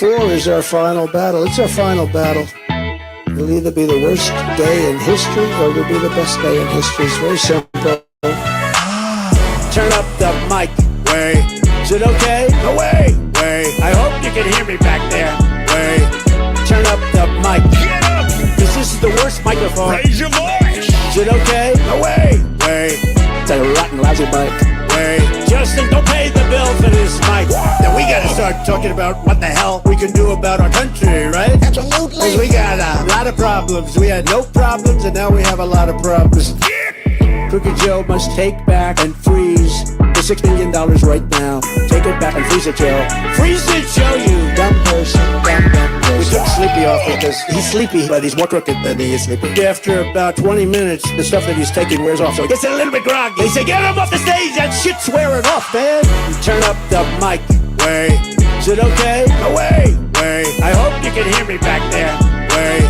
4 is our final battle. It's our final battle. It'll either be the worst day in history or it'll be the best day in history. It's very simple. Turn up the mic. Way. Is it okay? No way. Way. I hope you can hear me back there. Way. Turn up the mic. Get up. This is the worst microphone. Raise your voice. Is it okay? No way. Way. It's a rotten, lousy mic. Way. Justin, don't pay the bill for this mic. Then we gotta start talking about what the hell we can do about our country, right? Absolutely. Because we got a lot of problems. We had no problems, and now we have a lot of problems. Crooked Joe must take back and freeze the $6 million right now. Take it back and freeze it, Joe. Freeze it, Joe, you dumb person. Dumb person. We took Sleepy off because He's sleepy, but he's more crooked than he is sleepy. after about 20 minutes, the stuff that he's taking wears off. So he gets a little bit groggy. They say, get him off the stage. That shit's wearing off, man. Turn up the mic. Way. Is it okay? No way. Way. I hope you can hear me back there. Way.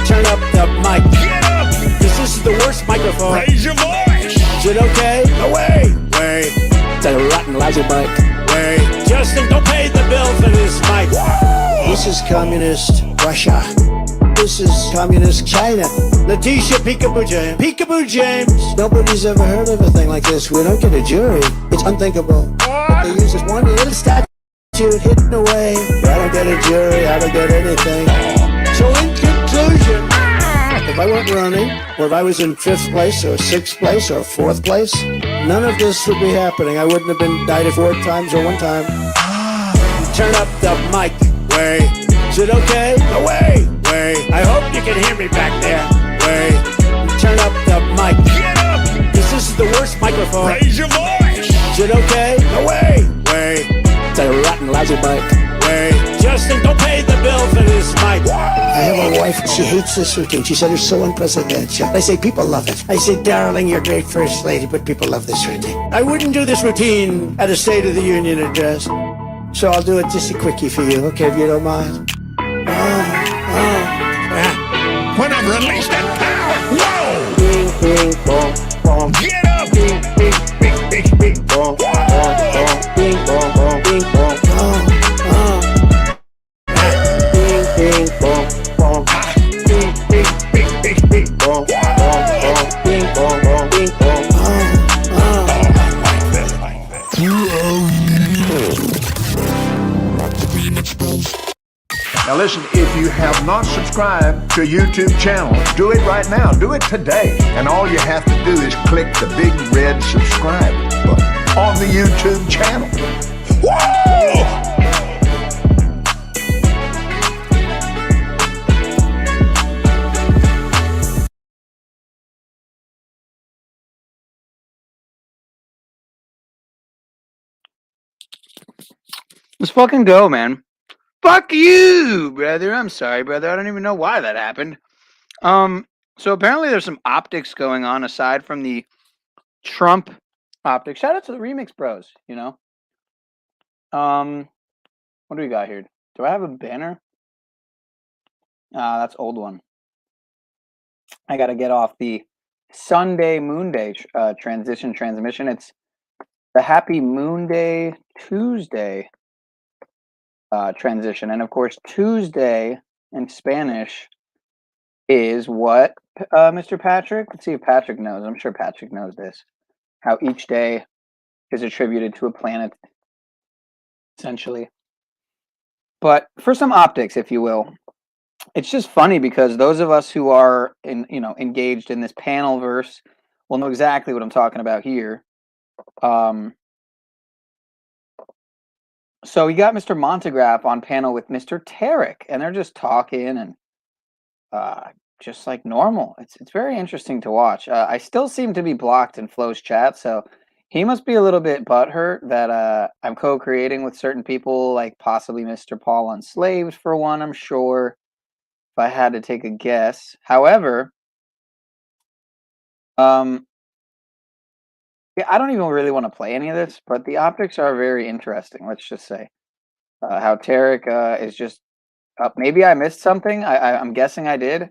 Turn up the mic. Get up. This is the worst microphone. Raise your voice. Is it okay? No way. Way. It's a rotten, lousy mic. Way. Justin, don't pay the bill for this mic. This is communist Russia. This is communist China. Letitia Peekaboo James. Peekaboo James. Nobody's ever heard of a thing like this. We don't get a jury. It's unthinkable. But they use this one little statute hidden away. I don't get a jury. I don't get anything. So in conclusion, if I weren't running, or if I was in 5th place, or 6th place, or 4th place, none of this would be happening. I wouldn't have been indicted 4 times or 1 time. Turn up the mic. Way. Is it okay? No way. Way. I hope you can hear me back there. Way. Turn up the mic. Get up. This is the worst microphone. Raise your voice. Is it okay? No way. Way. It's a rotten, lousy mic. Way. Justin, don't pay the bill for this mic. I have a wife, she hates this routine. She said it's so unprecedented. I say people love it. I say, darling, you're a great first lady, but people love this routine. I wouldn't do this routine at a State of the Union address. So I'll do it just a quickie for you, okay, if you don't mind. When I've released that power. Whoa. Bing, bing, bong, bong. Get up. Bing, bing, bing, bing, bing, bong, bong, bong. Bing, bong, bong, bing, bong. Bing, bing, bong, bong. Bing, bing, bing, bing, bing, bong, bong, bong. Bing, bong, bong, bing, bong. Now listen, if you have not subscribed to a YouTube channel, do it right now. Do it today. And all you have to do is click the big red subscribe button on the YouTube channel. Whoa! Let's fucking go, man. Fuck you, brother. I'm sorry, brother. I don't even know why that happened. So apparently there's some optics going on aside from the Trump optics. Shout out to the Remix Bros, you know. What do we got here? Do I have a banner? That's old one. I got to get off the Sunday Moon Day transmission. It's the Happy Moon Day Tuesday transition. And of course, Tuesday in Spanish is what, Mr. Patrick? Let's see if Patrick knows. I'm sure Patrick knows this. How each day is attributed to a planet, essentially. But for some optics, if you will, it's just funny because those of us who are engaged in this panel verse will know exactly what I'm talking about here. So you got Mr. Montegraph on panel with Mr. Tarek, and they're just talking and just like normal. It's very interesting to watch. I still seem to be blocked in Flo's chat, so he must be a little bit butthurt that I'm co-creating with certain people, like possibly Mr. Paul Unslaved for one, I'm sure, if I had to take a guess. However, yeah, I don't even really want to play any of this, but the optics are very interesting, let's just say. How Tarek is just up. Maybe I missed something. I'm guessing I did.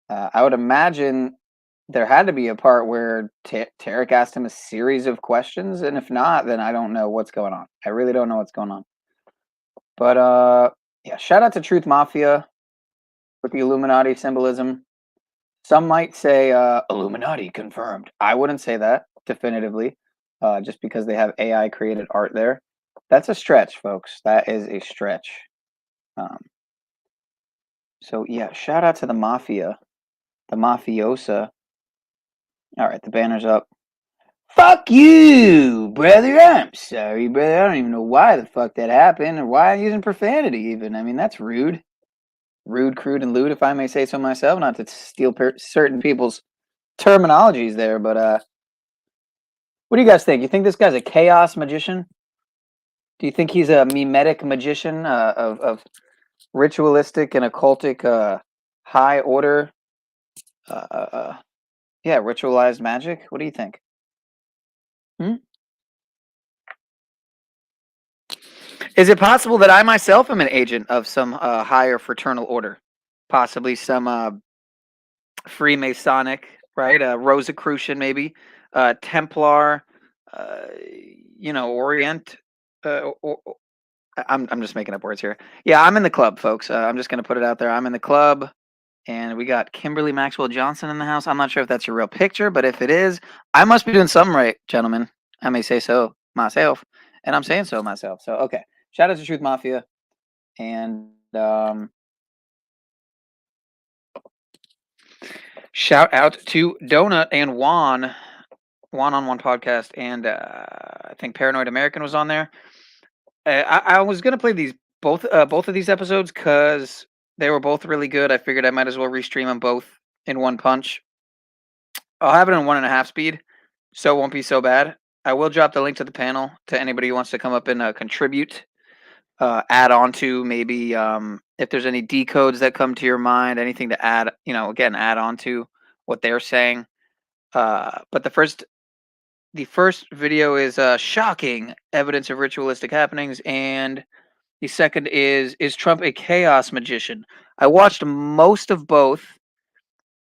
I would imagine there had to be a part where Tarek asked him a series of questions, and if not, then I don't know what's going on. I really don't know what's going on. But Yeah, shout out to Truth Mafia with the Illuminati symbolism. Some might say Illuminati confirmed. I wouldn't say that definitively, just because they have AI created art there. That's a stretch, folks. That is a stretch. So yeah, shout out to the Mafia, the Mafiosa. All right, the banner's up. Fuck you, brother. I'm sorry, brother. I don't even know why the fuck that happened or why I'm using profanity even. I mean, that's rude. Rude, crude, and lewd, if I may say so myself. Not to steal certain people's terminologies there, but what do you guys think? You think this guy's a chaos magician? Do you think he's a mimetic magician of ritualistic and occultic high order? Yeah, ritualized magic. What do you think? Is it possible that I myself am an agent of some higher fraternal order? Possibly some Freemasonic, right? Rosicrucian, maybe. Templar, Orient. I'm just making up words here. Yeah, I'm in the club, folks. I'm just going to put it out there. I'm in the club. And we got Kimberly Maxwell Johnson in the house. I'm not sure if that's your real picture, but if it is, I must be doing something right, gentlemen. I may say so myself. And I'm saying so myself. So, okay. Shout out to Truth Mafia. And shout out to Donut and Juan on One podcast. And I think Paranoid American was on there. I was going to play both of these episodes because they were both really good. I figured I might as well restream them both in one punch. I'll have it in 1.5 speed, so it won't be so bad. I will drop the link to the panel to anybody who wants to come up and contribute, add on to maybe if there's any decodes that come to your mind, anything to add, again, add on to what they're saying. But the first video is shocking evidence of ritualistic happenings, and the second is Trump a chaos magician? I watched most of both.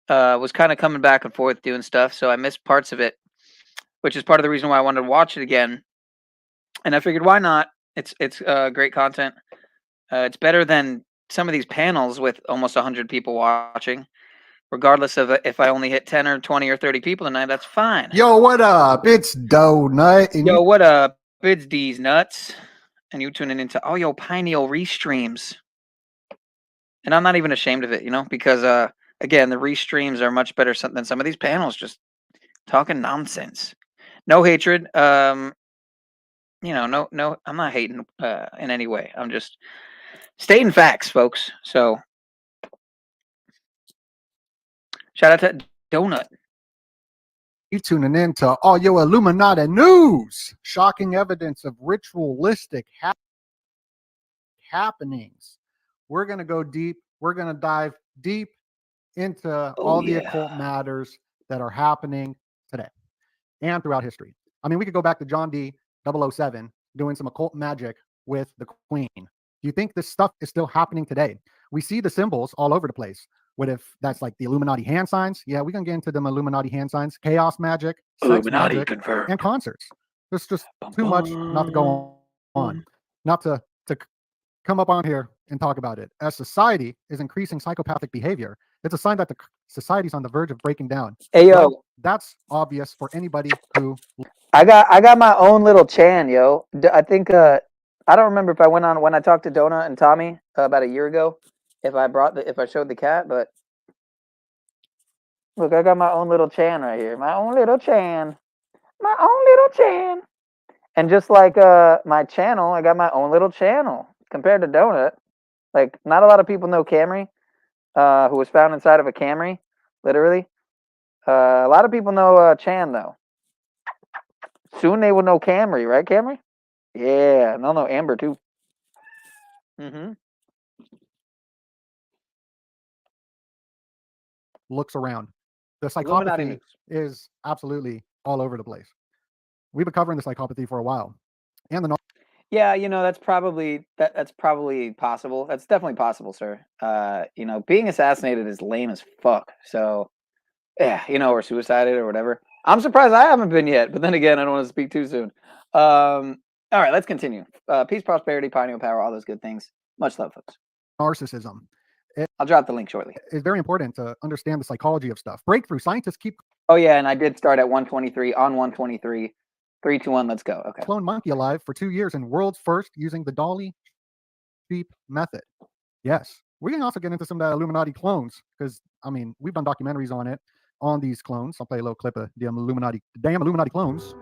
Was kind of coming back and forth doing stuff, so I missed parts of it, which is part of the reason why I wanted to watch it again. And I figured, why not? It's great content. It's better than some of these panels with almost 100 people watching. Regardless of if I only hit 10 or 20 or 30 people tonight, that's fine. Yo, what up? It's Donut. Yo, what up? It's D's Nuts. And you tuning into all your pineal restreams. And I'm not even ashamed of it, because again, the restreams are much better than some of these panels just talking nonsense. No hatred. No, I'm not hating in any way. I'm just stating facts, folks. So shout out to Donut. You tuning in to all your Illuminati news. Shocking evidence of ritualistic happenings. We're going to go deep. We're going to dive deep into all the occult matters that are happening today and throughout history. I mean, we could go back to John D. 007 doing some occult magic with the Queen. Do you think this stuff is still happening today? We see the symbols all over the place. What if that's like the Illuminati hand signs? Yeah, we're going to get into them Illuminati hand signs, chaos magic, sex magic, confirmed, and concerts. There's just too much not to go on. Not to come up on here and talk about it. As society is increasing psychopathic behavior, it's a sign that the society's on the verge of breaking down. Hey, yo. Well, that's obvious for anybody who... I got my own little Chan, yo. I think, I don't remember if I went on when I talked to Donut and Tommy about a year ago, if I showed the cat, but look, I got my own little Chan right here. My own little Chan. My own little Chan. And just like my channel, I got my own little channel. Compared to Donut, like not a lot of people know Camry, who was found inside of a Camry, literally. A lot of people know Chan though. Soon they will know Camry, right, Camry? Yeah, and they'll know Amber too. Looks around. The psychopathy is absolutely all over the place. We've been covering the psychopathy for a while, and the yeah, that's probably possible. That's definitely possible, sir. Being assassinated is lame as fuck. So, yeah, or suicided or whatever. I'm surprised I haven't been yet. But then again, I don't want to speak too soon. All right, let's continue. Peace, prosperity, pineal power, all those good things. Much love, folks. narcissism. I'll drop the link shortly. It's very important to understand the psychology of stuff. Breakthrough. Scientists keep Oh yeah, and I did start at 123 on 123. 3, 2, 1, let's go. Okay. clone monkey alive for 2 years and world's first using the Dolly sheep method. Yes. We can also get into some of the Illuminati clones because, I mean, we've done documentaries on it, on these clones. I'll play a little clip of the Illuminati clones.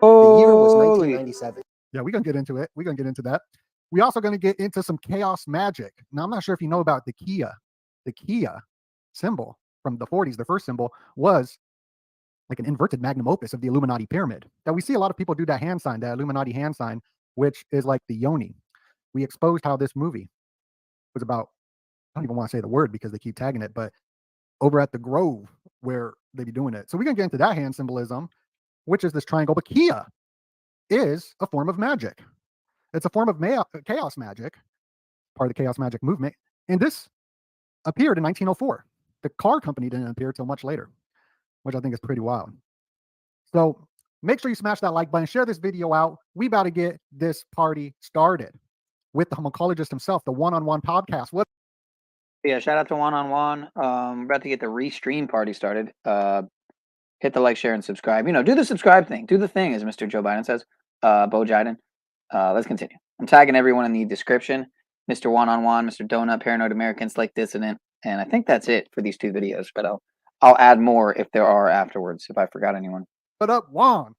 The year was 1997. Yeah, we're going to get into it. We're going to get into that. We're also going to get into some chaos magic. Now, I'm not sure if you know about the Kia. The Kia symbol from the 40s, the first symbol was like an inverted magnum opus of the Illuminati pyramid. That we see a lot of people do that hand sign, that Illuminati hand sign, which is like the yoni. We exposed how this movie was about, I don't even want to say the word because they keep tagging it, but over at the Grove where they be doing it. So we're going to get into that hand symbolism, which is this triangle. But Kia is a form of magic. It's a form of chaos magic, part of the chaos magic movement. And this appeared in 1904. The car company didn't appear until much later, which I think is pretty wild. So make sure you smash that like button, share this video out. We about to get this party started with the homuncologist himself, the one-on-one podcast. What? Yeah, shout out to one-on-one. We're about to get the restream party started. Hit the like, share, and subscribe. You know, do the subscribe thing. Do the thing, as Mr. Joe Biden says. Bo Jiden. Let's continue. I'm tagging everyone in the description. Mr. One-on-One, Mr. Donut, Paranoid American, Slick Dissident. And I think that's it for these 2 videos, but I'll add more if there are afterwards, if I forgot anyone. What up, Juan?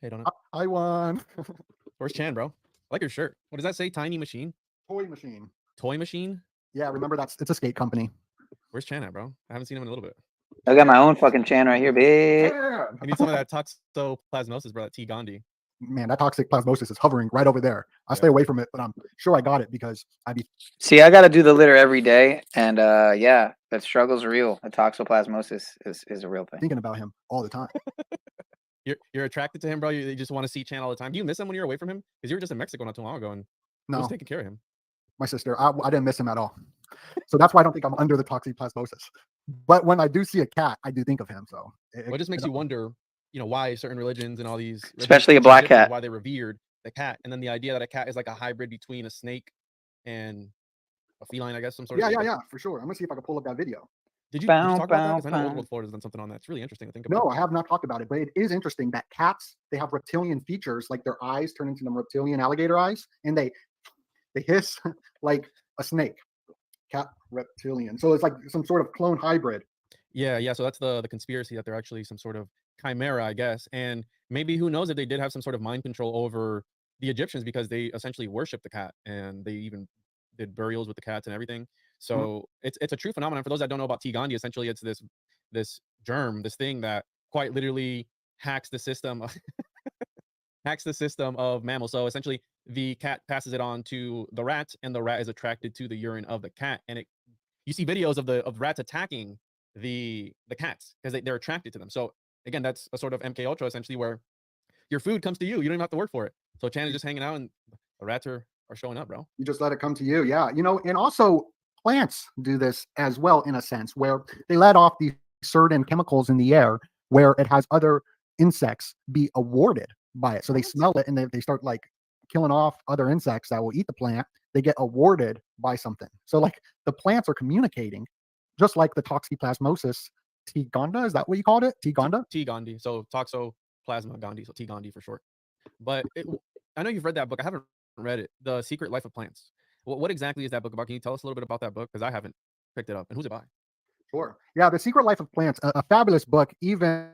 Hey, Donut. I won. Where's Chan, bro? I like your shirt. What does that say? Tiny machine? Toy machine. Toy machine? Yeah, remember it's a skate company. Where's Chan at, bro? I haven't seen him in a little bit. I got my own fucking Chan right here, bitch. I need some of that toxoplasmosis, bro. That T. Gandhi. Man, that toxic plasmosis is hovering right over there. I stay away from it, but I'm sure I got it because See, I got to do the litter every day. And yeah, that struggle's real. The toxoplasmosis is a real thing. thinking about him all the time. You're attracted to him, bro? You just want to see Chan all the time. Do you miss him when you're away from him? Because you were just in Mexico not too long ago and No, was taking care of him. my sister, I didn't miss him at all. So that's why I don't think I'm under the toxoplasmosis. But when I do see a cat, I do think of him. So It just makes you wonder, you know, why certain religions and all these, Especially a black cat. why they revered the cat, and then the idea that a cat is like a hybrid between a snake and a feline, I guess, some sort of. Yeah, for sure. I'm gonna see if I can pull up that video. Did you Bow, talk about that? Because I know bow, Old bow. World Florida's done something on that. It's really interesting to think about. No, I have not talked about it, but it is interesting that cats, they have reptilian features, like their eyes turn into them reptilian alligator eyes, and they hiss like a snake. Cat reptilian. So it's like some sort of clone hybrid. Yeah. So that's the conspiracy that they're actually some sort of chimera, I guess. And maybe who knows if they did have some sort of mind control over the Egyptians because they essentially worshiped the cat and they even did burials with the cats and everything. So it's a true phenomenon. For those that don't know about T. Gandhi, essentially it's this germ, this thing that quite literally hacks the system of mammals. So essentially the cat passes it on to the rat, and the rat is attracted to the urine of the cat. And you see videos of rats attacking the cats because they're attracted to them. So again, that's a sort of MK Ultra essentially, where your food comes to you. You don't even have to work for it. So Chan is just hanging out and the rats are showing up, bro. You just let it come to you. Yeah. You know, and also plants do this as well, in a sense, where they let off these certain chemicals in the air where it has other insects be awarded by it. So they smell it and they start like killing off other insects that will eat the plant. They get awarded by something. So like the plants are communicating, just like the toxoplasmosis T. Gandhi. Is that what you called it? T. Gandhi? T. Gandhi. So Toxoplasma Gandhi. So T. Gandhi for short. But I know you've read that book. I haven't read it. The Secret Life of Plants. What exactly is that book about? Can you tell us a little bit about that book? Because I haven't picked it up. And who's it by? Sure. Yeah, The Secret Life of Plants, a fabulous book. Even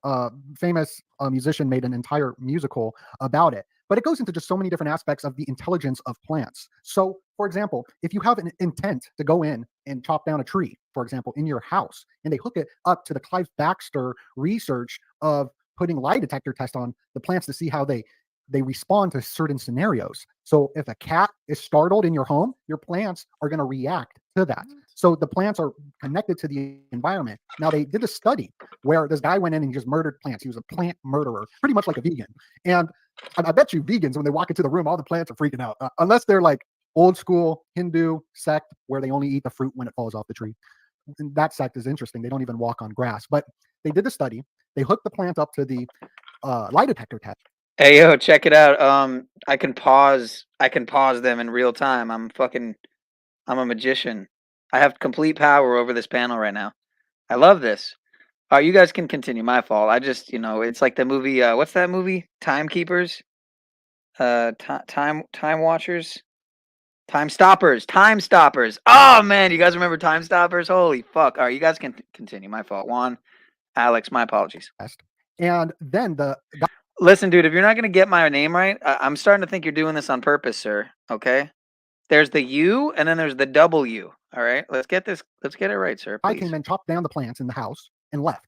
a famous musician made an entire musical about it. But it goes into just so many different aspects of the intelligence of plants. So, for example, if you have an intent to go in and chop down a tree, for example, in your house, and they hook it up to the Clive Baxter research of putting lie detector tests on the plants to see how they respond to certain scenarios. So if a cat is startled in your home, your plants are going to react to that. So the plants are connected to the environment. Now, they did a study where this guy went in and just murdered plants. He was a plant murderer, pretty much like a vegan. And I bet you vegans, when they walk into the room, all the plants are freaking out, unless they're like old school Hindu sect where they only eat the fruit when it falls off the tree. And that sect is interesting. They don't even walk on grass. But they did the study. They hooked the plant up to the lie detector test. Hey yo, check it out. I can pause them in real time. I'm a magician. I have complete power over this panel right now. I love this. You guys can continue. My fault. I just, it's like the movie. What's that movie? Timekeepers. Time watchers. Time stoppers. Time stoppers. Oh man, you guys remember time stoppers? Holy fuck! All right, you guys can continue. My fault. Juan, Alex, my apologies. And then the guy Listen, dude, if you're not gonna get my name right, I'm starting to think you're doing this on purpose, sir. Okay. There's the U and then there's the W. All right. Let's get this. Let's get it right, sir. Please. came and chopped down the plants in the house and left.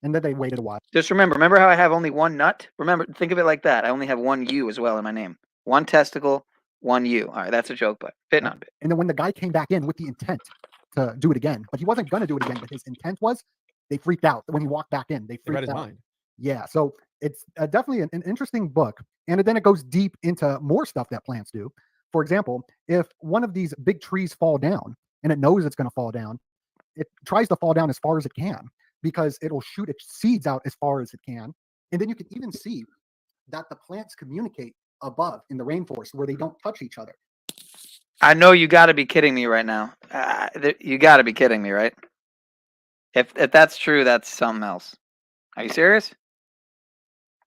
And then they waited a while. Just remember how I have only one nut? Remember, think of it like that. I only have one U as well in my name. One testicle, one U. All right, that's a joke, but bit not bit. And then when the guy came back in with the intent to do it again, but he wasn't going to do it again, but his intent was, they freaked out when he walked back in. They read freaked his out. mind. Yeah, so it's definitely an interesting book. And then it goes deep into more stuff that plants do. For example, if one of these big trees fall down and it knows it's going to fall down, it tries to fall down as far as it can because it'll shoot its seeds out as far as it can. And then you can even see that the plants communicate above in the rainforest where they don't touch each other. I know you got to be kidding me right now. You got to be kidding me, right? If that's true, that's something else. Are you serious?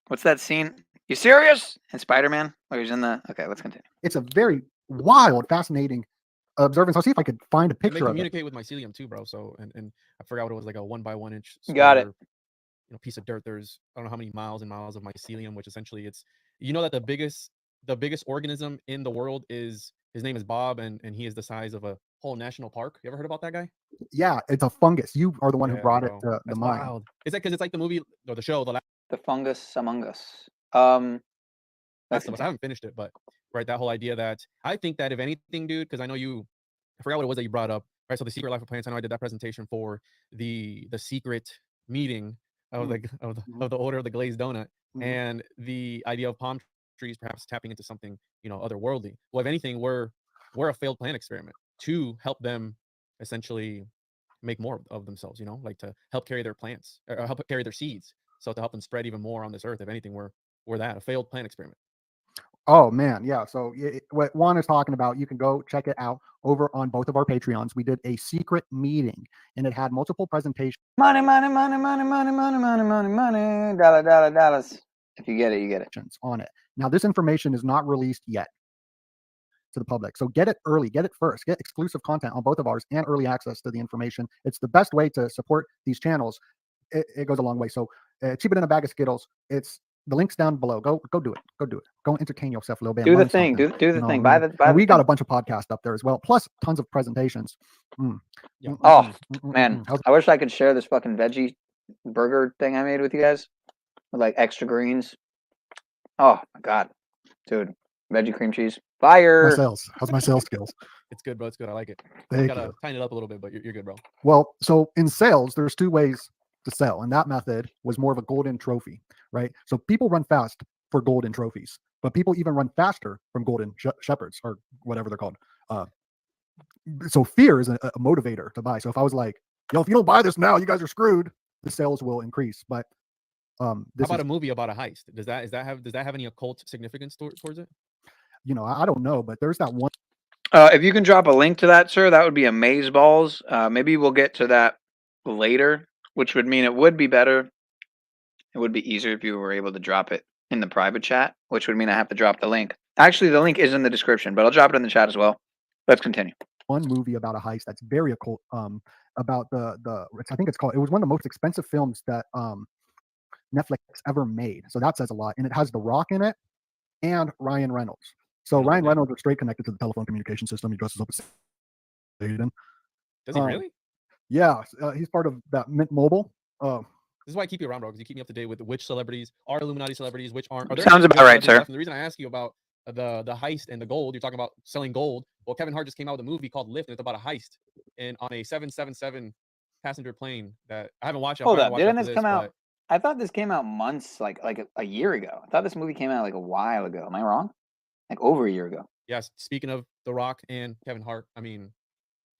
What's that scene? You serious? In Spider-Man, where he's in the. Okay, let's continue. It's a very wild, fascinating observance. I'll see if I could find a And they picture of it. communicate with mycelium too, bro. So and I forgot what it was, like a 1 by 1 inch Got it. square, piece of dirt. There's I don't know how many miles and miles of mycelium, which essentially it's that the biggest organism in the world is his name is Bob, and he is the size of a whole national park. You ever heard about that guy? Yeah, it's a fungus. You are the one who Yeah, brought bro. it to the That's mind. wild. Is that because it's like the movie or the show, The fungus among us. That's the most. I haven't finished it, but right, that whole idea that I think that if anything, dude, because I know I forgot what it was that you brought up, right? So the Secret Life of Plants. I know I did that presentation for the secret meeting of the Order of the Glazed Donut, and the idea of palm trees perhaps tapping into something otherworldly. Well, if anything, we're a failed plant experiment to help them essentially make more of themselves. Like to help carry their plants or help carry their seeds. So to help them spread even more on this earth. If anything, we're a failed plant experiment. Oh man, yeah. So what Juan is talking about, you can go check it out over on both of our Patreons. We did a secret meeting, and it had multiple presentations. Money, money, money, money, money, money, money, money, money. Dollars. If you get it, you get it. On it. Now, this information is not released yet to the public, so get it early, get it first, get exclusive content on both of ours and early access to the information. It's the best way to support these channels. It goes a long way. So cheaper than a bag of Skittles. It's the links down below. Go do it. Go do it. Go entertain yourself a little bit. Do the thing. Do the thing. Buy the. We got a bunch of podcasts up there as well, plus tons of presentations. Oh man, I wish I could share this fucking veggie burger thing I made with you guys, with like extra greens. Oh my god, dude, veggie cream cheese, fire! How's my sales skills? It's good, bro. It's good. I like it. Thank Gotta you. tighten it up a little bit, but you're good, bro. Well, so in sales, there's two ways to sell, and that method was more of a golden trophy, right? So people run fast for golden trophies, but people even run faster from golden shepherds or whatever they're called. So fear is a motivator to buy. So if I was like, yo, if you don't buy this now, you guys are screwed, the sales will increase. But how about a movie about a heist? Does that have any occult significance towards it? I don't know, but there's that one. If you can drop a link to that, sir, that would be amazeballs. Maybe we'll get to that later, which would mean it would be better. It would be easier if you were able to drop it in the private chat, which would mean I have to drop the link. Actually, the link is in the description, but I'll drop it in the chat as well. Let's continue. One movie about a heist that's very occult. About I think it's called. It was one of the most expensive films that Netflix ever made. So that says a lot, and it has The Rock in it and Ryan Reynolds. So Ryan Reynolds is straight connected to the telephone communication system. He dresses up as Aiden. Does he really? Yeah, he's part of that Mint Mobile. This is why I keep you around, bro, because you keep me up to date with which celebrities are Illuminati celebrities, which aren't. Sounds about right, sir. And the reason I ask you about the heist and the gold, you're talking about selling gold. Well, Kevin Hart just came out with a movie called Lift, and it's about a heist on a 777 passenger plane that I haven't watched. Hold up, didn't this come out? I thought this came out months, like a year ago. I thought this movie came out like a while ago. Am I wrong? Like over a year ago. Yes. Speaking of The Rock and Kevin Hart, I mean,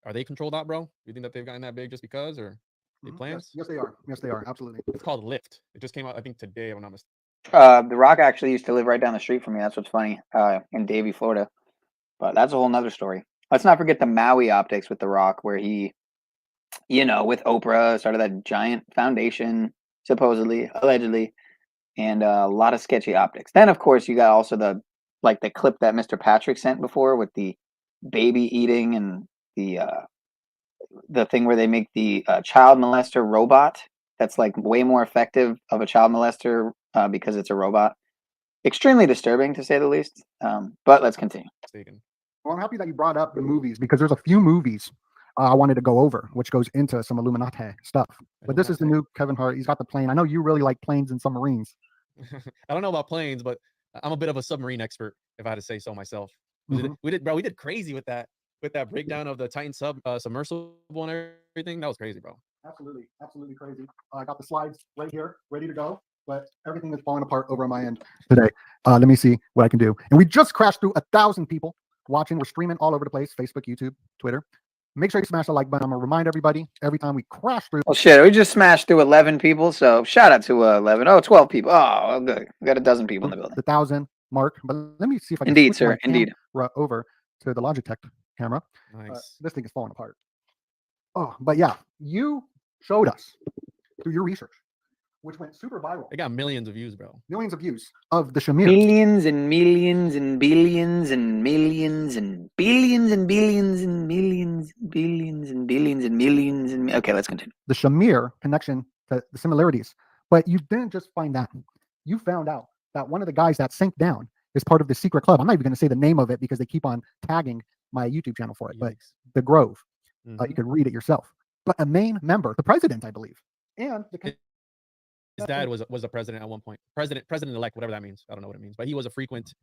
are they controlled out, bro? You think that they've gotten that big just because, or they plans? Yes, they are. Yes, they are. Absolutely. It's called Lift. It just came out, I think, today, if I'm not mistaken. The Rock actually used to live right down the street from me. That's what's funny. In Davie, Florida. But that's a whole nother story. Let's not forget the Maui optics with The Rock, where he, with Oprah, started that giant foundation, supposedly, allegedly, and a lot of sketchy optics. Then, of course, you got also the clip that Mr. Patrick sent before with the baby eating and the thing where they make the child molester robot. That's like way more effective of a child molester because it's a robot. Extremely disturbing, to say the least. But let's continue. Well, I'm happy that you brought up the movies because there's a few movies I wanted to go over, which goes into some Illuminati stuff. But this is the new Kevin Hart. He's got the plane. I know you really like planes and submarines. I don't know about planes, but I'm a bit of a submarine expert, if I had to say so myself. We did crazy with that breakdown of the Titan submersible and everything. That was crazy, bro. Absolutely crazy. I got the slides right here, ready to go, but everything is falling apart over on my end today. Let me see what I can do. And we just crashed through 1,000 people watching. We're streaming all over the place: Facebook, YouTube, Twitter. Make sure you smash the like button. I'm gonna remind everybody every time we crash through. Well, shit, we just smashed through 11 people, so shout out to 11. Oh, 12 people. Oh, good. We got a dozen people in the building. The 1,000 mark. But let me see if I can. Indeed, sir. Indeed. Over to the Logitech camera. Nice. This thing is falling apart. Oh, but yeah, you showed us through your research, which went super viral. It got millions of views, bro. Millions of views of the Shamir. Millions and millions and billions and millions and billions and billions and millions and billions and billions and millions and okay, let's continue. The Shamir connection to the similarities. But you didn't just find that. You found out that one of the guys that sank down is part of the secret club. I'm not even going to say the name of it because they keep on tagging my YouTube channel for it. But the Grove. You could read it yourself. But a main member, the president, I believe, and his dad was a president at one point. President-elect, whatever that means. I don't know what it means, but he was a frequent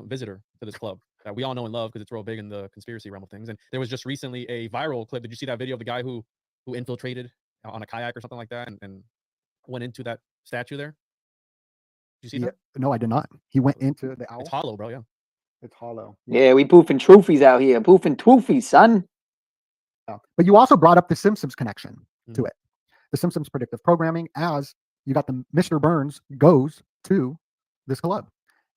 visitor to this club that we all know and love because it's real big in the conspiracy realm of things. And there was just recently a viral clip. Did you see that video of the guy who infiltrated on a kayak or something like that and went into that statue there? Did you see that? No, I did not. He went into the owl. It's hollow, bro. Yeah. It's hollow. Yeah, we poofing trophies out here. Poofing trophies, son. But you also brought up the Simpsons connection to it. The Simpsons predictive programming, as you got the Mr. Burns goes to this club.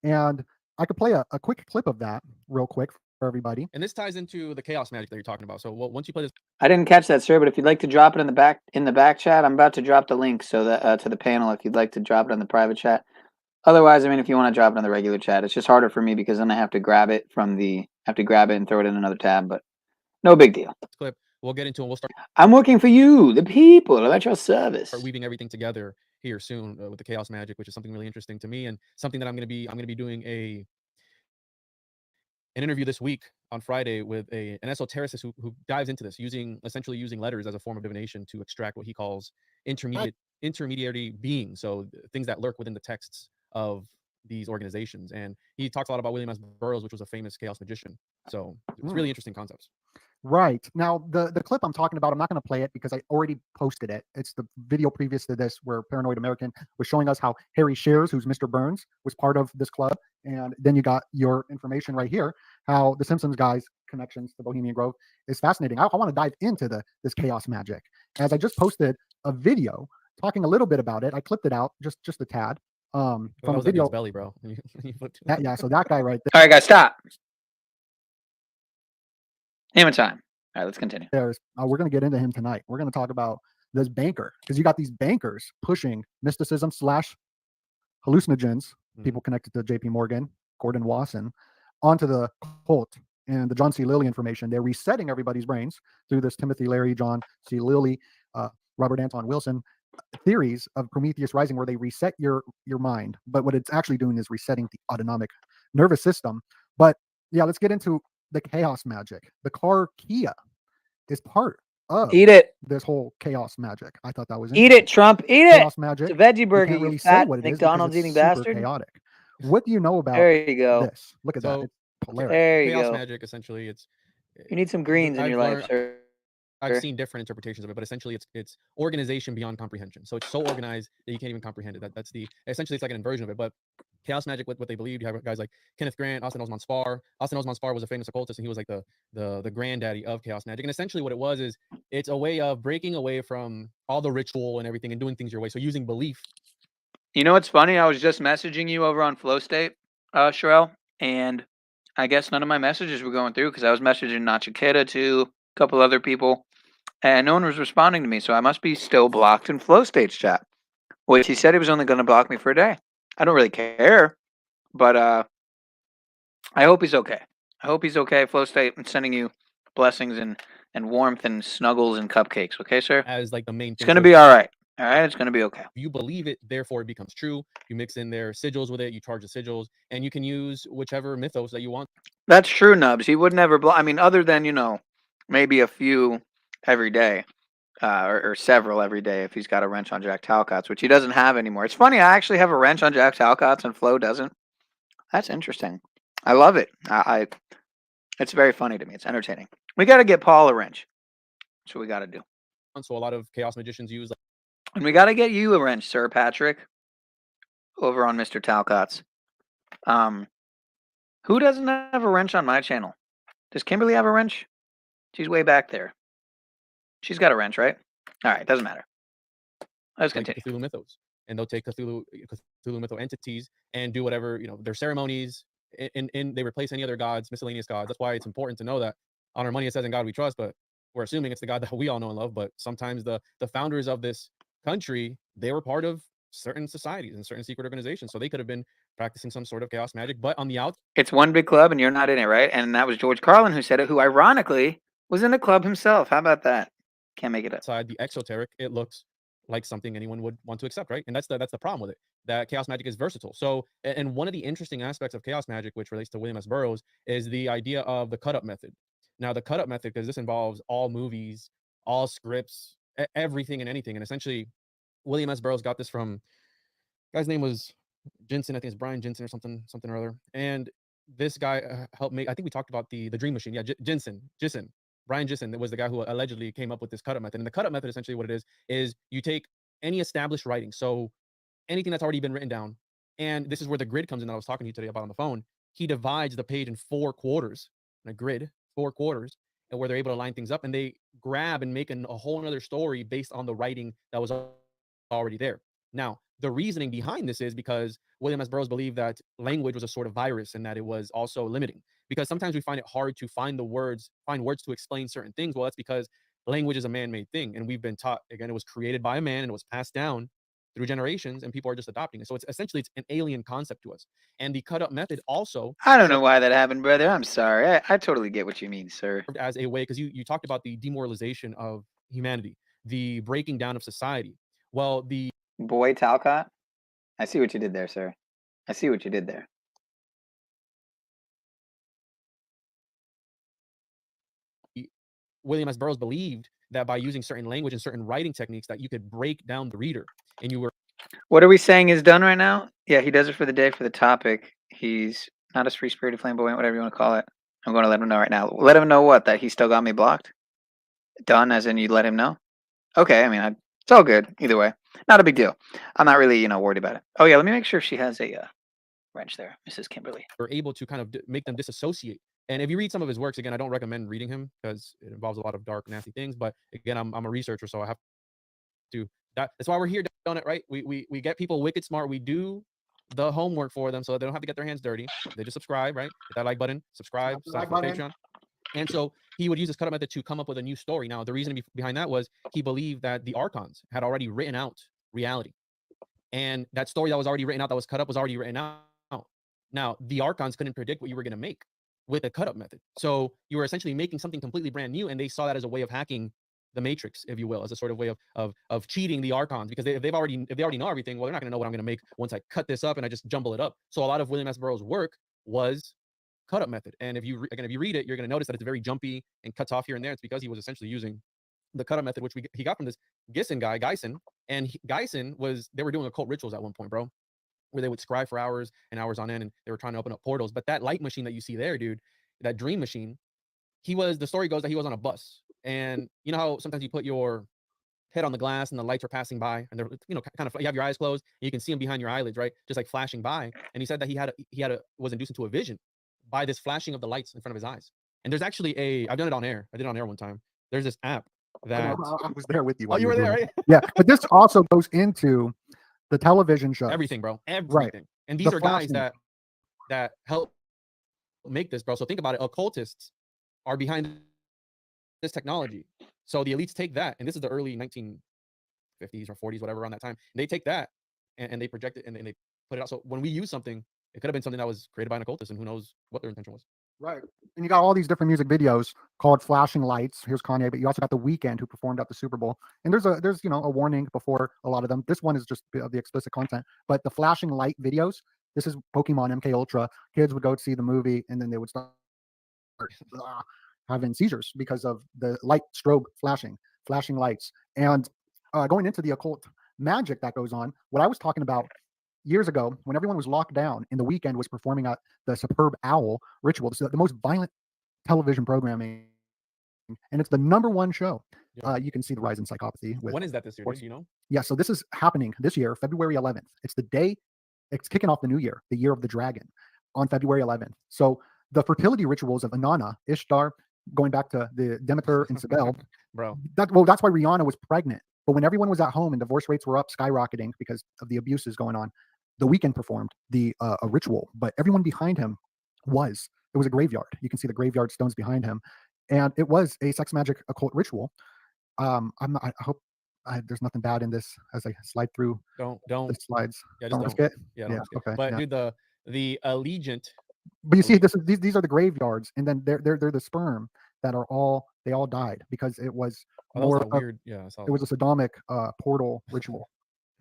And I could play a quick clip of that real quick for everybody. And this ties into the chaos magic that you're talking about. So once you play this, I didn't catch that, sir, but if you'd like to drop it in the back chat, I'm about to drop the link so that to the panel if you'd like to drop it in the private chat. Otherwise, I mean, if you want to drop it in the regular chat, it's just harder for me because then I have to grab it and throw it in another tab, but no big deal. Clip. We'll get into it. We'll start. I'm working for you, the people. I'm at your service. Start weaving everything together here soon with the chaos magic, which is something really interesting to me and something that I'm going to be doing an interview this week on Friday with an esotericist who dives into this, essentially using letters as a form of divination to extract what he calls intermediary beings, so things that lurk within the texts of these organizations. And he talks a lot about William S. Burroughs, which was a famous chaos magician. So it's really interesting concepts. Right. Now, the clip I'm talking about, I'm not going to play it because I already posted it. It's the video previous to this where Paranoid American was showing us how Harry Shears, who's Mr. Burns, was part of this club. And then you got your information right here, how the Simpsons guys' connections to Bohemian Grove is fascinating. I want to dive into this chaos magic. As I just posted a video talking a little bit about it. I clipped it out just a tad. From a video. Belly, bro. Yeah, so that guy right there. All right, guys, stop. Hammer time. All right, let's continue. We're going to get into him tonight. We're going to talk about this banker because you got these bankers pushing mysticism / hallucinogens, people connected to JP Morgan, Gordon Wasson, onto the cult and the John C. Lilly information. They're resetting everybody's brains through this Timothy Leary, John C. Lilly, Robert Anton Wilson theories of Prometheus Rising, where they reset your mind. But what it's actually doing is resetting the autonomic nervous system. But yeah, let's get into the chaos magic. The car Kia is part of this whole chaos magic. I thought that was Eat it, Trump. Eat it. Chaos magic. It's a veggie burger. Really you fat McDonald's eating bastard. Chaotic. What do you know about there you go. this? Look at that. It's hilarious. There you chaos go. magic, essentially, you need some greens in your life, sir. I've seen different interpretations of it, but essentially it's organization beyond comprehension. So it's so organized that you can't even comprehend it. That's essentially it's like an inversion of it. But chaos magic, what they believed, you have guys like Kenneth Grant, Austin Osman Spar. Austin Osman Spar was a famous occultist, and he was like the granddaddy of chaos magic. And essentially what it was is it's a way of breaking away from all the ritual and everything and doing things your way. So using belief You know what's funny? I was just messaging you over on Flow State, Sherelle, and I guess none of my messages were going through because I was messaging Nachiketa to a couple other people, and no one was responding to me. So I must be still blocked in Flow State's chat, which he said he was only going to block me for a day. I don't really care, but I hope he's okay. I hope he's okay. Flow State, I'm sending you blessings and warmth and snuggles and cupcakes. Okay, sir? As like the main It's thing. going to So be all right. All right, it's going to be okay. you believe it, therefore it becomes true. You mix in their sigils with it, you charge the sigils, and you can use whichever mythos that you want. That's true, Nubs. He would never block. I mean, other than, you know, maybe a few every day, or several every day if he's got a wrench on Jack Talcott's, which he doesn't have anymore. It's funny, I actually have a wrench on Jack Talcott's and Flo doesn't. That's interesting. I love it. It's very funny to me. It's entertaining. We got to get Paul a wrench. That's what we got to do. So a lot of chaos magicians use like, And we got to get you a wrench, Sir Patrick, over on Mr. Talcott's. Who doesn't have a wrench on my channel? Does Kimberly have a wrench? She's way back there. She's got a wrench, right? All right, doesn't matter. Let's continue. Cthulhu mythos, and they'll take Cthulhu mytho entities and do whatever, you know, their ceremonies, and they replace any other gods, miscellaneous gods. That's why it's important to know that on our money it says in God we trust, but we're assuming it's the God that we all know and love. But sometimes the founders of this country, they were part of certain societies and certain secret organizations, so they could have been practicing some sort of chaos magic. But on the outside, it's one big club, and you're not in it, right? And that was George Carlin who said it, who ironically was in the club himself. How about that? Can't make it up. the exoteric, it looks like something anyone would want to accept, right? And that's the problem with it. That chaos magic is versatile. So, and one of the interesting aspects of chaos magic, which relates to William S. Burroughs, is the idea of the cut-up method. Now, the cut-up method, because this involves all movies, all scripts, everything and anything. And essentially, William S. Burroughs got this from, guy's name was Jensen. I think it's Brian Jensen or something or other. And this guy helped make, I think we talked about the Dream Machine. Yeah, Jensen. Brian Jensen was the guy who allegedly came up with this cut-up method. And the cut-up method, essentially what it is you take any established writing, so anything that's already been written down, and this is where the grid comes in that I was talking to you today about on the phone. He divides the page in 4 quarters, in a grid, 4 quarters, and where they're able to line things up, and they grab and make a whole other story based on the writing that was already there. Now, the reasoning behind this is because William S. Burroughs believed that language was a sort of virus and that it was also limiting. Because sometimes we find it hard to find words to explain certain things. Well, that's because language is a man-made thing, and we've been taught, again, it was created by a man and it was passed down through generations, and people are just adopting it. So it's essentially an alien concept to us. And the cut-up method also, I don't know why that happened, brother. I'm sorry. I totally get what you mean, sir. as a way, because you talked about the demoralization of humanity, the breaking down of society. Well, the Boy Talcott, I see what you did there, sir. I see what you did there. William S. Burroughs believed that by using certain language and certain writing techniques that you could break down the reader, and you were. What are we saying is done right now? Yeah, he does it for the day, for the topic. He's not as free-spirited, flamboyant, whatever you want to call it. I'm going to let him know right now. Let him know what? That he still got me blocked? Done, as in you let him know? Okay, I mean, it's all good. Either way. Not a big deal. I'm not really, worried about it. Oh, yeah, let me make sure she has a wrench there, Mrs. Kimberly. Were able to kind of make them disassociate. And if you read some of his works, again, I don't recommend reading him because it involves a lot of dark, nasty things. But again, I'm a researcher, so I have to. That's why we're here, don't it? Right? We get people wicked smart. We do the homework for them, so that they don't have to get their hands dirty. They just subscribe, right? Hit that like button, subscribe, sign up for Patreon. And so he would use this cut-up method to come up with a new story. Now, the reason behind that was he believed that the archons had already written out reality, and that story that was already written out, that was cut up, was already written out. Now, the archons couldn't predict what you were going to make with a cut-up method. So you were essentially making something completely brand new, and they saw that as a way of hacking the matrix, if you will, as a sort of way of cheating the archons, because if they already know everything, well, they're not going to know what I'm going to make once I cut this up and I just jumble it up. So a lot of William S. Burroughs' work was cut-up method, and if you read it, you're going to notice that it's very jumpy and cuts off here and there. It's because he was essentially using the cut-up method, which he got from this Gysin, and Gysin they were doing occult rituals at one point, bro, where they would scry for hours and hours on end, and they were trying to open up portals. But that light machine that you see there, dude, that dream machine, the story goes that he was on a bus, and you know how sometimes you put your head on the glass and the lights are passing by, and they're, kind of, you have your eyes closed and you can see them behind your eyelids, right, just like flashing by. And he said that he was induced into a vision by this flashing of the lights in front of his eyes. And there's actually I've done it on air. I did it on air one time. There's this app that I was there with you. Oh, you were there, right? Yeah, but this also goes into the television shows, everything, bro, everything. And these The are guys flashing. that help make this, bro. So think about it. Occultists are behind this technology. So the elites take that, and this is the early 1950s or 40s, whatever, around that time. They take that and they project it and they put it out. So when we use something, it could have been something that was created by an occultist, and who knows what their intention was. Right. And you got all these different music videos called Flashing Lights. Here's Kanye, but you also got The Weeknd, who performed at the Super Bowl. And there's you know, a warning before a lot of them. This one is just of the explicit content. But the flashing light videos, this is Pokemon MK Ultra. Kids would go see the movie and then they would start having seizures because of the light strobe flashing lights. And going into the occult magic that goes on, what I was talking about years ago, when everyone was locked down and The Weeknd was performing at the Superb Owl Ritual, this is the most violent television programming, and it's the #1 show. Yeah. You can see the rise in psychopathy. When is that this year? Do you know? Yeah, so this is happening this year, February 11th. It's the day, it's kicking off the new year, the year of the dragon, on February 11th. So the fertility rituals of Inanna, Ishtar, going back to the Demeter and Cybele, Bro, that's why Rihanna was pregnant. But when everyone was at home and divorce rates were up, skyrocketing because of the abuses going on, The Weeknd performed a ritual, but everyone behind him it was a graveyard. You can see the graveyard stones behind him, and it was a sex magic occult ritual. I hope there's nothing bad in this as I slide through don't the slides. yeah, just Don't don't. risk it. Yeah, Yeah, don't risk it. okay, But yeah. dude, the allegiant, But you see, these are the graveyards, and then they're the sperm that are all died because it was oh, that was more that of, weird. Yeah, I saw it was that. a sodomic portal ritual.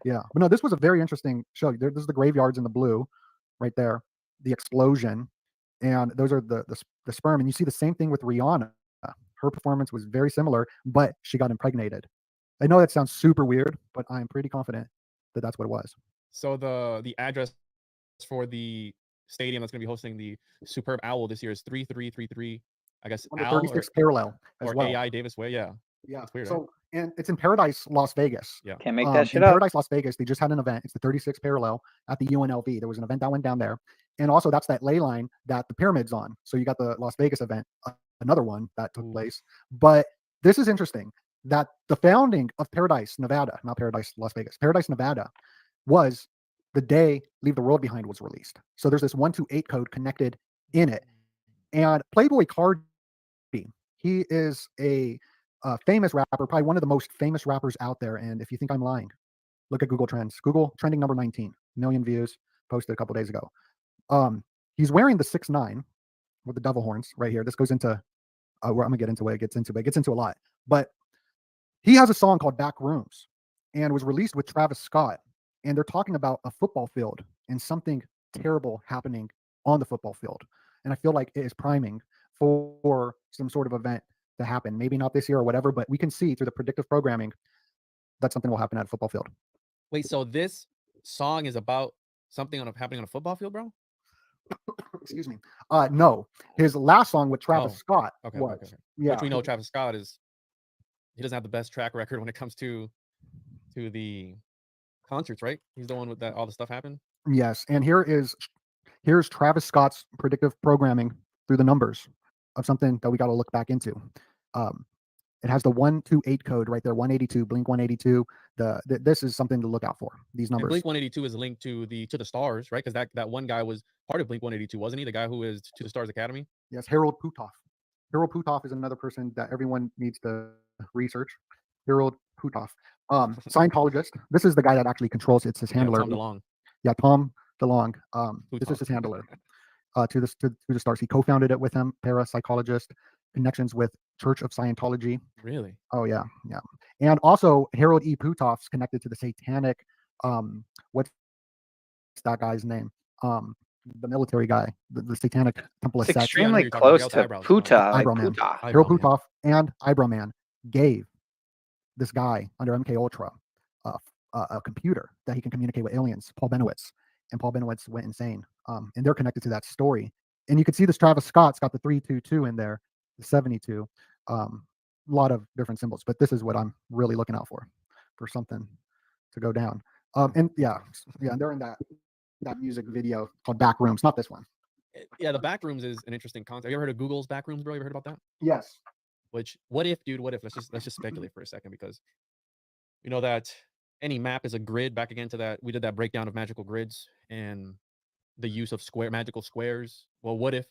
Yeah, but no, this was a very interesting show. This is the graveyards in the blue, right there, the explosion, and those are the sperm. And you see the same thing with Rihanna. Her performance was very similar, but she got impregnated. I know that sounds super weird, but I'm pretty confident that that's what it was. So the address for the stadium that's going to be hosting the Superb Owl this year is 3333. I guess On the Owl 36th parallel as or well. AI Davis Way. Yeah, Yeah. that's weird. So, Right? and it's in Paradise, Las Vegas. Yeah. Can't make that shit in up. Paradise, Las Vegas, they just had an event. It's the 36th parallel at the UNLV. There was an event that went down there. And also that's that ley line that the pyramid's on. So you got the Las Vegas event, another one that took place. But this is interesting that the founding of Paradise, Nevada, not Paradise, Las Vegas, Paradise, Nevada, was the day Leave the World Behind was released. So there's this 128 code connected in it. And Playboy Cardi, he is a famous rapper, probably one of the most famous rappers out there. And if you think I'm lying, look at Google Trends. Google trending number 19, million views, posted a couple days ago. He's wearing the 6'9" with the devil horns right here. This goes into where I'm gonna get into what it gets into, but it gets into a lot. But he has a song called Back Rooms and was released with Travis Scott. And they're talking about a football field and something terrible happening on the football field. And I feel like it is priming for some sort of event to happen. Maybe not this year or whatever, but we can see through the predictive programming that something will happen at a football field. Wait, so this song is about something happening on a football field, bro? Excuse me. No, his last song with Travis Scott Okay, was. okay. Yeah, Which we know Travis Scott he doesn't have the best track record when it comes to the concerts, right? He's the one with that all the stuff happened. Yes, and here's Travis Scott's predictive programming through the numbers of something that we got to look back into. It has the 128 code right there, 182, Blink 182. This is something to look out for. These And numbers. Blink 182 is linked to the Stars, right? Because that one guy was part of Blink 182, wasn't he? The guy who is to the Stars Academy. Yes, Harold Putoff. Harold Putoff is another person that everyone needs to research. Harold Putoff, Scientologist. This is the guy that actually controls it. It's his handler. Tom DeLonge. Yeah, Tom DeLonge. This Putoff. is his handler. To the Stars. He co-founded it with him. Parapsychologist, connections with Church of Scientology. Really? Oh yeah, yeah. And also Harold E. Putoff's connected to the satanic. What's that guy's name? The military guy, the satanic temple of It's Set. extremely you're talking about. close He to eyebrows. Puta, like Eyebrow man. Puta. Harold Eyebrow Man. Putoff and Eyebrow Man gave this guy under MK Ultra a computer that he can communicate with aliens, Paul Benowitz, and Paul Benowitz went insane. And they're connected to that story. And you can see this Travis Scott's got the 322 in there, the 72. A lot of different symbols, but this is what I'm really looking out for something to go down. And yeah, and they're in that music video called Back Rooms, not this one. Yeah, the Backrooms is an interesting concept. Have you ever heard of Google's Backrooms, bro? You ever heard about that? Yes. Which, what if, dude? What if? Let's just speculate for a second, because we know that any map is a grid. Back again to that, we did that breakdown of magical grids and the use of magical squares. Well, what if?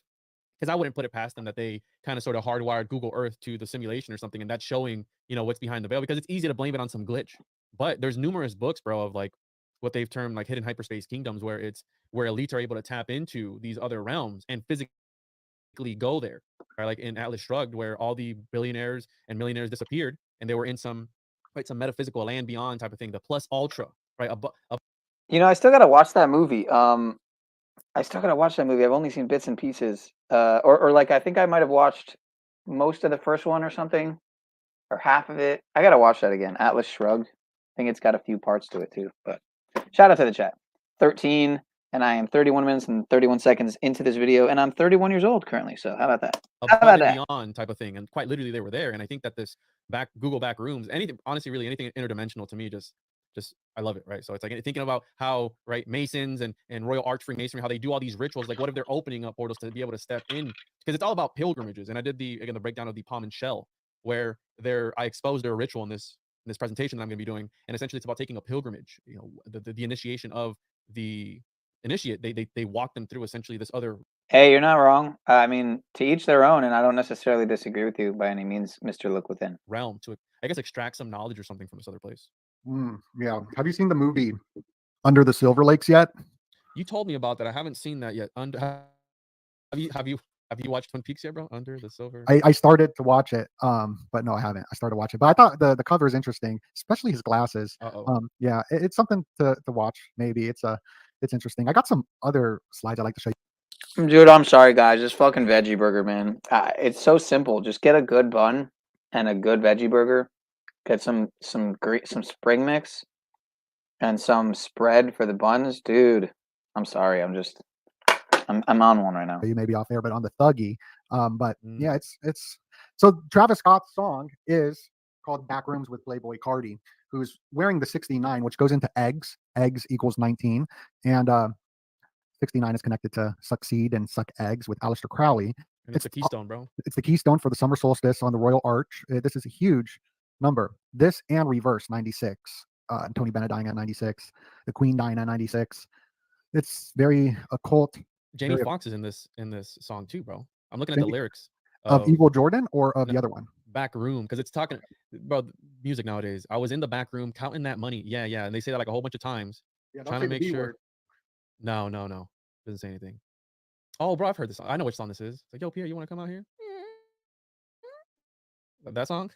Because I wouldn't put it past them that they kind of sort of hardwired Google Earth to the simulation or something, and that's showing, you know, what's behind the veil, because it's easy to blame it on some glitch. But there's numerous books, bro, of like what they've termed like hidden hyperspace kingdoms, where elites are able to tap into these other realms and physically go there. Right? Like in Atlas Shrugged, where all the billionaires and millionaires disappeared and they were in some metaphysical land beyond type of thing, the plus ultra, right? You know, I still gotta watch that movie. I still gotta watch that movie. I've only seen bits and pieces. Or like I think I might have watched most of the first one or something, or half of it. I gotta watch that again. Atlas Shrugged. I think it's got a few parts to it too. But shout out to the chat. 13, and I am 31 minutes and 31 seconds into this video, and I'm 31 years old currently. So how about that? How about that? Beyond type of thing, and quite literally they were there. And I think that this Google back rooms, anything, honestly, really anything interdimensional to me, just I love it, right? So it's like thinking about how, right, Masons and Royal Arch Freemasonry, how they do all these rituals. Like, what if they're opening up portals to be able to step in? Because it's all about pilgrimages. And I did the breakdown of the palm and shell, where I exposed their ritual in this presentation that I'm going to be doing. And essentially, it's about taking a pilgrimage. You know, the initiation of the initiate. They walk them through essentially this other. Hey, you're not wrong. I mean, to each their own, and I don't necessarily disagree with you by any means, Mr. Look Within. Realm to, I guess, extract some knowledge or something from this other place. Yeah. Have you seen the movie Under the Silver Lakes yet? You told me about that. I haven't seen that yet. Have you watched Twin Peaks yet, bro? Under the Silver. I started to watch it, but no, I haven't. I started to watch it, but I thought the cover is interesting, especially his glasses. Yeah, it's something to watch. Maybe it's interesting. I got some other slides I'd like to show you. Dude, I'm sorry, guys. This fucking veggie burger, man. It's so simple. Just get a good bun and a good veggie burger. Get some spring mix and some spread for the buns, dude. I'm sorry. I'm on one right now. You may be off air, but on the Thuggy. But yeah, it's so Travis Scott's song is called Backrooms with Playboy Cardi, who's wearing the 69, which goes into eggs. Eggs equals 19, and 69 is connected to Succeed and Suck Eggs with Aleister Crowley. And it's a keystone, bro. It's the keystone for the summer solstice on the Royal Arch. This is a huge number. This and Reverse 96. Tony Bennett dying at 96. The Queen dying at 96. It's very occult. Jamie Foxx is in this song too, bro. I'm looking at the lyrics of Evil Jordan or of the other one. Back Room, because it's talking about music nowadays. I was in the back room counting that money. Yeah, and they say that like a whole bunch of times. Yeah, trying to make sure. No. Doesn't say anything. Oh, bro, I've heard this song. I know which song this is. It's like, yo, Pierre, you want to come out here? That song?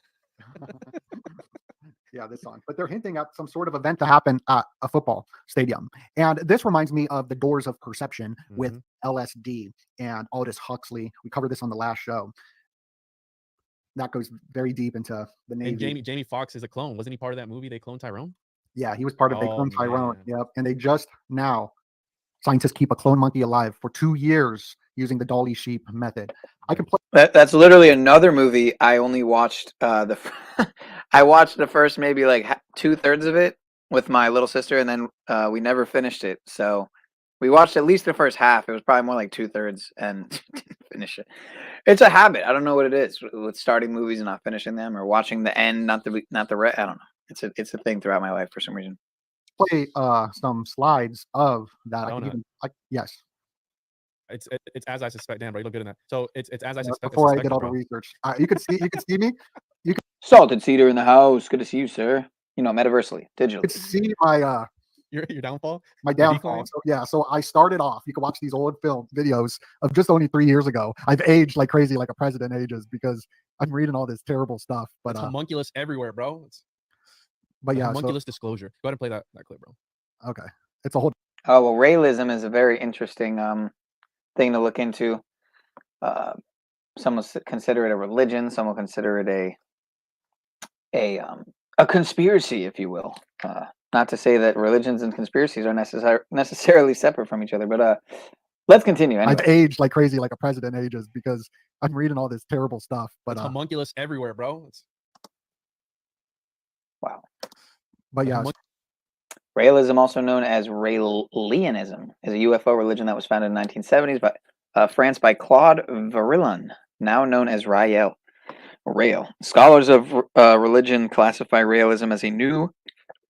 Yeah, this song. But they're hinting at some sort of event to happen at a football stadium. And this reminds me of the Doors of Perception with LSD and Aldous Huxley. We covered this on the last show. That goes very deep into the Navy. And Jamie Foxx is a clone. Wasn't he part of that movie? They cloned Tyrone? Yeah, he was part of They Cloned Tyrone. Yep. And they just now, scientists keep a clone monkey alive for 2 years using the Dolly sheep method. I can play. That's literally another movie. I only watched I watched the first maybe like 2/3 of it with my little sister, and then we never finished it. So we watched at least the first half. It was probably more like 2/3 and didn't finish it. It's a habit. I don't know what it is with starting movies and not finishing them, or watching the end, not the I don't know. It's a thing throughout my life for some reason. Play some slides of that. Yes. It's as I suspect. Damn, bro, you look good in that. So it's as I suspect. Before I did all the research, you could see me. Salted Cedar in the house. Good to see you, sir. You know, metaversely, digitally. You could see my your downfall. My downfall. So, yeah. So I started off. You can watch these old film videos of just only 3 years ago. I've aged like crazy, like a president ages, because I'm reading all this terrible stuff. But it's homunculus everywhere, bro. But yeah, homunculus disclosure. Go ahead and play that clip, bro. Okay, it's a whole. Oh well, realism is a very interesting thing to look into. Some will consider it a religion. Some will consider it a conspiracy, if you will. Not to say that religions and conspiracies are necessarily separate from each other, but let's continue. Anyway. I've aged like crazy, like a president ages, because I'm reading all this terrible stuff. But it's homunculus everywhere, bro. Wow. But yeah. Raelism, also known as Raelianism, is a UFO religion that was founded in the 1970s by France by Claude Varillon, now known as Rael. Scholars of religion classify Raelism as a new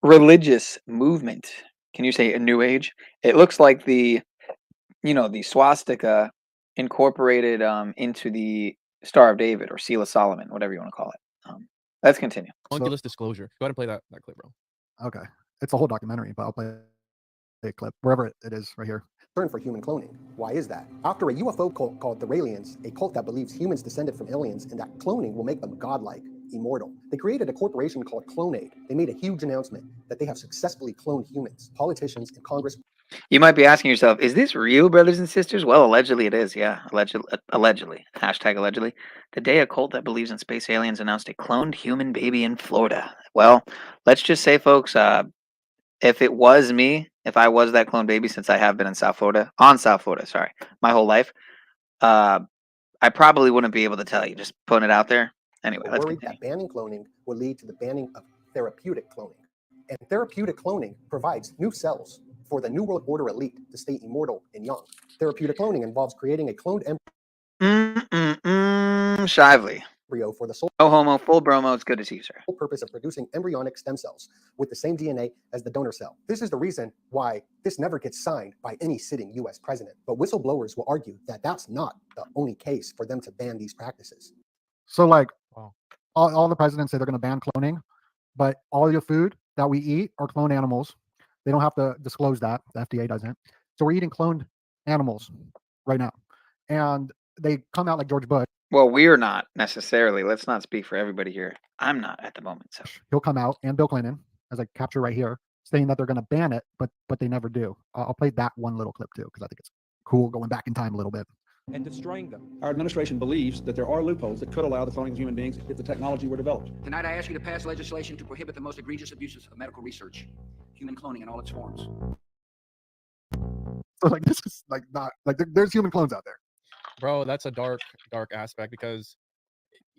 religious movement. Can you say a new age? It looks like the the swastika incorporated into the Star of David or Seal of Solomon, whatever you want to call it. Let's continue. Homunculus disclosure. Go ahead and play that clip, bro. Okay, it's a whole documentary, but I'll play a clip wherever it is right here. For human cloning. Why is that? After a UFO cult called the Raelians, a cult that believes humans descended from aliens and that cloning will make them godlike, immortal, they created a corporation called Clonaid. They made a huge announcement that they have successfully cloned humans. Politicians and Congress. You might be asking yourself, is this real, brothers and sisters? Well, allegedly it is, yeah. Allegedly. Hashtag allegedly. Today, a cult that believes in space aliens announced a cloned human baby in Florida. Well, let's just say, folks, if it was me, if I was that clone baby, since I have been in South Florida, sorry, my whole life, I probably wouldn't be able to tell you. Just putting it out there. Anyway, let's worried that banning cloning will lead to the banning of therapeutic cloning. And therapeutic cloning provides new cells for the New World Order elite to stay immortal and young. Therapeutic cloning involves creating a cloned Shively. embryo for the sole No homo, full bromo. It's good to see you, sir. purpose of producing embryonic stem cells with the same DNA as the donor cell. This is the reason why this never gets signed by any sitting US president. But whistleblowers will argue that that's not the only case for them to ban these practices. So like, all the presidents say they're going to ban cloning, but all your food that we eat are cloned animals. They don't have to disclose that. The FDA doesn't. So we're eating cloned animals right now. And they come out like George Bush. Well, we're not necessarily. Let's not speak for everybody here. I'm not at the moment. So He'll come out, and Bill Clinton, as I capture right here, saying that they're going to ban it, but they never do. I'll play that one little clip too, because I think it's cool going back in time a little bit. And destroying them. Our administration believes that there are loopholes that could allow the cloning of human beings if the technology were developed. Tonight, I ask you to pass legislation to prohibit the most egregious abuses of medical research, human cloning in all its forms. So like, this is like not like there's human clones out there. Bro, that's a dark aspect, because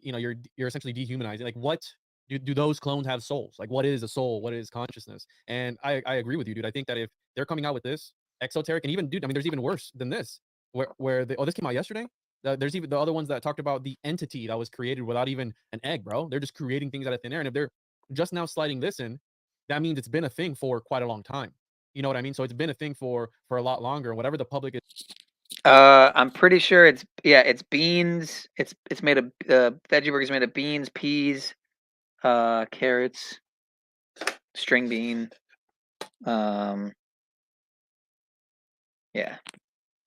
you're essentially dehumanizing. Like, what do those clones have souls? Like, what is a soul? What is consciousness? And I agree with you, dude. I think that if they're coming out with this exoteric, and even, dude, I mean, there's even worse than this, where this came out yesterday. There's even the other ones that talked about the entity that was created without even an egg, bro. They're just creating things out of thin air. And if they're just now sliding this in, that means it's been a thing for quite a long time. You know what I mean? So it's been a thing for a lot longer. Whatever the public is. I'm pretty sure it's beans. It's made of veggie burgers made of beans, peas, carrots, string bean. Yeah,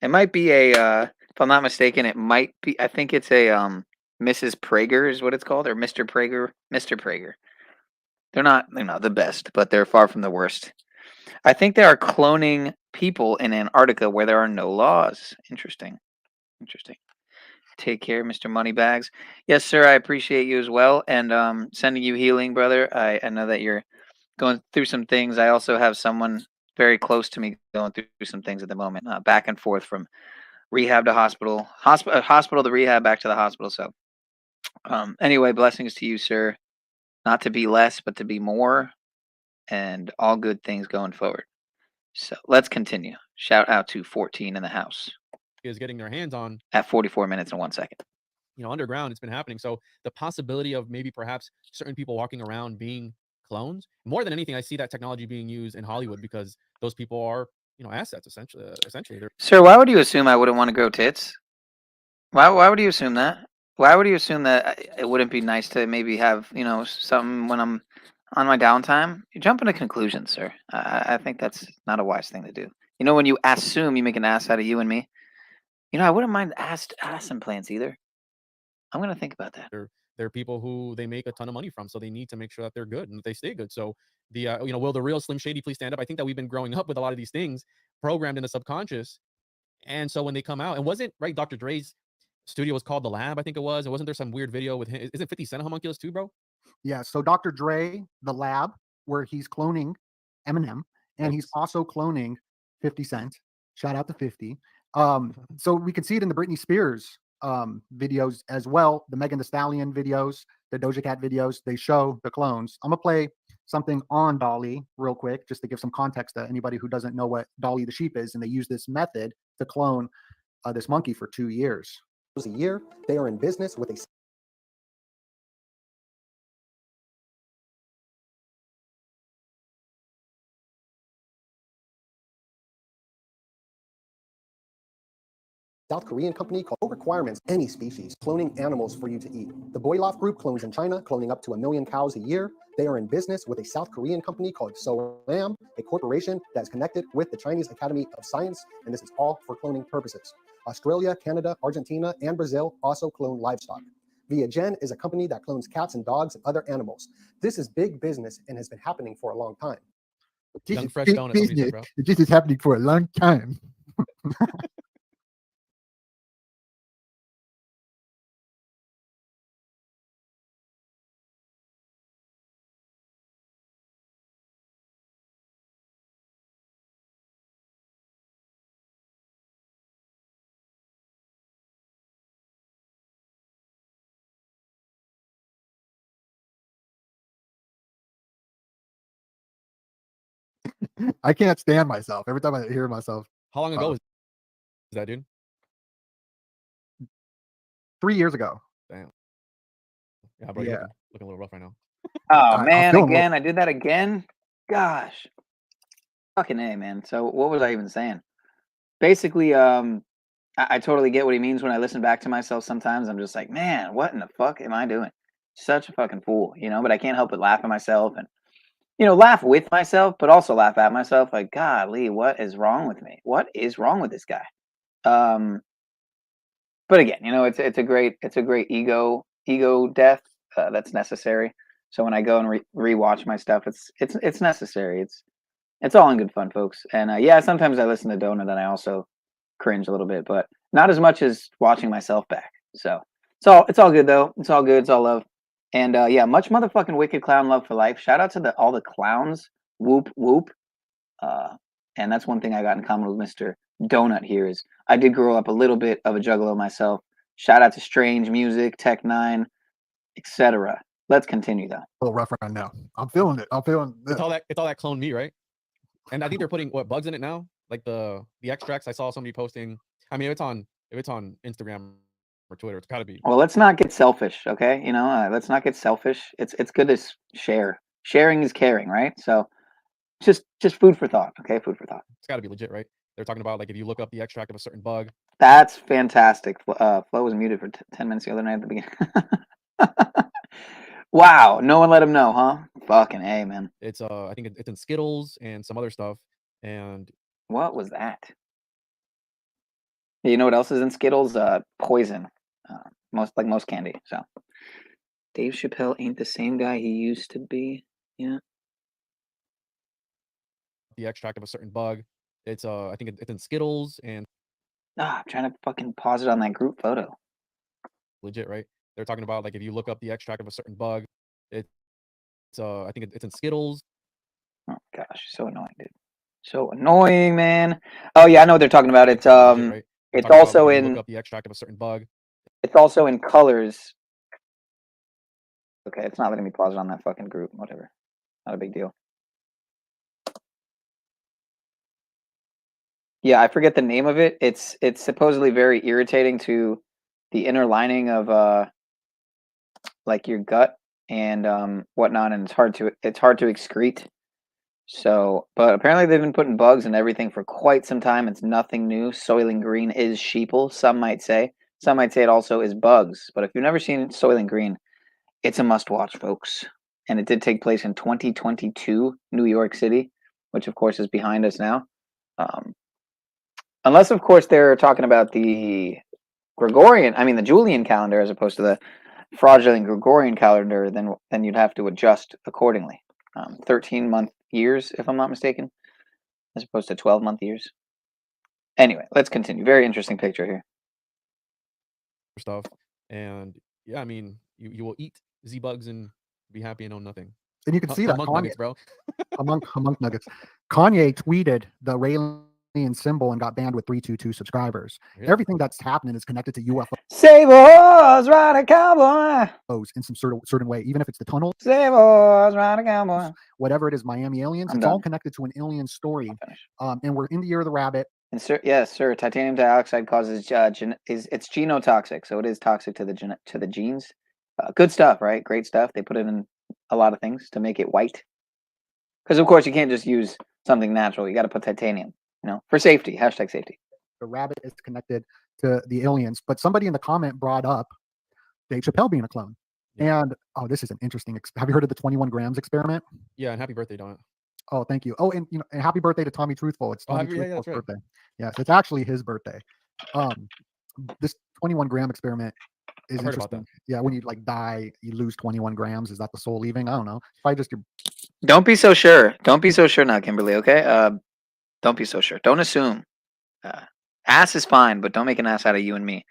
it might be a. If I'm not mistaken, it might be. I think it's a Mrs. Prager is what it's called, or Mr. Prager. Mr. Prager. They're not the best, but they're far from the worst. I think they are cloning people in Antarctica where there are no laws. Interesting. Take care, Mr. Moneybags. Yes, sir. I appreciate you as well, and sending you healing, brother. I know that you're going through some things. I also have someone very close to me going through some things at the moment, back and forth from rehab to hospital, hospital to rehab, back to the hospital. So, anyway, blessings to you, sir. Not to be less, but to be more, and all good things going forward. So let's continue. Shout out to 14 in the house. Is getting their hands on at 44 minutes and 1 second. Underground, it's been happening. So the possibility of maybe perhaps certain people walking around being clones, more than anything, I see that technology being used in Hollywood because those people are, assets essentially. Sir, why would you assume I wouldn't want to grow tits? Why would you assume that? Why would you assume that it wouldn't be nice to maybe have, something when I'm on my downtime? You jump into conclusions, sir. I think that's not a wise thing to do. When you assume, you make an ass out of you and me. I wouldn't mind ass implants either. I'm going to think about that. They're people who they make a ton of money from, so they need to make sure that they're good and that they stay good. So will the real Slim Shady please stand up? I think that we've been growing up with a lot of these things programmed in the subconscious. And so when they come out, and wasn't, right, Dr. Dre's studio was called The Lab, I think it was. And wasn't there some weird video with him? Isn't 50 Cent a homunculus too, bro? Yeah, so Dr. Dre, The Lab, where he's cloning Eminem, and he's also cloning 50 Cent. Shout out to 50. So we can see it in the Britney Spears videos as well, the Megan Thee Stallion videos, the Doja Cat videos. They show the clones. I'm gonna play something on Dolly real quick, just to give some context to anybody who doesn't know what Dolly the sheep is, and they use this method to clone this monkey for 2 years. A year, they are in business with a South Korean company called No Requirements Any Species, cloning animals for you to eat. The Boyloff Group clones in China, cloning up to 1 million cows a year. They are in business with a South Korean company called LAVE, a corporation that is connected with the Chinese Academy of Science, and this is all for cloning purposes. Australia, Canada, Argentina, and Brazil also clone livestock. VXXX is a company that clones cats and dogs and other animals. This is big business and has been happening for a long time. Young fresh donut, somebody said, bro. This is happening for a long time. I can't stand myself every time I hear myself. How long ago was that, dude? 3 years ago. Damn. Yeah, bro, you're looking a little rough right now. Oh man, again, I did that again. Gosh, fucking A, man. So what was I even saying? Basically, I totally get what he means when I listen back to myself. Sometimes I'm just like, man, what in the fuck am I doing? Such a fucking fool, you know. But I can't help but laugh at myself and, you know, laugh with myself, but also laugh at myself. Like, golly, what is wrong with me? What is wrong with this guy? But again, you know, it's a great ego death that's necessary. So when I go and rewatch my stuff, it's necessary. It's all in good fun, folks. And yeah, sometimes I listen to Donut and I also cringe a little bit, but not as much as watching myself back. So it's all good though. It's all good. It's all love. And yeah, much motherfucking wicked clown love for life. Shout out to all the clowns. Whoop whoop. And that's one thing I got in common with Mr. Donut here is I did grow up a little bit of a juggalo myself. Shout out to Strange Music, Tech Nine, etc. Let's continue though. A little rough right now. I'm feeling it. I'm feeling it. It's all that clone meat, right? And I think they're putting bugs in it now, like the extracts. I saw somebody posting. I mean, if it's on Instagram or Twitter, it's got to be. Well, let's not get selfish, okay? You know, let's not get selfish. It's good to share. Sharing is caring, right? So just food for thought, okay? Food for thought. It's got to be legit, right? They're talking about like if you look up the extract of a certain bug. That's fantastic. Flo was muted for 10 minutes the other night at the beginning. Wow, no one let him know, huh? Fucking A, man. It's I think it's in Skittles and some other stuff. And what was that? You know what else is in Skittles? Poison. Most candy. So Dave Chappelle ain't the same guy he used to be. Yeah. The extract of a certain bug. It's I think it's in Skittles and. I'm trying to fucking pause it on that group photo. Legit, right? They're talking about like if you look up the extract of a certain bug, it's I think it's in Skittles. Oh gosh, so annoying, dude. So annoying, man. Oh yeah, I know what they're talking about. It's right? It's also in look up the extract of a certain bug. It's also in colors. Okay, it's not letting me pause it on that fucking group. Whatever. Not a big deal. Yeah, I forget the name of it. It's supposedly very irritating to the inner lining of like your gut and whatnot, and it's hard to excrete. So, but apparently they've been putting bugs in everything for quite some time. It's nothing new. Soylent Green is sheeple, some might say. Some might say it also is bugs. But if you've never seen Soylent Green, it's a must-watch, folks. And it did take place in 2022, New York City, which of course is behind us now. Unless, of course, they're talking about the the Julian calendar as opposed to the fraudulent Gregorian calendar, then you'd have to adjust accordingly. 13-month years, if I'm not mistaken, as opposed to 12-month years. Anyway, let's continue. Very interesting picture here. Stuff. And yeah, I mean, you will eat Z-bugs and be happy and own nothing. And you can see that among Kanye, nuggets, bro. among nuggets. Kanye tweeted the Raylan symbol and got banned with 322 subscribers. Yeah. Everything that's happening is connected to UFO. Save us, ride a cowboy. In some certain way, even if it's the tunnel. Save us, ride a cowboy. Whatever it is, Miami aliens. It's all connected to an alien story. And we're in the year of the rabbit. And yes, sir. Titanium dioxide causes it's genotoxic, so it is toxic to the genes. Good stuff, right? Great stuff. They put it in a lot of things to make it white. Because of course you can't just use something natural. You got to put titanium. You know, for safety. #safety. The rabbit is connected to the aliens, but somebody in the comment brought up Dave Chappelle being a clone. And oh, this is an interesting. Have you heard of the 21 grams experiment? Yeah, and happy birthday, Donut. Oh, thank you. Oh, and and happy birthday to Tommy Truthful. It's Tommy Truthful's right. birthday. Yes, it's actually his birthday. This 21 gram experiment is interesting. Yeah, when you like die, you lose 21 grams. Is that the soul leaving? I don't know. It's probably just your. Don't be so sure. Don't be so sure now, Kimberly. Okay. Don't be so sure. Don't assume. Ass is fine, but don't make an ass out of you and me.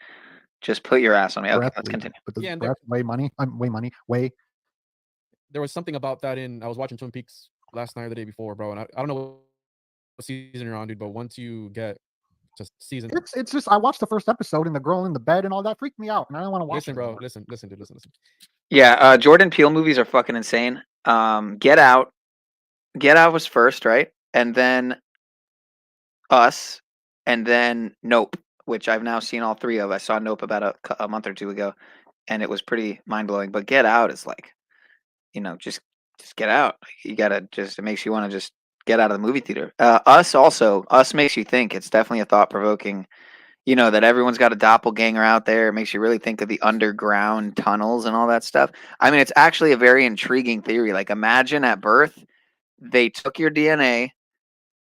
Just put your ass on me. Okay, let's continue. But does breath weigh money? There was something about that I was watching Twin Peaks last night or the day before, bro, and I don't know what season you're on, dude, but once you get to season, it's just I watched the first episode and the girl in the bed and all that freaked me out, and I don't want to watch listen, it bro. anymore. Listen, dude. Listen. Yeah, Jordan Peele movies are fucking insane. Get Out. Get Out was first, right? And then Us, and then Nope, which I've now seen all three of. I saw Nope about a month or two ago, and it was pretty mind-blowing. But Get Out is like, just get out. You gotta it makes you want to just get out of the movie theater. Us makes you think. It's definitely a thought-provoking, that everyone's got a doppelganger out there. It makes you really think of the underground tunnels and all that stuff. I mean, it's actually a very intriguing theory. Like, imagine at birth, they took your DNA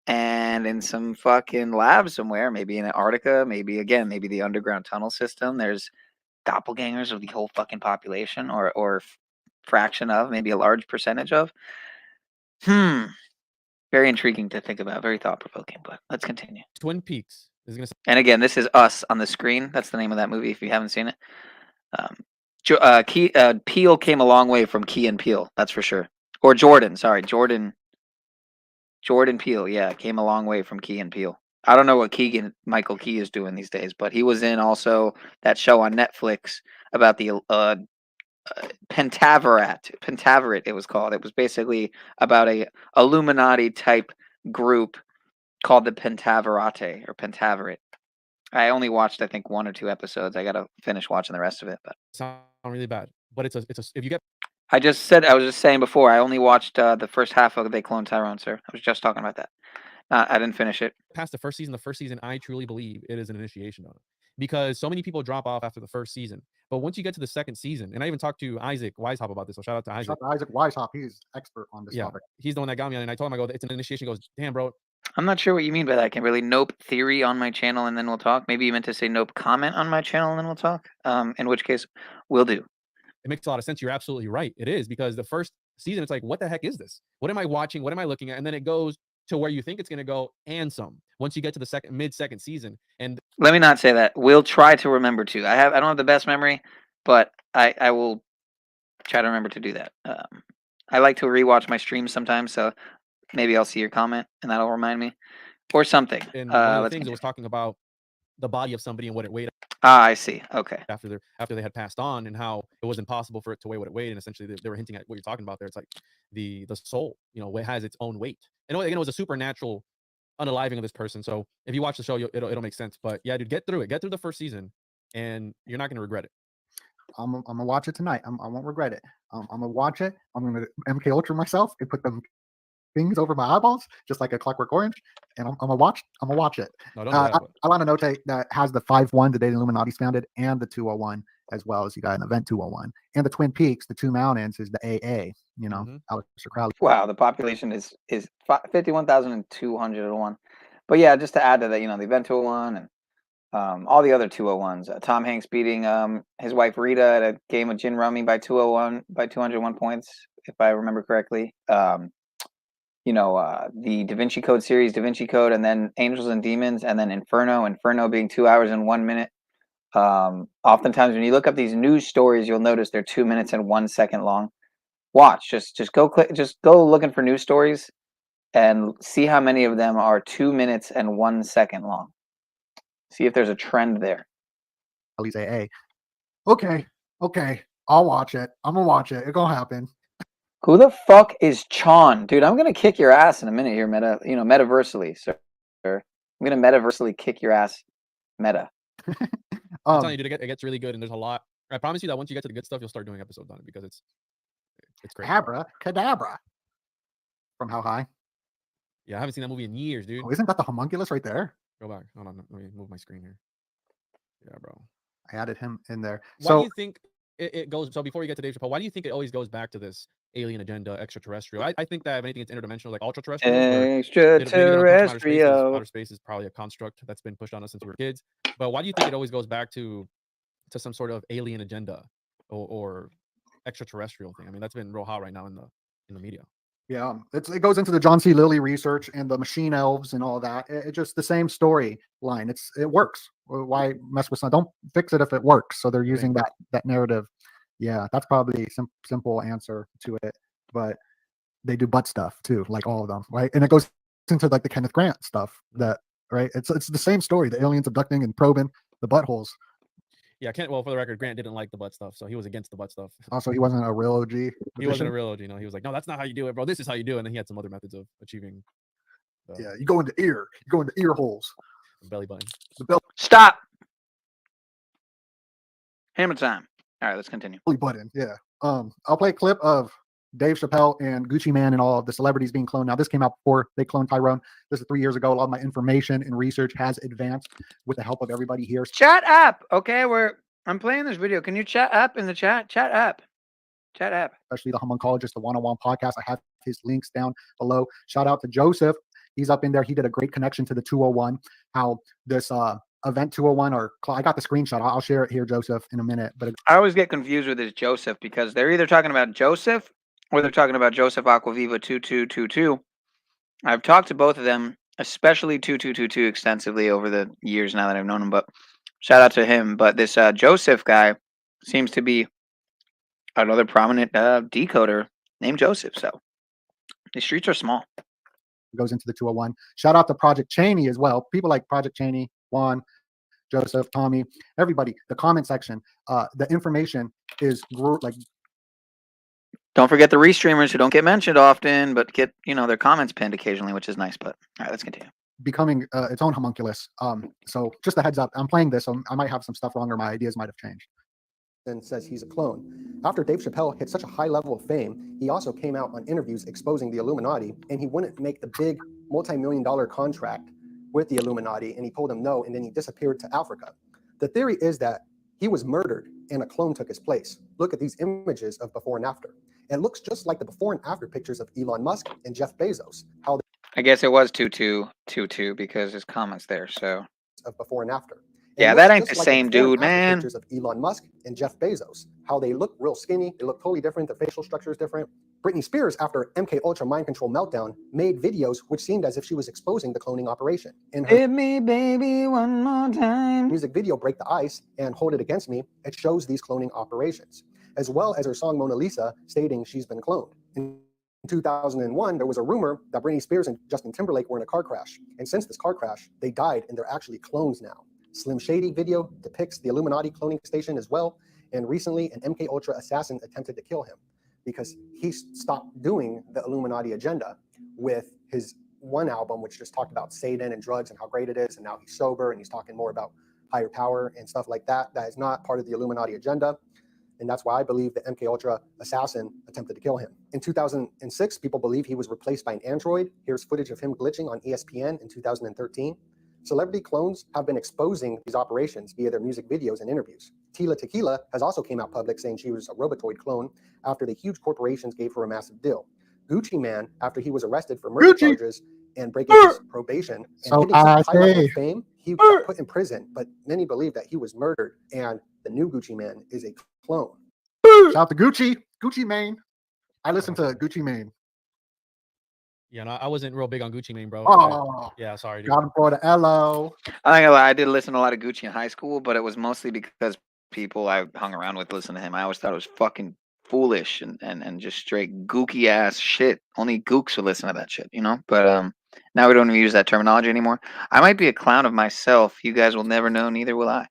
and in some fucking lab somewhere, maybe in Antarctica, maybe the underground tunnel system, there's doppelgangers of the whole fucking population or fraction of, maybe a large percentage of. Very intriguing to think about, very thought-provoking, but let's continue. Twin Peaks is gonna. And again, this is Us on the screen. That's the name of that movie if you haven't seen it. Peele came a long way from Key and Peele, that's for sure. Or Jordan Peele, yeah, came a long way from Key and Peele. I don't know what Michael Key is doing these days, but he was in also that show on Netflix about the Pentaverate, it was called. It was basically about a Illuminati type group called the Pentaverate or Pentaverate. I only watched, I think, 1 or 2 episodes. I gotta finish watching the rest of it. But Sound really bad, but it's a if you get. I was just saying before. I only watched the first half of They Clone Tyrone, sir. I was just talking about that. I didn't finish it. Past the first season, I truly believe it is an initiation on it, because so many people drop off after the first season. But once you get to the second season, and I even talked to Isaac Weishaupt about this, so shout out to Isaac. Shout out to Isaac Weishaupt. He's expert on this topic. He's the one that got me on it. And I told him, I go, it's an initiation. He goes, damn, bro. I'm not sure what you mean by that. Can really Nope theory on my channel and then we'll talk. Maybe you meant to say Nope comment on my channel and then we'll talk. In which case, we'll do. It makes a lot of sense. You're absolutely right. It is, because the first season, it's like, what the heck is this? What am I watching? What am I looking at? And then it goes to where you think it's going to go and some. Once you get to the mid-second season, and let me not say that. We'll try to remember to. I don't have the best memory, but I will try to remember to do that. I like to rewatch my streams sometimes, so maybe I'll see your comment and that'll remind me, or something. And one of the things it was talking about the body of somebody and what it weighed. I see. Okay. After they had passed on, and how it was impossible for it to weigh what it weighed, and essentially they were hinting at what you're talking about there. It's like the soul, it has its own weight. And again, it was a supernatural unaliving of this person. So if you watch the show, it'll make sense. But yeah, dude, get through the first season, and you're not going to regret it. I'm gonna watch it tonight. I won't regret it. I'm gonna watch it. I'm gonna MK Ultra myself and put them things over my eyeballs, just like a Clockwork Orange, and I'm gonna watch it. No, don't do that, I want to notate that has the 5-1, the day the Illuminati's founded, and the 201, as well as you got an event 201, and the Twin Peaks, the Two Mountains, is the AA. Aleister Crowley. Wow, the population is 51,201. But yeah, just to add to that, the event 201 and all the other 201s. Tom Hanks beating his wife Rita at a game of gin rummy by 201 points, if I remember correctly. The Da Vinci Code series, Da Vinci Code, and then Angels and Demons, and then Inferno being 2 hours and 1 minute. Oftentimes when you look up these news stories, you'll notice they're 2 minutes and 1 second long. Watch, just go looking for news stories and see how many of them are 2 minutes and 1 second long. See if there's a trend there. At least AA. Okay, I'll watch it. I'm gonna watch it. It's gonna happen. Who the fuck is Chon? Dude, I'm gonna kick your ass in a minute here, metaversally, sir. I'm gonna metaversally kick your ass, meta. I'm telling you, dude, it gets really good, and there's a lot. I promise you that once you get to the good stuff, you'll start doing episodes on it, because it's great. Abracadabra. From How High? Yeah, I haven't seen that movie in years, dude. Oh, isn't that the homunculus right there? Go back. Hold on. Let me move my screen here. Yeah, bro. I added him in there. Why So do you think it goes? So before you get to Dave Chappelle, why do you think it always goes back to this alien agenda, extraterrestrial? I think that if anything, it's interdimensional, like ultra-terrestrials, where maybe they don't come from outer space. 'Cause outer space is probably a construct that's been pushed on us since we were kids. But why do you think it always goes back to some sort of alien agenda or extraterrestrial thing? I mean, that's been real hot right now in the media. yeah, it goes into the John C. Lilly research and the machine elves and all that. It's just the same storyline. It works. Why mess with something? Don't fix it if it works. So they're using that narrative. Yeah, that's probably simple answer to it. But they do butt stuff too, like all of them, right? And it goes into like the Kenneth Grant stuff that, right? It's the same story. The aliens abducting and probing the buttholes. Yeah, well, for the record, Grant didn't like the butt stuff, so he was against the butt stuff. Also, he wasn't a real OG. He wasn't a real OG. No, he was like, no, that's not how you do it, bro. This is how you do it. And then he had some other methods of achieving. Yeah, you go into ear holes. Belly button. The belly Stop. Hammer time. All right, let's continue. button. Yeah. I'll play a clip of Dave Chappelle and Gucci Man and all of the celebrities being cloned. Now, this came out before they cloned Tyrone. This is 3 years ago. A lot of my information and research has advanced with the help of everybody here. Chat up. Okay, I'm playing this video. Can you chat up in the chat? Chat up. Chat up. Especially the Homuncologist, the one-on-one podcast. I have his links down below. Shout out to Joseph. He's up in there. He did a great connection to the 201. How this event 201, or I got the screenshot. I'll share it here, Joseph, in a minute. But I always get confused with this Joseph because they're either talking about Joseph or they're talking about Joseph Aquaviva 2222. I've talked to both of them, especially 2222, extensively over the years now that I've known him. But shout out to him. But this Joseph guy seems to be another prominent decoder named Joseph. So the streets are small. goes into the 201. Shout out to Project Cheney as well. People like Project Cheney, Juan, Joseph, Tommy, everybody. The comment section, the information is like. Don't forget the restreamers who don't get mentioned often, but get their comments pinned occasionally, which is nice. But all right, let's continue. Becoming its own homunculus. So just a heads up, I'm playing this, so I might have some stuff wrong or my ideas might have changed. And says he's a clone. After Dave Chappelle hit such a high level of fame, he also came out on interviews exposing the Illuminati, and he wouldn't make the big multi-million-dollar contract with the Illuminati, and he told them no, and then he disappeared to Africa. The theory is that he was murdered and a clone took his place. Look at these images of before and after. It looks just like the before and after pictures of Elon Musk and Jeff Bezos. How I guess it was 2222 because his comments there. So of before and after. Yeah, that ain't the same dude, man. Pictures of Elon Musk and Jeff Bezos. How they look real skinny. They look totally different. Their facial structure is different. Britney Spears, after MK Ultra mind control meltdown, made videos which seemed as if she was exposing the cloning operation. In her Hit me, baby, one more time. music video, Break the Ice and Hold It Against Me, it shows these cloning operations, as well as her song Mona Lisa stating she's been cloned. In 2001, there was a rumor that Britney Spears and Justin Timberlake were in a car crash. And since this car crash, they died and they're actually clones now. Slim Shady video depicts the Illuminati cloning station as well. And recently, an MK Ultra assassin attempted to kill him because he stopped doing the Illuminati agenda with his one album, which just talked about Satan and drugs and how great it is. And now he's sober and he's talking more about higher power and stuff like that. That is not part of the Illuminati agenda. And that's why I believe the MK Ultra assassin attempted to kill him. In 2006, people believe he was replaced by an android. Here's footage of him glitching on ESPN in 2013. Celebrity clones have been exposing these operations via their music videos and interviews. Tila Tequila has also came out public saying she was a Robotoid clone after the huge corporations gave her a massive deal. Gucci Man, after he was arrested for murder charges and breaking his probation and So getting such a high level say. of fame, he got put in prison, but many believe that he was murdered and the new Gucci Man is a clone. Shout out to Gucci Mane. I listen to Gucci Mane. Yeah, no, I wasn't real big on Gucci Mane, bro. Oh, Yeah, sorry, dude. got him for the LO. I ain't gonna lie, I did listen to a lot of Gucci in high school, but it was mostly because people I hung around with listened to him. I always thought it was fucking foolish and just straight gooky ass shit. Only gooks would listen to that shit, But now we don't even use that terminology anymore. I might be a clown of myself. You guys will never know, neither will I.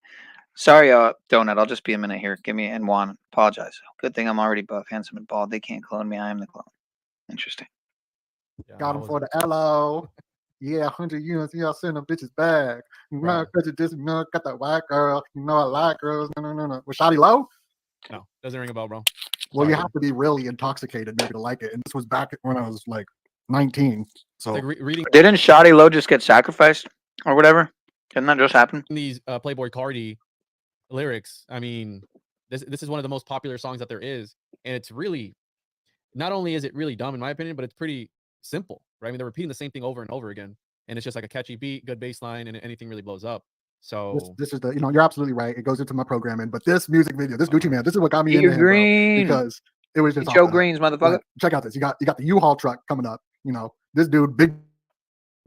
Sorry, Donut. I'll just be a minute here. Give me and Juan. Apologize. Good thing I'm already buff, handsome, and bald. They can't clone me. I am the clone. Interesting. Yeah, Got I him for wasn't- the LO. Yeah, 100 units. Yeah, send them bitches back. Right. Got that white girl. I like girls. No. Was Shotty low? No, doesn't ring a bell, bro. Well, Sorry, you have to be really intoxicated maybe to like it. And this was back when I was like 19. So Like reading Didn't Shoddy Low just get sacrificed or whatever? Didn't that just happen? these Playboy Cardi lyrics. I mean, this is one of the most popular songs that there is, and it's really, not only is it really dumb in my opinion, but it's pretty simple, right? I mean, they're repeating the same thing over and over again, and it's just like a catchy beat, good bass line, and anything really blows up. So This is the, you're absolutely right. It goes into my programming, but this music video, this Gucci Man, this is what got me Peter into him, bro, Green. because it was just Joe off the- Greens, motherfucker. Check out this. You got the U-Haul truck coming up. This dude, big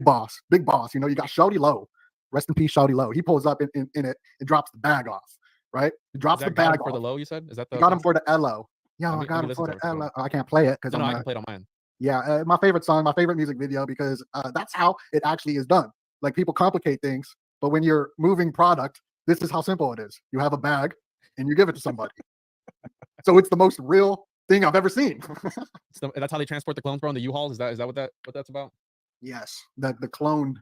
boss. You got Shouty Low. Rest in peace, Shouty Low. He pulls up in it and drops the bag off. Right? He drops the bag for off. the low. You said, is that the? You got him for the LO. Yeah, Let I me got him listen for to the it, LO. I can't play it because No, I can play it on mine. Yeah, my favorite song, my favorite music video, because that's how it actually is done. Like, people complicate things, but when you're moving product, this is how simple it is. You have a bag and you give it to somebody. So it's the most real thing I've ever seen. That's how they transport the clones, bro, on the U-Hauls. Is that what that's about? Yes, the cloned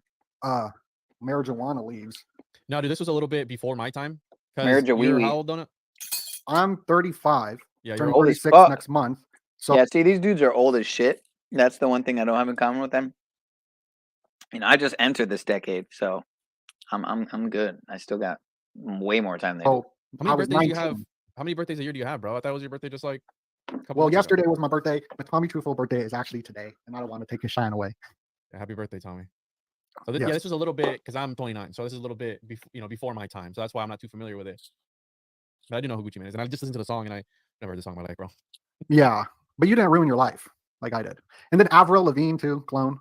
marijuana leaves. No, dude, this was a little bit before my time. Marijuana. How old, Donut? I'm 35. Yeah, turning you're old as 36 fuck. next month. So Yeah, see, these dudes are old as shit. That's the one thing I don't have in common with them. I just entered this decade, so I'm good. I still got way more time than you. How many birthdays do you have? How many birthdays a year do you have, bro? I thought it was your birthday just like a couple well, months ago. yesterday was my birthday, but Tommy Truthful birthday is actually today, and I don't want to take his shine away. Yeah, happy birthday, Tommy. So this, Yes. yeah, this was a little bit, because I'm 29, so this is a little bit before my time, so that's why I'm not too familiar with it. But I do know who Gucci Man is, and I just listened to the song, and I never heard the song in my life, bro. Yeah, but you didn't ruin your life like I did. And then Avril Lavigne too, clone.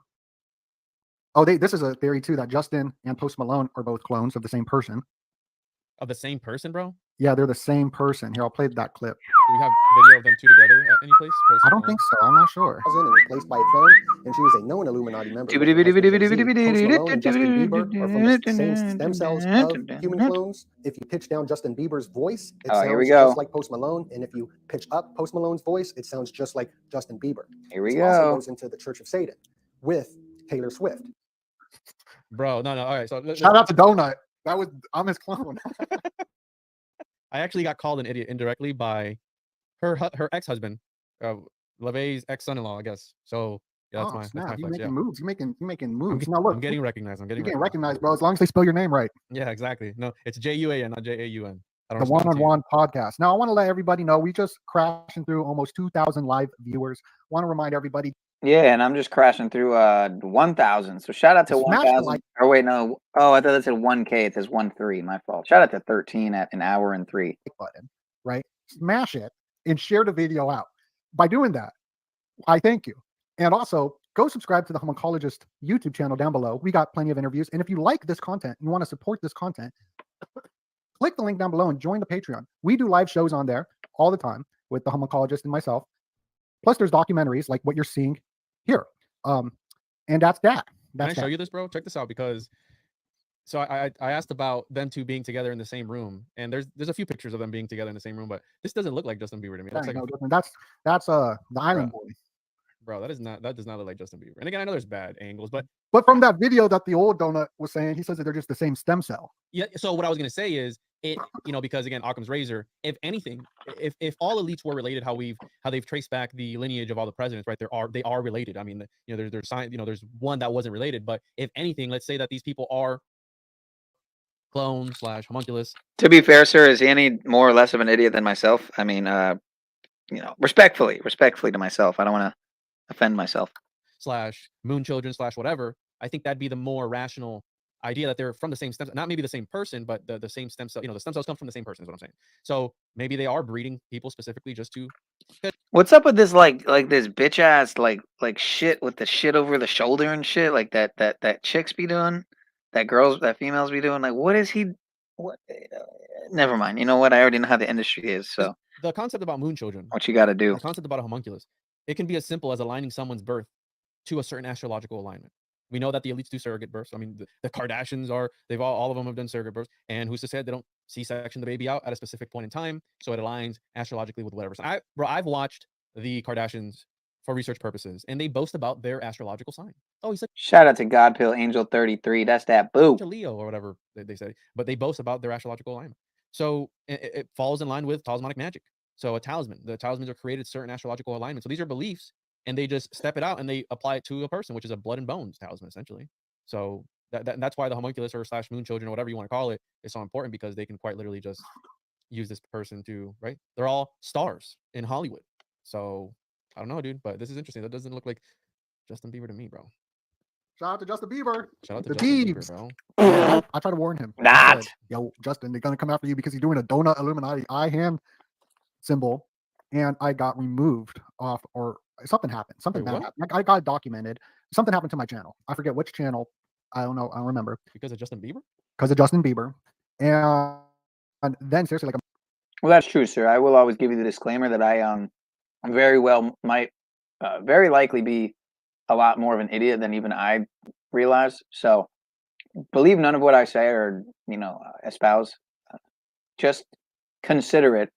Oh, this is a theory too, that Justin and Post Malone are both clones of the same person. Of the same person, bro? Yeah, they're the same person. Here, I'll play that clip. Do we have video of them two together at any place? I don't think so. I'm not sure. And replaced by a clone, and she was a known Illuminati member. Post Malone and Justin Bieber are from the same stem cells of human clones. If you pitch down Justin Bieber's voice, it sounds just like Post Malone, and if you pitch up Post Malone's voice, it sounds just like Justin Bieber. Here we This also go. goes into the Church of Satan with Taylor Swift. Bro, no. All right, so shout out to Donut. I'm his clone. I actually got called an idiot indirectly by her ex-husband, LaVe's ex-son-in-law, I guess. So yeah, that's snap. my You're flex. making Yeah. moves. You're making moves. Now look, I'm getting recognized. you're getting recognized, bro. As long as they spell your name right. Yeah, exactly. No, it's JUAN, not JAUN. The one-on-one podcast. Now, I want to let everybody know we just crashing through almost 2,000 live viewers. Want to remind everybody. Yeah, and I'm just crashing through 1,000. So shout out to Smash the 1,000. like. Or wait, no. Oh, I thought it said 1K. It says 1.3. My fault. Shout out to 13 at an hour and 3. Button, right? Smash it and share the video out. By doing that, I thank you. And also, go subscribe to the Homuncologist YouTube channel down below. We got plenty of interviews. And if you like this content, you want to support this content, click the link down below and join the Patreon. We do live shows on there all the time with the Homuncologist and myself. Plus, there's documentaries like what you're seeing here. And that's that. Can I show you this, bro? Check this out, because so I asked about them two being together in the same room, and there's a few pictures of them being together in the same room, but this doesn't look like Justin Bieber to me. It looks like that's the Island Boy. Bro, that does not look like Justin Bieber. And again, I know there's bad angles, but from that video that the old Donut was saying, he says that they're just the same stem cell. yeah. So what I was gonna say is it, because again, Occam's razor. If anything, if all elites were related, how they've traced back the lineage of all the presidents, right? They are related. I mean, there's sign, there's one that wasn't related, but if anything, let's say that these people are clones / homunculus. To be fair, sir, is he any more or less of an idiot than myself? I mean, respectfully to myself. I don't want to offend myself. / moon children / whatever. I think that'd be the more rational idea, that they're from the same stem cell, not maybe the same person, but the same stem cell. The stem cells come from the same person is what I'm saying. So maybe they are breeding people specifically just to. What's up with this like this bitch ass like shit with the shit over the shoulder and shit like that chicks be doing, that females be doing? Like, what is he? What? Never mind. You know what? I already know how the industry is. So the concept about moon children, what you got to do? The concept about a homunculus, it can be as simple as aligning someone's birth to a certain astrological alignment. We know that the elites do surrogate births. I mean, the Kardashians they've all of them have done surrogate births. And who's to say they don't C-section the baby out at a specific point in time, so it aligns astrologically with whatever. I've watched the Kardashians for research purposes, and they boast about their astrological sign. Oh, he's like, shout out to Godpill Angel 33. That's that boo. Leo or whatever they say, but they boast about their astrological alignment. So it falls in line with talismanic magic. So a talisman, the talismans are created certain astrological alignments. So these are beliefs, and they just step it out and they apply it to a person, which is a blood and bones talisman essentially. So That's why the homunculus or / moon children or whatever you want to call it is so important, because they can quite literally just use this person to, right? They're all stars in Hollywood. So I don't know, dude, but this is interesting. That doesn't look like Justin Bieber to me, bro. Shout out to Justin Bieber. Shout out to The Justin Biebs. Bieber, bro. Yeah, I try to warn him. I Not. said, yo, Justin, they're gonna come after you because you're doing a donut Illuminati eye hand symbol, and I got removed off, or something happened. Something Wait, bad what? happened. I got documented. Something happened to my channel. I forget which channel. I don't know. I don't remember. Because of Justin Bieber? Because of Justin Bieber. And then seriously, like, Well, that's true, sir. I will always give you the disclaimer that I very well might very likely be a lot more of an idiot than even I realize. So believe none of what I say or, you know, espouse. Just consider it.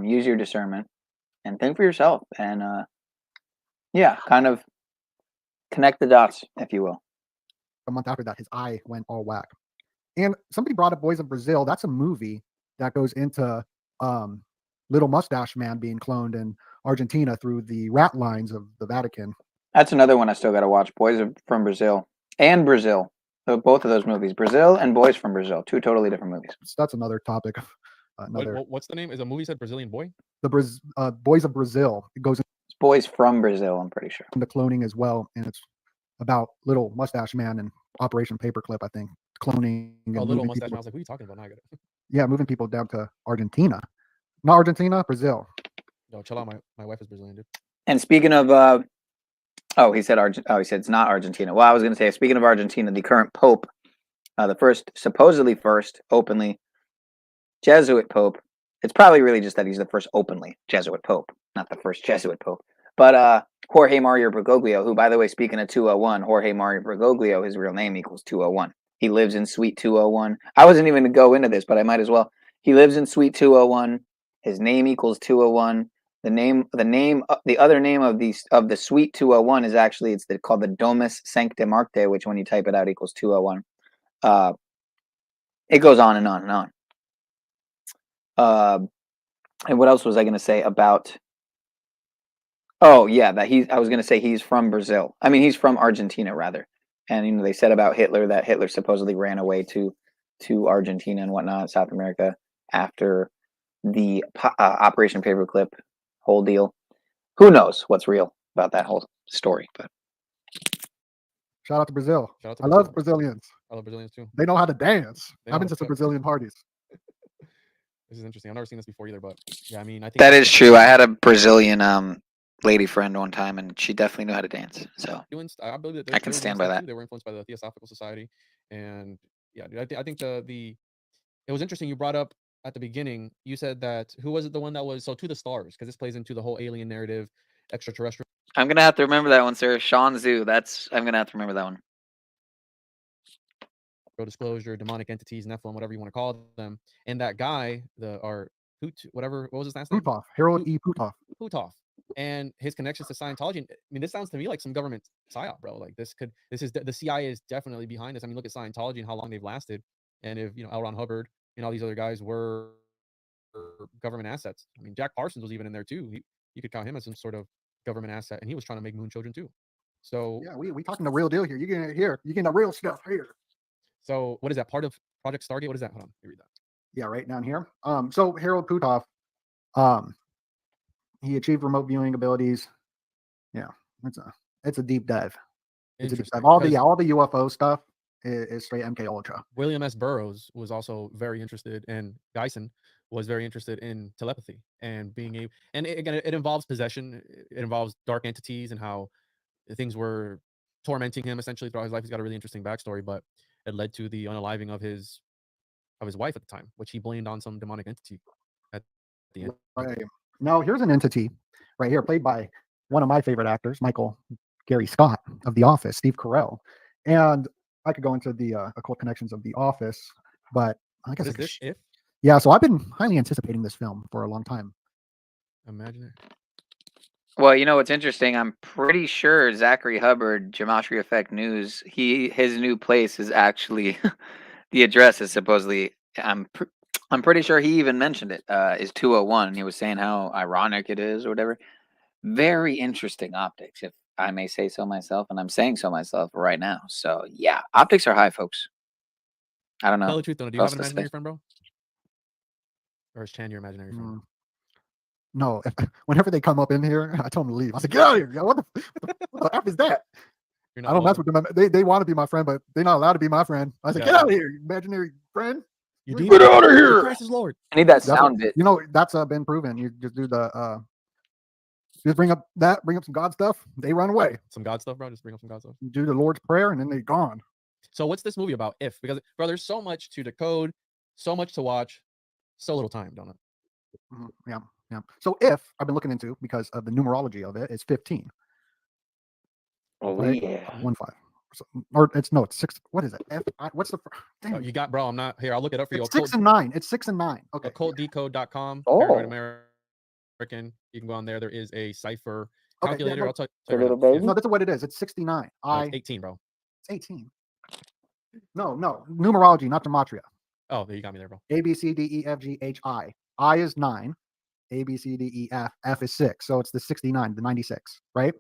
Use your discernment and think for yourself. And yeah, kind of connect the dots, if you will. a month after that, his eye went all whack. And somebody brought up Boys of Brazil. That's a movie that goes into Little Mustache Man being cloned in Argentina through the rat lines of the Vatican. That's another one I still got to watch. From Brazil and Brazil. So both of those movies, Brazil and Boys from Brazil, 2 totally different movies. So that's another topic. Another What's the name? Is a movie said Brazilian Boy? the Boys of Brazil. It goes It's Boys from Brazil, I'm pretty sure. into cloning as well, and it's about Little Mustache Man and Operation Paperclip, I think, cloning. And Oh, Little moving Mustache people- Man. I was like, who are you talking about? Now I get it. Yeah, moving people down to Argentina. Not Argentina, Brazil. No, chill out. My wife is Brazilian, dude. And speaking of, he said it's not Argentina. Well, I was going to say, speaking of Argentina, the current Pope, the supposedly first openly Jesuit Pope. It's probably really just that he's the first openly Jesuit Pope, not the first Jesuit Pope. But Jorge Mario Bergoglio, who, by the way, speaking of 201, Jorge Mario Bergoglio, his real name equals 201. He lives in Suite 201. I wasn't even going to go into this, but I might as well. He lives in Suite 201. His name equals 201. The other name of the Suite 201 is actually called the Domus Sancta Markte, which when you type it out equals 201. It goes on and on and on. And what else was I going to say about? Oh yeah, I was going to say he's from Brazil. I mean, he's from Argentina rather. And they said about Hitler that Hitler supposedly ran away to Argentina and whatnot, South America, after the Operation Paperclip whole deal. Who knows what's real about that whole story? But Shout out to Brazil. Shout out to I love Brazil. Brazilians. I love Brazilians too. They know how to dance. They I've know been how to some to- Brazilian parties. This is interesting. I've never seen this before either, but yeah, I mean, I think that is true. I had a Brazilian lady friend one time, and she definitely knew how to dance. So I believe that I can stand by that. They were influenced by the Theosophical Society, and yeah, dude, I think it was interesting. You brought up at the beginning. You said that who was it? The one that was to the stars, because this plays into the whole alien narrative, extraterrestrial. I'm gonna have to remember that one, sir. Sean Zhu. I'm gonna have to remember that one. Disclosure, demonic entities, Nephilim, whatever you want to call them, and that guy, what was his last name? Putov, Harold E. Putov. Putov, and his connections to Scientology. I mean, this sounds to me like some government psyop, bro. Like the CIA is definitely behind this. I mean, look at Scientology and how long they've lasted, and if L. Ron Hubbard and all these other guys were government assets. I mean, Jack Parsons was even in there too. You could count him as some sort of government asset, and he was trying to make moon children too. So yeah, we talking the real deal here. You getting the real stuff here. So what is that part of Project Stargate? What is that? Hold on, let me read that. Yeah, right down here. So Harold Putov, he achieved remote viewing abilities. Yeah, it's a deep dive. It's a deep dive. All the UFO stuff is straight MK Ultra. William S. Burroughs was also very interested, and Geisen was very interested in telepathy and being able. And it involves possession. It involves dark entities and how things were tormenting him essentially throughout his life. He's got a really interesting backstory, but it led to the unaliving of his wife at the time, which he blamed on some demonic entity at the end. Right. Now here's an entity right here, played by one of my favorite actors, Michael Gary Scott of The Office, Steve Carell. And I could go into the occult connections of The Office, but I guess yeah. So I've been highly anticipating this film for a long time. Imagine it. Well, what's interesting? I'm pretty sure Zachary Hubbard, Gematria Effect News, his new place is actually the address is supposedly. I'm pretty sure he even mentioned it. Is 201. He was saying how ironic it is or whatever. Very interesting optics. I may say so myself, and I'm saying so myself right now. So yeah, optics are high, folks. I don't know. Tell the truth, though. Do you what have an else to imaginary say. friend, bro? Or is Chan your imaginary friend? No, whenever they come up in here, I tell them to leave. I say, get out of here. Yo, what the F is that? You're I not don't mess welcome. with them. They want to be my friend, but they're not allowed to be my friend. I say, Yeah. get out of here, you imaginary friend. You Get out of here. Christ is Lord. I need that That's what, sound bit. you know, that's been proven. You just do the just bring up some God stuff, they run away. Some God stuff, bro. Just bring up some God stuff. You do the Lord's Prayer, and then they're gone. So what's this movie about? If, because bro, there's so much to decode, so much to watch, so little time, don't it? Yeah. So if I've been looking into, because of the numerology of it, it's 15. Oh right? yeah. 1 5. So, or it's 6. What is it? What's the? Dang, Oh, you got, bro. I'm not here. I'll look it up for you. it's 6 and 9. It's 6 and 9. Okay. OccultDecode.com. Oh. Paranoid American. You can go on there. There is a cipher Okay, calculator. yeah, I'll tell The you. little Right now. baby. No, this is what it is. It's 69. No, it's 18, bro. It's 18. No, numerology, not gematria. Oh, there you got me there, bro. A B C D E F G H I. I is 9. A B C D E F. F is 6. So it's the 69, the 96, right?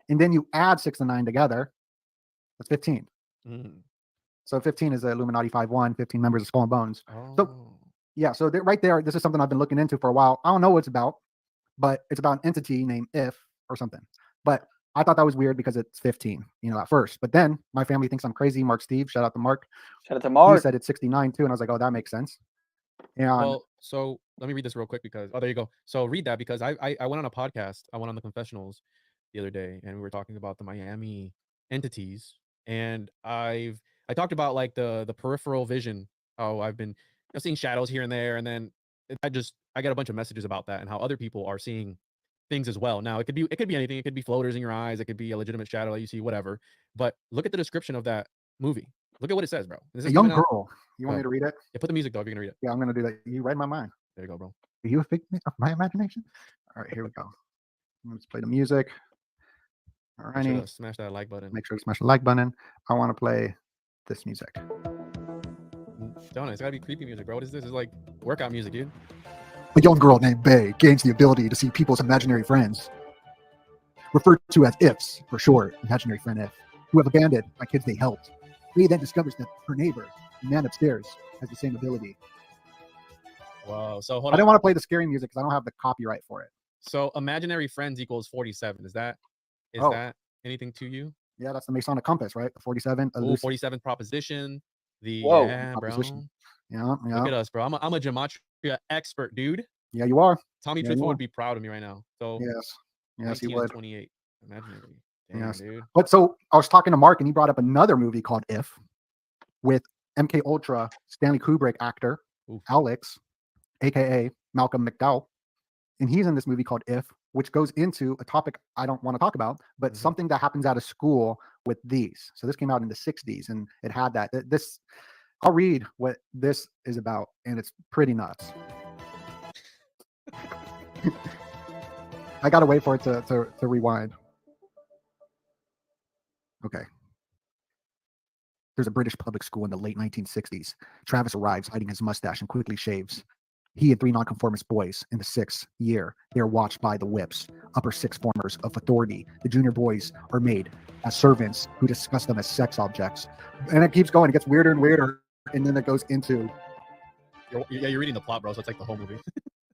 And then you add 6 and 9 together. That's 15. So 15 is the Illuminati 5-1, 15 members of Skull and Bones. Oh. So yeah, so right there, this is something I've been looking into for a while. I don't know what it's about, but it's about an entity named If or something. But I thought that was weird because it's 15, at first. But then my family thinks I'm crazy. Mark Steve, shout out to Mark. Shout out to Mark. He said it's 69 too, and I was like, oh, that makes sense. And Well, so let me read this real quick because there you go. So read that because I went on a podcast. I went on the confessionals the other day, and we were talking about the Miami entities, and I talked about like the peripheral vision. Oh, I've been seeing shadows here and there, and then I got a bunch of messages about that and how other people are seeing things as well. Now it could be anything. It could be floaters in your eyes. It could be a legitimate shadow that you see, whatever. But look at the description of that movie. Look at what it says, bro. This a is young coming out- girl. You want me to read it? Yeah, put the music though if you're gonna read it. Yeah, I'm gonna do that. You read my mind. There you go, bro. Are you a figment of my imagination? All right, here we go. Let's play the music. All Make sure righty. to smash that like button. Make sure to smash the like button. I want to play this music. Don't it? It's gotta be creepy music, bro. What is this? It's like workout music, dude. A young girl named Bay gains the ability to see people's imaginary friends, referred to as IFs for short, imaginary friend If, who have abandoned by kids they helped. Bay then discovers that her neighbor, the man upstairs, has the same ability. Whoa. So hold I on. don't want to play the scary music because I don't have the copyright for it. So imaginary friends equals 47. Is that Oh. that anything to you? Yeah, that's the Masonic compass, right? The 47. Ooh, 47 proposition. Whoa. Yeah, bro. Proposition. Yeah. Look at us, bro. I'm a gematria expert, dude. Yeah, you are. Tommy Yeah, Truthful you would are. be proud of me right now. So Yes, he 19 would. and 28. Imaginary. Damn, Yes. dude. But so I was talking to Mark, and he brought up another movie called If, with MK Ultra Stanley Kubrick actor Oof. Alex, aka Malcolm McDowell, and he's in this movie called If, which goes into a topic I don't want to talk about, but something that happens out of school with these. So this came out in the 60s, and it had that. This, I'll read what this is about, and it's pretty nuts. I gotta wait for it to rewind. Okay. There's a British public school in the late 1960s. Travis arrives hiding his mustache and quickly shaves. He and 3 nonconformist boys in the 6th year. They are watched by the whips, upper 6 formers of authority. The junior boys are made as servants who discuss them as sex objects. And it keeps going. It gets weirder and weirder. And then it goes into... You're reading the plot, bro. So it's like the whole movie.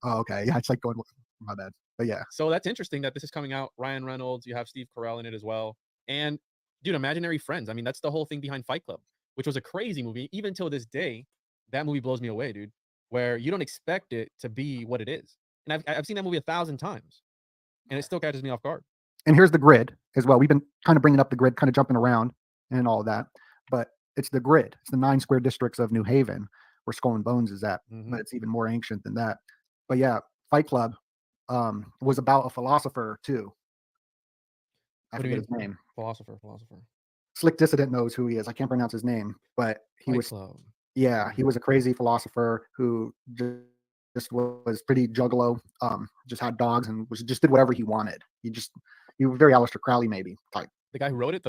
Oh, okay. Yeah, it's like going... My bad. But yeah. So that's interesting that this is coming out. Ryan Reynolds, you have Steve Carell in it as well. And dude, imaginary friends. I mean, that's the whole thing behind Fight Club, which was a crazy movie. Even till this day, that movie blows me away, dude. Where you don't expect it to be what it is. And I've seen that movie 1,000 times, and it still catches me off guard. And here's the grid as well. We've been kind of bringing up the grid, kind of jumping around and all that. But it's the grid. It's the 9 square districts of New Haven where Skull and Bones is at. But it's even more ancient than that. But yeah, Fight Club was about a philosopher too. I forget his name. Philosopher. Slick Dissident knows who he is. I can't pronounce his name, but he Fight was... Club. Yeah, he was a crazy philosopher who just was pretty juggalo. Just had dogs and just did whatever he wanted. He was very Aleister Crowley maybe type. The guy who wrote it,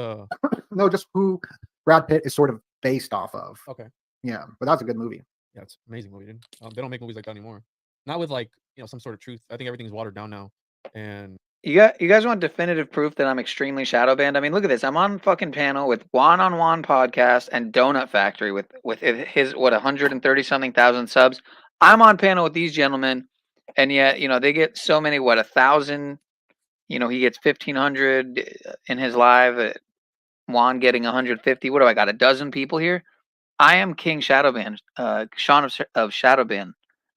No, just who Brad Pitt is sort of based off of. Okay. Yeah, but that's a good movie. Yeah, it's an amazing movie, dude. They don't make movies like that anymore. Not with like some sort of truth. I think everything's watered down now. And You guys want definitive proof that I'm extremely shadow banned? I mean, look at this. I'm on fucking panel with Juan on Juan podcast and Donut Factory with his what 130 something thousand subs. I'm on panel with these gentlemen, and yet they get so many 1,000. He gets 1,500 in his live. Juan getting 150. What do I got? A dozen people here. I am King Shadowban. Sean of Shadowban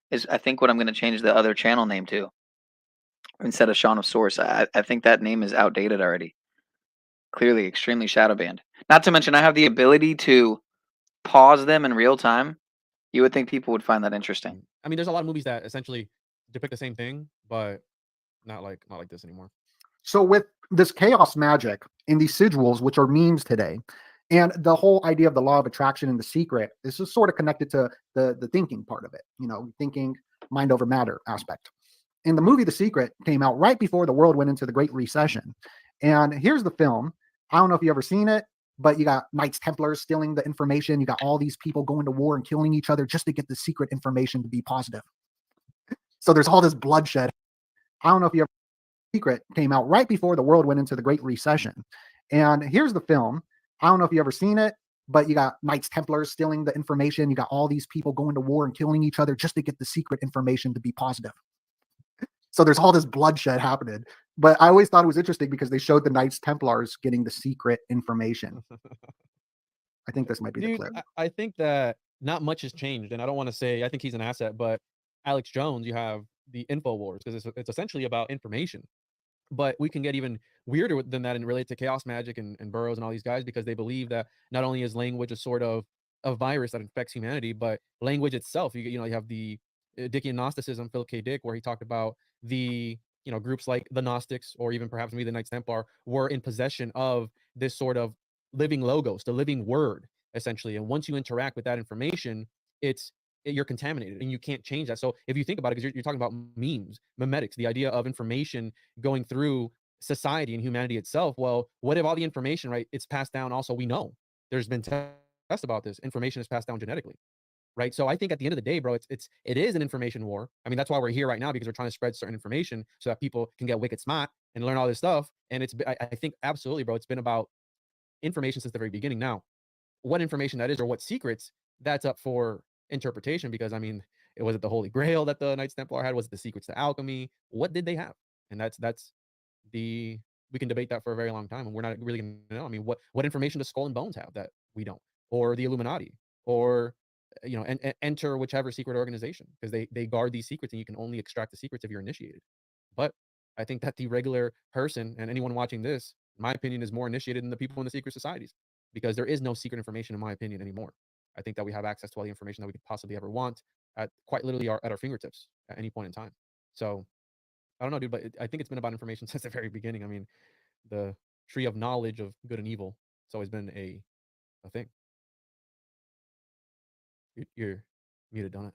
is I think what I'm going to change the other channel name to. Instead of Shaun of Source. I think that name is outdated already. Clearly extremely shadow banned. Not to mention I have the ability to pause them in real time. You would think people would find that interesting. I mean, there's a lot of movies that essentially depict the same thing, but not like this anymore. So with this chaos magic and these sigils, which are memes today, and the whole idea of the law of attraction and the secret, this is sort of connected to the thinking part of it, thinking mind over matter aspect. And the movie The Secret came out right before the world went into the Great Recession. And here's the film. I don't know if you've ever seen it, but you got Knights Templars stealing the information. You got all these people going to war and killing each other just to get the secret information to be positive. So there's all this bloodshed. I don't know if you ever Secret came out right before the world went into the Great Recession. And here's the film. I don't know if you've ever seen it, but you got Knights Templars stealing the information. You got all these people going to war and killing each other just to get the secret information to be positive. So there's all this bloodshed happening. But I always thought it was interesting because they showed the Knights Templars getting the secret information. I think this might be the clip. I think that not much has changed. And I don't want to say, I think he's an asset, but Alex Jones, you have the info wars because it's essentially about information. But we can get even weirder than that and relate to Chaos Magic and Burroughs and all these guys because they believe that not only is language a sort of a virus that infects humanity, but language itself. You have the Dickian Gnosticism, Philip K. Dick, where he talked about the groups like the Gnostics or even perhaps maybe the Knights Templar were in possession of this sort of living logos, the living word, essentially. And once you interact with that information, you're contaminated and you can't change that. So if you think about it, because you're talking about memes, memetics, the idea of information going through society and humanity itself. Well, what if all the information, right, it's passed down also, we know there's been tests about this, information is passed down genetically. Right. So I think at the end of the day, bro, it is an information war. I mean, that's why we're here right now, because we're trying to spread certain information so that people can get wicked smart and learn all this stuff. And I think absolutely, bro, it's been about information since the very beginning. Now, what information that is or what secrets, that's up for interpretation, because I mean, was it the Holy Grail that the Knights Templar had? Was it the secrets to alchemy? What did they have? And we can debate that for a very long time, and we're not really gonna know. I mean, what information does Skull and Bones have that we don't, or the Illuminati, or and enter whichever secret organization, because they guard these secrets and you can only extract the secrets if you're initiated. But I think that the regular person and anyone watching this, in my opinion, is more initiated than the people in the secret societies, because there is no secret information, in my opinion, anymore. I think that we have access to all the information that we could possibly ever want at quite literally at our fingertips at any point in time. So I don't know, dude, but I think it's been about information since the very beginning. I mean, the tree of knowledge of good and evil, it's always been a thing. You're muted, don't it?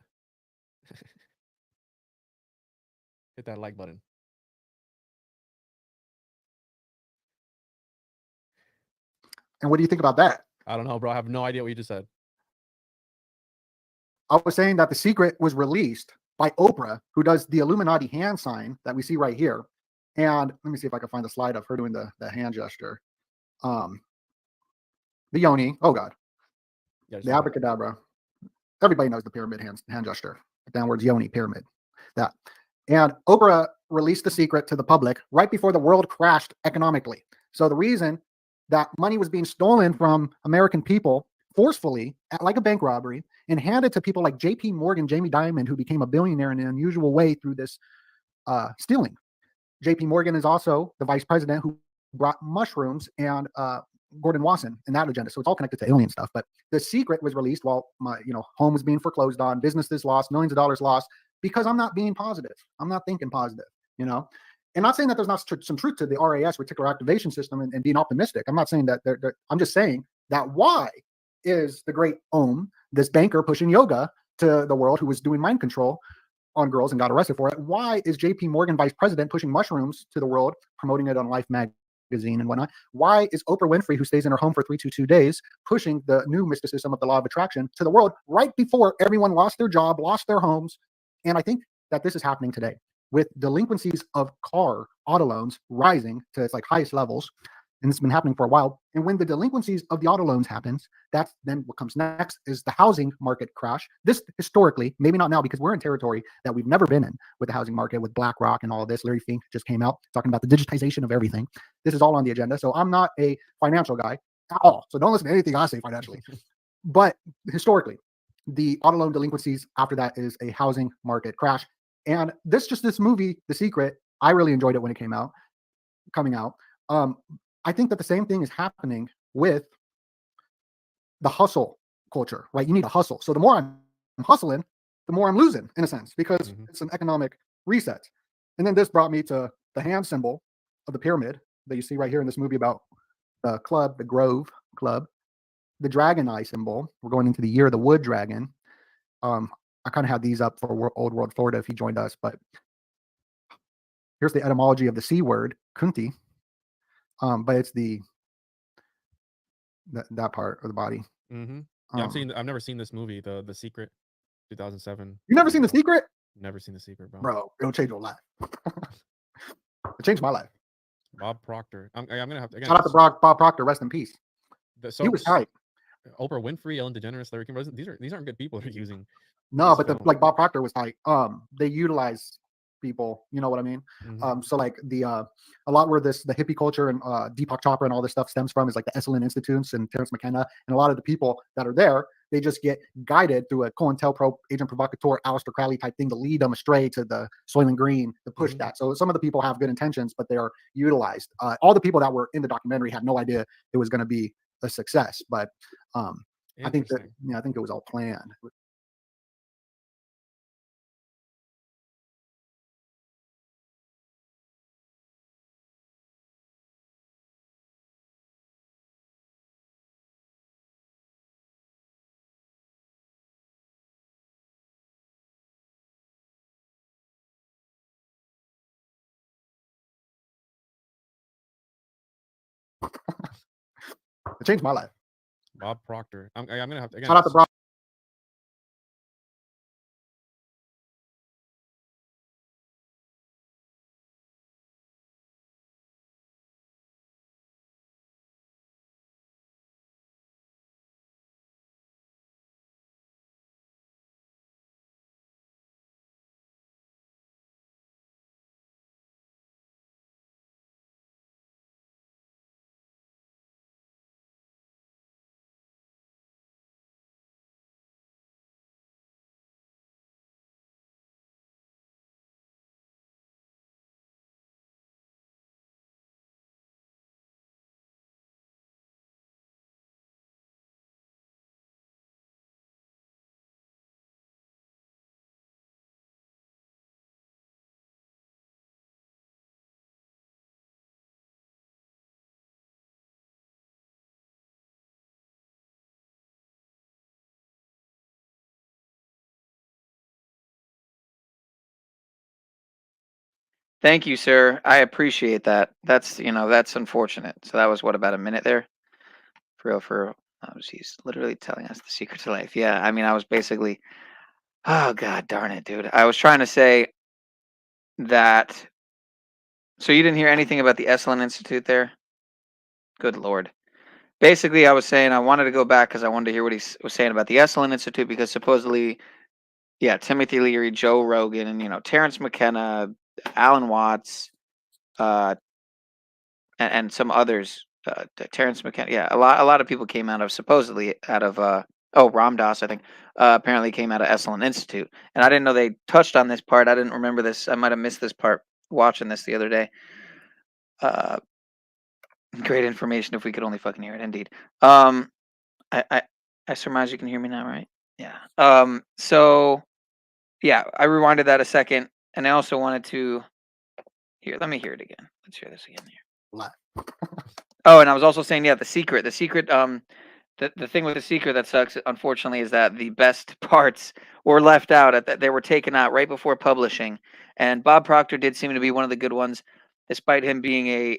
Hit that like button. And what do you think about that? I don't know, bro. I have no idea what you just said. I was saying that The Secret was released by Oprah, who does the Illuminati hand sign that we see right here. And let me see if I can find the slide of her doing the hand gesture. The yoni. Oh, God. Yeah, the abracadabra. Everybody knows the pyramid hand gesture. Downwards yoni pyramid. That. And Oprah released The Secret to the public right before the world crashed economically. So the reason that money was being stolen from American people forcefully, like a bank robbery, and handed to people like J.P. Morgan, Jamie Dimon, who became a billionaire in an unusual way through this stealing. J.P. Morgan is also the vice president who brought mushrooms and Gordon Wasson in that agenda. So it's all connected to alien stuff. But The Secret was released while my home was being foreclosed on, businesses lost, millions of dollars lost, because I'm not being positive. I'm not thinking positive, And not saying that there's not some truth to the RAS, reticular activation system, and being optimistic. I'm not saying that. I'm just saying that why is the great Om, this banker pushing yoga to the world, who was doing mind control on girls and got arrested for it? Why is J.P. Morgan, vice president, pushing mushrooms to the world, promoting it on Life magazine and whatnot? Why is Oprah Winfrey, who stays in her home for 322 days, pushing the new mysticism of the law of attraction to the world right before everyone lost their job, lost their homes? And I think that this is happening today. with delinquencies of auto loans rising to its like highest levels, and it's been happening for a while. And when the delinquencies of the auto loans happens, that's then what comes next is the housing market crash. This historically, maybe not now because we're in territory that we've never been in with the housing market, with BlackRock and all of this. Larry Fink just came out talking about the digitization of everything. This is all on the agenda. So I'm not a financial guy at all. So don't listen to anything I say financially. But historically, the auto loan delinquencies after that is a housing market crash. And this movie, The Secret, I really enjoyed it when it coming out. I think that the same thing is happening with the hustle culture, right? You need to hustle. So the more I'm hustling, the more I'm losing in a sense, because it's an economic reset. And then this brought me to the hand symbol of the pyramid that you see right here in this movie about the club, the Grove Club, the dragon eye symbol. We're going into the year of the wood dragon. I kind of had these up for Old World Florida if he joined us, but here's the etymology of the C word, kunti. But it's that part of the body. Yeah, I've never seen this movie, The Secret, 2007. You never seen The Secret? Never seen The Secret, bro. Bro, it'll change your life. It changed my life. Bob Proctor. I'm gonna have to again. Shout out to Bob Proctor, rest in peace. He was tight. Oprah Winfrey, Ellen DeGeneres, Larry King. These aren't good people they're using. No, but like Bob Proctor was tight. They utilize people, you know what I mean? So like a lot where the hippie culture and Deepak Chopra and all this stuff stems from is like the Esalen Institutes and Terence McKenna, and a lot of the people that are there, they just get guided through a COINTELPRO agent provocateur, Aleister Crowley type thing to lead them astray to the Soylent Green to push that. So some of the people have good intentions, but they are utilized. All the people that were in the documentary had no idea it was going to be a success, but I think it was all planned. It changed my life. Bob Proctor. I'm gonna have to again. Shout out to Bob. Thank you, sir. I appreciate that. That's that's unfortunate. So that was what, about a minute there? For real. He's literally telling us the secret to life. Yeah, I mean, I was basically, oh god darn it, dude. I was trying to say that. So you didn't hear anything about the Esalen Institute there? Good lord. Basically, I was saying I wanted to go back because I wanted to hear what he was saying about the Esalen Institute, because supposedly, yeah, Timothy Leary, Joe Rogan, and Terence McKenna, Alan Watts, and some others, Terence McKenna, yeah, a lot of people came supposedly out of Ram Dass, I think, apparently came out of Esalen Institute, and I didn't know they touched on this part. I didn't remember this. I might have missed this part watching this the other day. Great information if we could only fucking hear it, indeed. I surmise you can hear me now, right? Yeah. So yeah, I rewinded that a second, and I also wanted to let me hear it again. Let's hear this again here. Oh, and I was also saying, yeah, the secret, the thing with The Secret that sucks, unfortunately, is that the best parts were left out. They were taken out right before publishing, and Bob Proctor did seem to be one of the good ones, despite him being a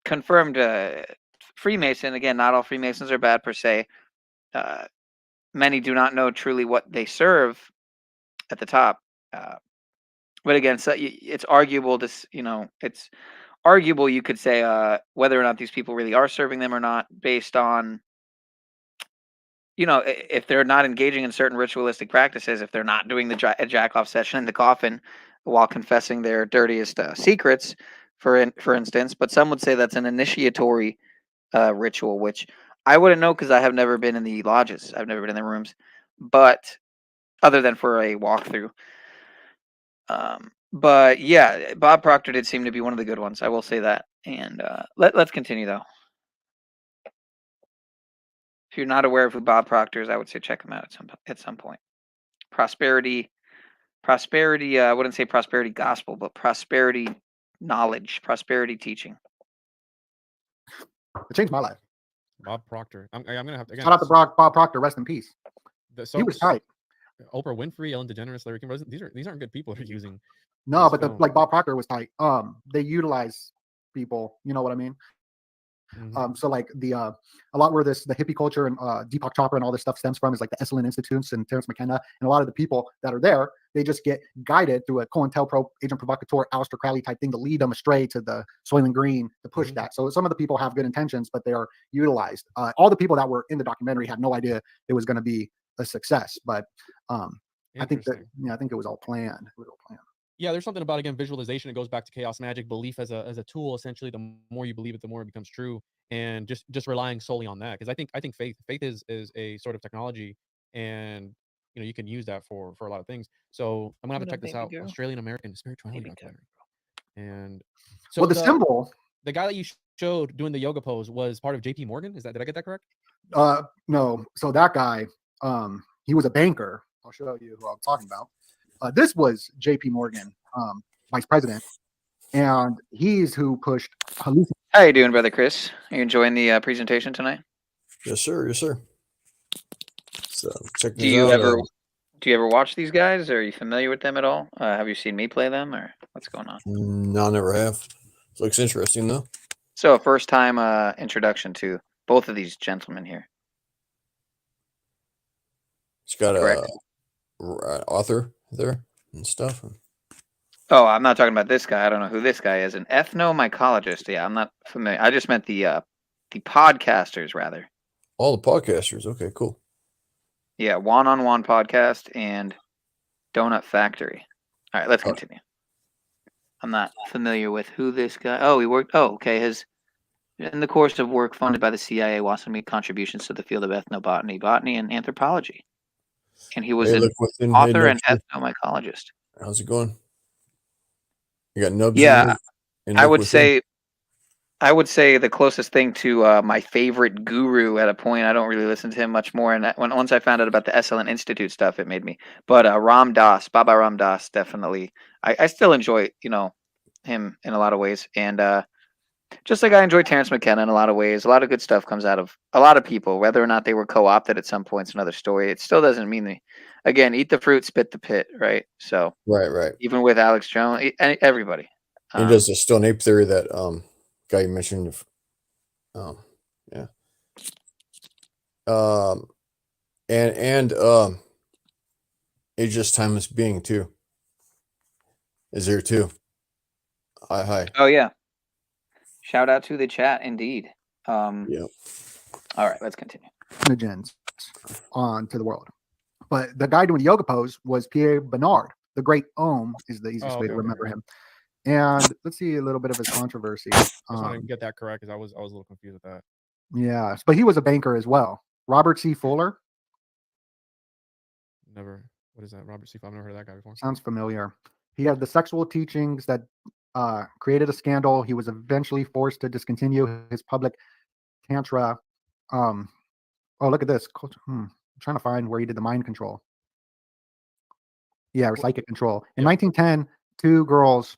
confirmed Freemason. Again, not all Freemasons are bad per se. Many do not know truly what they serve at the top. But again, so it's arguable. It's arguable. You could say whether or not these people really are serving them or not, based on if they're not engaging in certain ritualistic practices, if they're not doing the jack off session in the coffin while confessing their dirtiest secrets, for instance. But some would say that's an initiatory ritual, which I wouldn't know because I have never been in the lodges. I've never been in the rooms, but other than for a walkthrough. But yeah, Bob Proctor did seem to be one of the good ones. I will say that. And let's continue though. If you're not aware of who Bob Proctor is, I would say check him out at some point. Prosperity. I wouldn't say prosperity gospel, but prosperity knowledge, prosperity teaching. It changed my life. Bob Proctor. I'm gonna have to again. Shout out to Bob Proctor. Rest in peace. He was tight. Oprah Winfrey, Ellen DeGeneres, Larry King. These aren't good people they're using. No, but like Bob Proctor was tight. They utilize people. You know what I mean? So like a lot where the hippie culture and Deepak Chopra and all this stuff stems from is like the Esalen Institutes and Terence McKenna, and a lot of the people that are there, they just get guided through a COINTELPRO agent provocateur, Aleister Crowley type thing to lead them astray to the Soylent Green to push that. So some of the people have good intentions, but they are utilized. All the people that were in the documentary had no idea it was going to be a success, but I think it was all planned. Yeah, there's something about, again, visualization. It goes back to chaos magic, belief as a tool. Essentially, the more you believe it, the more it becomes true. And just relying solely on that, because I think faith is a sort of technology, and you can use that for a lot of things. So I'm gonna have to check this out. Australian American spirituality documentary. And so the symbol, the guy that you showed doing the yoga pose was part of JP Morgan. Did I get that correct? No. So that guy, he was a banker. I'll show you who I'm talking about. This was JP Morgan, vice president, and he's who pushed hallucinations. How you doing, brother Chris? Are you enjoying the presentation tonight? Yes, sir. Yes, sir. So check Do you ever watch these guys? Are you familiar with them at all? Have you seen me play them, or what's going on? No, I never have. Looks interesting though. So first time introduction to both of these gentlemen here. It's got a author there and stuff. Oh, I'm not talking about this guy. I don't know who this guy is. An ethnomycologist. Yeah, I'm not familiar. I just meant the podcasters, rather. All the podcasters. Okay, cool. Yeah, one-on-one podcast and Donut Factory. All right, let's continue. I'm not familiar with who this guy. Oh, he worked. Oh, okay. In the course of work funded by the CIA, Watson made contributions to the field of ethnobotany, botany, and anthropology. And he was an author and ethnomycologist. How's it going? You got nubs? Yeah, I would say the closest thing to my favorite guru at a point. I don't really listen to him much more. And once I found out about the Esalen Institute stuff, it made me. But Ram Dass, Baba Ram Dass, definitely. I still enjoy him in a lot of ways, and just like I enjoy Terence McKenna in a lot of ways. A lot of good stuff comes out of a lot of people, whether or not they were co-opted at some point. It's another story. It still doesn't mean again, eat the fruit, spit the pit, right? So right. Even with Alex Jones, everybody. He does the stone ape theory that guy you mentioned. Yeah. And ageless timeless being too is there too. Hi. Oh yeah. Shout out to the chat, indeed. Yeah. All right, let's continue. On to the world. But the guy doing the yoga pose was Pierre Bernard. The Great Om is the easiest way to remember him. And let's see a little bit of his controversy. I just want to get that correct because I was a little confused with that. Yeah, but he was a banker as well. Robert C. Fuller. Never. What is that? Robert C. Fuller. I've never heard of that guy before. Sounds familiar. He had the sexual teachings that created a scandal. He was eventually forced to discontinue his public tantra. Oh, look at this. I'm trying to find where he did the mind control. Yeah, or psychic control. In 1910, two girls,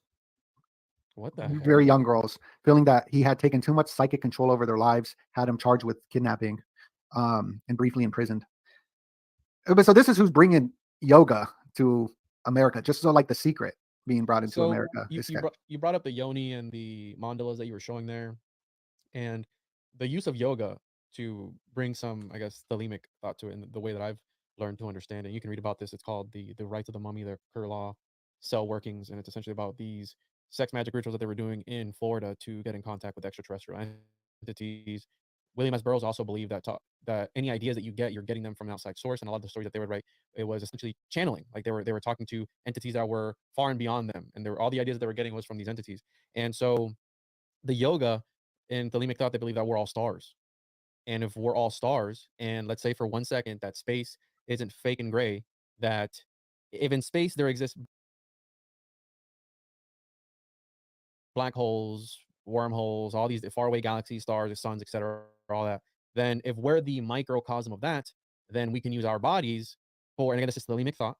very young girls, feeling that he had taken too much psychic control over their lives, had him charged with kidnapping and briefly imprisoned. But so this is who's bringing yoga to America, just so like The Secret being brought into America. You brought up the yoni and the mandalas that you were showing there, and the use of yoga to bring some, I guess, thelemic thought to it in the way that I've learned to understand it. You can read about this. It's called the Rites of the Mummy, the Kerr Law. cell workings, and it's essentially about these sex magic rituals that they were doing in Florida to get in contact with extraterrestrial entities. William S. Burroughs also believed that any ideas that you get, you're getting them from an outside source, and a lot of the stories that they would write, it was essentially channeling. Like they were talking to entities that were far and beyond them, and all the ideas that they were getting was from these entities. And so, the yoga in Thelemic thought, they believe that we're all stars, and if we're all stars, and let's say for 1 second that space isn't fake and gray, that if in space there exists black holes, wormholes, all these faraway galaxies, stars, suns, etc., all that, then if we're the microcosm of that, then we can use our bodies for, and again, this is Thelemic thought,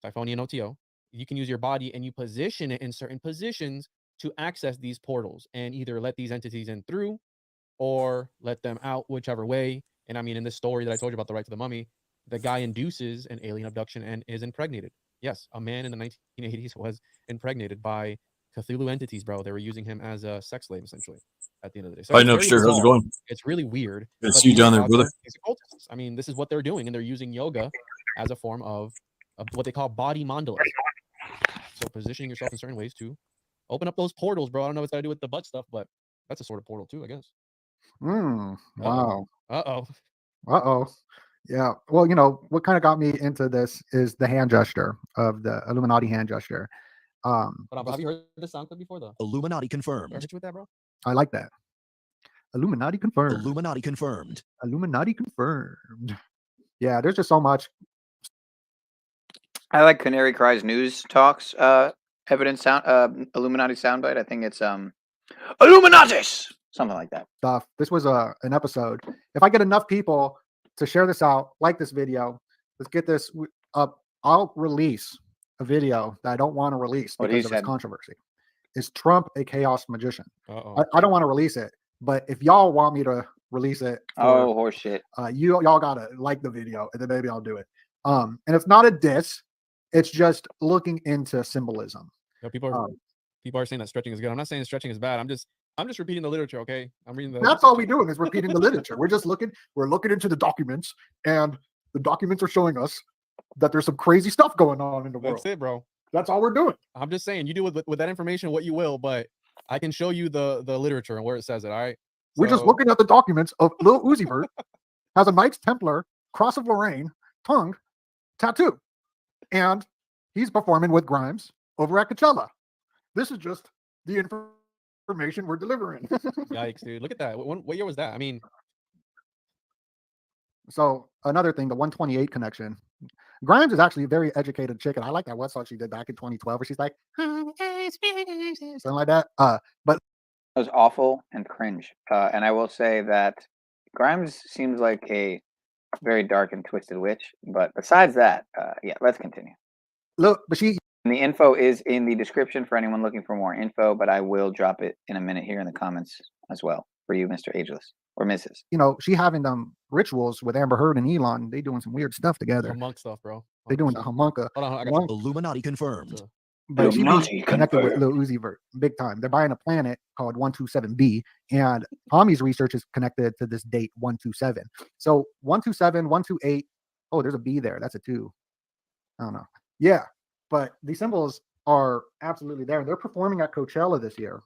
Typhonian OTO, you can use your body and you position it in certain positions to access these portals and either let these entities in through or let them out, whichever way. And I mean, in this story that I told you about, the Rite to the Mummy, the guy induces an alien abduction and is impregnated. Yes, a man in the 1980s was impregnated by Cthulhu entities, bro. They were using him as a sex slave, essentially, at the end of the day. So Hi, it's very Nookster. How's it bizarre. going? It's really weird. Good to but see you these down there, gods brother. are these occultists. I mean, this is what they're doing, and they're using yoga as a form of what they call body mandalas. So positioning yourself in certain ways to open up those portals, bro. I don't know what's got to do with the butt stuff, but that's a sort of portal too, I guess. Wow. Uh-oh. Yeah. Well, you know, what kind of got me into this is the hand gesture of the Illuminati hand gesture. Hold on, but have you heard this sound clip before, though? Illuminati confirmed. Ever hit you with that, bro? I like that. Illuminati confirmed. Illuminati confirmed. Illuminati confirmed. Yeah, there's just so much. I like Canary Cry's news talks, evidence sound, Illuminati soundbite. I think it's Illuminatis, something like that. Stuff. This was an episode. If I get enough people to share this out, like this video, let's get this up. I'll release a video that I don't want to release because of its controversy. Is Trump a chaos magician? I don't want to release it, but if y'all want me to release it, oh horseshit! Y'all gotta like the video, and then maybe I'll do it. And it's not a diss; it's just looking into symbolism. No, people are saying that stretching is good. I'm not saying stretching is bad. I'm just repeating the literature. Okay, I'm reading the. That's all we're doing is repeating the literature. We're just looking. We're looking into the documents, and the documents are showing us that there's some crazy stuff going on in the world. That's it, bro. That's all we're doing. I'm just saying, you do with that information what you will, but I can show you the literature and where it says it. All right. We're just looking at the documents of Lil Uzi Vert has a Knights Templar, Cross of Lorraine, tongue tattoo, and he's performing with Grimes over at Coachella. This is just the information we're delivering. Yikes, dude! Look at that. What year was that? I mean, so another thing, the 128 connection. Grimes is actually a very educated chick, and I like that one song she did back in 2012 where she's like, something like that. But it was awful and cringe. And I will say that Grimes seems like a very dark and twisted witch. But besides that, yeah, let's continue. Look, but and the info is in the description for anyone looking for more info, but I will drop it in a minute here in the comments as well for you, Mr. Ageless or Mrs. You know, she having them rituals with Amber Heard and Elon. They doing some weird stuff together. Monk stuff, bro. They doing the homunca. Hold on, I got Illuminati confirmed. But she's connected with Lil Uzi Vert big time. They're buying a planet called 127b, and Tommy's research is connected to this date 127. So 127, 128. Oh, there's a B there. That's a 2. I don't know. Yeah, but the symbols are absolutely there. They're performing at Coachella this year.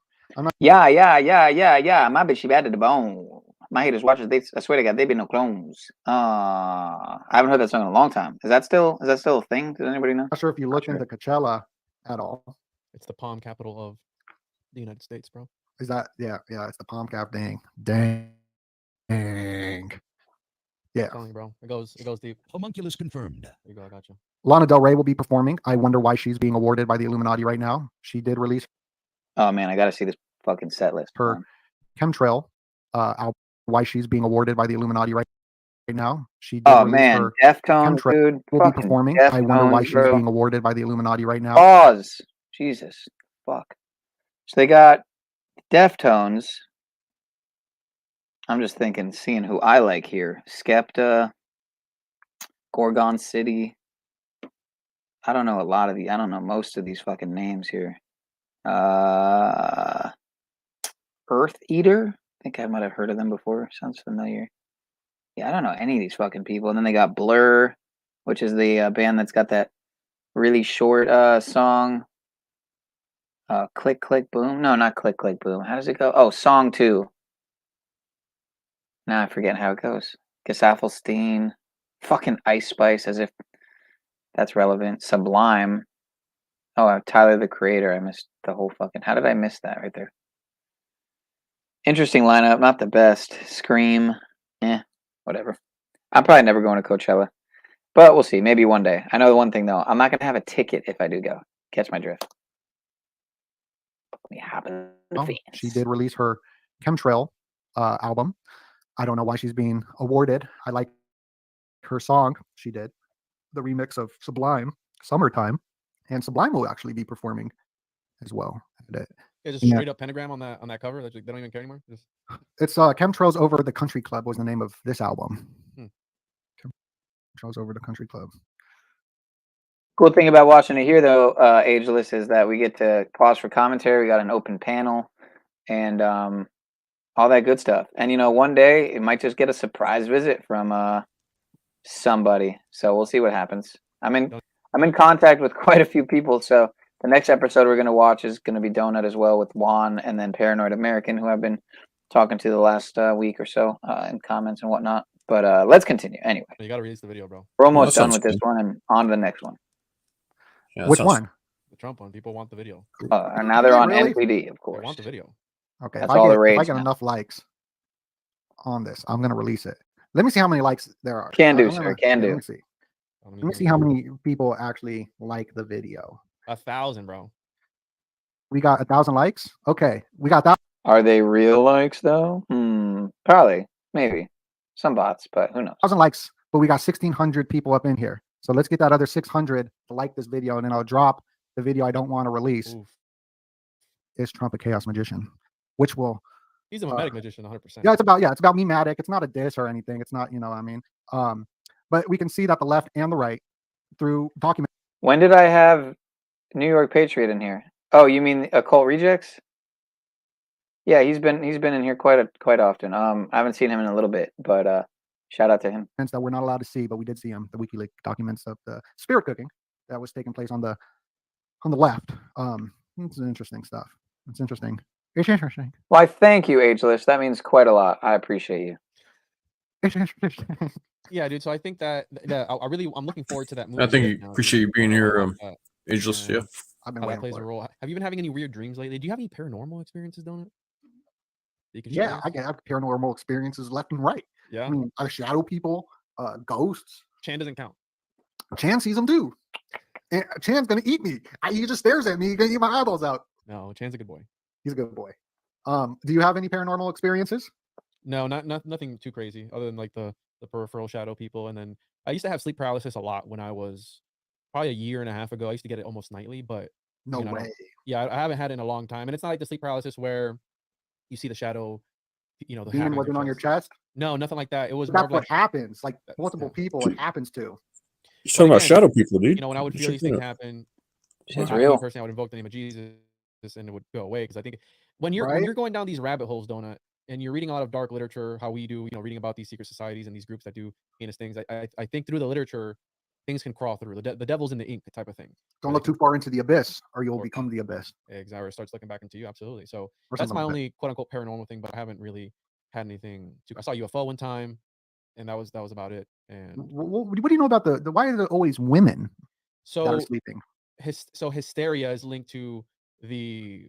Yeah. My bitch, she bad to the bone. My haters watch it. I swear to God, they be no clones. I haven't heard that song in a long time. Is that still a thing? Does anybody know? Not sure if you look into Coachella at all. It's the palm capital of the United States, bro. Is that? Yeah. It's the palm cap. Dang. Yeah, bro. It goes deep. Homunculus confirmed. There you go. I got you. Lana Del Rey will be performing. I wonder why she's being awarded by the Illuminati right now. She did release. Oh man, I gotta see this fucking set list. Her chemtrail album. Why she's being awarded by the Illuminati right now. She did man, Deftones, dude. Will be performing. I wonder why she's being awarded by the Illuminati right now. Pause. Jesus. Fuck. So they got Deftones. I'm just thinking, seeing who I like here. Skepta, Gorgon City. I don't know most of these fucking names here. Earth Eater. I think I might have heard of them before. Sounds familiar. Yeah, I don't know any of these fucking people. And then they got Blur, which is the band that's got that really short song Click, click, boom. No, not click, click, boom. How does it go? Oh, song 2. Now I forget how it goes. Gesaffelstein. Fucking Ice Spice, as if that's relevant. Sublime. Oh, Tyler, the Creator. I missed the whole fucking... How did I miss that right there? Interesting lineup. Not the best. Scream. Whatever. I'm probably never going to Coachella. But we'll see. Maybe one day. I know the one thing, though. I'm not going to have a ticket if I do go. Catch my drift. She did release her Chemtrail album. I don't know why she's being awarded. I like her song. She did the remix of Sublime, Summertime. And Sublime will actually be performing as well. Yeah, just straight up pentagram on that cover. They don't even care anymore. It's Chemtrails Over the Country Club was the name of this album. Chemtrails Over the Country Club. Cool thing about watching it here, though, Ageless, is that we get to pause for commentary. We got an open panel and all that good stuff. And, you know, one day it might just get a surprise visit from somebody. So we'll see what happens. I'm in contact with quite a few people. So the next episode we're going to watch is going to be Donut as well, with Juan and then Paranoid American, who I've been talking to the last week or so in comments and whatnot. But let's continue. Anyway. You got to release the video, bro. We're almost done with this one and on to the next one. Yeah, which one? The Trump one. People want the video. And now they're on NPD, of course. They want the video. Okay, that's all the rage. If I get enough likes on this, I'm going to release it. Let me see how many likes there are. Can do, sir. Can do. Let me see. Let me see how many people actually like the video. 1,000, bro. We got 1,000 likes. Okay, we got that. Are they real likes though? Probably, maybe, some bots, but who knows? 1,000 likes, but we got 1,600 people up in here. So let's get that other 600 to like this video, and then I'll drop the video I don't want to release. Oof. Is Trump a chaos magician? Which will... He's a memetic magician, 100%. Yeah, it's about me, Matic. It's not a diss or anything. It's not, you know what I mean? But we can see that the left and the right through document. When did I have New York Patriot in here? Oh, you mean Occult Rejects? Yeah, he's been in here quite often. I haven't seen him in a little bit, but shout out to him. That we're not allowed to see, but we did see him. The WikiLeaks documents of the spirit cooking that was taking place on the left. It's interesting stuff. It's interesting. It's interesting. Well, I thank you, Ageless. That means quite a lot. I appreciate you. Yeah, dude. So I think that I'm looking forward to that movie. I think appreciate you being here, Ageless. Yeah, I've been how that waiting plays for a it. role. Have you been having any weird dreams lately? Do you have any paranormal experiences, Donut? Yeah, I can have paranormal experiences left and right. Yeah, I mean, I shadow people, ghosts. Chan doesn't count. Chan sees them too. And Chan's gonna eat me. He just stares at me. He's gonna eat my eyeballs out. No, Chan's a good boy. He's a good boy. Do you have any paranormal experiences? No, nothing too crazy, other than like the peripheral shadow people. And then I used to have sleep paralysis a lot when I was probably a year and a half ago. I used to get it almost nightly, but No way. Yeah, I haven't had it in a long time. And it's not like the sleep paralysis where you see the shadow, you know, the Demon wasn't on your chest? No, nothing like that. It was more That's of what like happens. Like multiple people, it happens to. you're talking about shadow people, dude. You know, when I would feel Check these that things out. happen, It's I real. personally, I would invoke the name of Jesus and it would go away. Because I think when you're going down these rabbit holes, Donut, and you're reading a lot of dark literature, how we do, you know, reading about these secret societies and these groups that do heinous things, I think through the literature, things can crawl through. The devil's in the ink type of thing. Don't look too far into the abyss, or you'll become the abyss. Exactly. It starts looking back into you. Absolutely. So Or that's something my like that. only quote unquote paranormal thing, but I haven't really had anything. I saw a UFO one time, and that was about it. And What do you know about the why are there always women that are so sleeping? hysteria is linked to the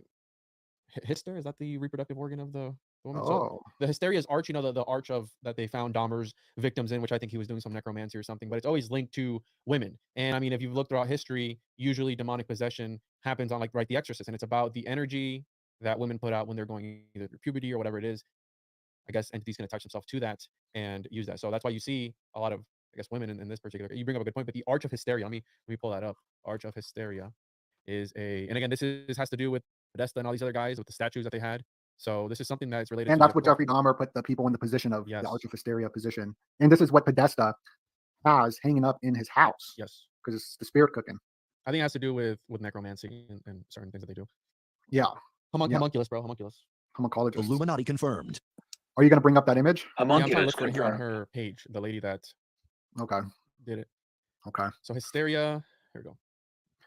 hyster. Is that the reproductive organ of the woman? So Oh, the hysteria is arch, you know, the arch of that they found Dahmer's victims in, which I think he was doing some necromancy or something, but it's always linked to women. And I mean, if you've looked throughout history, usually demonic possession happens on like The Exorcist, and it's about the energy that women put out when they're going either through puberty or whatever it is. I guess entities can attach themselves to that and use that. So that's why you see a lot of, I guess, women in this particular. You bring up a good point, but the arch of hysteria. Let me pull that up. Arch of hysteria is and again, this has to do with Podesta and all these other guys with the statues that they had. So this is something that's related. and to that's what Jeffrey Dahmer put the people in the position of Yes. the arch of hysteria position. And this is what Podesta has hanging up in his house. Yes, because it's the spirit cooking. I think it has to do with necromancy and certain things that they do. Yeah, Homunculus, bro. Homunculus. Homuncologist. Illuminati confirmed. Are you going to bring up that image? Yeah, I'm trying to look for it here on her page. The lady that Okay. did it. Okay. So hysteria. Here we go.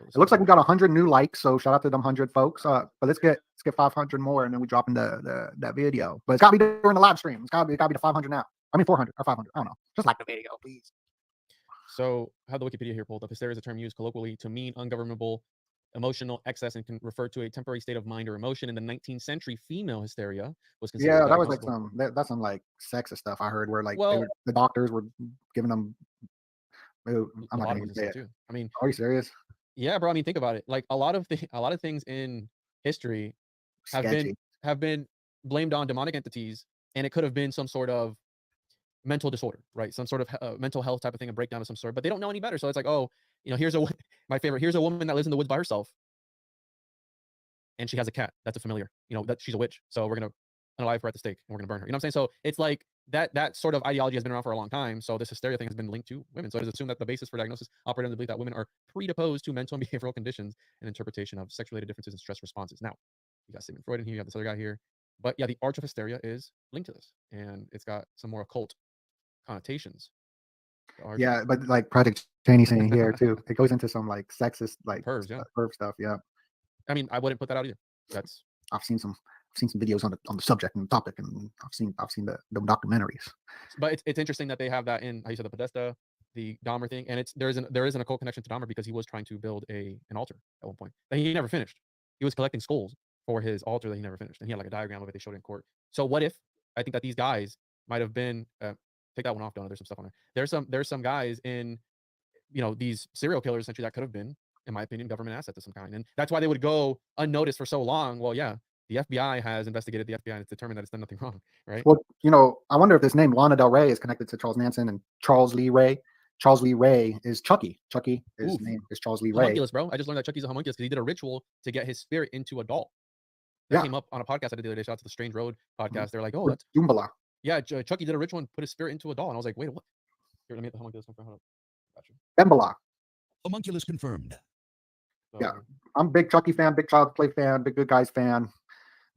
It looks like we got 100 new likes, so shout out to them 100 folks. But let's get 500 more, and then we drop in that video. But it's got to be during the live stream. It got to be the 500 now. I mean 400 or 500. I don't know. Just like the video, please. So I have the Wikipedia here pulled up. Hysteria is a term used colloquially to mean ungovernable emotional excess and can refer to a temporary state of mind or emotion. In the 19th century, female hysteria was considered. Yeah, that was like that's some like sexist stuff I heard where like the doctors were giving them. I'm not gonna say it. Too. I mean, are you serious? Yeah, bro. I mean, think about it. Like a lot of things in history have been blamed on demonic entities, and it could have been some sort of mental disorder, right? Some sort of mental health type of thing, a breakdown of some sort. But they don't know any better, so it's like, oh, here's my favorite. Here's a woman that lives in the woods by herself, and she has a cat. That's a familiar. That she's a witch. So we're gonna unalive her at the stake, and we're gonna burn her. You know what I'm saying? So it's like that sort of ideology has been around for a long time. So this hysteria thing has been linked to women. So it is assumed that the basis for diagnosis operated on the belief that women are predisposed to mental and behavioral conditions and interpretation of sex-related differences and stress responses. Now, you got Sigmund Freud in here. You have this other guy here. But yeah, the arch of hysteria is linked to this, and it's got some more occult connotations. Yeah, but like Project Cheney saying here too, it goes into some like sexist, like perv stuff. Yeah, I mean, I wouldn't put that out either. I've seen some videos on the subject and the topic, and I've seen the documentaries. But it's interesting that they have that in how you said the Podesta, the Dahmer thing, and there is an occult connection to Dahmer because he was trying to build an altar at one point that he never finished. He was collecting skulls for his altar that he never finished, and he had like a diagram of it. They showed it in court. So what if I think that these guys might have been take that one off, Donna. There's some stuff on there. There's some guys in these serial killers essentially that could have been, in my opinion, government assets of some kind, and that's why they would go unnoticed for so long. Well, yeah. The FBI has investigated the FBI and it's determined that it's done nothing wrong, right? Well, I wonder if this name Lana Del Rey is connected to Charles Manson and Charles Lee Ray. Charles Lee Ray is Chucky. His name is Charles Lee Ray. Homunculus, bro. I just learned that Chucky's a homunculus because he did a ritual to get his spirit into a doll. That came up on a podcast I did the other day. Shout out to the Strange Road podcast. They're like, oh, that's Dumbala. Yeah, Chucky did a ritual and put his spirit into a doll, and I was like, wait, what? Here, let me get the homunculus confirmed. Hold up. Gotcha. Dembala. Homunculus confirmed. So, yeah, I'm a big Chucky fan, big Child's Play fan, big Good Guys fan,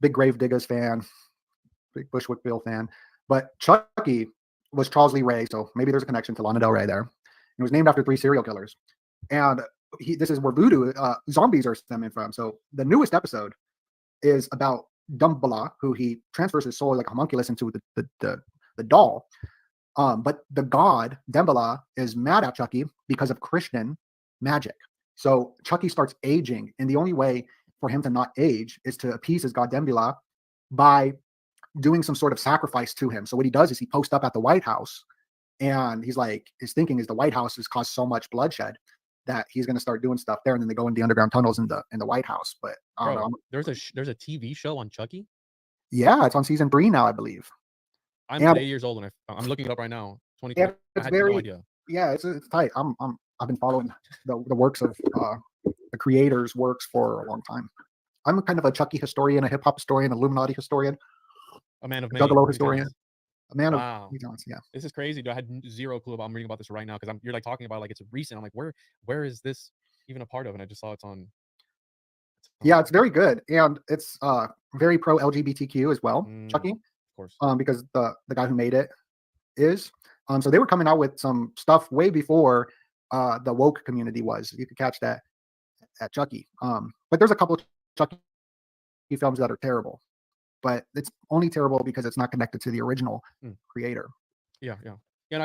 big Grave Diggers fan, big Bushwick Bill fan. But Chucky was Charles Lee Ray, so maybe there's a connection to Lana Del Rey there. It was named after 3 serial killers. And this is where voodoo zombies are stemming from. So the newest episode is about Dumbala, who he transfers his soul like a homunculus into the doll. But the god, Dembala, is mad at Chucky because of Christian magic. So Chucky starts aging, and the only way for him to not age is to appease his god Dembala by doing some sort of sacrifice to him. So what he does is he posts up at the White House, and he's like, his thinking is the White House has caused so much bloodshed that he's going to start doing stuff there, and then they go in the underground tunnels in the White House. But I don't know. There's a TV show on Chucky. Yeah, it's on season 3 now, I believe. I'm 8 years old, and I'm looking it up right now. 2020. It's I had very, no idea. Yeah, it's tight. I've been following the works of the creators' works for a long time. I'm kind of a Chucky historian, a hip hop historian, Illuminati historian, a man of Juggalo historian, a man of talents. Yeah, this is crazy, dude. I had zero clue about. I'm reading about this right now because you're like talking about like it's recent. I'm like, where is this even a part of? And I just saw it's on. Yeah, it's very good, and it's very pro LGBTQ as well. Chucky, of course, because the guy who made it is. So they were coming out with some stuff way before the woke community was. You could catch that at Chucky. But there's a couple of Chucky films that are terrible, but it's only terrible because it's not connected to the original creator. Yeah. And my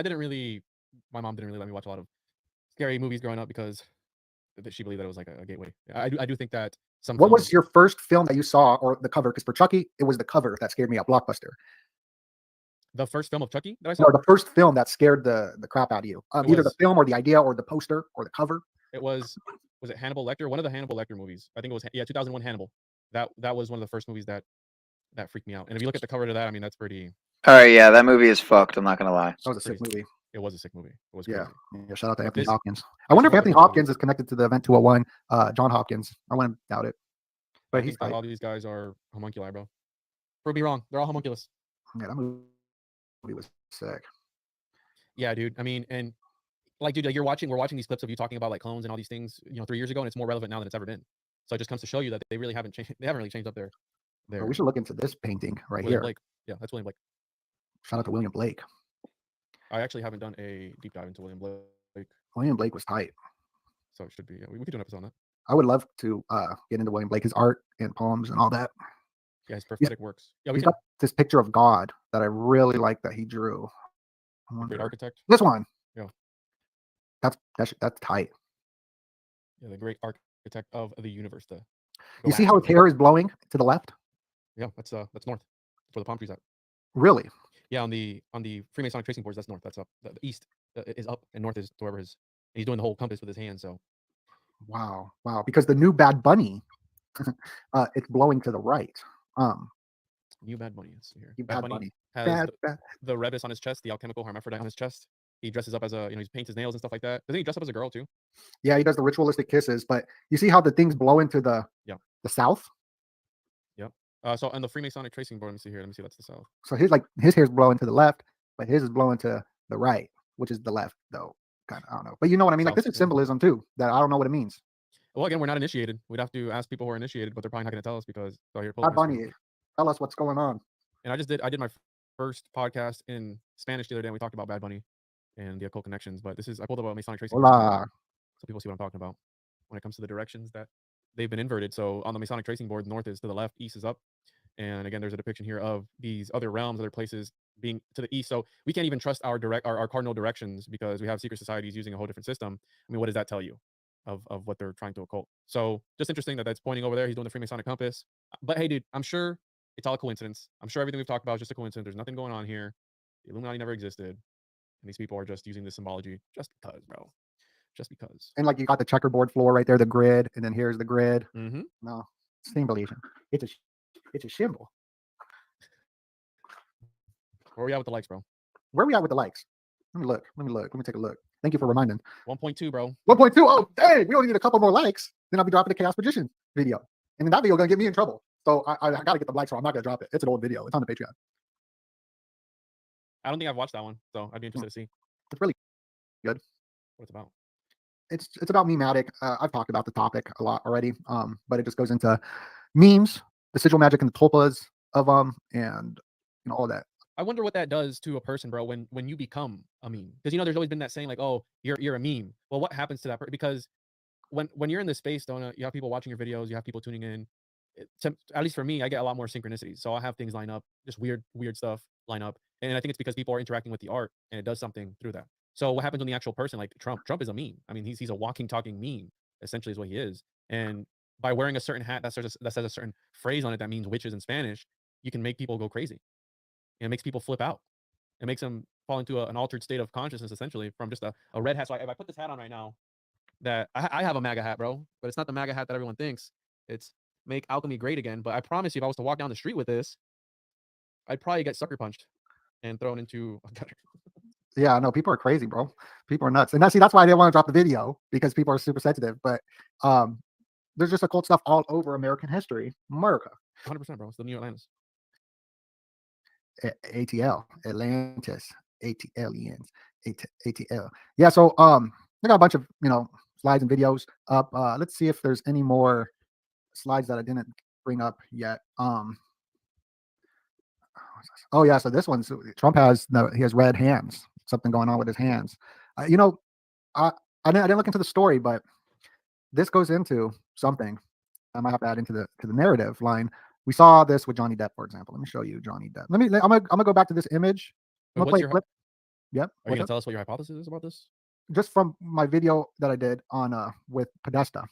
mom didn't really let me watch a lot of scary movies growing up because she believed that it was like a gateway. I do think that some. What was your first film that you saw, or the cover? Because for Chucky, it was the cover that scared me at Blockbuster. The first film of Chucky that I saw? No, the first film that scared the crap out of you. Either the film or the idea or the poster or the cover. It was it Hannibal Lecter? One of the Hannibal Lecter movies. I think it was 2001 Hannibal. That was one of the first movies that freaked me out. And if you look at the cover to that, I mean, that's pretty. All right, yeah, that movie is fucked. I'm not gonna lie. That was a sick movie. It was a sick movie. It was yeah. Shout out to Anthony Hopkins. I wonder if Anthony Hopkins is connected to the Event 201. John Hopkins. I wouldn't doubt it. But he's a lot of these guys are homunculi, bro. Prove me wrong. They're all homunculus. Yeah, that movie was sick. Yeah, dude. I mean, and like, dude, like we're watching these clips of you talking about like clones and all these things, 3 years ago, and it's more relevant now than it's ever been. So it just comes to show you that they really haven't changed. They haven't really changed up their. Well, we should look into this painting right William here. Blake. Yeah, that's William Blake. Shout out to William Blake. I actually haven't done a deep dive into William Blake. William Blake was tight. So it should be. Yeah, we could do an episode on that. I would love to get into William Blake, his art and poems and all that. Yeah, his prophetic works. Yeah, we He's can. got this picture of God that I really like that he drew. I Great wonder- architect. This one. Yeah. That's tight. Yeah, the great architect of the universe. You see how his hair is blowing to the left? Yeah, that's north. That's where the palm trees at. Really? Yeah, on the Freemasonic tracing boards, that's north. That's up. The east is up, and north is to wherever his. And he's doing the whole compass with his hand. So. Wow. Because the new Bad Bunny, it's blowing to the right. New Bad Bunny. Let's see here. Bad Bunny has the rebus on his chest, the alchemical hermaphrodite on his chest. He dresses up as a, he paints his nails and stuff like that. Doesn't he dress up as a girl too? Yeah, he does the ritualistic kisses, but you see how the things blow into the south? Yep. So on the Freemasonic tracing board, let me see here. Let me see. That's the south. So his hair's blowing to the left, but his is blowing to the right, which is the left though. Kind of, I don't know. But you know what I mean? Like this is symbolism too, that I don't know what it means. Well, again, we're not initiated. We'd have to ask people who are initiated, but they're probably not going to tell us because they're here. Bad Bunny, tell us what's going on. And I did my first podcast in Spanish the other day, and we talked about Bad Bunny and the occult connections. But I pulled up a Masonic tracing. Hola. So people see what I'm talking about when it comes to the directions that they've been inverted. So on the Masonic tracing board, north is to the left, east is up. And again, there's a depiction here of these other realms, other places being to the east. So we can't even trust our cardinal directions because we have secret societies using a whole different system. I mean, what does that tell you of what they're trying to occult? So just interesting that that's pointing over there. He's doing the Freemasonic compass. But hey, dude, I'm sure it's all a coincidence. I'm sure everything we've talked about is just a coincidence. There's nothing going on here. The Illuminati never existed. And these people are just using this symbology just because, bro. Just because. And like you got the checkerboard floor right there, the grid, and then here's the grid. Mm-hmm. No, symbolism. It's a symbol. Where are we at with the likes, bro? Where are we at with the likes? Let me look. Let me take a look. Thank you for reminding. 1.2, bro. 1.2. Oh, dang. We only need a couple more likes. Then I'll be dropping the Chaos Magician video. And then that video going to get me in trouble. So I got to get the likes, so I'm not going to drop it. It's an old video. It's on the Patreon. I don't think I've watched that one, so I'd be interested to see. It's really good. What it's about. It's about MAGiCK. I've talked about the topic a lot already, but it just goes into memes, the sigil magic and the tulpas of them, and all that. I wonder what that does to a person, bro, when you become a meme. Because there's always been that saying like, oh, you're a meme. Well, what happens to that person? Because when you're in this space, you have people watching your videos, you have people tuning in. At least for me, I get a lot more synchronicities. So I'll have things line up, just weird stuff line up. And I think it's because people are interacting with the art and it does something through that. So what happens when the actual person, like Trump is a meme. I mean, he's a walking, talking meme, essentially is what he is. And by wearing a certain hat that says a certain phrase on it that means witches in Spanish, you can make people go crazy. And it makes people flip out. It makes them fall into an altered state of consciousness, essentially, from just a red hat. So if I put this hat on right now, that I have a MAGA hat, bro, but it's not the MAGA hat that everyone thinks. It's make alchemy great again. But I promise you, if I was to walk down the street with this, I'd probably get sucker punched and thrown into a gutter. Yeah, no, people are crazy, bro. People are nuts. And that's why I didn't want to drop the video, because people are super sensitive. But there's just occult stuff all over American history. America. 100%, bro. It's the New Atlantis. ATL, Atlantis, ATLians, ATL. Yeah, so I got a bunch of slides and videos up. Let's see if there's any more slides that I didn't bring up yet. Oh yeah, so this one's Trump he has red hands. Something going on with his hands. I didn't look into the story, but this goes into something I might have to add into the narrative line. We saw this with Johnny Depp, for example. Let me show you Johnny Depp. I'm gonna go back to this image. I'm gonna play a clip. Yep. Are you gonna tell us what your hypothesis is about this? Just from my video that I did on with Podesta.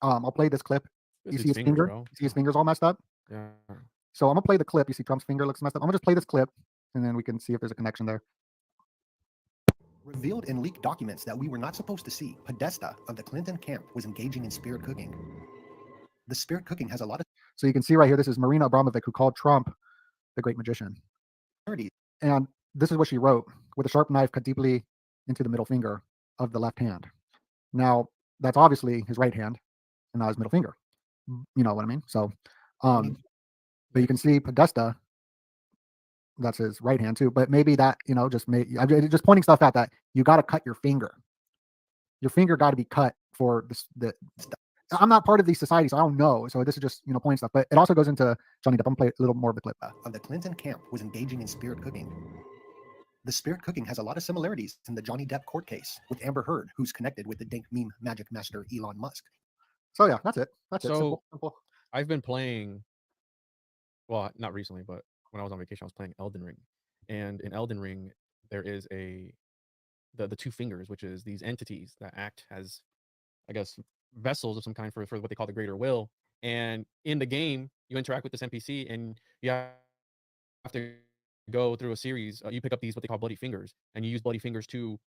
I'll play this clip. You see his finger? You see his fingers all messed up? Yeah. So I'm gonna play the clip. You see Trump's finger looks messed up. I'm gonna just play this clip, and then we can see if there's a connection there. Revealed in leaked documents that we were not supposed to see, Podesta of the Clinton camp was engaging in spirit cooking. The spirit cooking has a lot of... So you can see right here, this is Marina Abramovic, who called Trump the great magician. And this is what she wrote: with a sharp knife cut deeply into the middle finger of the left hand. Now, that's obviously his right hand and not his middle finger. You know what I mean? So, but you can see Podesta, that's his right hand too. But maybe that, I'm just pointing stuff out that you got to cut your finger. Your finger got to be cut for the I'm not part of these societies, so I don't know. So this is just, pointing stuff. But it also goes into Johnny Depp. I'm going to play a little more of the clip. Of the Clinton camp was engaging in spirit cooking. The spirit cooking has a lot of similarities in the Johnny Depp court case with Amber Heard, who's connected with the dank meme magic master Elon Musk. So yeah, that's it. That's it. So Simple, simple. I've been playing, well, not recently, but when I was on vacation, I was playing Elden Ring. And in Elden Ring, there is the two fingers, which is these entities that act as, I guess, vessels of some kind for what they call the greater will. And in the game, you interact with this NPC and you have to go through a series. You pick up these what they call bloody fingers, and you use bloody fingers to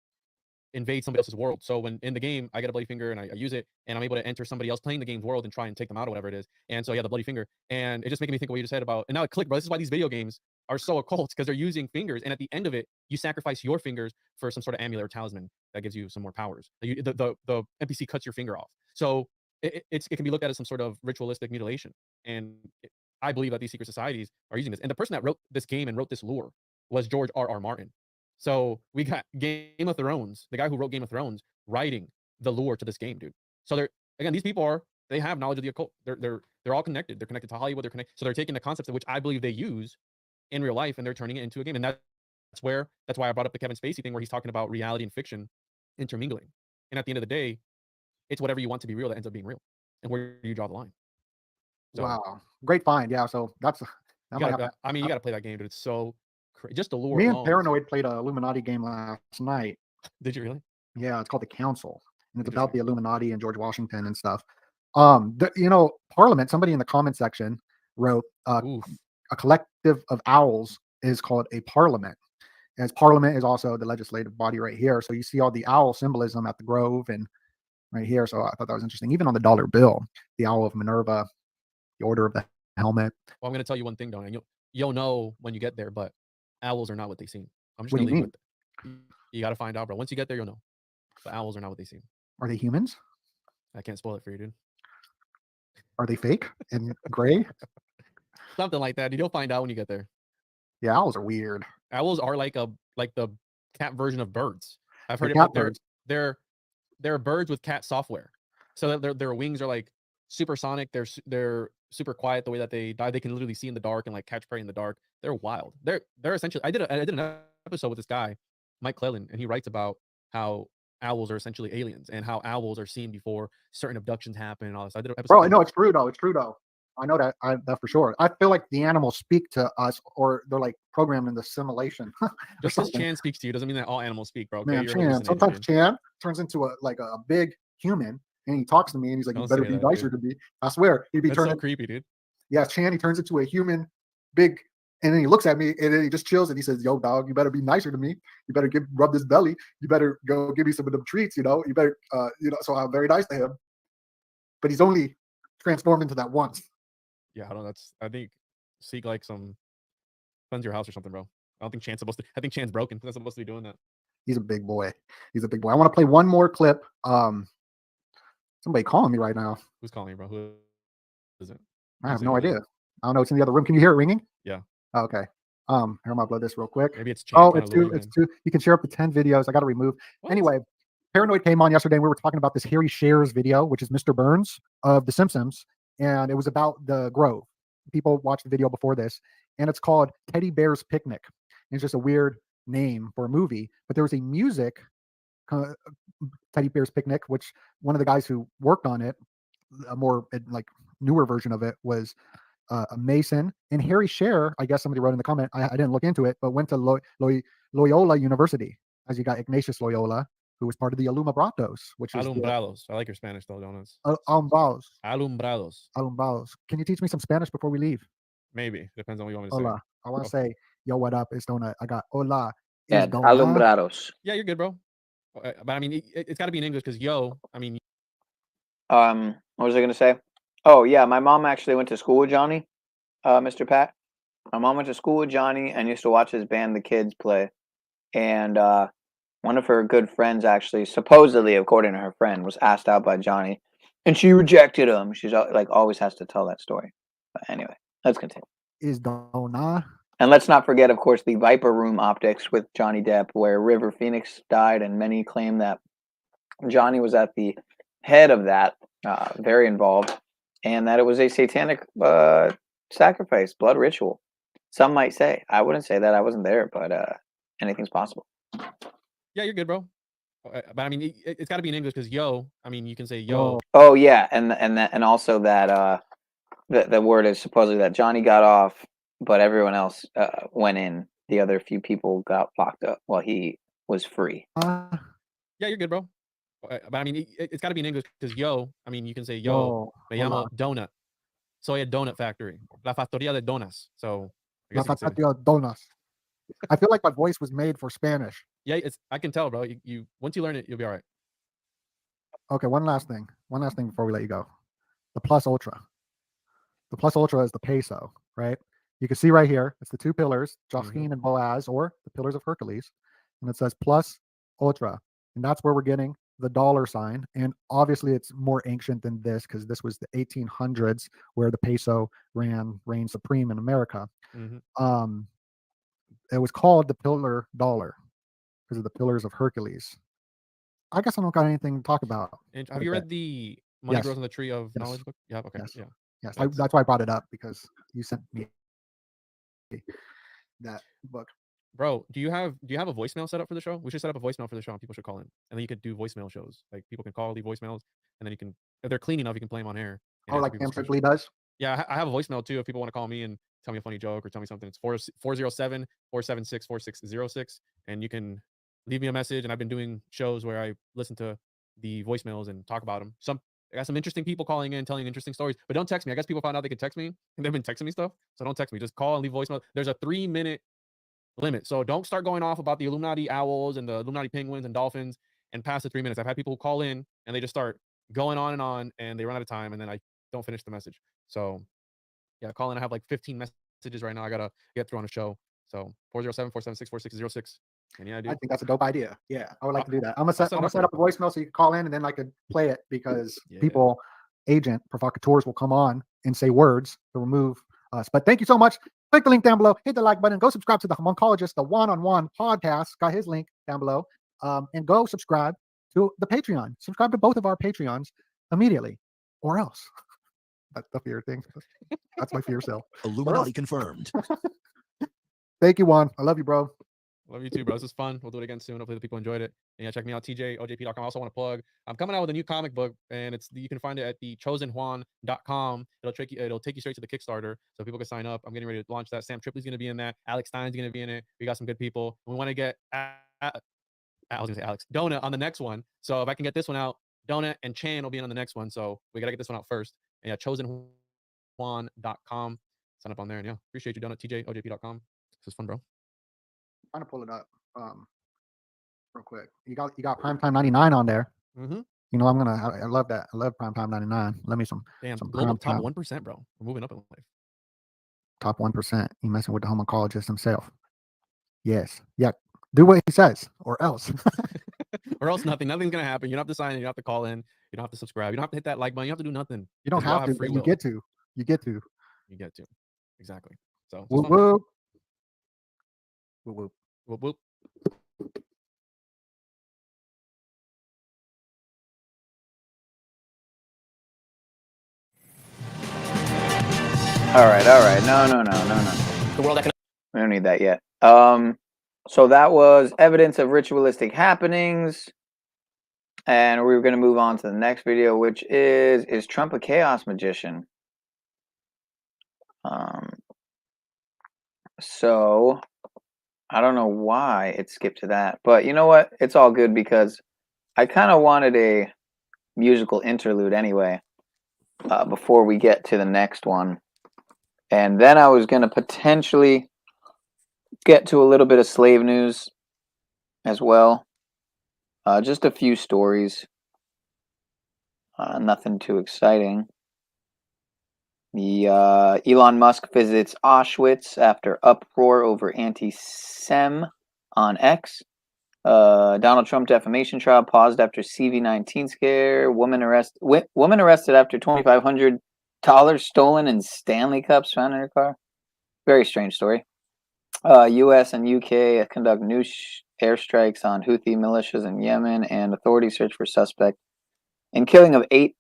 invade somebody else's world. So when in the game, I get a bloody finger and I use it, and I'm able to enter somebody else playing the game's world and try and take them out or whatever it is. And so yeah, the bloody finger, and it just making me think of what you just said about. And now it clicked, bro. This is why these video games are so occult, because they're using fingers, and at the end of it, you sacrifice your fingers for some sort of amulet or talisman that gives you some more powers. The NPC cuts your finger off, so it can be looked at as some sort of ritualistic mutilation. And I believe that these secret societies are using this. And the person that wrote this game and wrote this lore was George R.R. Martin. So we got Game of Thrones, the guy who wrote Game of Thrones, writing the lore to this game, dude. So they're, again, these people they have knowledge of the occult. They're all connected. They're connected to Hollywood. They're connected. So they're taking the concepts of which I believe they use in real life, and they're turning it into a game. And that's why I brought up the Kevin Spacey thing, where he's talking about reality and fiction intermingling. And at the end of the day, it's whatever you want to be real that ends up being real. And where do you draw the line? So, wow, great find. Yeah, so that's. you gotta play that game, dude. It's so just the lore. Me and Paranoid played a Illuminati game last night. Did you really? Yeah, it's called The Council, and it's about the Illuminati and George Washington and stuff. Parliament. Somebody in the comment section wrote a collective of owls is called a parliament. As parliament is also the legislative body right here. So you see all the owl symbolism at the Grove and right here. So I thought that was interesting. Even on the dollar bill, the owl of Minerva, the Order of the Helmet. Well, I'm going to tell you one thing, though, and you'll know when you get there, but owls are not what they seem. I'm just What going do to you leave it with that. You got to find out, bro. Once you get there, you'll know. But owls are not what they seem. Are they humans? I can't spoil it for you, dude. Are they fake and gray? Something like that, dude. You'll find out when you get there. Yeah, owls are weird. Owls are like the cat version of birds. I've heard they're birds with cat software. So their wings are like supersonic. They're super quiet the way that they die. They can literally see in the dark and like catch prey in the dark. They're wild. They're essentially. I did an episode with this guy, Mike Clellan, and he writes about how owls are essentially aliens and how owls are seen before certain abductions happen and all this. I did an episode. Bro, I know it's true though. It's true though. I know that for sure. I feel like the animals speak to us, or they're like programmed in the simulation. Just because Chan speaks to you doesn't mean that all animals speak, bro. Okay? Man, sometimes Chan turns into a big human, and he talks to me, and he's like, "You better be nicer to me." I swear, he'd be turning. So creepy, dude. Yeah, Chan, he turns into a human, big, and then he looks at me, and then he just chills, and he says, "Yo, dog, you better be nicer to me. You better rub this belly. You better go give me some of them treats. You better, So I'm very nice to him, but he's only transformed into that once. Yeah, I don't know. I think seek like some cleanse your house or something, bro. I don't think Chan's supposed to. I think Chan's broken. He's not supposed to be doing that. He's a big boy. I want to play one more clip. Somebody calling me right now. Who's calling you, bro? Who is it? I have no idea. I don't know. It's in the other room. Can you hear it ringing? Yeah. Oh, okay. Here, I'm gonna upload this real quick. Maybe it's Chan. Oh, it's two. It's two. You can share up to 10 videos. I got to remove. What? Anyway, Paranoid came on yesterday, and we were talking about this Harry Shares video, which is Mr. Burns of The Simpsons. And it was about the Grove. People watched the video before this, and it's called Teddy Bear's Picnic. And it's just a weird name for a movie, but there was a music, Teddy Bear's Picnic, which one of the guys who worked on it, a more like newer version of it, was a Mason. And Harry Share, I guess somebody wrote in the comment, I didn't look into it, but went to Loyola University, as you got Ignatius Loyola, who was part of the Alumbrados, which is Alumbrados. I like your Spanish though, Jonas. Alumbrados. Can you teach me some Spanish before we leave? Maybe. Depends on what you want me to Hola. say. I want to say, yo, what up? It's Dona. I got hola. Yeah, Alumbrados. Yeah, you're good, bro. But I mean, it's got to be in English because yo, I mean. What was I going to say? Oh, yeah, my mom actually went to school with Johnny, Mr. Pat. My mom went to school with Johnny and used to watch his band, The Kids, play. And one of her good friends, actually, supposedly, according to her friend, was asked out by Johnny, and she rejected him. She's like always has to tell that story. But anyway, let's continue. Is Donna? And let's not forget, of course, the Viper Room optics with Johnny Depp, where River Phoenix died, and many claim that Johnny was at the head of that, very involved, and that it was a satanic sacrifice, blood ritual. Some might say. I wouldn't say that. I wasn't there, but anything's possible. Yeah, you're good, bro. But I mean, it's got to be in English because yo. I mean, you can say yo. Oh yeah, and also that the word is supposedly that Johnny got off, but everyone else went in. The other few people got locked up while he was free. Yeah, you're good, bro. But I mean, it's got to be in English because yo. I mean, you can say yo. Me llamo donut. Soy a donut factory. La factoría de donas. So I La guess you could say. factoría donas. I feel like my voice was made for Spanish. Yeah, I can tell, bro. You once you learn it, you'll be all right. Okay, one last thing before we let you go. The plus ultra. The plus ultra is the peso, right? You can see right here, it's the two pillars, Josephine and Boaz, or the pillars of Hercules. And it says plus ultra. And that's where we're getting the dollar sign. And obviously it's more ancient than this because this was the 1800s where the peso reigned supreme in America. It was called the pillar dollar because of the pillars of Hercules. I guess I don't got anything to talk about. And have you read the Money Grows on the Tree of Knowledge book? Yeah. Okay. Yes. Yeah. Yes. That's why I brought it up because you sent me that book. Bro, do you have a voicemail set up for the show? We should set up a voicemail for the show and people should call in. And then you could do voicemail shows. Like people can call, leave voicemails, and then you can, if they're clean enough, you can play them on air. Oh, like Cam Strickly does? Yeah, I have a voicemail too if people want to call me and tell me a funny joke or tell me something. It's 407-476-4606. And you can leave me a message. And I've been doing shows where I listen to the voicemails and talk about them. I got some interesting people calling in, telling interesting stories, but don't text me. I guess people found out they could text me and they've been texting me stuff. So don't text me. Just call and leave voicemail. There's a 3-minute limit. So don't start going off about the Illuminati owls and the Illuminati penguins and dolphins and past the 3 minutes. I've had people who call in and they just start going on and they run out of time and then I don't finish the message. So yeah, call in. I have like 15 messages right now. I gotta get through on a show. So 407-476-4606. And yeah, dude. I think that's a dope idea. Yeah, I would like to do that. I'm gonna set up a voicemail so you can call in and then I could play it because agent provocateurs will come on and say words to remove us. But thank you so much. Click the link down below, hit the like button, go subscribe to the Homuncologist, the one-on-one podcast. Got his link down below. And go subscribe to the Patreon. Subscribe to both of our Patreons immediately, or else. That's the fear thing. That's my fear cell. Illuminati confirmed. Thank you, Juan. I love you, bro. Love you too, bro. This was fun. We'll do it again soon. Hopefully the people enjoyed it. And yeah, check me out, tjojp.com. I also want to plug, I'm coming out with a new comic book and you can find it at thechosenjuan.com. It'll take you straight to the Kickstarter so people can sign up. I'm getting ready to launch that. Sam Tripley's going to be in that. Alex Stein's going to be in it. We got some good people. We want to get I was going to say Alex Donut on the next one. So if I can get this one out, Donut and Chan will be on the next one. So we got to get this one out first. And yeah, chosenjuan.com. Sign up on there. And yeah, appreciate you, Donut, tjojp.com. This is fun, bro. Trying to pull it up real quick. You got Primetime 99 on there. You know, I love that. I love Primetime 99. Let me some global top 1%, bro. We're moving up in life. Top 1%. You messing with the homuncologist himself. Yes. Yeah. Do what he says, or else. Or else nothing's gonna happen. You don't have to sign in, you don't have to call in, you don't have to subscribe, you don't have to hit that like button, you don't have to do nothing. You don't have to, but you get to. You get to. Exactly. So whoop whoop. Whoop whoop. Whoop whoop. All right. No. The World Economic. We don't need that yet. So that was evidence of ritualistic happenings. And we're going to move on to the next video, which is Trump a chaos magician? So I don't know why it skipped to that, but you know what? It's all good because I kind of wanted a musical interlude anyway, before we get to the next one. And then I was going to potentially get to a little bit of slave news as well. Just a few stories. Nothing too exciting. Elon Musk visits Auschwitz after uproar over anti-Sem on X. Donald Trump defamation trial paused after CV19 scare. Woman arrested after $2,500 stolen in Stanley Cups found in her car. Very strange story. U.S. and UK conduct new airstrikes on Houthi militias in Yemen, and authorities search for suspect in killing of 8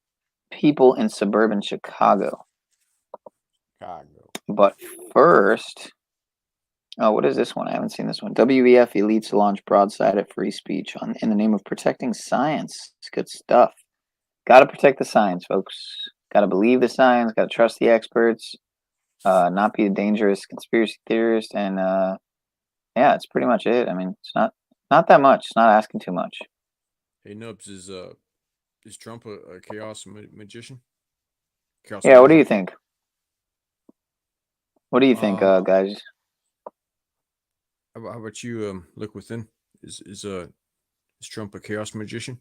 people in suburban Chicago. But first, Oh, what is this one? I haven't seen this one. WEF elites launch broadside at free speech in the name of protecting science. It's good stuff. Got to protect the science, folks. Got to believe the science. Got to trust the experts. Not be a dangerous conspiracy theorist. And yeah, it's pretty much it. I mean, it's not that much. It's not asking too much. Hey Nubs, is Trump a chaos magician? Chaos Yeah, what do magician? you think? What do you think, guys? How about you? Look within. Is Trump a chaos magician?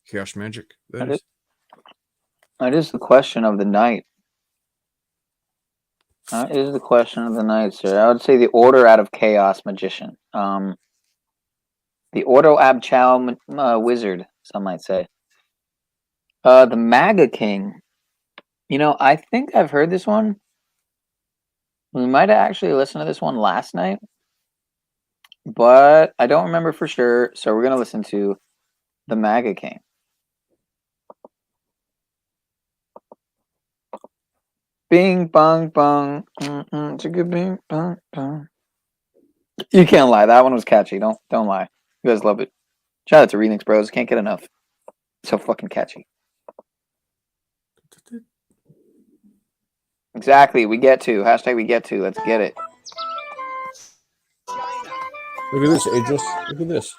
Chaos magic. That is. That is the question of the night. That is the question of the night, sir. I would say the order out of chaos magician. The Ordo Ab Chao wizard, some might say. The MAGA King. You know, I think I've heard this one. We might have actually listened to this one last night, but I don't remember for sure. So we're going to listen to the MAGA King. Bing, bong, bong. It's a good bing, bong, bong. You can't lie. That one was catchy. Don't lie. You guys love it. Shout out to Remix Bros. Can't get enough. So fucking catchy. Exactly. We get to. Hashtag we get to. Let's get it. Look at this, Ageless. Look at this.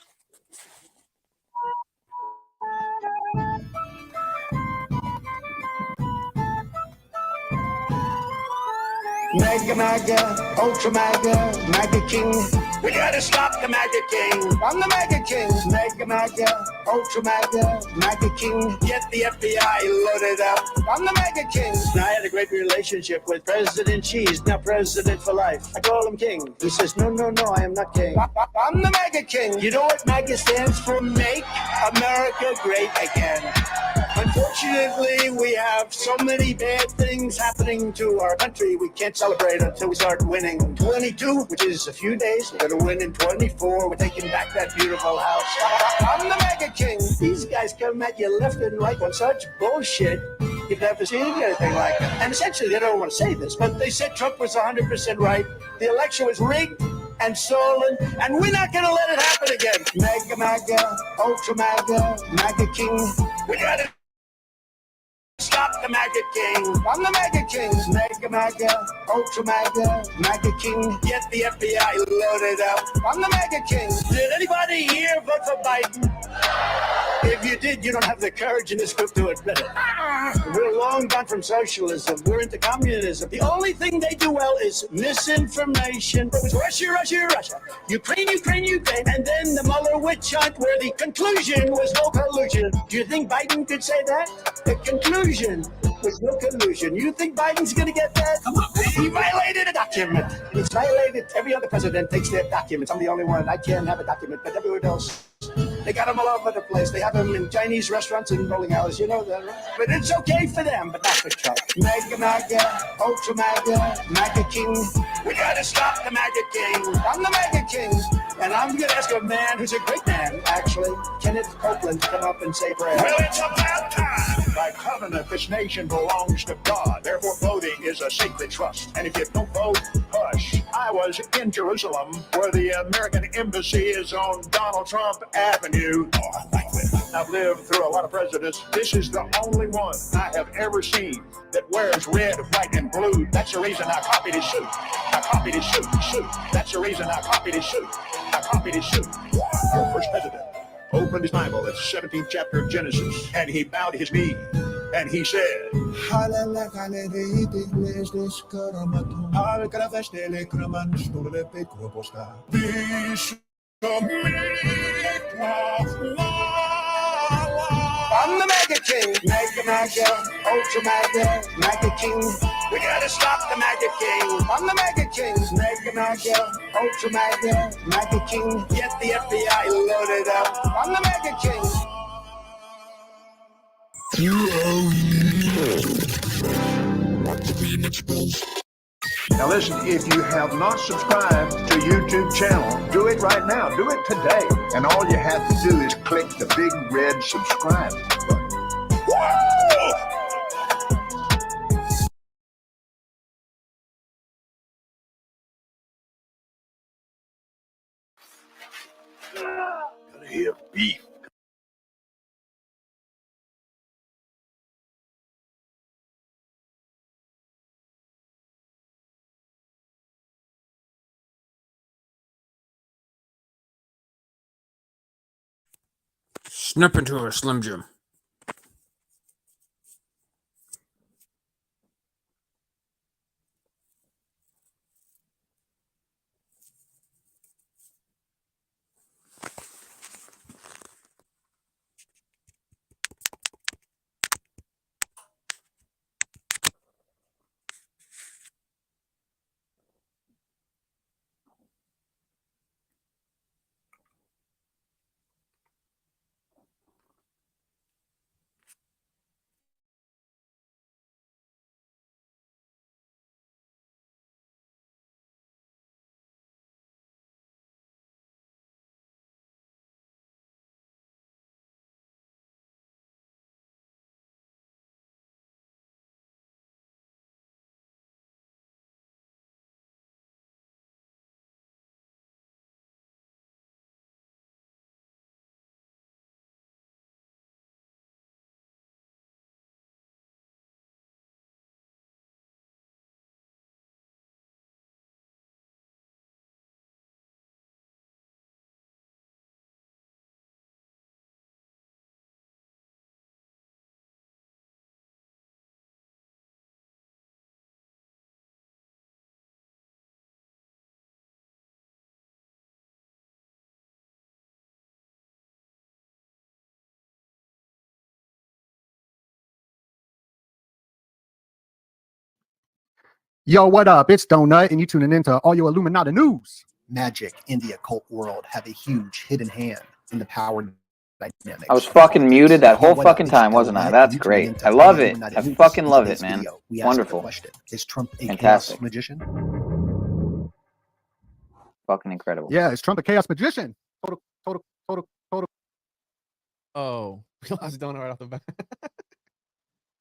Mega, MAGA, Ultra MAGA, MAGA King. We gotta stop the MAGA King. I'm the MAGA King. Mega, MAGA, Ultra MAGA, MAGA King. Get the FBI loaded up. I'm the MAGA King. I had a great relationship with President Cheese, now president for life. I call him King. He says, no, I am not King. I'm the MAGA King. You know what MAGA stands for? Make America Great Again. Unfortunately, we have so many bad things happening to our country. We can't celebrate until we start winning. 22, which is a few days. We're going to win in 24. We're taking back that beautiful house. I'm the MAGA King. These guys come at you left and right on such bullshit. You've never seen anything like it. And essentially, they don't want to say this, but they said Trump was 100% right. The election was rigged and stolen, and we're not going to let it happen again. Mega, MAGA, Ultra MAGA, MAGA King. We got to stop the MAGA King. I'm the MAGA King. Mega, MAGA, Ultra MAGA, MAGA King. Get the FBI loaded up. I'm the MAGA King. Did anybody here vote for Biden? If you did, you don't have the courage in this group to admit it. We're long gone from socialism. We're into communism. The only thing they do well is misinformation. It was Russia, Russia, Russia. Ukraine, Ukraine, Ukraine. And then the Mueller witch hunt where the conclusion was no collusion. Do you think Biden could say that? The conclusion was no collusion. You think Biden's going to get that? Come on, he violated a document. He's violated. Every other president takes their documents. I'm the only one. I can't have a document, but everyone else, they got them all over the place. They have them in Chinese restaurants and bowling alleys. You know that, right? But it's okay for them, but not for Trump. Mega, MAGA, Ultra MAGA, MAGA King. We got to stop the MAGA King. I'm the MAGA King. And I'm going to ask a man who's a great man, actually, Kenneth Copeland, to come up and say prayer. Well, it's about time. By covenant, this nation belongs to God. Therefore, voting is a sacred trust. And if you don't vote, hush. I was in Jerusalem, where the American embassy is on Donald Trump Avenue. Oh, I like that. I've lived through a lot of presidents. This is the only one I have ever seen that wears red, white, and blue. That's the reason I copied his suit. I copied his suit. That's the reason I copied his suit. I copied his suit. Our first president opened his Bible at the 17th chapter of Genesis, and he bowed his knee, and he said, I'm the MAGA King. Mega, MAGA, Ultra MAGA, MAGA King. We got to stop the MAGA King. I'm the MAGA King. Mega, MAGA, Ultra MAGA, MAGA King. Get the FBI loaded up. I'm the MAGA King. Now listen, if you have not subscribed to YouTube channel, do it right now. Do it today. And all you have to do is click the big red subscribe button. Woo! Snap into a Slim Jim. Yo, what up? It's Donut, and you tuning into all your Illuminati news. Magic in the occult world have a huge hidden hand in the power dynamics. I was fucking muted that whole fucking time, wasn't I? That's great. I love it. I fucking love it, man. Wonderful. Is Trump a Fantastic. chaos magician? Fucking incredible. Yeah, is Trump a chaos magician? Total. Oh, we lost Donut right off the bat.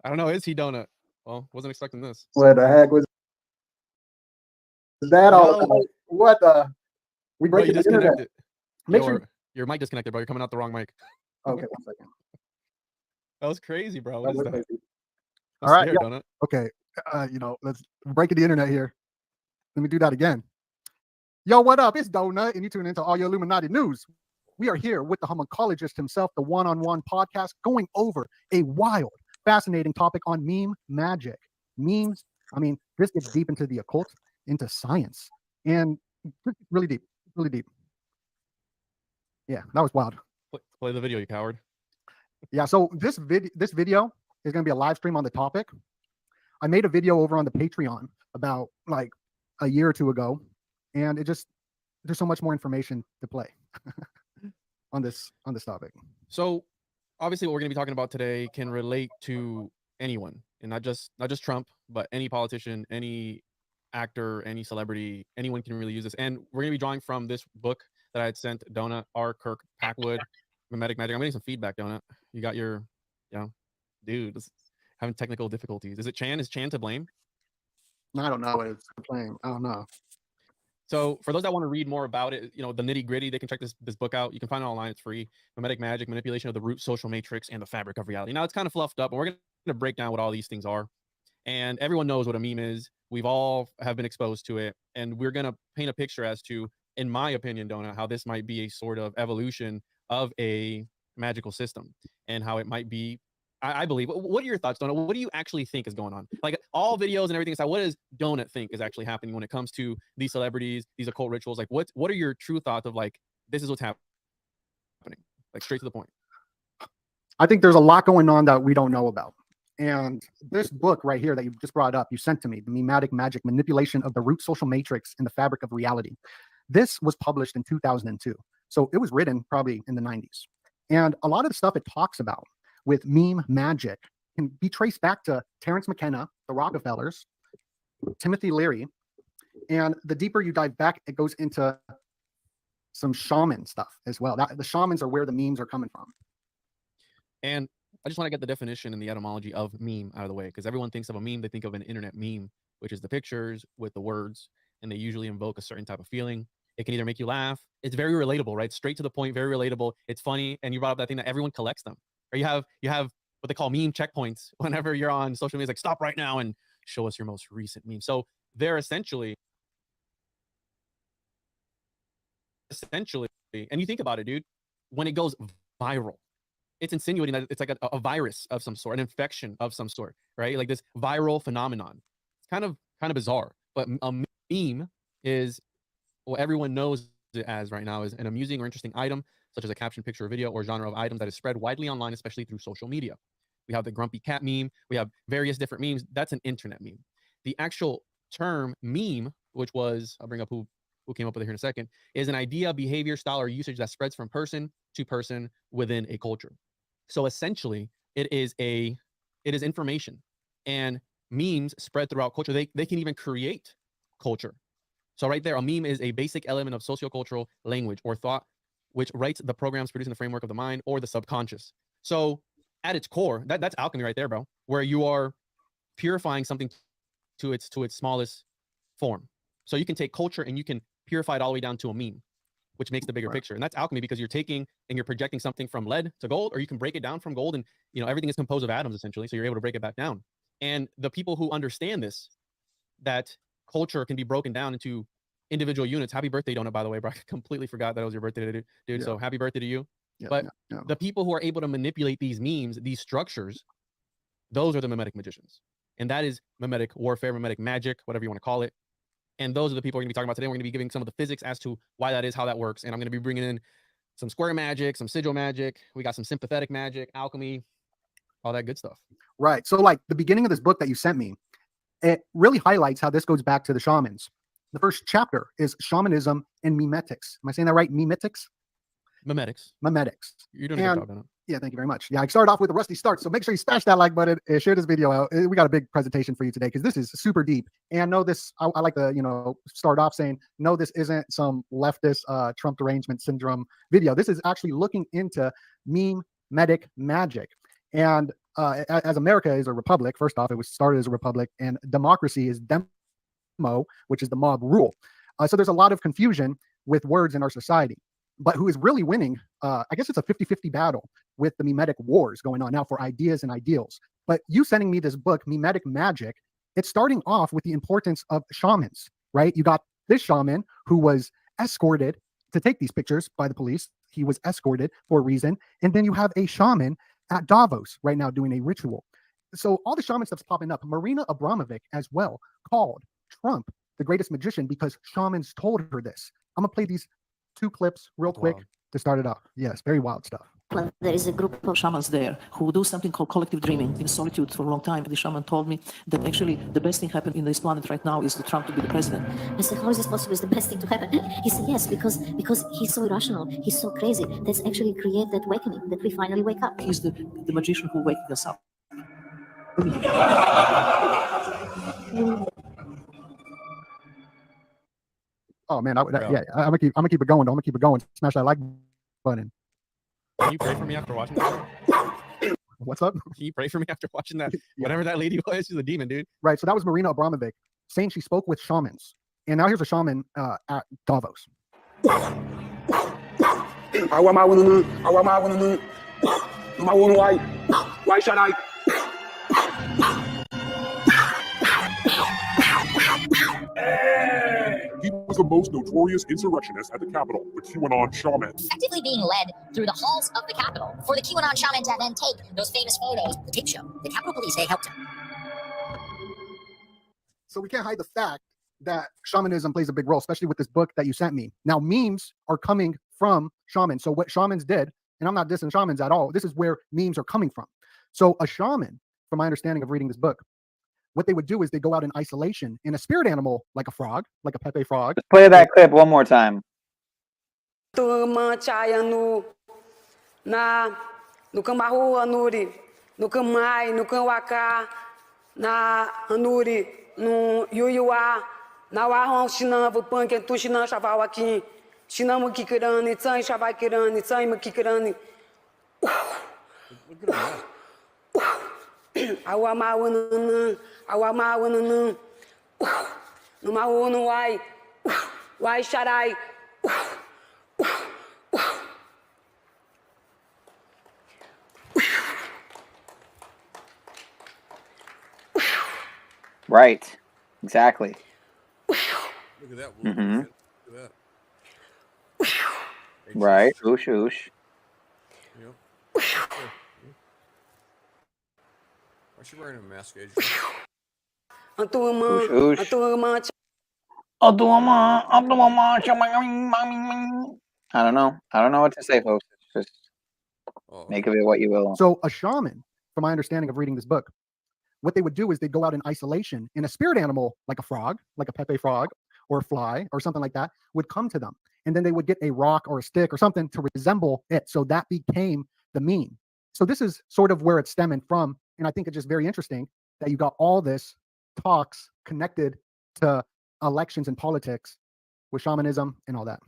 I don't know. Is he Donut? Well, wasn't expecting this. What the heck was that all about? What the? We Bro, you breaking the internet. disconnected. Make sure. Your mic disconnected, bro. You're coming out the wrong mic. Okay, 1 second. That was crazy, bro. What is that? Crazy. I'm All right, scared, yo, Donut. okay. Let's break the internet here. Let me do that again. Yo, what up? It's Donut, and you tune into all your Illuminati news. We are here with the homuncologist himself, the one-on-one podcast, going over a wild, fascinating topic on meme magic. Memes. I mean, this gets deep into the occult, into science, and really deep. Yeah, that was wild. Play the video, you coward. Yeah, so this video is going to be a live stream on the topic. I made a video over on the Patreon about like a year or two ago, and there's so much more information to play on this topic. So obviously what we're going to be talking about today can relate to anyone, and not just Trump, but any politician, any actor, any celebrity, anyone can really use this. And we're going to be drawing from this book that I had sent Donut R. Kirk Packwood, Mimetic Magic. I'm getting some feedback, Donut. You got your, dude, this is having technical difficulties. Is it Chan? Is Chan to blame? I don't know. It's playing. I don't know. So for those that want to read more about it, the nitty gritty, they can check this book out. You can find it online. It's free. Mimetic Magic, Manipulation of the Root Social Matrix and the Fabric of Reality. Now it's kind of fluffed up, and we're going to break down what all these things are. And everyone knows what a meme is. We've all have been exposed to it. And we're going to paint a picture as to, in my opinion, Donut, how this might be a sort of evolution of a magical system and how it might be, I believe. What are your thoughts, Donut? What do you actually think is going on? Like all videos and everything aside, what does Donut think is actually happening when it comes to these celebrities, these occult rituals? Like what are your true thoughts of like, this is what's happening? Like straight to the point. I think there's a lot going on that we don't know about. And this book right here that you just brought up, you sent to me, the Mimetic Magic, Manipulation of the Root Social Matrix and the Fabric of Reality. This was published in 2002. So it was written probably in the 90s. And a lot of the stuff it talks about with meme magic can be traced back to Terence McKenna, the Rockefellers, Timothy Leary. And the deeper you dive back, it goes into some shaman stuff as well. The shamans are where the memes are coming from. And I just want to get the definition and the etymology of meme out of the way, because everyone thinks of a meme, they think of an internet meme, which is the pictures with the words, and they usually invoke a certain type of feeling. It can either make you laugh. It's very relatable, right? Straight to the point, very relatable. It's funny. And you brought up that thing that everyone collects them. Or you have what they call meme checkpoints whenever you're on social media. It's like, stop right now and show us your most recent meme. So they're essentially, and you think about it, dude, when it goes viral, it's insinuating that it's like a virus of some sort, an infection of some sort, right? Like this viral phenomenon. It's kind of bizarre. But a meme is what everyone knows it as right now, is an amusing or interesting item, such as a caption, picture, or video, or genre of items that is spread widely online, especially through social media. We have the grumpy cat meme. We have various different memes. That's an internet meme. The actual term meme, which was, I'll bring up who came up with it here in a second, is an idea, behavior, style, or usage that spreads from person to person within a culture. So essentially, it is information, and memes spread throughout culture. They can even create culture. So right there, a meme is a basic element of sociocultural language or thought, which writes the programs producing the framework of the mind or the subconscious. So at its core, that's alchemy right there, bro, where you are purifying something to its smallest form. So you can take culture and you can purify it all the way down to a meme, which makes the bigger picture. And that's alchemy, because you're taking and you're projecting something from lead to gold, or you can break it down from gold, and everything is composed of atoms essentially. So you're able to break it back down. And the people who understand this, that culture can be broken down into individual units. Happy birthday, Donut, by the way, bro. I completely forgot that it was your birthday, dude. Yeah. So happy birthday to you. Yeah, but the people who are able to manipulate these memes, these structures, those are the mimetic magicians. And that is mimetic warfare, mimetic magic, whatever you want to call it. And those are the people we're going to be talking about today. We're going to be giving some of the physics as to why that is, how that works. And I'm going to be bringing in some square magic, some sigil magic. We got some sympathetic magic, alchemy, all that good stuff. Right. So like the beginning of this book that you sent me, it really highlights how this goes back to the shamans. The first chapter is shamanism and mimetics. Am I saying that right? Mimetics? Mimetics. Mimetics. You're doing a good job on it. Yeah, thank you very much. Yeah, I started off with a rusty start, so make sure you smash that like button and share this video out. We got a big presentation for you today because this is super deep. And no, this I like to start off saying no, this isn't some leftist Trump derangement syndrome video. This is actually looking into mimetic magic. And as America is a republic, first off, it was started as a republic, and democracy is demo, which is the mob rule. So there's a lot of confusion with words in our society. But who is really winning, I guess it's a 50-50 battle with the mimetic wars going on now for ideas and ideals. But you sending me this book, Mimetic Magic, it's starting off with the importance of shamans, right? You got this shaman who was escorted to take these pictures by the police. He was escorted for a reason. And then you have a shaman at Davos right now doing a ritual. So all the shaman stuff's popping up. Marina Abramovic as well called Trump the greatest magician because shamans told her this. I'm going to play these 2 clips real quick to start it off. Yes, very wild stuff. There is a group of shamans there who do something called collective dreaming in solitude for a long time. The shaman told me that actually the best thing happening in this planet right now is for Trump to be the president. I said, how is this possible? Is the best thing to happen? He said, yes, because he's so irrational, he's so crazy. That's actually create that awakening, that we finally wake up. He's the magician who wakes us up. Oh man, I'm gonna keep it going. I'm gonna keep it going. Smash that like button. Can you pray for me after watching that? What's up? Can you pray for me after watching that? Whatever that lady was, she's a demon, dude. Right. So that was Marina Abramovic saying she spoke with shamans. And now here's a shaman at Davos. Why should I? He was the most notorious insurrectionist at the Capitol, the QAnon shaman. Effectively being led through the halls of the Capitol for the QAnon shaman to then take those famous photos. The tape show, the Capitol Police, they helped him. So we can't hide the fact that shamanism plays a big role, especially with this book that you sent me. Now, memes are coming from shamans. So what shamans did, and I'm not dissing shamans at all, this is where memes are coming from. So a shaman, from my understanding of reading this book, what they would do is they go out in isolation in a spirit animal, like a frog, like a Pepe frog. Let's play that clip one more time. No Cambarro Anuri, no Camai, no Camwaka, na Anuri, no Yuyuá, na Warron Chinavo, Punk, Tu Chinan Chaval aqui, Chinamo Kikirani, Tsai Chavakirani, Tsai Makikirani. Awamawanana, Awamawanana, no Maono Wai, Wai Sharai. Right. Exactly. Look at that. Mm-hmm. Look at that. Right. Oosh, oosh. Yep. Why is she wearing a mask, Adrian? I don't know. I don't know what to say, folks. Just make of it what you will. So a shaman, from my understanding of reading this book, what they would do is they'd go out in isolation, and a spirit animal like a frog, like a Pepe frog or a fly or something like that, would come to them. And then they would get a rock or a stick or something to resemble it. So that became the meme. So this is sort of where it's stemming from. And I think it's just very interesting that you got all this talks connected to elections and politics with shamanism and all that.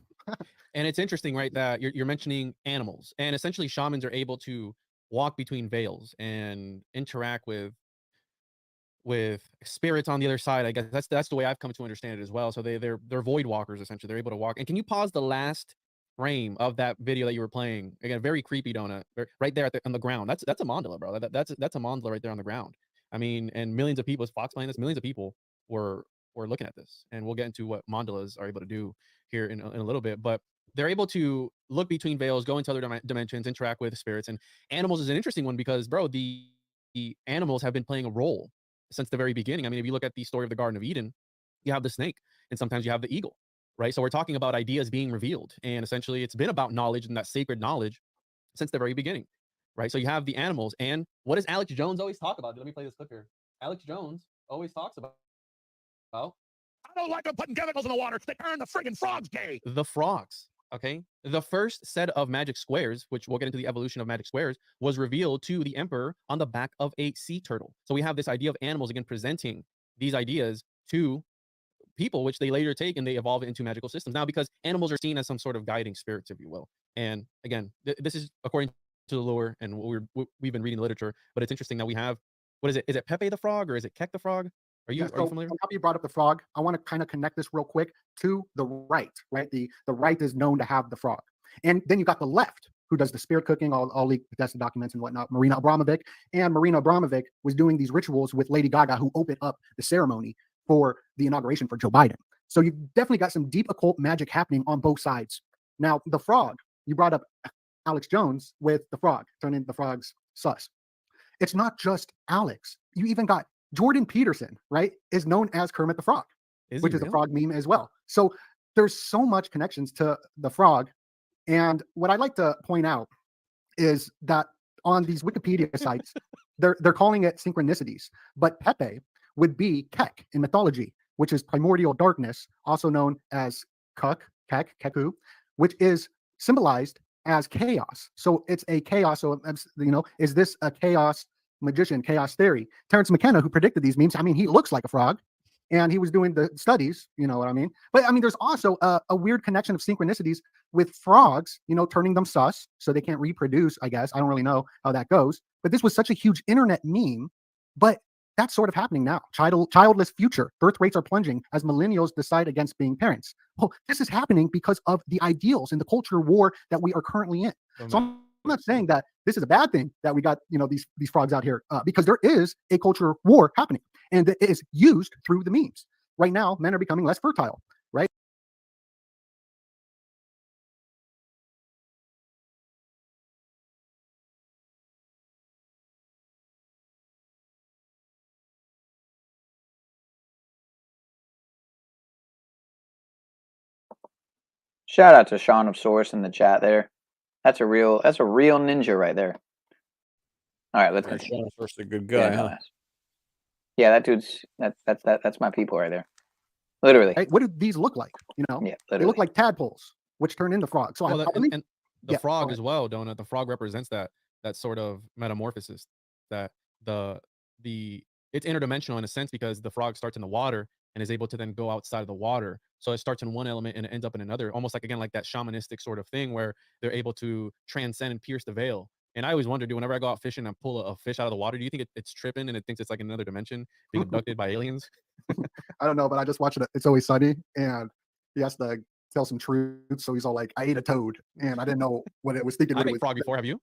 And it's interesting, right, that you're mentioning animals, and essentially shamans are able to walk between veils and interact with spirits on the other side. I guess that's the way I've come to understand it as well. So they're void walkers, essentially. They're able to walk. And can you pause the last frame of that video that you were playing? Again, very creepy, donut, right there on the ground. That's a mandala, bro. That's a mandala right there on the ground. I mean, and millions of people, as Fox playing this, millions of people were looking at this, and we'll get into what mandalas are able to do here in a little bit. But they're able to look between veils, go into other dimensions, interact with spirits. And animals is an interesting one because, bro, the animals have been playing a role since the very beginning. I mean, if you look at the story of the Garden of Eden, you have the snake, and sometimes you have the eagle, right? So we're talking about ideas being revealed, and essentially it's been about knowledge and that sacred knowledge since the very beginning, right? So you have the animals, and what does Alex Jones always talk about? Let me play this clip here. Alex Jones always talks about I don't like them putting chemicals in the water. They turn the friggin' frogs gay. the frogs. Okay, the first set of magic squares, which we'll get into the evolution of magic squares, was revealed to the emperor on the back of a sea turtle. So we have this idea of animals again presenting these ideas to people, which they later take and they evolve into magical systems. Now, because animals are seen as some sort of guiding spirits, if you will. And again, this is according to the lore and what we've been reading the literature. But it's interesting that we have, what is it? Is it Pepe the frog or is it Keck the frog? Are you familiar? Now you brought up the frog, I want to kind of connect this real quick to the right, right? The right is known to have the frog. And then you got the left, who does the spirit cooking, all the that's the documents and whatnot, Marina Abramovic. And Marina Abramovic was doing these rituals with Lady Gaga, who opened up the ceremony for the inauguration for Joe Biden. So you definitely got some deep occult magic happening on both sides. Now, the frog, you brought up Alex Jones with the frog, turning the frogs sus. It's not just Alex. You even got Jordan Peterson, right, is known as Kermit the Frog, which is a frog meme as well. So there's so much connections to the frog. And what I'd like to point out is that on these Wikipedia sites, they're calling it synchronicities, but Pepe would be Keck in mythology, which is primordial darkness, also known as Keku, which is symbolized as chaos. So it's a chaos. So, is this a chaos magician, chaos theory? Terrence McKenna, who predicted these memes, I mean, he looks like a frog, and he was doing the studies, you know what I mean? But I mean, there's also a weird connection of synchronicities with frogs, turning them sus, so they can't reproduce, I guess. I don't really know how that goes. But this was such a huge internet meme, but that's sort of happening now. Childless future. Birth rates are plunging as millennials decide against being parents. Well, this is happening because of the ideals and the culture war that we are currently in. So I'm not saying that this is a bad thing that we got, these frogs out here, because there is a culture war happening, and it is used through the memes. Right now, men are becoming less fertile, right? Shout out to Sean of Source in the chat there. That's a real ninja right there. All right, let's continue. Sean of Source, a good guy, huh? Yeah, that dude's that's my people right there. Literally. Hey, what do these look like? Yeah, they look like tadpoles, which turn into frogs. So and the frog as well, Donut. The frog represents that sort of metamorphosis, that it's interdimensional in a sense, because the frog starts in the water and is able to then go outside of the water. So it starts in one element and it ends up in another, almost like, again, like that shamanistic sort of thing where they're able to transcend and pierce the veil. And I always wonder, dude, whenever I go out fishing and pull a fish out of the water, do you think it's tripping and it thinks it's like another dimension, being abducted by aliens? I don't know, but I just watched It's Always Sunny, and he has to tell some truth. So he's all like, I ate a toad, and I didn't know what it was thinking. I've ate frog before. Have you?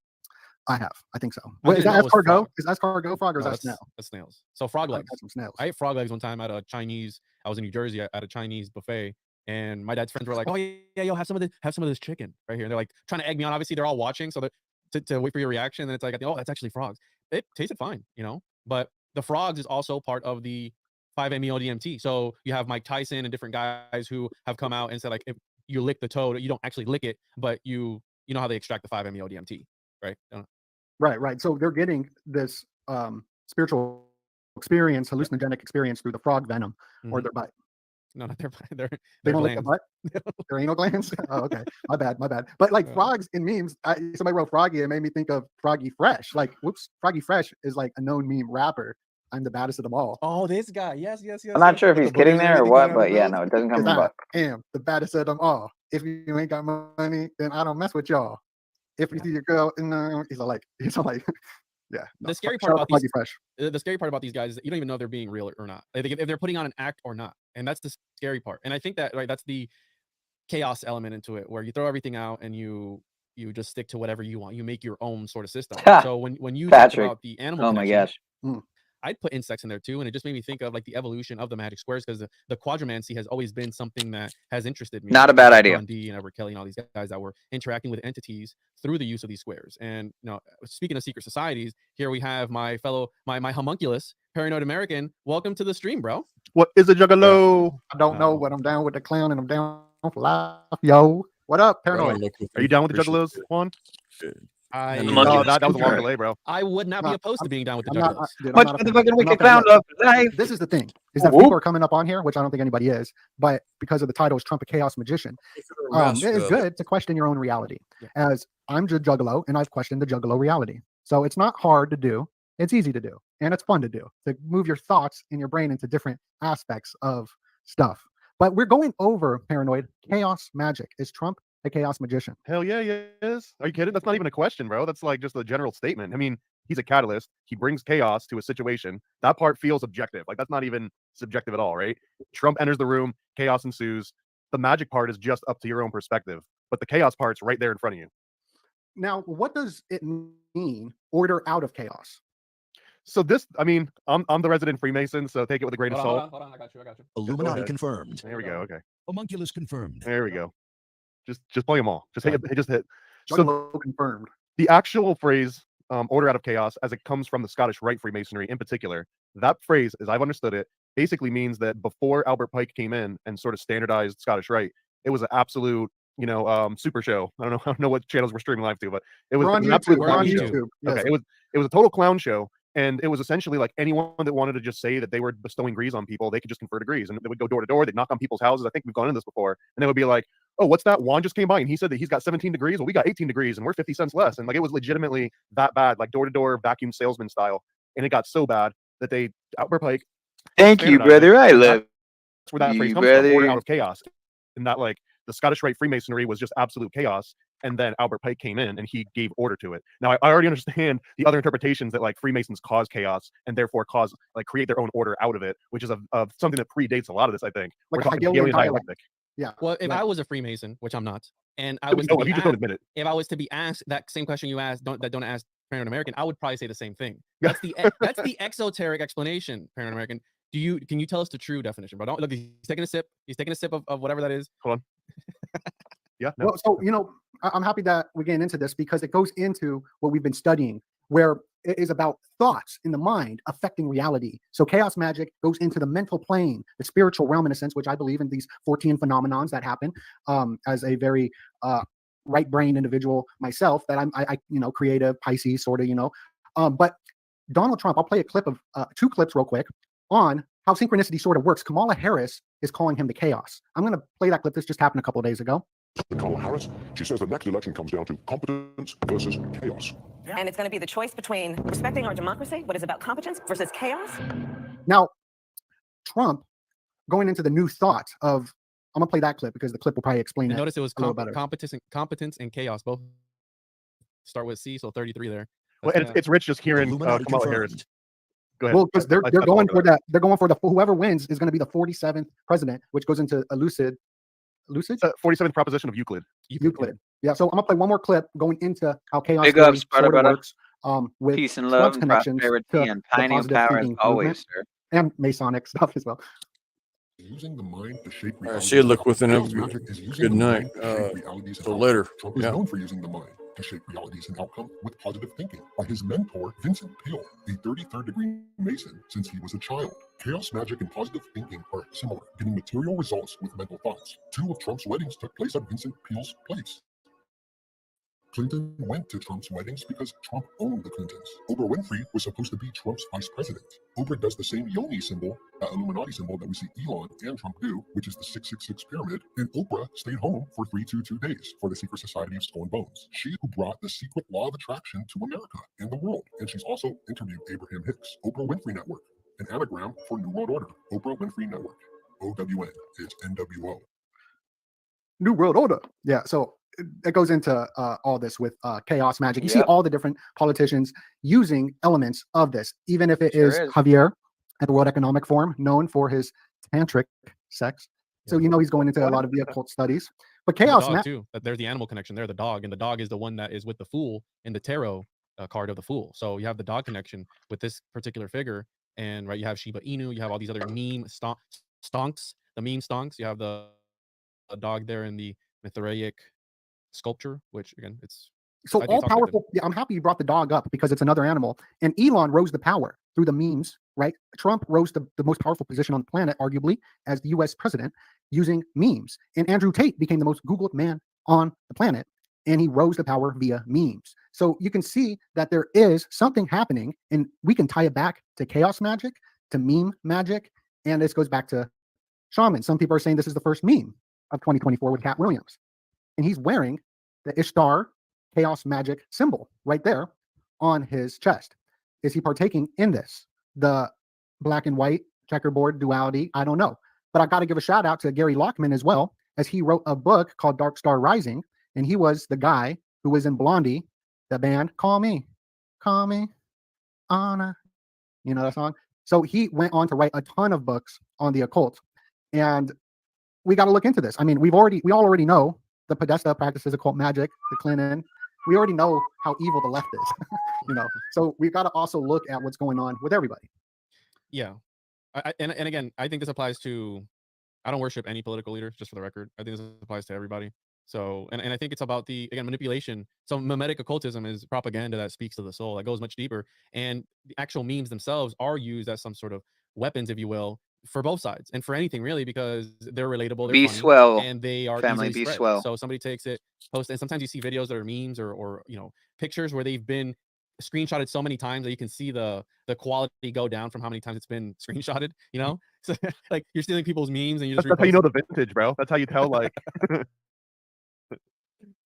I have. I think so. Wait, is that escargot? Is escargot frog or is that snail? That's snails. So frog legs. Some snails. I ate frog legs one time at a Chinese. I was in New Jersey at a Chinese buffet, and my dad's friends were like, "Oh yeah, yo, have some of this chicken right here." And they're like trying to egg me on. Obviously, they're all watching, so to wait for your reaction. And then it's like, oh, that's actually frogs. It tasted fine, you know. But the frogs is also part of the 5-MeO-DMT. So you have Mike Tyson and different guys who have come out and said, like, if you lick the toad, you don't actually lick it, but you know how they extract the 5-MeO-DMT, right? Right. So they're getting this spiritual experience, hallucinogenic experience through the frog venom or their bite. No, not their bite. They don't lick the butt? There ain't no glands? Oh, okay. My bad. But like frogs in memes, somebody wrote Froggy, it made me think of Froggy Fresh. Like, whoops, Froggy Fresh is like a known meme rapper. I'm the baddest of them all. Oh, this guy. Yes. I'm not sure if he's kidding there or what, but yeah, no, it doesn't come from butt. I am the baddest of them all. If you ain't got money, then I don't mess with y'all. If you see your girl, he's like, yeah. The scary part about these guys is that you don't even know if they're being real or not. If they're putting on an act or not, and that's the scary part. And I think that that's the chaos element into it, where you throw everything out and you just stick to whatever you want. You make your own sort of system. So when you talk about the animal, oh my gosh. I'd put insects in there too, and it just made me think of like the evolution of the magic squares, because the quadromancy has always been something that has interested me. Not a bad idea. John D and Edward Kelly and all these guys that were interacting with entities through the use of these squares. And speaking of secret societies, here we have my homunculus, Paranoid American. Welcome to the stream, bro. What is a juggalo? I don't know, but I'm down with the clown and I'm down for life, yo. What up, Paranoid? Are you down with the juggalos, Juan? That was a long delay, bro. I would not be opposed to being down with the juggalos. This is the thing, is that people are coming up on here, which I don't think anybody is, but because of the title is Trump a Chaos Magician, it is good to question your own reality. As I'm the juggalo, and I've questioned the juggalo reality. So it's not hard to do. It's easy to do. And it's fun to do, to move your thoughts in your brain into different aspects of stuff. But we're going over, Paranoid, chaos magic. Is Trump a chaos magician? Hell yeah, he is. Are you kidding? That's not even a question, bro. That's like just a general statement. I mean, he's a catalyst. He brings chaos to a situation. That part feels objective. Like, that's not even subjective at all, right? Trump enters the room, chaos ensues. The magic part is just up to your own perspective, but the chaos part's right there in front of you. Now, what does it mean, order out of chaos? So this, I mean, I'm the resident Freemason, so take it with a grain of salt. Hold on, I got you. Illuminati confirmed. There we go. Okay. Homunculus confirmed. There we go. Just play them all. Just hit. So confirmed. The actual phrase "order out of chaos," as it comes from the Scottish Rite Freemasonry in particular, that phrase, as I've understood it, basically means that before Albert Pike came in and sort of standardized Scottish Rite, it was an absolute, super show. I don't know what channels we're streaming live to, but it was an absolute clown show. Yes. Okay, it was a total clown show. And it was essentially like anyone that wanted to just say that they were bestowing degrees on people, they could just confer degrees. And they would go door to door. They'd knock on people's houses. I think we've gone into this before. And they would be like, oh, what's that? Juan just came by and he said that he's got 17 degrees. Well, we got 18 degrees and we're 50 cents less. And like, it was legitimately that bad, like door to door vacuum salesman style. And it got so bad that Albert Pike. Thank you, brother. I love that's where that phrase comes from, order out of chaos. And that, like, the Scottish Rite Freemasonry was just absolute chaos. And then Albert Pike came in and he gave order to it. Now, I already understand the other interpretations that like Freemasons cause chaos and therefore create their own order out of it, which is of something that predates a lot of this, I think. Like we're talking Hegelian dialectic. Yeah. Well, if I was a Freemason, which I'm not, and I was just don't admit it. If I was to be asked that same question you asked, don't ask Paranoid American, I would probably say the same thing. That's the exoteric explanation, Paranoid American. Can you tell us the true definition? But don't look, he's taking a sip. He's taking a sip of whatever that is. Hold on. Yeah. No. Well, so I'm happy that we're getting into this because it goes into what we've been studying, where it is about thoughts in the mind affecting reality. So chaos magic goes into the mental plane, the spiritual realm in a sense, which I believe in these 14 phenomenons that happen. As a very right-brained individual myself, that I creative, Pisces sort of, but Donald Trump, I'll play a clip of 2 clips real quick on how synchronicity sort of works. Kamala Harris is calling him the chaos. I'm going to play that clip. This just happened a couple of days ago. Kamala Harris, she says the next election comes down to competence versus chaos. And it's going to be the choice between respecting our democracy, what is about competence, versus chaos. Now, Trump going into the new thought of, I'm going to play that clip because the clip will probably explain it. Notice it was a little better. competence and chaos both start with C, so 33 there. Well, and it's rich just hearing Kamala Harris. Go ahead. Well, because they're going for that. They're going for whoever wins is going to be the 47th president, which goes into a lucid 47th proposition of Euclid. Yeah. So I'm gonna play one more clip going into how chaos Big ups, sort of brother. works. With peace and love, and prosperity, and tiny power as always, sir. And Masonic stuff as well. Using the mind to shape reality. See you. Look within. Good night. So later. Trump is known for using the mind to shape realities and outcome with positive thinking by his mentor, Vincent Peale, a 33rd degree Mason since he was a child. Chaos magic and positive thinking are similar, getting material results with mental thoughts. 2 of Trump's weddings took place at Vincent Peale's place. Clinton went to Trump's weddings because Trump owned the Clintons. Oprah Winfrey was supposed to be Trump's vice president. Oprah does the same Yoni symbol, that Illuminati symbol that we see Elon and Trump do, which is the 666 pyramid, and Oprah stayed home for 322 days for the Secret Society of Skull and Bones. She who brought the secret law of attraction to America and the world. And she's also interviewed Abraham Hicks. Oprah Winfrey Network, an anagram for New World Order. Oprah Winfrey Network. OWN is NWO. New World Order. Yeah, so it goes into all this with chaos magic. You see all the different politicians using elements of this, even if it is Javier at the World Economic Forum, known for his tantric sex. So you know he's going into a lot of the occult studies. But chaos magic too. There's the animal connection there, the dog, and the dog is the one that is with the fool in the tarot card of the fool. So you have the dog connection with this particular figure, and right, you have Shiba Inu, you have all these other meme stonks, the meme stonks. You have the dog there in the Mithraic sculpture, which again, it's so all powerful. Yeah, I'm happy you brought the dog up because it's another animal. And Elon rose to power through the memes, right? Trump rose to the most powerful position on the planet, arguably, as the US president using memes. And Andrew Tate became the most Googled man on the planet, and he rose to power via memes. So you can see that there is something happening, and we can tie it back to chaos magic, to meme magic, and this goes back to shaman. Some people are saying this is the first meme of 2024 with Cat Williams. And he's wearing the Ishtar chaos magic symbol right there on his chest. Is he partaking in this? The black and white checkerboard duality? I don't know. But I got to give a shout out to Gary Lockman as well, as he wrote a book called Dark Star Rising. And he was the guy who was in Blondie, the band Call Me, Anna. You know that song? So he went on to write a ton of books on the occult. And we got to look into this. I mean, we all already know the Podesta practices occult magic, the Clinton. We already know how evil the left is, you know. So we've got to also look at what's going on with everybody. Yeah, and again, I think this applies to. I don't worship any political leader, just for the record. I think this applies to everybody. So, and I think it's about the manipulation. So mimetic occultism is propaganda that speaks to the soul, that goes much deeper. And the actual memes themselves are used as some sort of weapons, if you will, for both sides and for anything really, because they're relatable, they're Be funny, swell, and they are family. easily Be spread. swell. So somebody takes it, post, and sometimes you see videos that are memes or pictures where they've been screenshotted so many times that you can see the quality go down from how many times it's been screenshotted. You know, so like you're stealing people's memes and you just that's how you know the vintage, bro. That's how you tell, like.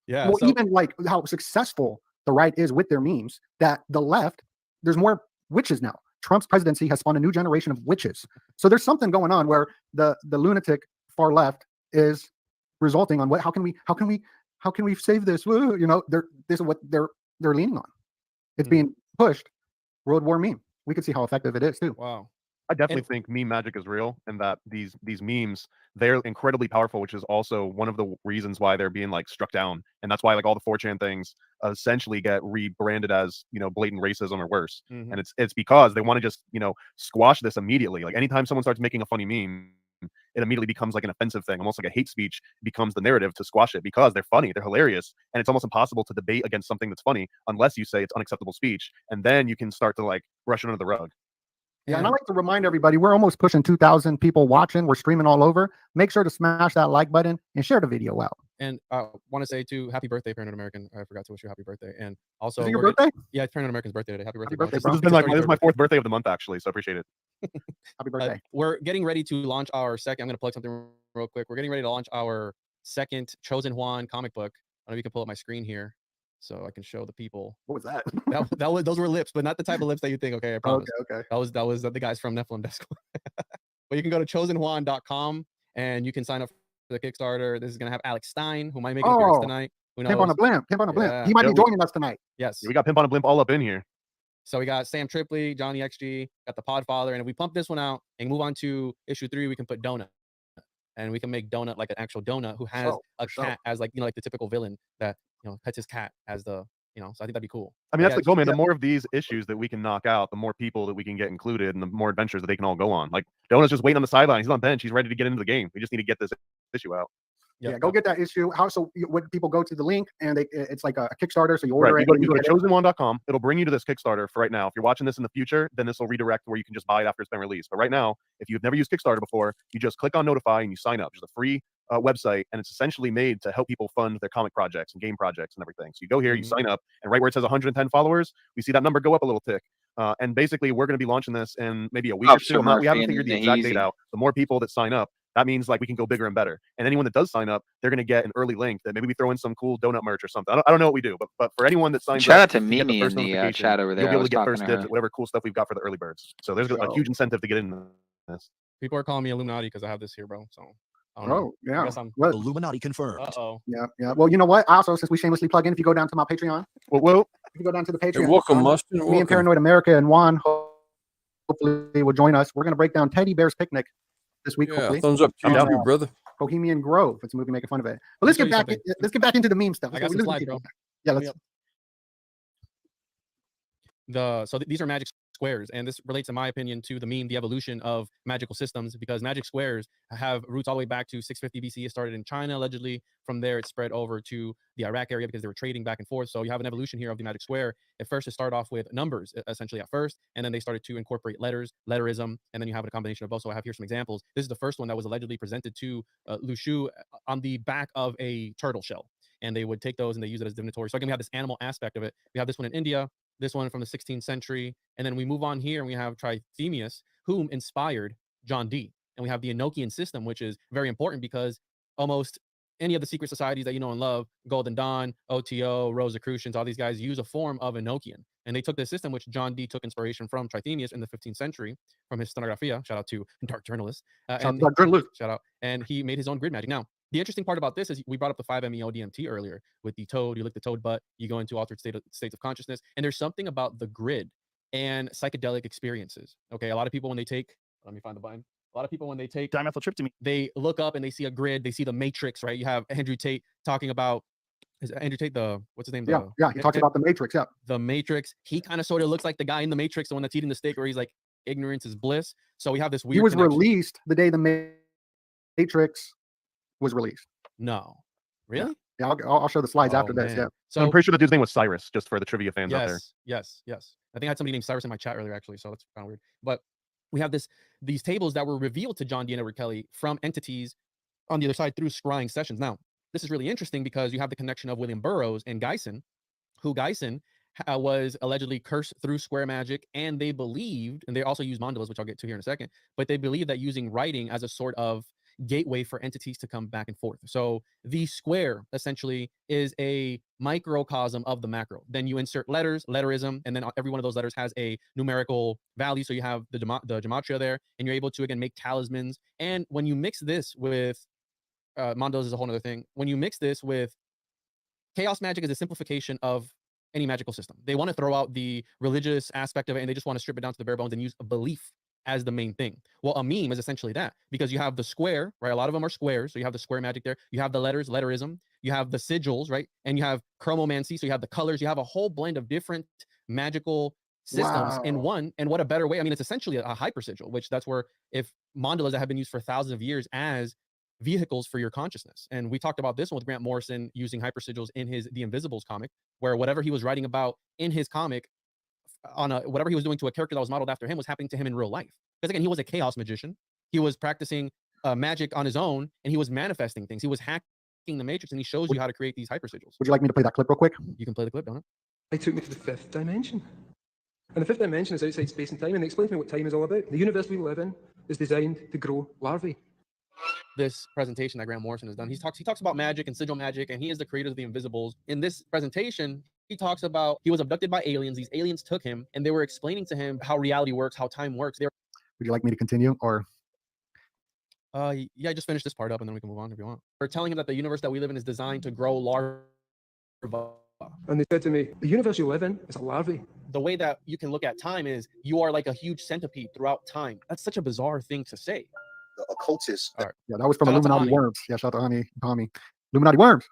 Yeah. Well, so, even like how successful the right is with their memes, that the left, there's more witches now. Trump's presidency has spawned a new generation of witches. So there's something going on where the lunatic far left is resulting on how can we save this? Woo, you know, this is what they're leaning on. It's being pushed. World War meme. We can see how effective it is too. Wow. I definitely think meme magic is real, and that these memes, they're incredibly powerful, which is also one of the reasons why they're being like struck down. And that's why like all the 4chan things essentially get rebranded as, you know, blatant racism or worse. And it's because they want to just, you know, squash this immediately. Like anytime someone starts making a funny meme, it immediately becomes like an offensive thing, almost like a hate speech becomes the narrative to squash it, because they're funny, they're hilarious, and it's almost impossible to debate against something that's funny unless you say it's unacceptable speech, and then you can start to like brush it under the rug. Yeah, and I like to remind everybody, we're almost pushing 2,000 people watching. We're streaming all over. Make sure to smash that like button and share the video out. And I want to say too, happy birthday, Paranoid American. I forgot to wish you a happy birthday. And also, is it your birthday? Yeah, it's Paranoid American's birthday today. Happy birthday, birthday, bro. bro. This is my 4th birthday of the month, actually, so I appreciate it. Happy birthday. We're getting ready to launch our second. I'm going to plug something real quick. We're getting ready to launch our second Chosen Juan comic book. I don't know if you can pull up my screen here so I can show the people. What was that? Those were lips, but not the type of lips that you think. Okay, I promise. Okay. That was the guys from Nephilim Desk. But you can go to chosenjuan.com and you can sign up for the Kickstarter. This is gonna have Alex Stein, who might make an appearance tonight. Who knows? Pimp on a blimp. Pimp on a blimp. Yeah. He might be joining us tonight. Yes. Yeah, we got Pimp on a Blimp all up in here. So we got Sam Tripley, Johnny XG, got the Podfather, and if we pump this one out and move on to issue 3, we can put Donut, and we can make Donut like an actual donut who has a cat as like, you know, like the typical villain that, you know, pets his cat as the, you know. So I think that'd be cool. I mean, that's the goal, man. The more of these issues that we can knock out, the more people that we can get included, and the more adventures that they can all go on. Like Donut's just waiting on the sidelines. He's on bench. He's ready to get into the game. We just need to get this issue out. Yeah, go get that issue. How so? Would people go to the link and it's like a Kickstarter, so you Right. order You it. go, and you go to get it? chosenone.com. It'll bring you to this Kickstarter for right now. If you're watching this in the future, then this will redirect where you can just buy it after it's been released. But right now, if you've never used Kickstarter before, you just click on notify and you sign up. It's a free website, and it's essentially made to help people fund their comic projects and game projects and everything. So you go here, you sign up, and right where it says 110 followers, we see that number go up a little tick. And basically, we're going to be launching this in maybe a week or two. We haven't figured the exact date out. The more people that sign up, that means like we can go bigger and better. And anyone that does sign up, they're going to get an early link that maybe we throw in some cool donut merch or something. I don't know what we do, but for anyone that signs Shout up, out to you get the Mimi first in the notification, chat over there. you'll be I able was to get talking first to dibs her. at whatever cool stuff we've got for the early birds. So there's a huge incentive to get in this. People are calling me Illuminati because I have this here, bro. So I don't know. Oh, yeah. I guess I'm Well- Illuminati confirmed. Uh-oh. Yeah, yeah. Well, you know what? Also, since we shamelessly plug in, if you go down to my Patreon, well, if you go down to the Patreon, You're welcome, Mustard. me and Welcome. Paranoid America and Juan hopefully will join us. We're going to break down Teddy Bear's Picnic this week. Yeah, hopefully. thumbs up to you, On, too, brother. Bohemian Grove. It's a movie making fun of it. But let's Let get me show back. you Let's get back into the meme stuff. I Let's got we some lose slides, people. bro. Yeah, Let me let's. So these are magic squares, and this relates, in my opinion, to the meme, the evolution of magical systems, because magic squares have roots all the way back to 650 BC. It started in China, allegedly. From there, it spread over to the Iraq area because they were trading back and forth. So you have an evolution here of the magic square. At first, it started off with numbers, essentially at first, and then they started to incorporate letters, letterism, and then you have a combination of both. So I have here some examples. This is the first one that was allegedly presented to Lu Shu on the back of a turtle shell. And they would take those and they use it as divinatory. So again, we have this animal aspect of it. We have this one in India, this one from the 16th century. And then we move on here and we have Trithemius, whom inspired John Dee. And we have the Enochian system, which is very important because almost any of the secret societies that you know and love, Golden Dawn, OTO, Rosicrucians, all these guys use a form of Enochian. And they took this system, which John Dee took inspiration from Trithemius in the 15th century, from his Stenographia. Shout out to Dark Journalist. Shout out. And he made his own grid magic. Now, the interesting part about this is we brought up the 5-MeO DMT earlier with the toad. You lick the toad butt, you go into altered states of consciousness. And there's something about the grid and psychedelic experiences. Okay, a lot of people when they take, let me find the button. A lot of people when they take dimethyltryptamine, they look up and they see a grid, they see the matrix, right? You have Andrew Tate talking about, is Andrew Tate the, what's his name? Yeah, he talks about the Matrix, yeah. The Matrix. He kind of sort of looks like the guy in the Matrix, the one that's eating the steak, where he's like, ignorance is bliss. So we have this weird He was connection. released the day the Matrix was released. No. Really? Yeah, I'll show the slides after this. man. Yeah. So I'm pretty sure the dude's name was Cyrus, just for the trivia fans out there. Yes. I think I had somebody named Cyrus in my chat earlier, actually, so that's kind of weird. But we have these tables that were revealed to John Dee and Edward Kelly from entities on the other side through scrying sessions. Now, this is really interesting because you have the connection of William Burroughs and Geisen, who Geisen was allegedly cursed through square magic, and they believed, and they also use mandalas, which I'll get to here in a second, but they believe that using writing as a sort of gateway for entities to come back and forth. So the square essentially is a microcosm of the macro. Then you insert letters, letterism, and then every one of those letters has a numerical value. So you have the gematria there, and you're able to, again, make talismans. And when you mix this with mandalas is a whole other thing. When you mix this with chaos magic is a simplification of any magical system. They want to throw out the religious aspect of it, and they just want to strip it down to the bare bones and use a belief as the main thing. Well, a meme is essentially that, because you have the square, right? A lot of them are squares. So you have the square magic there. You have the letters, letterism. You have the sigils, right? And you have chromomancy. So you have the colors. You have a whole blend of different magical systems in one. And what a better way. I mean, it's essentially a hyper sigil, which that's where, if mandalas that have been used for thousands of years as vehicles for your consciousness. And we talked about this one with Grant Morrison using hyper sigils in his The Invisibles comic, where whatever he was writing about in his comic on whatever he was doing to a character that was modeled after him was happening to him in real life. Because again, he was a chaos magician. He was practicing magic on his own, and he was manifesting things. He was hacking the matrix, and he shows you how to create these hyper sigils. Would you like me to play that clip real quick? You can play the clip, don't it? They took me to the fifth dimension. And the fifth dimension is outside space and time, and they explained to me what time is all about. The universe we live in is designed to grow larvae. This presentation that Grant Morrison has done, he talks about magic and sigil magic, and he is the creator of the Invisibles. In this presentation, he talks about he was abducted by aliens. These aliens took him, and they were explaining to him how reality works, how time works. Would you like me to continue, or? Yeah, just finish this part up, and then we can move on if you want. They're telling him that the universe that we live in is designed to grow larvae. And they said to me, the universe you live in is a larvae. The way that you can look at time is you are like a huge centipede throughout time. That's such a bizarre thing to say. The occultists. All right. Yeah, that was from Shout out to Illuminati Ani. Worms. Yeah, shout out to Tommy. Illuminati Worms.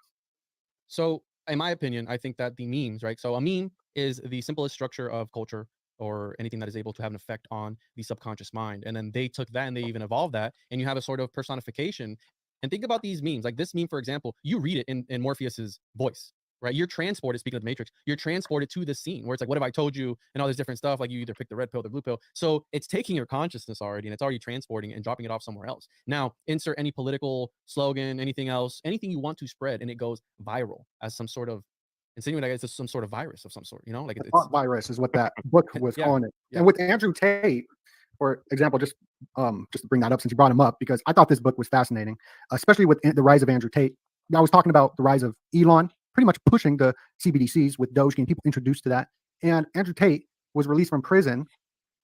So, in my opinion, I think that the memes, right? So, a meme is the simplest structure of culture or anything that is able to have an effect on the subconscious mind. And then they took that and they even evolved that. And you have a sort of personification And think about these memes, like this meme, for example, you read it in Morpheus's voice, right? You're transported, speaking of the Matrix, you're transported to the scene where it's like, what have I told you? And all this different stuff. Like you either pick the red pill or the blue pill. So it's taking your consciousness already and it's already transporting it and dropping it off somewhere else. Now, insert any political slogan, anything else, anything you want to spread, and it goes viral as some sort of insinuating, I guess, it's some sort of virus of some sort, you know, like The thought virus is what that book was calling it. And with Andrew Tate, for example, just to bring that up since you brought him up, because I thought this book was fascinating, especially with the rise of Andrew Tate. I was talking about the rise of Elon, pretty much pushing the CBDCs with Doge, getting people introduced to that. And Andrew Tate was released from prison,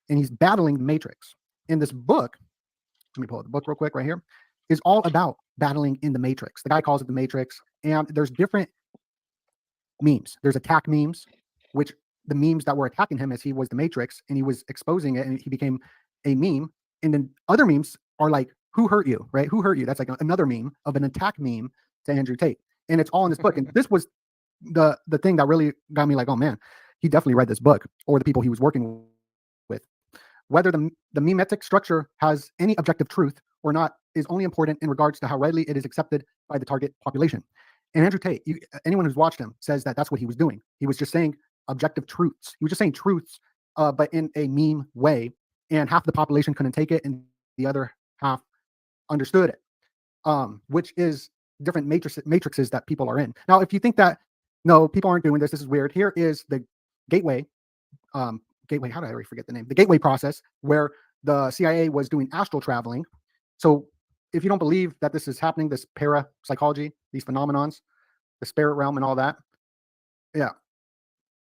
and he's battling the Matrix. In this book, let me pull up the book real quick right here, is all about battling in the Matrix. The guy calls it the Matrix, and there's different memes. There's attack memes, which the memes that were attacking him as he was the Matrix, and he was exposing it, and he became a meme. And then other memes are like, who hurt you, right? Who hurt you? That's like another meme of an attack meme to Andrew Tate. And it's all in this book. And this was the thing that really got me like, oh man, he definitely read this book, or the people he was working with. Whether the memetic structure has any objective truth or not is only important in regards to how readily it is accepted by the target population. And Andrew Tate, anyone who's watched him says that that's what he was doing. He was just saying objective truths. He was just saying truths, but in a meme way. And half the population couldn't take it, and the other half understood it, which is different matrices that people are in. Now, if you think that, no, people aren't doing this, this is weird, here is the gateway, how did I already forget the name? The gateway process, where the CIA was doing astral traveling. So if you don't believe that this is happening, this parapsychology, these phenomenons, the spirit realm and all that, yeah,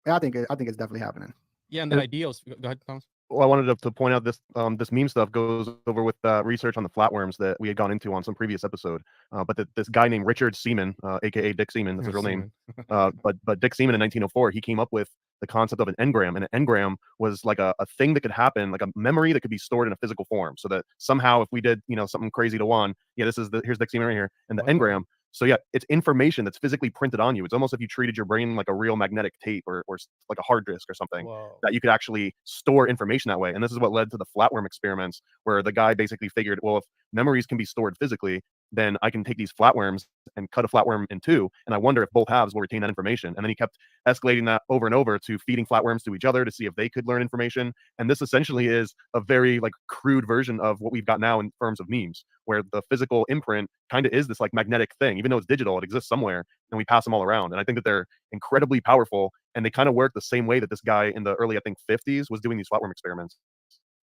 I think it's definitely happening. Yeah, and the ideals. Go ahead, Thomas. Well, I wanted to point out this this meme stuff goes over with research on the flatworms that we had gone into on some previous episode. But this guy named Richard Seaman, aka Dick Seaman, that's his real name. But Dick Seaman in 1904, he came up with the concept of an engram, and an engram was like a thing that could happen, like a memory that could be stored in a physical form. So that somehow, if we did something crazy to one, yeah, here's Dick Seaman right here, and the engram. So yeah, it's information that's physically printed on you. It's almost if you treated your brain like a real magnetic tape or like a hard disk or something. Whoa. That you could actually store information that way. And this is what led to the flatworm experiments, where the guy basically figured, well, if memories can be stored physically, then I can take these flatworms and cut a flatworm in two, and I wonder if both halves will retain that information. And then he kept escalating that over and over to feeding flatworms to each other to see if they could learn information. And this essentially is a very like crude version of what we've got now in terms of memes, where the physical imprint kind of is this like magnetic thing. Even though it's digital, it exists somewhere, and we pass them all around. And I think that they're incredibly powerful, and they kind of work the same way that this guy in the early, I think, 50s was doing these flatworm experiments.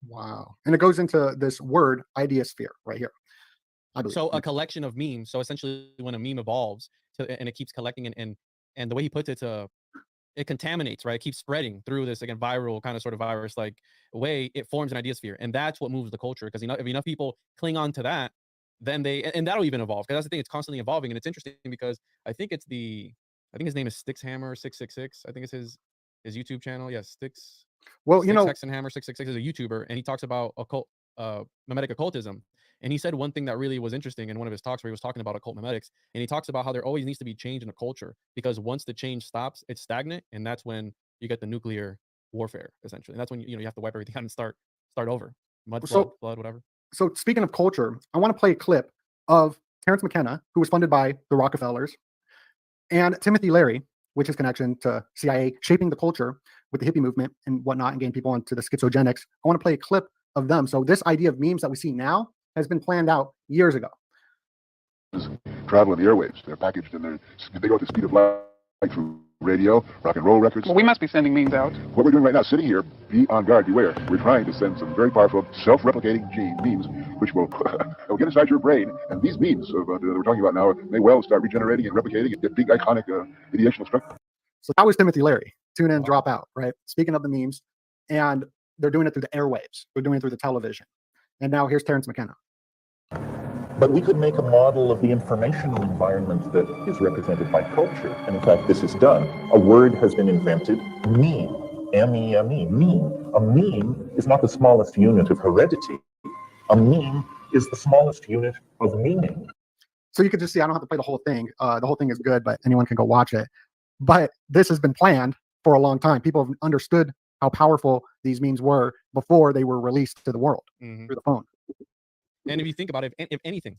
Wow. And it goes into this word ideosphere right here. So a collection of memes. So essentially, when a meme evolves and it keeps collecting, and the way he puts it, it contaminates, right? It keeps spreading through this again viral kind of sort of virus like way. It forms an ideosphere, and that's what moves the culture. Because if enough people cling on to that, then and that'll even evolve. Because that's the thing; it's constantly evolving, and it's interesting because I think his name is Stixhammer 666. I think it's his YouTube channel. Yes, Stix. Well, Hexenhammer 666 is a YouTuber, and he talks about occult, mimetic occultism. And he said one thing that really was interesting in one of his talks, where he was talking about occult mimetics, and he talks about how there always needs to be change in a culture, because once the change stops, it's stagnant, and that's when you get the nuclear warfare, essentially. And that's when you have to wipe everything out and start over. Blood, whatever. So speaking of culture, I want to play a clip of Terence McKenna, who was funded by the Rockefellers, and Timothy Leary, which is connection to CIA, shaping the culture with the hippie movement and whatnot, and getting people onto the schizogenics. I want to play a clip of them. So this idea of memes that we see now has been planned out years ago. Travel in the airwaves. They're packaged and they go at the speed of light through radio, rock and roll records. Well, we must be sending memes out. What we're doing right now, sitting here, be on guard, beware. We're trying to send some very powerful self-replicating memes, which will get inside your brain. And these memes that we're talking about now may well start regenerating and replicating and get big, iconic ideational structure. So that was Timothy Leary. Tune in, drop out, right? Speaking of the memes, and they're doing it through the airwaves. They're doing it through the television. And now here's Terence McKenna. But we could make a model of the informational environment that is represented by culture. And in fact, this is done. A word has been invented, meme, M-E-M-E, meme. A meme is not the smallest unit of heredity. A meme is the smallest unit of meaning. So you could just see, I don't have to play the whole thing. The whole thing is good, but anyone can go watch it. But this has been planned for a long time. People have understood how powerful these memes were before they were released to the world through the phone. And if you think about it, if anything,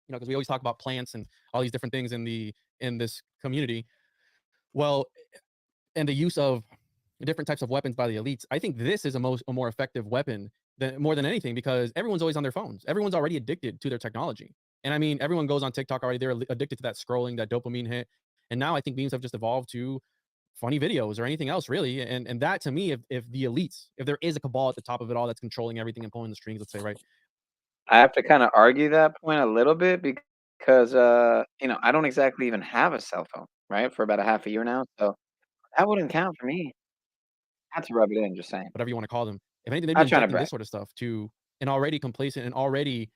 you know, because we always talk about plants and all these different things in this community. Well, and the use of different types of weapons by the elites, I think this is a more effective weapon than more than anything, because everyone's always on their phones. Everyone's already addicted to their technology. And I mean, everyone goes on TikTok already. They're addicted to that scrolling, that dopamine hit. And now I think memes have just evolved to funny videos or anything else, really. And that, to me, if the elites, if there is a cabal at the top of it all that's controlling everything and pulling the strings, let's say, right? I have to kind of argue that point a little bit because you know, I don't exactly even have a cell phone, right? For about a half a year now. So that wouldn't count for me. I had to rub it in, just saying. Whatever you want to call them. If anything, they'd be I'm trying to injecting brag. this sort of stuff to an already complacent and already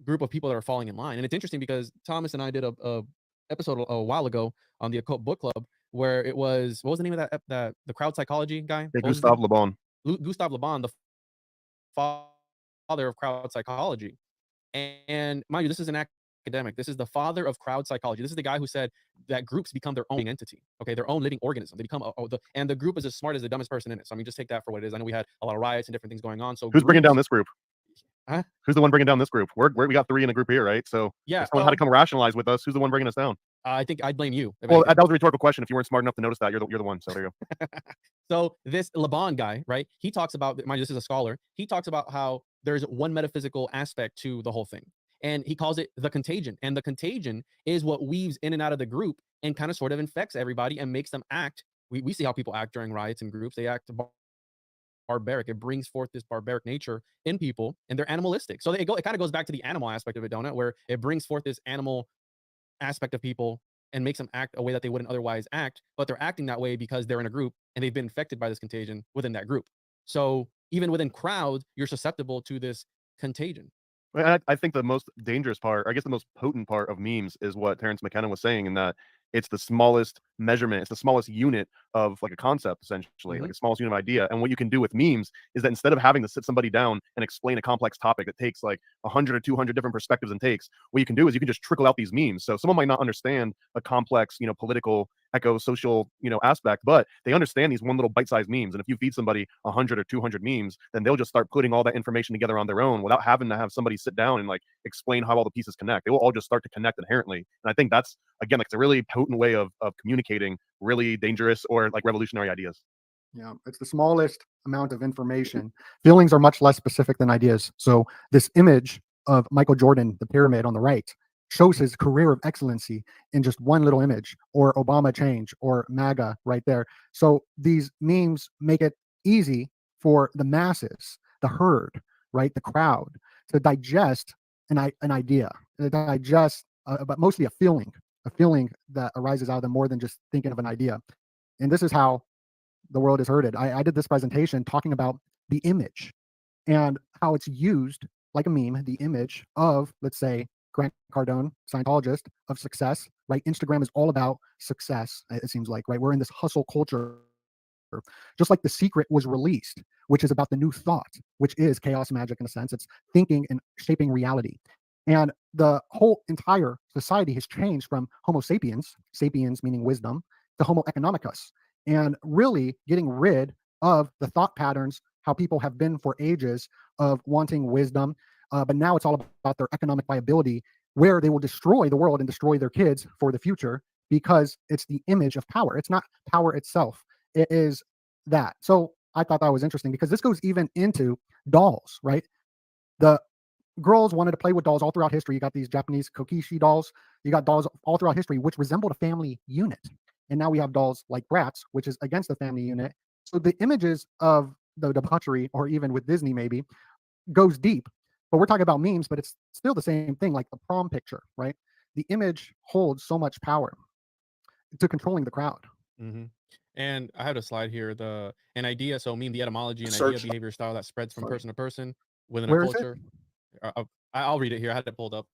group of people that are falling in line. And it's interesting because Thomas and I did a episode a while ago on the Occult Book Club where it was, what was the name of that the crowd psychology guy? Hey, What was his name? Gustav Le Bon. Gustav Le Bon, the father of crowd psychology. And mind you, this is an academic. This is the father of crowd psychology. This is the guy who said that groups become their own entity, okay, their own living organism. They become and the group is as smart as the dumbest person in it. So I mean, just take that for what it is. I know we had a lot of riots and different things going on. So Who's bringing down this group? Huh? Who's the one bringing down this group? We got 3 in a group here, right? So yeah, if someone had to come rationalize with us, who's the one bringing us down? I think I'd blame you. Well, that was a rhetorical question. If you weren't smart enough to notice that, you're the one. So there you go. So this Le Bon guy, right? He talks about, mind you, this is a scholar. He talks about how there's one metaphysical aspect to the whole thing. And he calls it the contagion. And the contagion is what weaves in and out of the group and kind of sort of infects everybody and makes them act. We see how people act during riots and groups. They act barbaric. It brings forth this barbaric nature in people, and they're animalistic. So it kind of goes back to the animal aspect of it, don't it? Where it brings forth this animal aspect of people and makes them act a way that they wouldn't otherwise act, but they're acting that way because they're in a group and they've been infected by this contagion within that group. So even within crowds, you're susceptible to this contagion. I think the most dangerous part, or I guess the most potent part of memes is what Terrence McKenna was saying, in that it's the smallest measurement, it's the smallest unit of like a concept, essentially, like the smallest unit of idea. And what you can do with memes is that instead of having to sit somebody down and explain a complex topic that takes like 100 or 200 different perspectives and takes, what you can do is you can just trickle out these memes. So someone might not understand a complex, you know, political, eco-social, you know, aspect, but they understand these one little bite-sized memes. And if you feed somebody 100 or 200 memes, then they'll just start putting all that information together on their own without having to have somebody sit down and like explain how all the pieces connect. They will all just start to connect inherently. And I think that's, again, like it's a really potent way of communicating really dangerous or like revolutionary ideas. Yeah, it's the smallest amount of information. Feelings are much less specific than ideas. So this image of Michael Jordan, the pyramid on the right, shows his career of excellency in just one little image, or Obama change, or MAGA right there. So these memes make it easy for the masses, the herd, right, the crowd, to digest an idea, to digest, but mostly a feeling that arises out of them more than just thinking of an idea. And this is how the world is herded. I did this presentation talking about the image and how it's used like a meme, the image of, let's say, Grant Cardone, Scientologist, of success, right? Instagram is all about success, it seems like, right? We're in this hustle culture. Just like The Secret was released, which is about the new thought, which is chaos magic in a sense. It's thinking and shaping reality. And the whole entire society has changed from Homo sapiens, sapiens meaning wisdom, to Homo economicus, and really getting rid of the thought patterns, how people have been for ages of wanting wisdom. But now it's all about their economic viability, where they will destroy the world and destroy their kids for the future, because it's the image of power. It's not power itself. It is that. So I thought that was interesting, because this goes even into dolls, right? The girls wanted to play with dolls all throughout history. You got these Japanese kokishi dolls. You got dolls all throughout history, which resembled a family unit. And now we have dolls like Bratz, which is against the family unit. So the images of the debauchery, or even with Disney maybe, goes deep. But we're talking about memes, but it's still the same thing, like the prom picture, right? The image holds so much power to controlling the crowd. And I had a slide here, an idea, so meme, the etymology, and Search. idea, behavior, style that spreads from person to person within Where a is it? culture. I'll read it here. I had it pulled up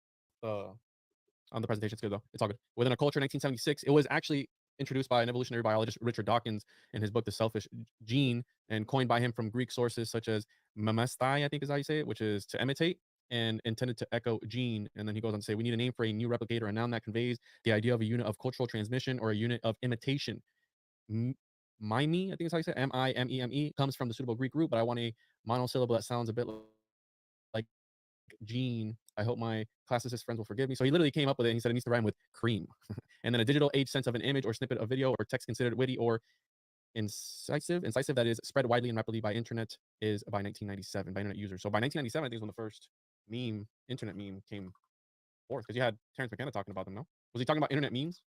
on the presentation. It's good though. It's all good. Within a culture, 1976. It was actually introduced by an evolutionary biologist, Richard Dawkins, in his book The Selfish Gene, and coined by him from Greek sources such as memestai, I think is how you say it, which is to imitate, and intended to echo gene. And then he goes on to say, we need a name for a new replicator, a noun that conveys the idea of a unit of cultural transmission or a unit of imitation. Mime, I think is how you say it, M-I-M-E-M-E, comes from the suitable Greek root, but I want a monosyllable that sounds a bit like gene, I hope my classicist friends will forgive me. So he literally came up with it. And he said it needs to rhyme with cream. And then a digital age sense of an image or snippet of video or text considered witty or incisive that is spread widely and rapidly by internet is by 1997 by internet users. So by 1997, I think is when the first internet meme came forth, because you had Terrence McKenna talking about them. No, was he talking about internet memes?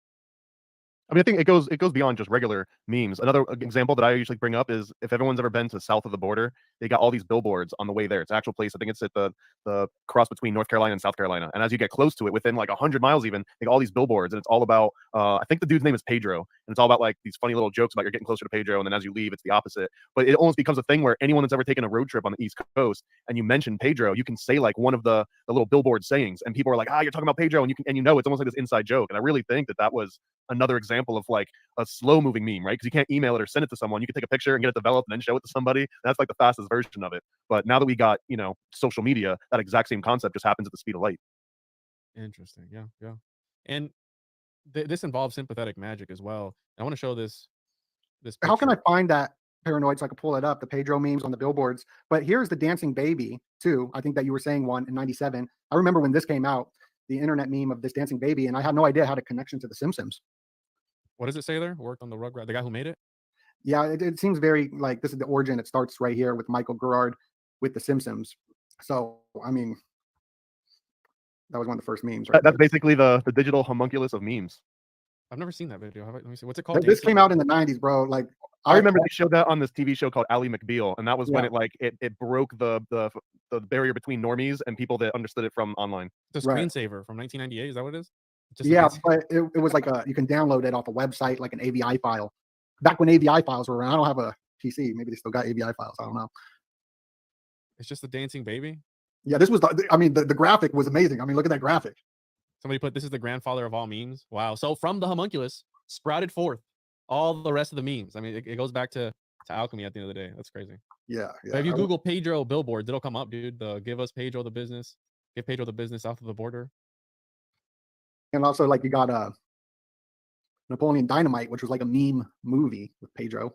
I mean, I think it goes beyond just regular memes. Another example that I usually bring up is if everyone's ever been to south of the border, they got all these billboards on the way there. It's an actual place. I think it's at the cross between North Carolina and South Carolina. And as you get close to it, within like 100 miles even, they got all these billboards, and it's all about I think the dude's name is Pedro, and it's all about like these funny little jokes about you're getting closer to Pedro, and then as you leave, it's the opposite. But it almost becomes a thing where anyone that's ever taken a road trip on the East Coast and you mention Pedro, you can say like one of the little billboard sayings, and people are like, you're talking about Pedro, and you know it's almost like this inside joke. And I really think that was another example of like a slow moving meme, right? Because you can't email it or send it to someone. You can take a picture and get it developed and then show it to somebody. That's like the fastest version of it. But now that we got, social media, that exact same concept just happens at the speed of light. Interesting. Yeah. And this involves sympathetic magic as well. I want to show this picture. How can I find that paranoid so I can pull it up, the Pedro memes on the billboards? But here's the dancing baby too. I think that you were saying one in 97. I remember when this came out, the internet meme of this dancing baby, and I had no idea it had a connection to The Simpsons. What does it say there? Worked on the Rugrat, the guy who made it? Yeah, it seems very like this is the origin. It starts right here with Michael Gerard with The Simpsons. So, I mean, that was one of the first memes. Right That's basically the digital homunculus of memes. I've never seen that video. Let me see. What's it called? This came out in the 90s, bro. Like I remember they showed that on this TV show called Ally McBeal, and that was when it broke the barrier between normies and people that understood it from online. The screensaver from 1998. Is that what it is? Yeah, but it was like you can download it off a website, like an AVI file. Back when AVI files were around, I don't have a PC. Maybe they still got AVI files. I don't know. It's just a dancing baby. Yeah, this was. The graphic was amazing. I mean, look at that graphic. Somebody put this is the grandfather of all memes. Wow. So from the homunculus sprouted forth all the rest of the memes. I mean, it goes back to alchemy at the end of the day. That's crazy. Yeah. If you Google Pedro billboards, it'll come up, dude. Give us Pedro the business. Give Pedro the business south of the border. And also, like, you got Napoleon Dynamite, which was like a meme movie with Pedro.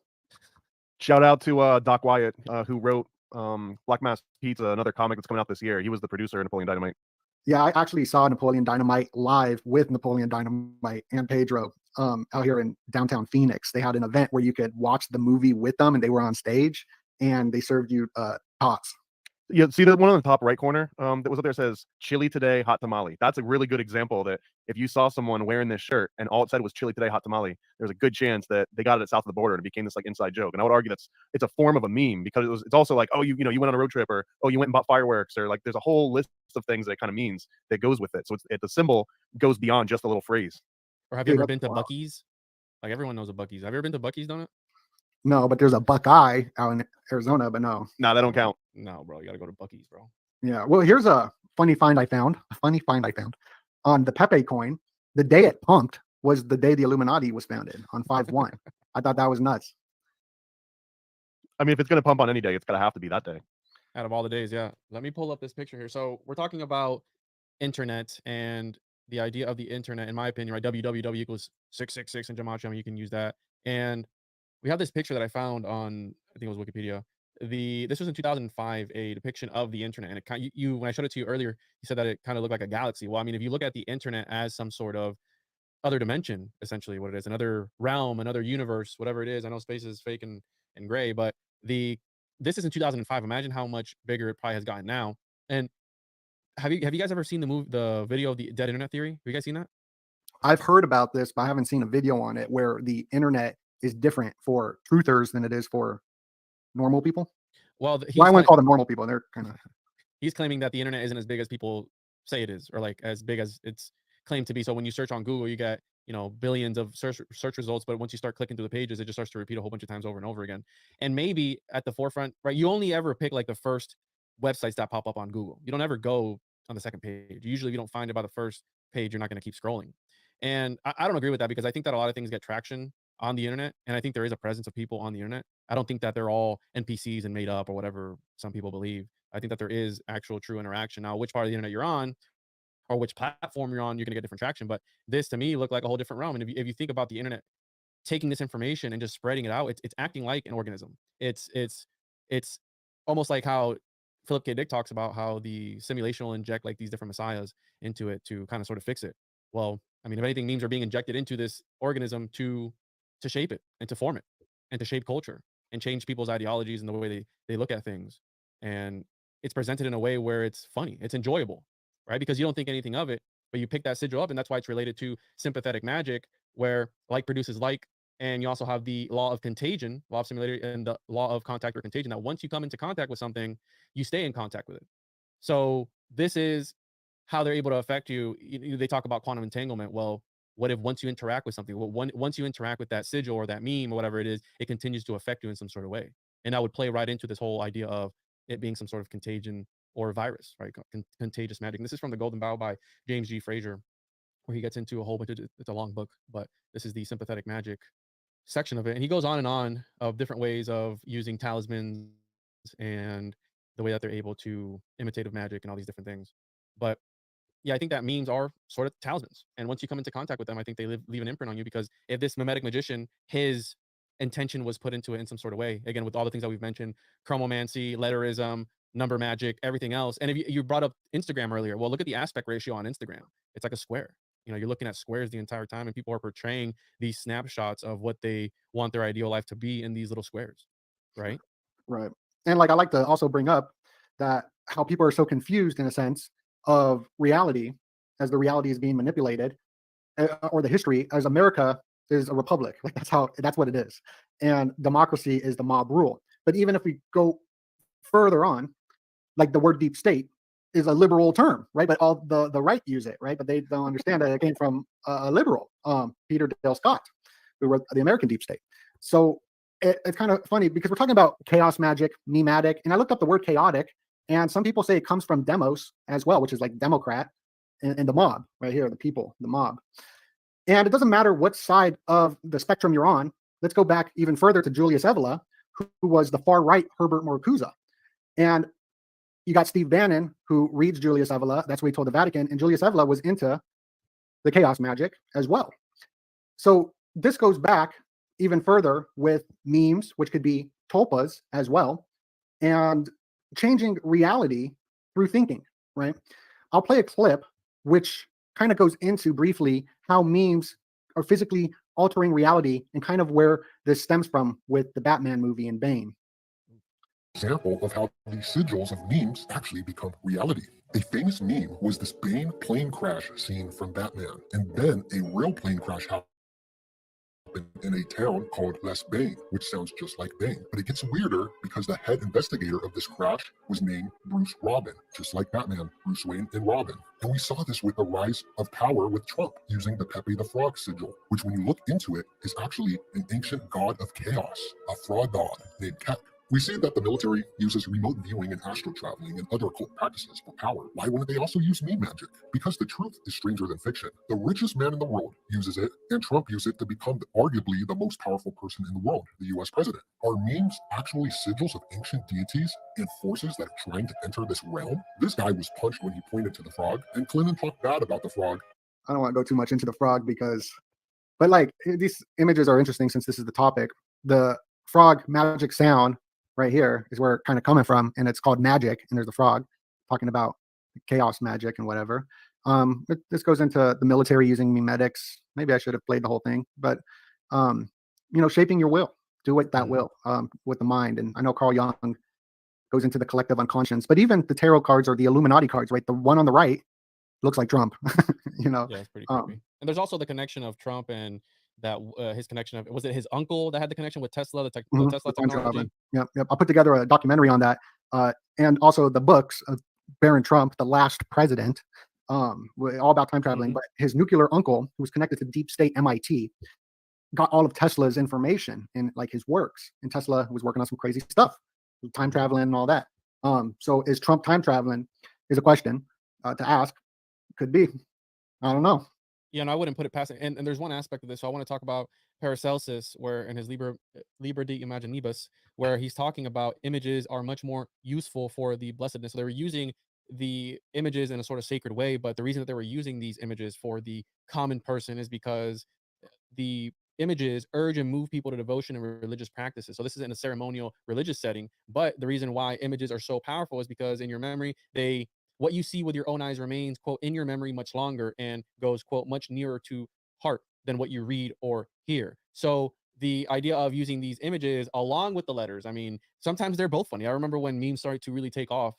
Shout out to Doc Wyatt, who wrote Black Mass Pizza, another comic that's coming out this year. He was the producer of Napoleon Dynamite. Yeah, I actually saw Napoleon Dynamite live with Napoleon Dynamite and Pedro out here in downtown Phoenix. They had an event where you could watch the movie with them, and they were on stage, and they served you tots. Yeah, see the one on the top right corner that was up there says "Chili today, hot tamale." That's a really good example that if you saw someone wearing this shirt and all it said was "Chili today, hot tamale," there's a good chance that they got it at south of the border and it became this like inside joke. And I would argue it's a form of a meme because it's also like, oh, you went on a road trip, or oh, you went and bought fireworks, or like there's a whole list of things that it kind of means that goes with it. So the symbol goes beyond just a little phrase. Or have you ever been to Buc-ee's? Like everyone knows a Buc-ee's. Have you ever been to Buc-ee's donut? No, but there's a Buckeye out in Arizona, but no. Nah, that don't count. No, bro. You got to go to Buc-ee's, bro. Yeah. Well, here's a funny find I found. On the Pepe coin. The day it pumped was the day the Illuminati was founded on 5/1. I thought that was nuts. I mean, if it's going to pump on any day, it's going to have to be that day. Out of all the days, yeah. Let me pull up this picture here. So we're talking about internet and the idea of the internet, in my opinion, right? www equals 666 in Gematria. I mean, you can use that. And we have this picture that I found on, I think it was Wikipedia. This was in 2005, a depiction of the internet. And it kind of, when I showed it to you earlier, you said that it kind of looked like a galaxy. Well, I mean, if you look at the internet as some sort of other dimension, essentially what it is, another realm, another universe, whatever it is. I know space is fake and gray, but this is in 2005. Imagine how much bigger it probably has gotten now. And have you guys ever seen the video of the dead internet theory? Have you guys seen that? I've heard about this, but I haven't seen a video on it where the internet is different for truthers than it is for normal people. Well, I wouldn't call them normal people. They're kind of. He's claiming that the internet isn't as big as people say it is, or like as big as it's claimed to be. So when you search on Google, you get billions of search results, but once you start clicking through the pages, it just starts to repeat a whole bunch of times over and over again. And maybe at the forefront, right? You only ever pick like the first websites that pop up on Google. You don't ever go on the second page. Usually, if you don't find it by the first page, you're not going to keep scrolling. And I don't agree with that because I think that a lot of things get traction on the internet, and I think there is a presence of people on the internet. I don't think that they're all NPCs and made up or whatever some people believe. I think that there is actual true interaction. Now, which part of the internet you're on or which platform you're on, you're gonna get different traction. But this to me looked like a whole different realm. And if you think about the internet taking this information and just spreading it out, it's acting like an organism. It's almost like how Philip K. Dick talks about how the simulation will inject like these different messiahs into it to kind of sort of fix it. Well, I mean, if anything, memes are being injected into this organism to shape it and to form it and to shape culture and change people's ideologies and the way they look at things. And it's presented in a way where it's funny, it's enjoyable, right? Because you don't think anything of it, but you pick that sigil up, and that's why it's related to sympathetic magic, where like produces like. And you also have the law of contagion, law of similarity, and the law of contact or contagion. That once you come into contact with something, you stay in contact with it. So this is how they're able to affect you. They talk about quantum entanglement. Well, what if once you interact with something, well, once you interact with that sigil or that meme or whatever it is, it continues to affect you in some sort of way. And that would play right into this whole idea of it being some sort of contagion or virus, right? Contagious magic. And this is from The Golden Bough by James G. Frazier, where he gets into a whole bunch of, it's a long book, but this is the sympathetic magic section of it. And he goes on and on of different ways of using talismans and the way that they're able to imitative magic and all these different things. But yeah, I think that memes are sort of talismans. And once you come into contact with them, I think they leave an imprint on you, because if this mimetic magician, his intention was put into it in some sort of way, again, with all the things that we've mentioned, chromomancy, letterism, number magic, everything else. And if you brought up Instagram earlier, well, look at the aspect ratio on Instagram. It's like a square. You're looking at squares the entire time, and people are portraying these snapshots of what they want their ideal life to be in these little squares, right? Right. And like I like to also bring up that how people are so confused in a sense of reality, as the reality is being manipulated, or the history as America is a republic. Like that's what it is. And democracy is the mob rule. But even if we go further on, like the word deep state is a liberal term, right? But all the right use it, right? But they don't understand that it came from a liberal, Peter Dale Scott, who wrote The American Deep State. So it's kind of funny because we're talking about chaos magic, mematic, and I looked up the word chaotic, and some people say it comes from demos as well, which is like Democrat, and the mob right here, the people, the mob. And it doesn't matter what side of the spectrum you're on. Let's go back even further to Julius Evola, who was the far right Herbert Marcuse. And you got Steve Bannon, who reads Julius Evola. That's what he told the Vatican. And Julius Evola was into the chaos magic as well. So this goes back even further with memes, which could be tulpas as well, and changing reality through thinking, right? I'll play a clip which kind of goes into briefly how memes are physically altering reality and kind of where this stems from with the Batman movie and Bane. Example of how the sigils of memes actually become reality. A famous meme was this Bane plane crash scene from Batman, and then a real plane crash happened in a town called Les Bane, which sounds just like Bane. But it gets weirder because the head investigator of this crash was named Bruce Robin, just like Batman, Bruce Wayne, and Robin. And we saw this with the rise of power with Trump using the Pepe the Frog sigil, which when you look into it is actually an ancient god of chaos, a frog god named Kek. We see that the military uses remote viewing and astral traveling and other occult practices for power. Why wouldn't they also use meme magic? Because the truth is stranger than fiction. The richest man in the world uses it, and Trump used it to become arguably the most powerful person in the world, the US president. Are memes actually sigils of ancient deities and forces that are trying to enter this realm? This guy was punched when he pointed to the frog, and Clinton talked bad about the frog. I don't want to go too much into the frog but like these images are interesting since this is the topic. The frog magic sound right here is where it kind of coming from, and it's called MAGiCK, and there's the frog talking about chaos magic and whatever. This goes into the military using memetics. Maybe I should have played the whole thing, but shaping your will, do it that will with the mind. And I know Carl Jung goes into the collective unconscious, but even the tarot cards or the Illuminati cards, right? The one on the right looks like Trump. Yeah, it's pretty creepy. And there's also the connection of Trump and that his connection of, was it his uncle that had the connection with Tesla, the Tesla technology? Yep. I'll put together a documentary on that, and also the books of Baron Trump, The Last President, all about time traveling. But his nuclear uncle, who was connected to deep state MIT, got all of Tesla's information in like his works, and Tesla was working on some crazy stuff, time traveling and all that. So is Trump time traveling? Is a question to ask. Could be. I don't know. Yeah, and I wouldn't put it past it. And there's one aspect of this. So I want to talk about Paracelsus, where in his Liber de Imaginibus, where he's talking about images are much more useful for the blessedness. So they were using the images in a sort of sacred way, but the reason that they were using these images for the common person is because the images urge and move people to devotion and religious practices. So this is in a ceremonial religious setting, but the reason why images are so powerful is because in your memory, what you see with your own eyes remains, quote, in your memory much longer and goes, quote, much nearer to heart than what you read or hear. So the idea of using these images along with the letters, I mean, sometimes they're both funny. I remember when memes started to really take off,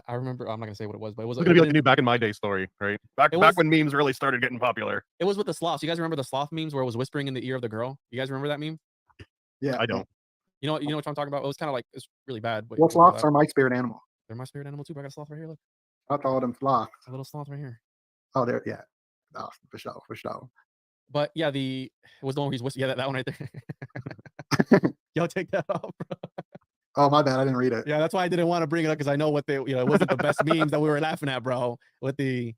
I remember, I'm not gonna say what it was, but it was It's gonna be like a new back in my day story, right? Back It was- when memes really started getting popular. It was with the sloths. You guys remember the sloth memes where it was whispering in the ear of the girl? You guys remember that meme? Yeah, I don't. You know what I'm talking about? It was kind of like, it's really bad. But Well, you remember sloths that. are my spirit animal. They're my spirit animal too, but I got a sloth right here. Look, I call them sloths. a little sloth right here. Oh, there, yeah. Oh, for sure, for sure. But yeah, it was the one where he's whispering. Yeah, that one right there. Yo, take that off, bro. Oh, my bad. I didn't read it. Yeah, that's why I didn't want to bring it up because I know what it wasn't the best memes that we were laughing at, bro. With the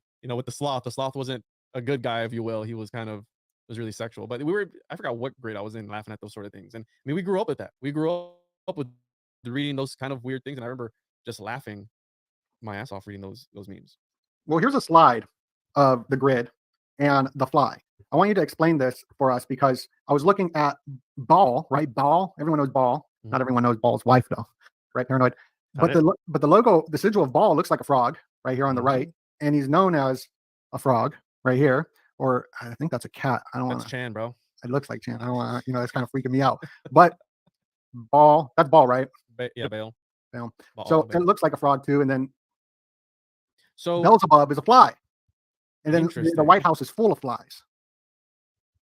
sloth. The sloth wasn't a good guy, if you will. He was was really sexual. But I forgot what grade I was in laughing at those sort of things. And I mean, we grew up with that. We grew up with reading those kind of weird things. And I remember just laughing my ass off reading those memes. Well, here's a slide of the grid and the fly. I want you to explain this for us because I was looking at Ball, right? Ball. Everyone knows Ball. Not everyone knows Ball's wife though, right? Paranoid. But the logo, the sigil of Ball looks like a frog right here on the right, and he's known as a frog right here, or I think that's a cat. I don't want That's Chan, bro. It looks like Chan. I don't want to, that's kind of freaking me out. But Ball, that's Ball, right? Yeah, Bale. Bale. Ball, So Bale. it looks like a frog too, and then So Beelzebub is a fly, and then the Interesting. White House is full of flies.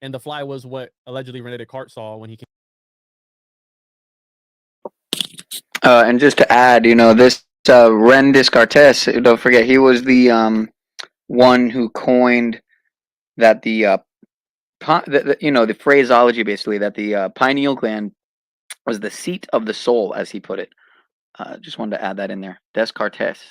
And the fly was what allegedly Rene Descartes saw when he came. And just to add, this Ren Descartes, don't forget, he was the one who coined that the phraseology basically that the pineal gland was the seat of the soul, as he put it. Just wanted to add that in there. Descartes.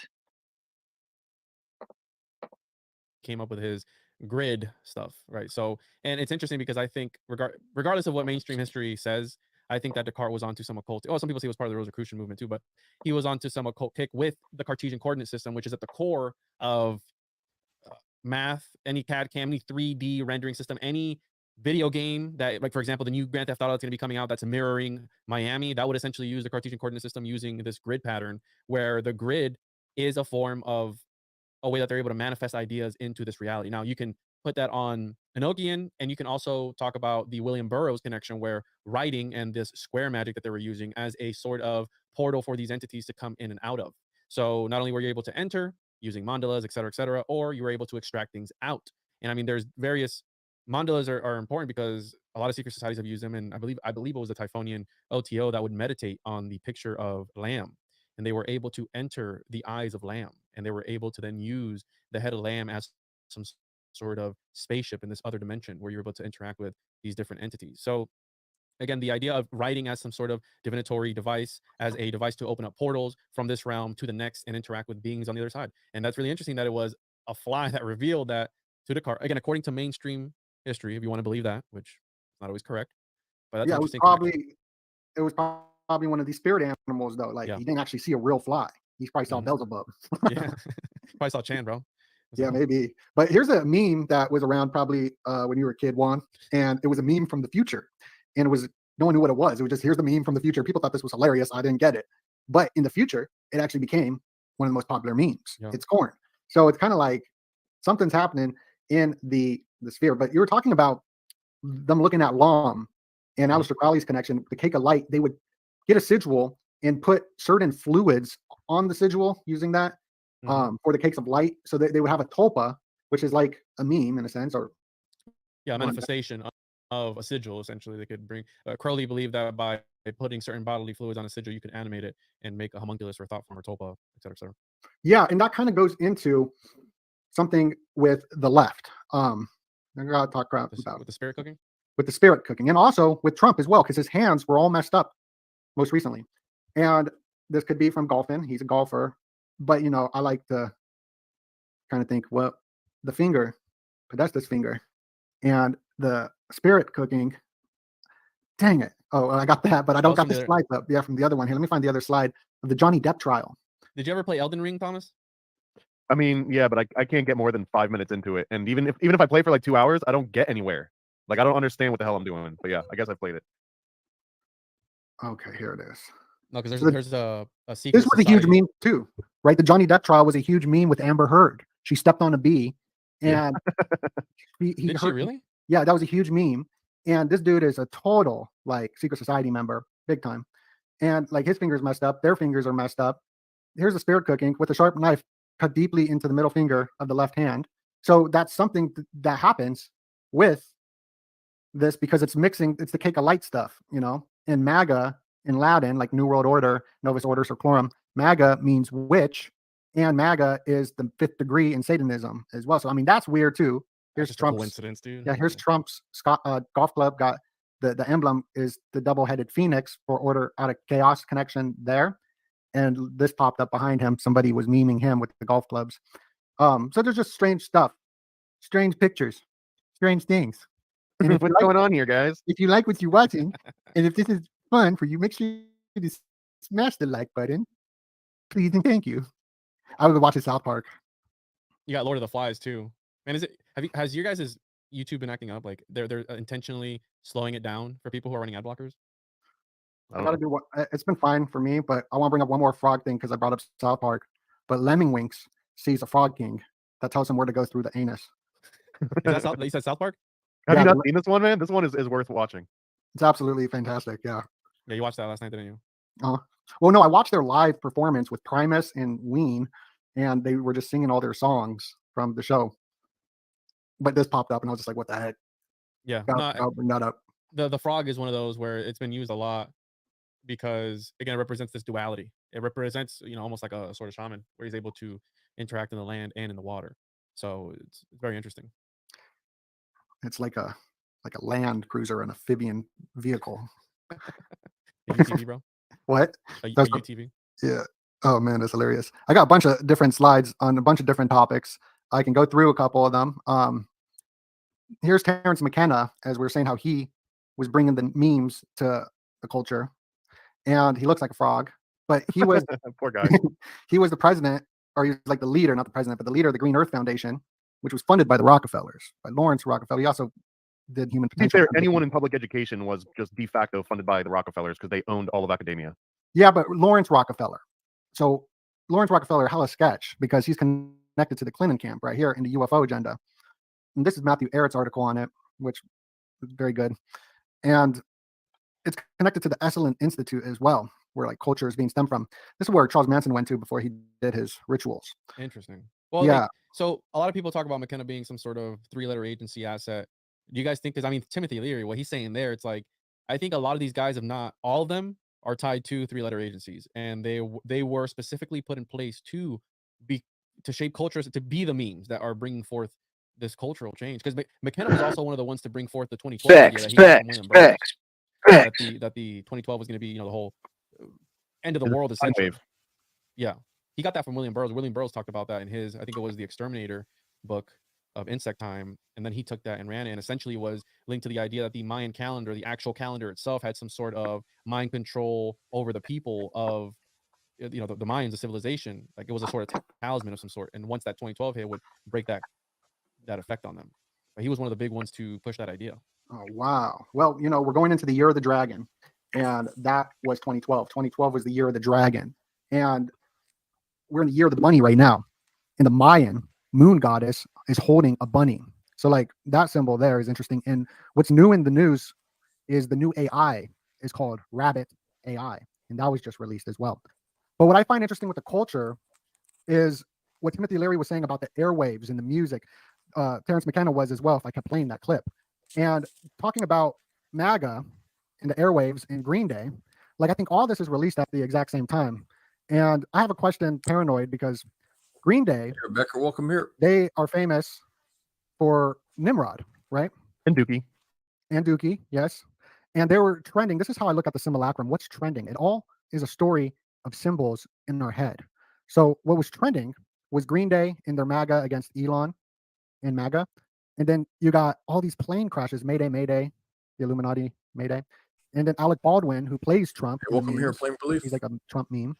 Came up with his grid stuff, right? So, and it's interesting because I think regardless of what mainstream history says, I think that Descartes was onto some occult. Oh, some people say he was part of the Rosicrucian movement too, but he was onto some occult kick with the Cartesian coordinate system, which is at the core of math, any CAD CAM, any 3D rendering system, any video game that, like for example, the new Grand Theft Auto that's going to be coming out that's mirroring Miami, that would essentially use the Cartesian coordinate system using this grid pattern, where the grid is a form of a way that they're able to manifest ideas into this reality. Now, you can put that on Enochian, and you can also talk about the William Burroughs connection, where writing and this square magic that they were using as a sort of portal for these entities to come in and out of. So not only were you able to enter using mandalas, et cetera, or you were able to extract things out. And I mean, there's various mandalas are important because a lot of secret societies have used them. And I believe it was the Typhonian OTO that would meditate on the picture of Lamb. And they were able to enter the eyes of Lamb, and they were able to then use the head of Lamb as some sort of spaceship in this other dimension where you're able to interact with these different entities. So again, the idea of writing as some sort of divinatory device, as a device to open up portals from this realm to the next and interact with beings on the other side. And that's really interesting that it was a fly that revealed that to Descartes. Again, according to mainstream history, if you want to believe that, which is not always correct. But that's Yeah, an it was interesting probably one of these spirit animals though. Like he didn't actually see a real fly. He probably saw Beelzebub. Yeah, probably saw Chan, bro. Yeah, maybe. But here's a meme that was around probably when you were a kid, Juan, and it was a meme from the future, and it was no one knew what it was. It was just here's the meme from the future. People thought this was hilarious. I didn't get it, but in the future, it actually became one of the most popular memes. Yeah. It's corn, so it's kind of like something's happening in the sphere. But you were talking about them looking at LAM and Aleister Crowley's connection, the cake of light. They would get a sigil and put certain fluids on the sigil using that for the cakes of light. So they would have a tulpa, which is like a meme in a sense, or a manifestation of a sigil. Essentially, they could bring. Crowley believed that by putting certain bodily fluids on a sigil, you could animate it and make a homunculus or thought form or tulpa, et cetera, et cetera. Yeah, and that kind of goes into something with the left. I gotta talk about with the spirit cooking. With the spirit cooking, and also with Trump as well, because his hands were all messed up most recently. And this could be from golfing. He's a golfer, but I like to kind of think, well, the finger, Podesta's finger, and the spirit cooking. Dang it! Oh, I got that, but I don't got the slides up. Yeah, from the other one here. Let me find the other slide of the Johnny Depp trial. Did you ever play Elden Ring, Thomas? I mean, yeah, but I can't get more than 5 minutes into it, and even if I play for like 2 hours, I don't get anywhere. Like I don't understand what the hell I'm doing. But yeah, I guess I played it. Okay, here it is. No, because So the- there's a secret. This was a huge society. meme too, right? The Johnny Depp trial was a huge meme with Amber Heard. She stepped on a bee, and he Did she hurt. really? Yeah, that was a huge meme. And this dude is a total like secret society member, big time. And like his fingers messed up, their fingers are messed up. Here's a spirit cooking with a sharp knife cut deeply into the middle finger of the left hand. So that's something that happens with this because it's mixing. It's the cake of light stuff, you know. And MAGA in Latin, like New World Order, Novus Ordo Seclorum, MAGA means witch, and MAGA is the 5th degree in Satanism as well. So I mean that's weird too. Here's Just a Trump's coincidence, dude. Yeah, here's Trump's golf club. Got the emblem is the double-headed phoenix for order out of chaos connection there, and this popped up behind him. Somebody was memeing him with the golf clubs. So there's just strange stuff, strange pictures, strange things. And if What's you like, going on here, guys? if you like what you're watching, and if this is fun for you, make sure you smash the like button, please and thank you. I was watching South Park. You got Lord of the Flies too. Man, has your guys' YouTube been acting up? Like they're intentionally slowing it down for people who are running ad blockers? I gotta do what it's been fine for me, but I want to bring up one more frog thing because I brought up South Park. But Lemmingwinks sees a frog king that tells him where to go through the anus. Is that you said South Park? Have Yeah, you not seen this one, man? This one is worth watching. It's absolutely fantastic. Yeah. Yeah, you watched that last night, didn't you? Well, no, I watched their live performance with Primus and Ween, and they were just singing all their songs from the show. But this popped up, and I was just like, "What the heck?" Yeah, I'll bring that up. The frog is one of those where it's been used a lot because again it represents this duality. It represents almost like a sort of shaman where he's able to interact in the land and in the water. So it's very interesting. It's like a land cruiser, an amphibian vehicle. UTV, bro. What? A That's UTV. Yeah. Oh man, that's hilarious. I got a bunch of different slides on a bunch of different topics. I can go through a couple of them. Here's Terrence McKenna, as we were saying, how he was bringing the memes to the culture, and he looks like a frog, but he was Poor guy. he was the president, or he was like the leader, not the president, but the leader of the Green Earth Foundation, which was funded by the Rockefellers, by Lawrence Rockefeller. He also did human To be potential. fair, anyone in public education was just de facto funded by the Rockefellers because they owned all of academia. Yeah, but Lawrence Rockefeller. So Lawrence Rockefeller, hella sketch because he's connected to the Clinton camp right here in the UFO agenda. And this is Matthew Ehret's article on it, which is very good. And it's connected to the Esalen Institute as well, where like culture is being stemmed from. This is where Charles Manson went to before he did his rituals. Interesting. Well, Yeah. like, so a lot of people talk about McKenna being some sort of 3-letter agency asset. Do you guys think? Because I mean, Timothy Leary, what he's saying there, it's like I think a lot of these guys, if not all of them, are tied to 3-letter agencies, and they were specifically put in place to shape cultures, to be the memes that are bringing forth this cultural change. Because McKenna was also one of the ones to bring forth the 2012 idea that he got from William Burroughs, that the 2012 was going to be the whole end of the world essentially. Yeah, he got that from William Burroughs. William Burroughs talked about that in his, I think it was the Exterminator book of Insect Time, and then he took that and ran it, and essentially was linked to the idea that the Mayan calendar, the actual calendar itself, had some sort of mind control over the people of the Mayans, the civilization. Like it was a sort of talisman of some sort, and once that 2012 hit, would break that effect on them. But he was one of the big ones to push that idea. Oh, wow. Well, we're going into the year of the dragon, and that was 2012. 2012 was the year of the dragon, and we're in the year of the bunny right now. And the Mayan moon goddess is holding a bunny. So like that symbol there is interesting. And what's new in the news is the new AI is called Rabbit AI, and that was just released as well. But what I find interesting with the culture is what Timothy Leary was saying about the airwaves and the music. Terrence McKenna was as well, if I kept playing that clip. And talking about MAGA and the airwaves and Green Day, like I think all this is released at the exact same time. And I have a question, paranoid, because Green Day, Hey, Rebecca, welcome here. they are famous for Nimrod, right? And Dookie. Yes. And they were trending. This is how I look at the simulacrum. What's trending? It all is a story of symbols in our head. So what was trending was Green Day in their MAGA against Elon and MAGA. And then you got all these plane crashes, Mayday, Mayday, the Illuminati, Mayday. And then Alec Baldwin, who plays Trump. Hey, welcome here, Flame Belief. He's like a Trump meme.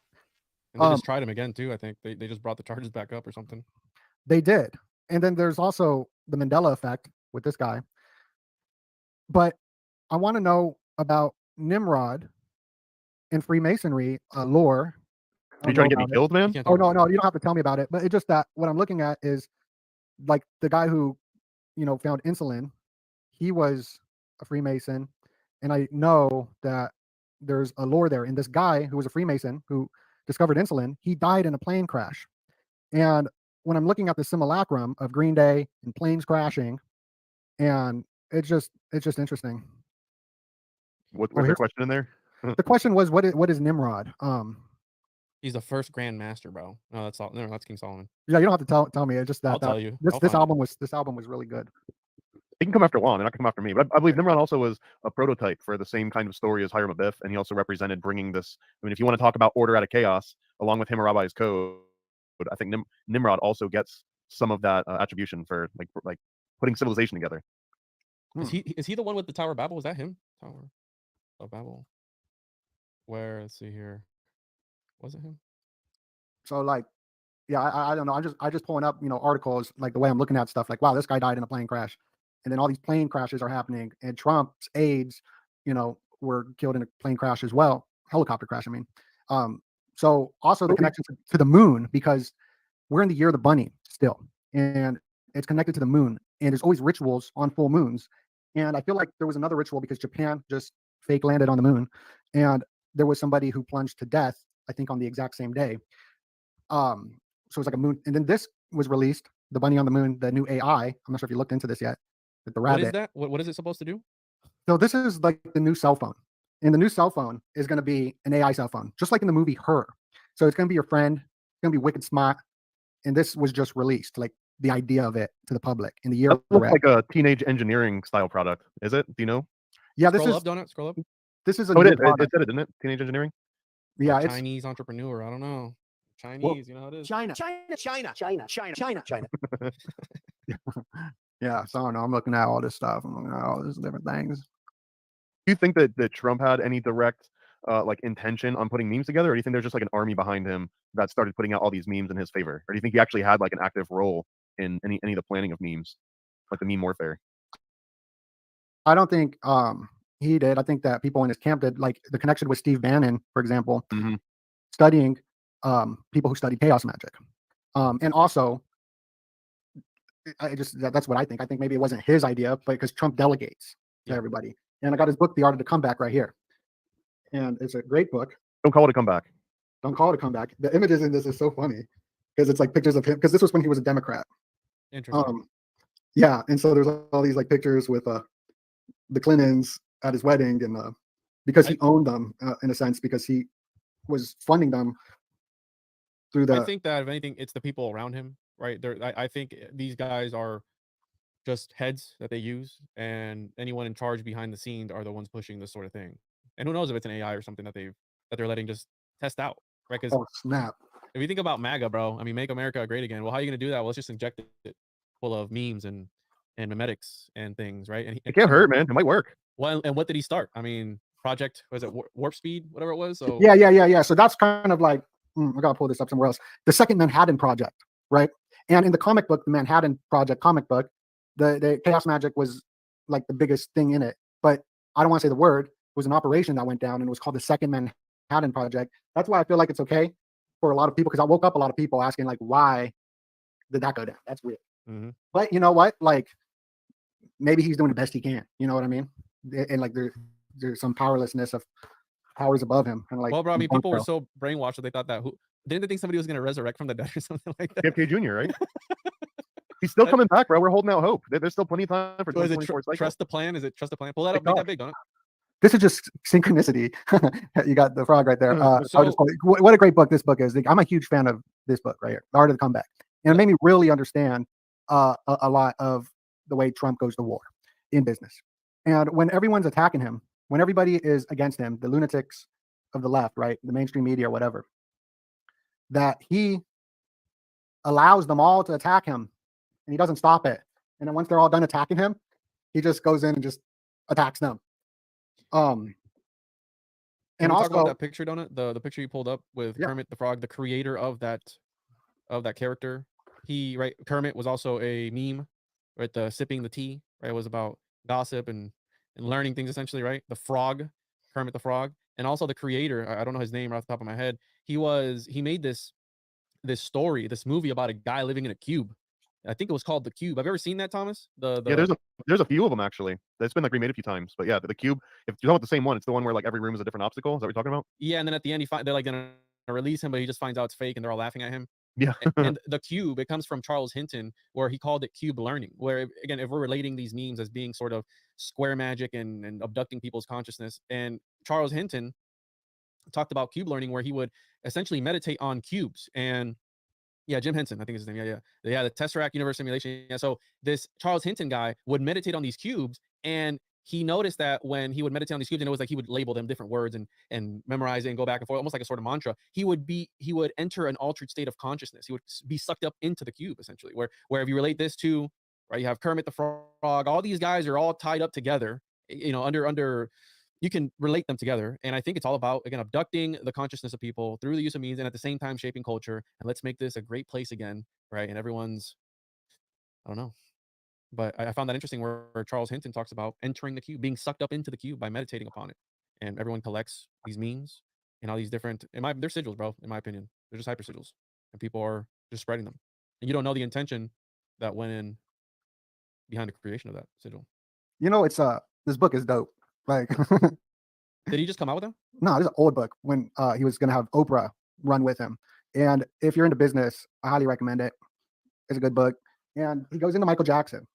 And they just tried him again too. I think they just brought the charges back up or something. They did. And then there's also the Mandela effect with this guy. But I want to know about Nimrod and Freemasonry lore. Are you trying to get me killed, man? Oh no, no, you don't have to tell me about it. But it's just that what I'm looking at is like the guy who, found insulin. He was a Freemason, and I know that there's a lore there. And this guy who was a Freemason who discovered insulin, he died in a plane crash. And when I'm looking at the simulacrum of Green Day and planes crashing, and it's just interesting. What's the question in there? The question was, what is Nimrod? He's the first Grand Master, bro. No, that's all. No, that's King Solomon. Yeah, you don't have to tell me. It's just that I'll tell you. This album was really good. He can come after Juan. They're not gonna come after me. But I believe Nimrod also was a prototype for the same kind of story as Hiram Abiff, and he also represented bringing this. I mean, if you want to talk about order out of chaos, along with Hammurabi's code, I think Nimrod also gets some of that attribution for like putting civilization together. Is he the one with the Tower of Babel? Was that him? Tower of Babel. Where? Let's see here. Was it him? So yeah, I don't know. I'm just pulling up, articles, like the way I'm looking at stuff, like, wow, this guy died in a plane crash. And then all these plane crashes are happening, and Trump's aides, were killed in a plane crash as well. Helicopter crash, I mean. So also the connection to the moon, because we're in the year of the bunny still, and it's connected to the moon, and there's always rituals on full moons. And I feel like there was another ritual because Japan just fake landed on the moon, and there was somebody who plunged to death, I think on the exact same day. So it's like a moon, and then this was released, the bunny on the moon, the new AI. I'm not sure if you looked into this yet. With the rabbit. What is that? What is it supposed to do? So this is like the new cell phone, and the new cell phone is going to be an AI cell phone, just like in the movie Her. So it's going to be your friend. It's going to be wicked smart, and this was just released, like the idea of it to the public in the year. That looks like a teenage engineering style product. Is it? Do you know? Yeah, Scroll up, Donut. Scroll up. This is a it new is. product. It said it, didn't it? Teenage engineering. Yeah, it's Chinese entrepreneur. I don't know. Chinese, you know how it is. China. Yeah, so I don't know. I'm looking at all this stuff. I'm looking at all these different things. Do you think that Trump had any direct intention on putting memes together, or do you think there's just like an army behind him that started putting out all these memes in his favor, or do you think he actually had like an active role in any of the planning of memes, like the meme warfare? I don't think he did. I think that people in his camp did, like the connection with Steve Bannon, for example, studying people who study chaos magic. And also, that's what I think. I think maybe it wasn't his idea, but because Trump delegates to everybody. And I got his book, The Art of the Comeback, right here. And it's a great book. Don't call it a comeback. Don't call it a comeback. The images in this is so funny because it's like pictures of him, because this was when he was a Democrat. Interesting. Yeah, and so there's all these like pictures with the Clintons at his wedding, and because he owned them in a sense, because he was funding them through the. I think that if anything, it's the people around him, right? I think these guys are just heads that they use, and anyone in charge behind the scenes are the ones pushing this sort of thing. And who knows if it's an AI or something that they're letting just test out, right? Because oh snap! If you think about MAGA, bro, I mean, make America great again. Well, how are you going to do that? Well, let's just inject it full of memes and memetics and things, right? And it can't hurt, man. It might work. Well, and what did he start? I mean, Project, was it Warp Speed, whatever it was? So yeah. So that's kind of like, I gotta pull this up somewhere else. The Second Manhattan Project, right? And in the comic book, the Manhattan Project comic book, the chaos magic was like the biggest thing in it. But I don't want to say the word. It was an operation that went down, and it was called the Second Manhattan Project. That's why I feel like it's okay for a lot of people, because I woke up a lot of people asking like, why did that go down? That's weird. But you know what? Like, maybe he's doing the best he can. You know what I mean? And like there's some powerlessness of powers above him. And like, well, bro, I mean, people were so brainwashed that they thought that didn't they think somebody was going to resurrect from the dead or something like that? JFK Jr., right? He's still coming back, bro. We're holding out hope. There's still plenty of time for 2024 cycle. Trust the plan? Is it trust the plan? Pull that up, make that big, don't it? This is just synchronicity. You got the frog right there. What a great book this book is. I'm a huge fan of this book right here, The Art of the Comeback. And it made me really understand a lot of the way Trump goes to war in business. And when everyone's attacking him, when everybody is against him, the lunatics of the left, right, the mainstream media or whatever, that he allows them all to attack him, and he doesn't stop it. And then once they're all done attacking him, he just goes in and just attacks them. And also talk about that picture, don't it? The picture you pulled up with Kermit the Frog, the creator of that character. Kermit was also a meme, right? The sipping the tea, right? It was about gossip and and learning things essentially, right? The frog, Kermit the Frog, and also the creator. I don't know his name right off the top of my head. He made this story, this movie about a guy living in a cube. I think it was called The Cube. Have you ever seen that, Thomas? Yeah, there's a few of them actually. It's been like remade a few times, but yeah, the cube. If you're talking about the same one, it's the one where like every room is a different obstacle. Is that what you're talking about? Yeah, and then at the end, they're like gonna release him, but he just finds out it's fake, and they're all laughing at him. Yeah. And the cube, it comes from Charles Hinton, where he called it cube learning. Where again, if we're relating these memes as being sort of square magic and abducting people's consciousness, and Charles Hinton talked about cube learning, where he would essentially meditate on cubes. And yeah, Jim Henson, I think is his name. Yeah, the Tesseract universe simulation. Yeah, so this Charles Hinton guy would meditate on these cubes, and he noticed that when he would meditate on these cubes, and it was like he would label them different words and memorize it and go back and forth, almost like a sort of mantra. He would enter an altered state of consciousness. He would be sucked up into the cube, essentially. Where if you relate this to, right, you have Kermit the Frog. All these guys are all tied up together. You know, under you can relate them together. And I think it's all about, again, abducting the consciousness of people through the use of means, and at the same time shaping culture. And let's make this a great place again, right? And everyone's, I don't know. But I found that interesting where Charles Hinton talks about entering the cube, being sucked up into the cube by meditating upon it. And everyone collects these memes and all these different, they're sigils, bro, in my opinion. They're just hyper sigils. And people are just spreading them. And you don't know the intention that went in behind the creation of that sigil. You know, it's this book is dope. Like, did he just come out with them? No, this is an old book when he was gonna have Oprah run with him. And if you're into business, I highly recommend it. It's a good book. And he goes into Michael Jackson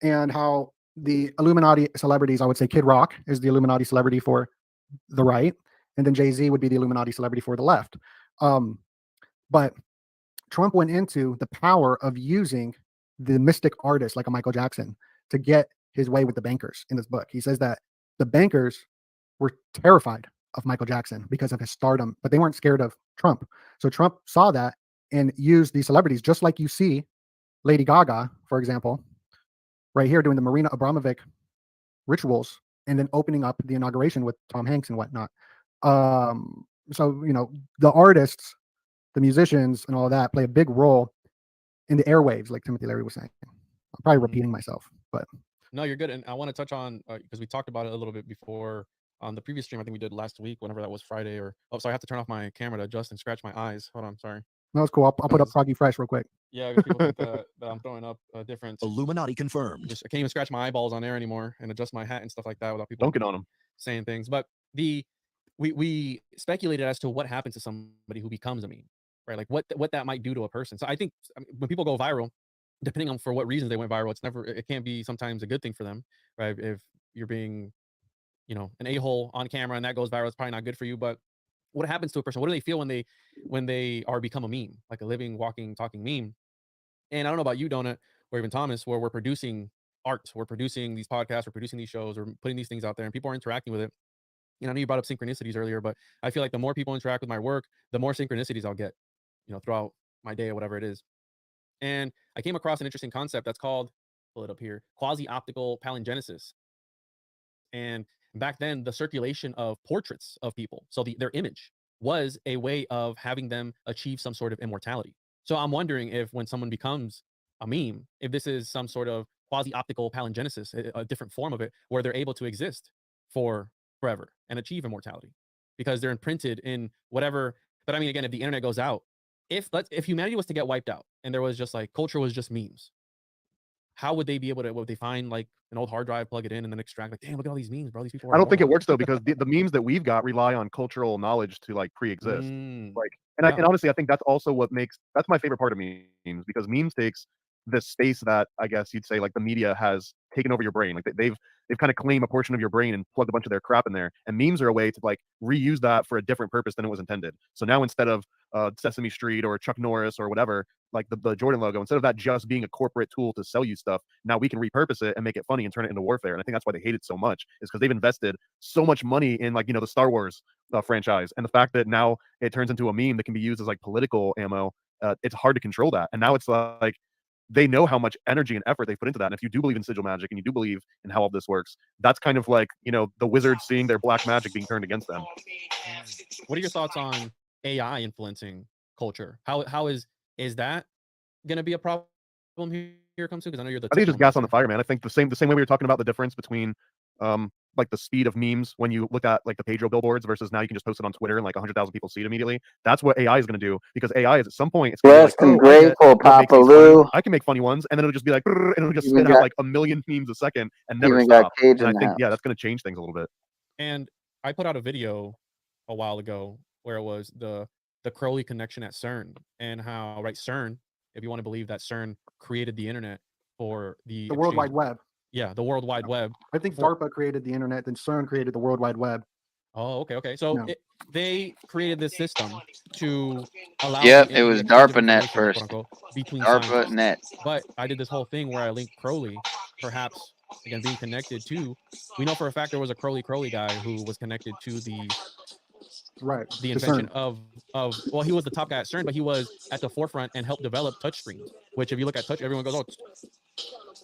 and how the Illuminati celebrities, I would say Kid Rock is the Illuminati celebrity for the right, and then Jay-Z would be the Illuminati celebrity for the left. But Trump went into the power of using the mystic artist like a Michael Jackson to get his way with the bankers in this book. He says that the bankers were terrified of Michael Jackson because of his stardom, but they weren't scared of Trump. So Trump saw that and used these celebrities, just like you see Lady Gaga, for example, right here doing the Marina Abramovic rituals and then opening up the inauguration with Tom Hanks and whatnot. So, you know, the artists, the musicians and all that play a big role in the airwaves, like Timothy Leary was saying. I'm probably repeating myself, but no, you're good. And I want to touch on, because we talked about it a little bit before on the previous stream. I think we did last week, whenever that was Friday, or, oh, sorry, I have to turn off my camera to adjust and scratch my eyes. Hold on, sorry. No, it's cool. I'll put up Froggy Fresh real quick. Yeah, people think that I'm throwing up different Illuminati confirmed. I can't even scratch my eyeballs on air anymore and adjust my hat and stuff like that without people dunking on them saying things. But we speculated as to what happens to somebody who becomes a meme, right? Like what that might do to a person. So I think when people go viral, depending on for what reasons they went viral, it can't be sometimes a good thing for them, right? If you're being, you know, an a-hole on camera and that goes viral, it's probably not good for you. But what happens to a person? What do they feel when they are become a meme, like a living, walking, talking meme? And I don't know about you, Donut, or even Thomas, where we're producing art, we're producing these podcasts, we're producing these shows, we're putting these things out there, and people are interacting with it. And I know you brought up synchronicities earlier, but I feel like the more people interact with my work, the more synchronicities I'll get, you know, throughout my day or whatever it is. And I came across an interesting concept that's called, pull it up here, quasi-optical palingenesis. And back then, the circulation of portraits of people, so their image, was a way of having them achieve some sort of immortality. So I'm wondering if when someone becomes a meme, if this is some sort of quasi-optical palingenesis, a different form of it, where they're able to exist for forever and achieve immortality because they're imprinted in whatever. But I mean, again, if the internet goes out, if humanity was to get wiped out and there was just like culture was just memes, how would they be able to, would they find like an old hard drive, plug it in, and then extract like, damn, look at all these memes, bro. These people I don't think it works though, because the memes that we've got rely on cultural knowledge to like pre-exist. Like, and honestly, I think that's also what makes, that's my favorite part of memes, because memes takes this space that I guess you'd say like the media has taken over your brain. Like they've kind of claimed a portion of your brain and plugged a bunch of their crap in there. And memes are a way to like reuse that for a different purpose than it was intended. So now instead of Sesame Street or Chuck Norris or whatever, like the Jordan logo, instead of that just being a corporate tool to sell you stuff, now we can repurpose it and make it funny and turn it into warfare. And I think that's why they hate it so much, is because they've invested so much money in like, you know, the Star Wars franchise. And the fact that now it turns into a meme that can be used as like political ammo, it's hard to control that. And now it's like, they know how much energy and effort they put into that. And if you do believe in sigil magic and you do believe in how all this works, that's kind of like, you know, the wizards seeing their black magic being turned against them. What are your thoughts on AI influencing culture? How is that going to be a problem here comes to? Because I know you're the. I think it's just gas on the fire, man. I think the same way we were talking about the difference between like the speed of memes when you look at like the Pedro billboards versus now you can just post it on Twitter and like 100,000 people see it immediately. That's what AI is going to do, because AI is at some point it's going to be Blessed like, and oh, I get grateful, what makes Papa these funny. Lou. I can make funny ones, and then it'll just be like, and it'll just Even spit out got- like a million memes a second and never Even got stop. Cage And I in the think house. yeah, that's going to change things a little bit. And I put out a video a while ago where it was the Crowley connection at CERN, and how, right, CERN, if you want to believe that CERN created the internet for the World exchange- Wide Web. Yeah, the World Wide Web. I think DARPA created the internet, then CERN created the World Wide Web. Oh, okay. So No. they created this system to allow. Yep, the it was exchange of DARPA net information, first. quote, unquote, between DARPA scientists. net. But I did this whole thing where I linked Crowley, perhaps again being connected to. We know for a fact there was a Crowley guy who was connected to the the invention CERN. of well, he was the top guy at CERN, but he was at the forefront and helped develop touchscreens. Which, if you look at touch, everyone goes, "Oh,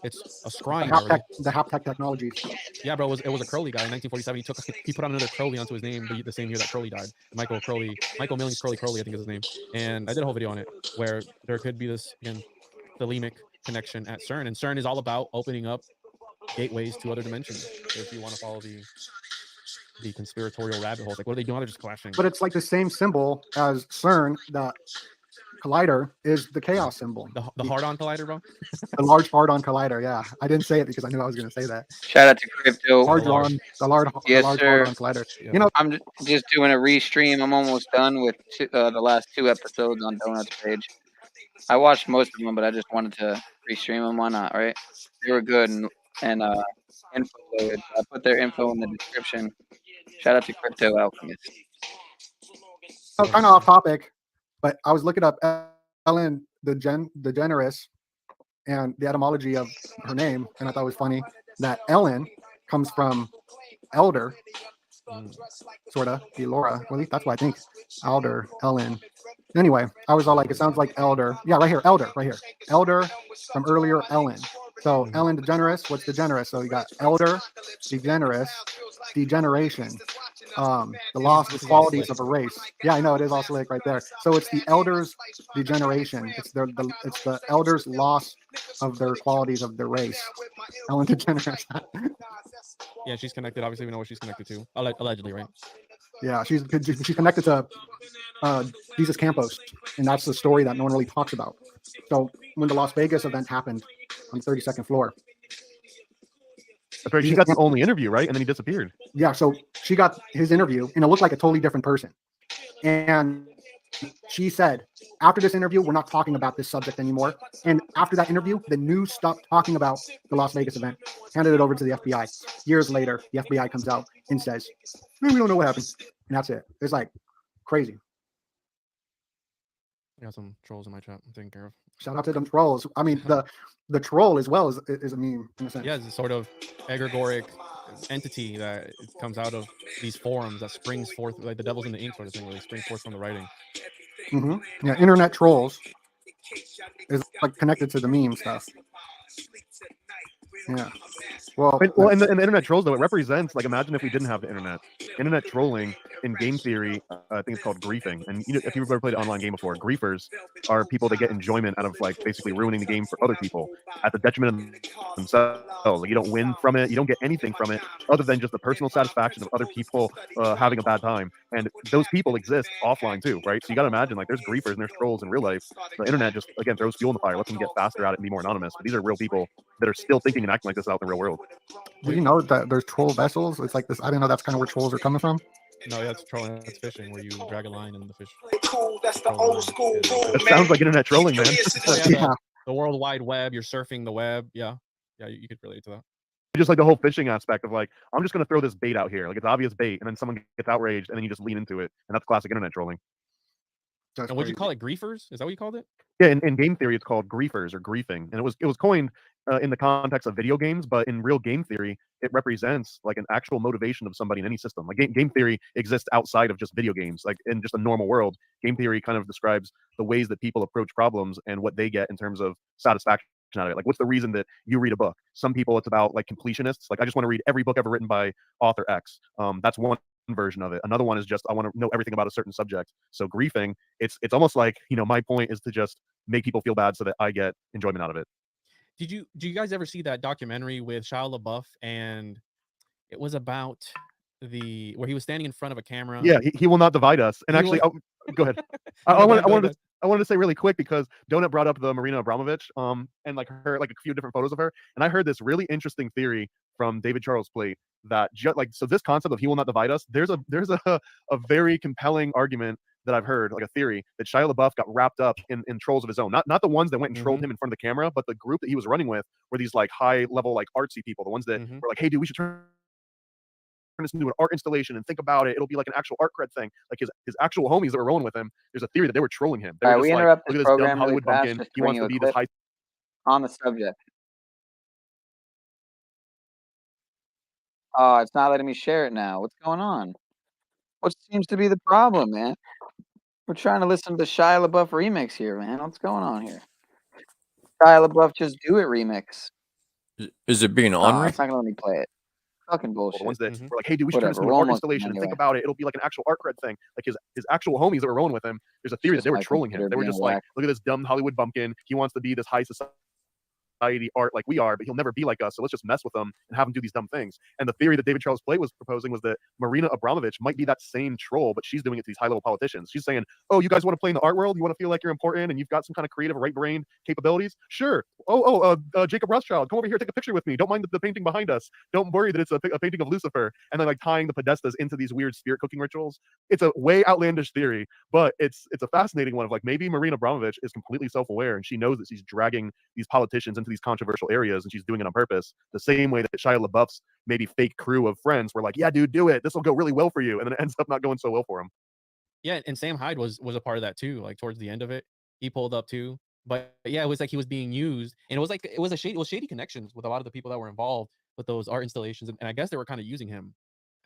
it's a scrying." The haptech technologies. Yeah, bro, it was a Crowley guy in 1947. He put on another Crowley onto his name the same year that Crowley died. Michael Millings Crowley, I think is his name. And I did a whole video on it where there could be this, again, thelemic connection at CERN, and CERN is all about opening up gateways to other dimensions. If you want to follow the conspiratorial rabbit holes, like what are they doing? They're just clashing. But it's like the same symbol as CERN. The collider is the chaos symbol. The hard-on collider, bro. The large hard-on collider. Yeah, I didn't say it because I knew I was going to say that. Shout out to Crypto. The large yes, large sir. hard-on collider. You know, I'm just doing a restream. I'm almost done with the last 2 episodes on Donuts page. I watched most of them, but I just wanted to restream them. Why not, right? They were good and info loaded. I put their info in the description. Shout out to Crypto Alchemist. kind of off topic, but I was looking up Ellen DeGeneres and the etymology of her name, and I thought it was funny that Ellen comes from elder, sort of, Elora. Well, at least that's what I think. Elder, Ellen. Anyway, I was all like, it sounds like elder. Yeah, right here, elder, right here. Elder from earlier, Ellen. So Ellen DeGeneres, what's DeGeneres? So you got elder, DeGeneres, degeneration, the lost qualities of a race. Yeah, I know, it is all slick right there. So it's the elders' degeneration. It's the elders' loss of their qualities of their race. Ellen DeGeneres. Yeah, she's connected. Obviously, we know what she's connected to. Allegedly, right? Yeah, she's connected to Jesus Campos, and that's the story that no one really talks about. So when the Las Vegas event happened on the 32nd floor, that's right. She got the only interview, right? And then he disappeared. Yeah, so she got his interview, and it looked like a totally different person. And she said, after this interview, we're not talking about this subject anymore. And after that interview, the news stopped talking about the Las Vegas event, handed it over to the FBI. Years later, the FBI comes out and says, we don't know what happened. And that's it. It's like crazy. I got some trolls in my chat I'm taking care of. Shout out to them trolls. I mean, the troll as well is a meme in a sense. Yeah, it's a sort of egregoric entity that comes out of these forums that springs forth, like the devil's in the ink sort of thing, where they spring forth from the writing. Yeah, internet trolls is like connected to the meme stuff. Yeah. Well, and the internet trolls, though, it represents, like, imagine if we didn't have the internet. Internet trolling in game theory, I think it's called griefing. And you know, if you've ever played an online game before, griefers are people that get enjoyment out of, like, basically ruining the game for other people at the detriment of themselves. Like, you don't win from it. You don't get anything from it other than just the personal satisfaction of other people having a bad time. And those people exist offline too, right? So you got to imagine, like, there's griefers and there's trolls in real life. The internet just, again, throws fuel in the fire, lets them get faster at it and be more anonymous. But these are real people that are still thinking and acting like this out in the real world. Do you know that there's troll vessels? It's like this. I didn't know that's kind of where trolls are coming from. No, yeah, it's trolling. That's fishing, where you drag a line and the fish. That's the old school rule, It sounds like internet trolling, man. The World Wide Web. You're surfing the web. Yeah, you could relate to that. Just like the whole fishing aspect of, like, I'm just going to throw this bait out here. Like, it's obvious bait, and then someone gets outraged, and then you just lean into it. And that's classic internet trolling. And what'd you call it? Griefers? Is that what you called it? Yeah, in game theory, it's called griefers or griefing. And it was coined in the context of video games, but in real game theory, it represents, like, an actual motivation of somebody in any system. Like, game theory exists outside of just video games. Like, in just a normal world, game theory kind of describes the ways that people approach problems and what they get in terms of satisfaction out of it. Like, what's the reason that you read a book? Some people, it's about, like, completionists. Like, I just want to read every book ever written by author X. That's one version of it. Another one is just, I want to know everything about a certain subject. So griefing, it's almost like, you know, my point is to just make people feel bad so that I get enjoyment out of it. Do you guys ever see that documentary with Shia LaBeouf and It was about where he was standing in front of a camera. Yeah, he will not divide us. And He actually, will- go ahead. No, I go ahead, wanted go to I wanted to say really quick because Donut brought up the Marina Abramovich, and like her, like a few different photos of her, and I heard this really interesting theory from David Charles Plate that so this concept of he will not divide us. There's a very compelling argument that I've heard, like a theory that Shia LaBeouf got wrapped up in trolls of his own, not the ones that went and trolled him in front of the camera, but the group that he was running with were these like high level like artsy people, the ones that were like, hey dude, we should turn this into an art installation and think about it. It'll be like an actual art cred thing. Like his actual homies that were rolling with him. There's a theory that they were trolling him. They All were right, just we like, interrupt look this at this dumb program really Hollywood fast bumpkin. just to He bring wants you to a be this clip high. on the subject. Oh, it's not letting me share it now. What's going on? What seems to be the problem, man? We're trying to listen to the Shia LaBeouf remix here, man. What's going on here? Shia LaBeouf Just Do It remix. Is it being Oh, ornery? it's not gonna let me play it. Fucking bullshit. The ones that were like, hey dude, we should turn this Whatever. into We're an art almost installation and anyway. think about it. It'll be like an actual art cred thing. Like his actual homies that were rolling with him. There's a theory that Just they were my trolling him. computer They were being just like, whacked. look at this dumb Hollywood bumpkin. He wants to be this high society art like we are, but he'll never be like us. So let's just mess with him and have him do these dumb things. And the theory that David Charles Plate was proposing was that Marina Abramovich might be that same troll, but she's doing it to these high level politicians. She's saying, oh, you guys want to play in the art world? You want to feel like you're important and you've got some kind of creative right brain capabilities? Sure. Jacob Rothschild, come over here, take a picture with me. Don't mind the painting behind us. Don't worry that it's a painting of Lucifer. And then like tying the Podestas into these weird spirit cooking rituals. It's a way outlandish theory, but it's a fascinating one of like maybe Marina Abramovich is completely self-aware and she knows that she's dragging these politicians into these controversial areas and she's doing it on purpose. The same way that Shia LaBeouf's maybe fake crew of friends were like, yeah, dude, do it. This will go really well for you. And then it ends up not going so well for him. Yeah, and Sam Hyde was a part of that too. Like towards the end of it, he pulled up too. But yeah, it was like he was being used, and it was shady connections with a lot of the people that were involved with those art installations, and I guess they were kind of using him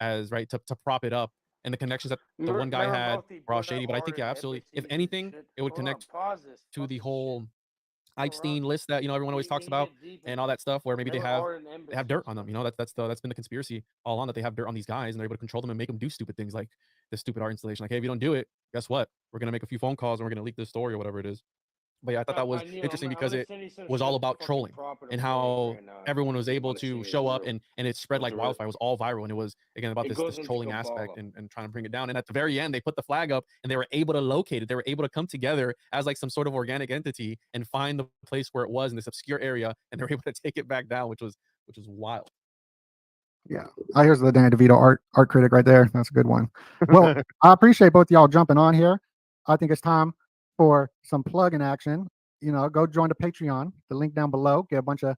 as to prop it up. And the connections that the one guy had were all shady. But I think absolutely, if anything, it would connect to the whole Epstein list that everyone always talks about and all that stuff, where maybe they have dirt on them. That's been the conspiracy all along, that they have dirt on these guys and they're able to control them and make them do stupid things like this stupid art installation. Like, hey, if you don't do it, guess what? We're gonna make a few phone calls and we're gonna leak this story or whatever it is. But yeah, I thought that was interesting because it was all about trolling and how everyone was able to show up and it spread like wildfire. It was all viral, and it was again about this trolling aspect and trying to bring it down. And at the very end, they put the flag up and they were able to locate it. They were able to come together as like some sort of organic entity and find the place where it was in this obscure area, and they were able to take it back down, which was wild. Yeah. Here's the Danny DeVito art critic right there. That's a good one. Well, I appreciate both y'all jumping on here. I think it's time for some plug-in action. Go join the Patreon. The link down below. Get a bunch of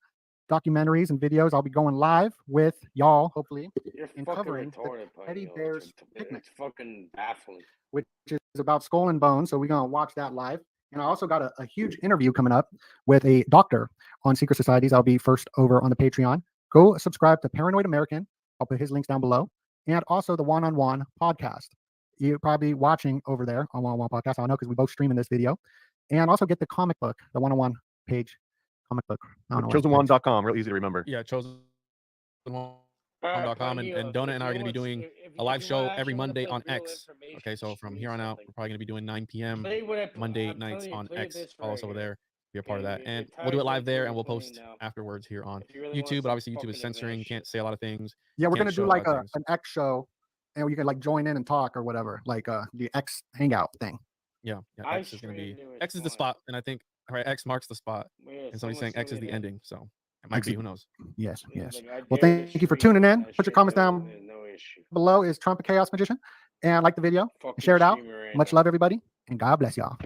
documentaries and videos. I'll be going live with y'all, hopefully, and covering the Teddy Bears Picnic. It's fucking baffling. Which is about Skull and Bones. So we're going to watch that live. And I also got a huge interview coming up with a doctor on secret societies. I'll be first over on the Patreon. Go subscribe to Paranoid American. I'll put his links down below. And also the One-on-One podcast. You're probably watching over there on One-on-One podcast. I know because we both stream in this video. And also get the comic book, the One-on-One page comic book. Chosen1.com, real easy to remember. Yeah, chosen1.com, and Donut and I are going to be doing a live show every Monday on X. Okay, so from here on out, we're probably going to be doing 9 p.m. Monday nights on X. Follow us over there. Be a part of that, and we'll do it live there, and we'll post afterwards here on YouTube. But obviously, YouTube is censoring. You can't say a lot of things. Yeah, we're going to do like an X show, and you can like join in and talk or whatever, like the X Hangout thing. Yeah, X is going to be X is the spot, and I think X marks the spot, and somebody's saying X is the ending, so it might be. Who knows? Yes. Well, thank you for tuning in. Put your comments down below. Is Trump a chaos magician? And like the video, and share it out. Much love, everybody, and God bless y'all.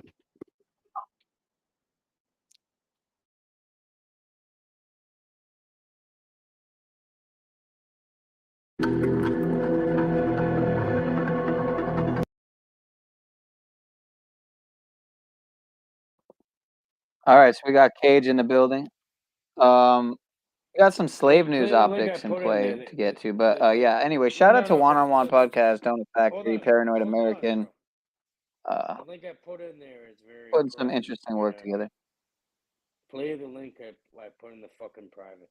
All right, so we got Cage in the building. We got some slave news optics in play to get to, but yeah. Anyway, shout out to One-on-One Podcast, Donut Factory, Paranoid American. I think I put in there. It's very putting some interesting work together. Play the link I put in the fucking private.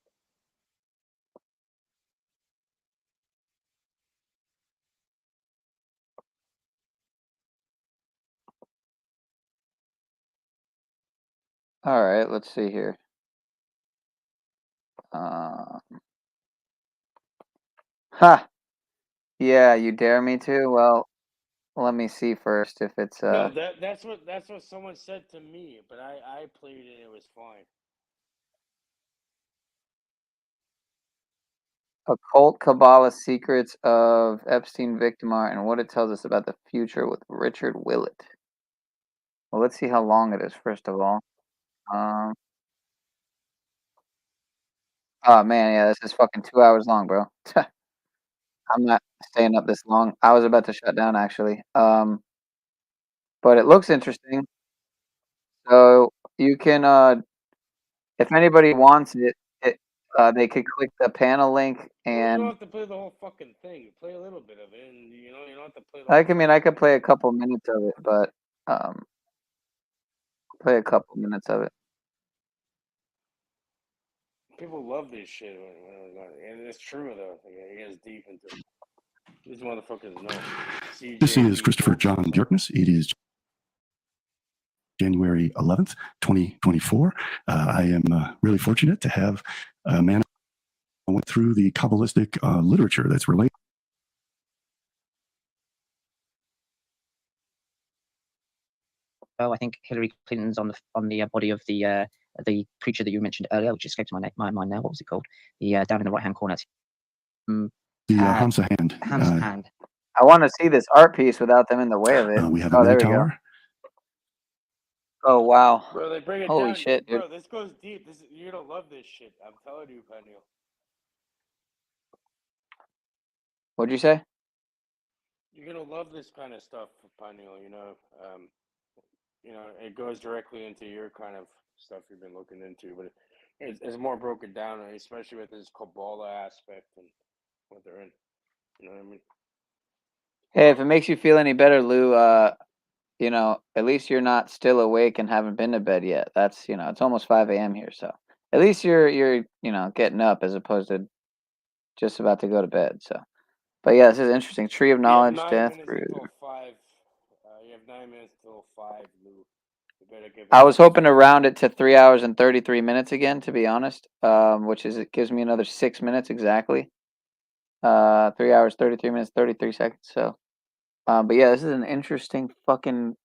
All right, let's see here. Ha! Yeah, you dare me to? Well, let me see first if it's No, that's what someone said to me, but I played it and it was fine. Occult Kabbalah Secrets of Epstein Victim Art and what it tells us about the future with Richard Willett. Well, let's see how long it is, first of all. Oh man, yeah, this is fucking 2 hours long, bro. I'm not staying up this long. I was about to shut down actually. But it looks interesting. So you can if anybody wants it, they could click the panel link Well, you don't and have to play the whole fucking thing. You play a little bit of it, and you don't have to play the I whole can mean I could play a couple minutes of it, but play a couple minutes of it. People love this shit, and it's true though. It gets deep into it. These motherfuckers know. This is CJD Christopher John Bjorkness. It is January 11th, 2024. I am really fortunate to have a man who went through the Kabbalistic literature that's related. I think Hillary Clinton's on the body of the creature that you mentioned earlier, which escapes my mind now. What was it called? The down in the right hand corner. The Hamza hand. Hamza hand. I want to see this art piece without them in the way of it. We have Oh, a there we go. Minotaur. Oh wow. Bro, they bring it Holy down. shit, dude. Bro, this goes deep. You're gonna love this shit. I'm telling you, Penny. What'd you say? You're gonna love this kind of stuff, Pineal. It goes directly into your kind of stuff you've been looking into, but it's more broken down, especially with this Kabbalah aspect and what they're in. You know what I mean? Hey, if it makes you feel any better, Lou, at least you're not still awake and haven't been to bed yet. That's, it's almost 5 a.m. here, so at least you're getting up as opposed to just about to go to bed. So, but yeah, this is interesting. Tree of Knowledge, Death Root. You have 9 minutes till 5, Lou. You better get I back was to hoping to sleep. round it to 3 hours and 33 minutes again, to be honest. It gives me another 6 minutes exactly. 3 hours, 33 minutes, 33 seconds. So, but yeah, this is an interesting fucking.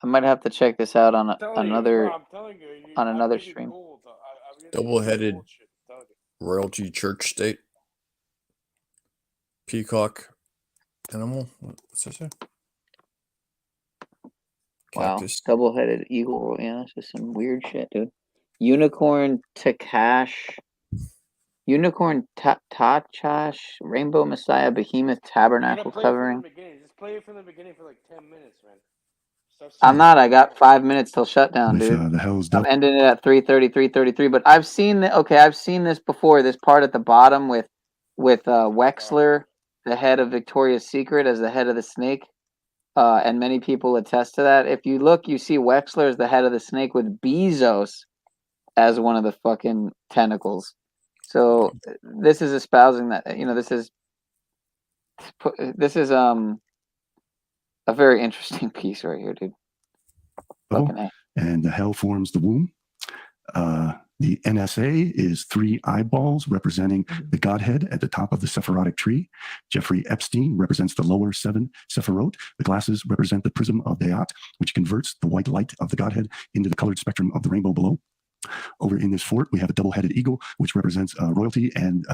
I might have to check this out on another stream. Double-headed royalty church state. Peacock animal. What's this here? Wow, Cactus. double-headed eagle. Yeah, this is some weird shit, dude. Unicorn Takash. Unicorn Tachash. Rainbow Messiah Behemoth Tabernacle covering. Just play it from the beginning for like 10 minutes, man. I'm not. I got 5 minutes till shutdown, dude. The hell's I'm ending it at 3:30, 3:33. But I've seen I've seen this before. This part at the bottom with Wexler, the head of Victoria's Secret, as the head of the snake, and many people attest to that. If you look, you see Wexler as the head of the snake with Bezos as one of the fucking tentacles. So this is espousing that this is a very interesting piece right here, dude. And the hell forms the womb. The NSA is 3 eyeballs representing the Godhead at the top of the Sephirotic tree. Jeffrey Epstein represents the lower 7 Sephirot. The glasses represent the prism of Deat, which converts the white light of the Godhead into the colored spectrum of the rainbow below. Over in this fort, we have a double-headed eagle, which represents royalty and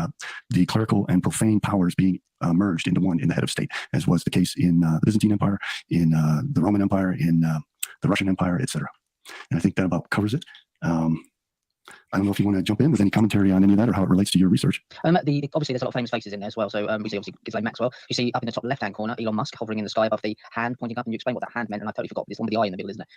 the clerical and profane powers being merged into one in the head of state, as was the case in the Byzantine Empire, in the Roman Empire, in the Russian Empire, etc. And I think that about covers it. I don't know if you want to jump in with any commentary on any of that or how it relates to your research. Obviously, there's a lot of famous faces in there as well. So we see obviously Ghislaine Maxwell. You see up in the top left-hand corner, Elon Musk hovering in the sky above the hand pointing up, and you explain what that hand meant, and I totally forgot. This one with the eye in the middle, isn't it?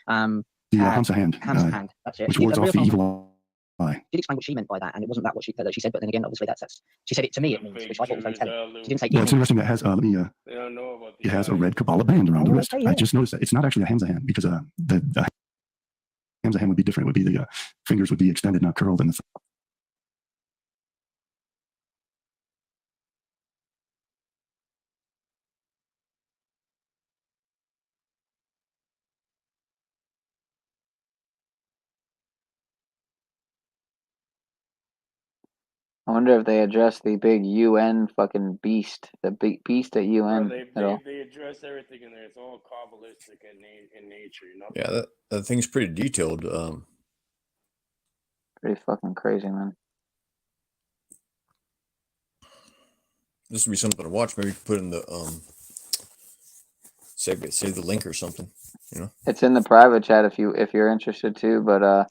The Hamza hand. Hamza hand. That's it. Which wards off the evil eye. Did explain what she meant by that, and it wasn't that what she said. But then again, obviously that's she said it to me. It means, which I thought was very telling. She didn't say. Yeah, it's interesting that it has. They don't know about it has a red Kabbalah band around the wrist. okay, yeah. I just noticed that it's not actually a Hamza hand because the Hamza hand would be different. It would be the fingers would be extended, not curled, and the I wonder if they address the big UN fucking beast, the big beast at UN at all. They address everything in there. It's all Kabbalistic in nature, you know. Yeah, that thing's pretty detailed. Pretty fucking crazy, man. This would be something to watch. Maybe put in the save the link or something. You know, It's in the private chat if you're interested too. But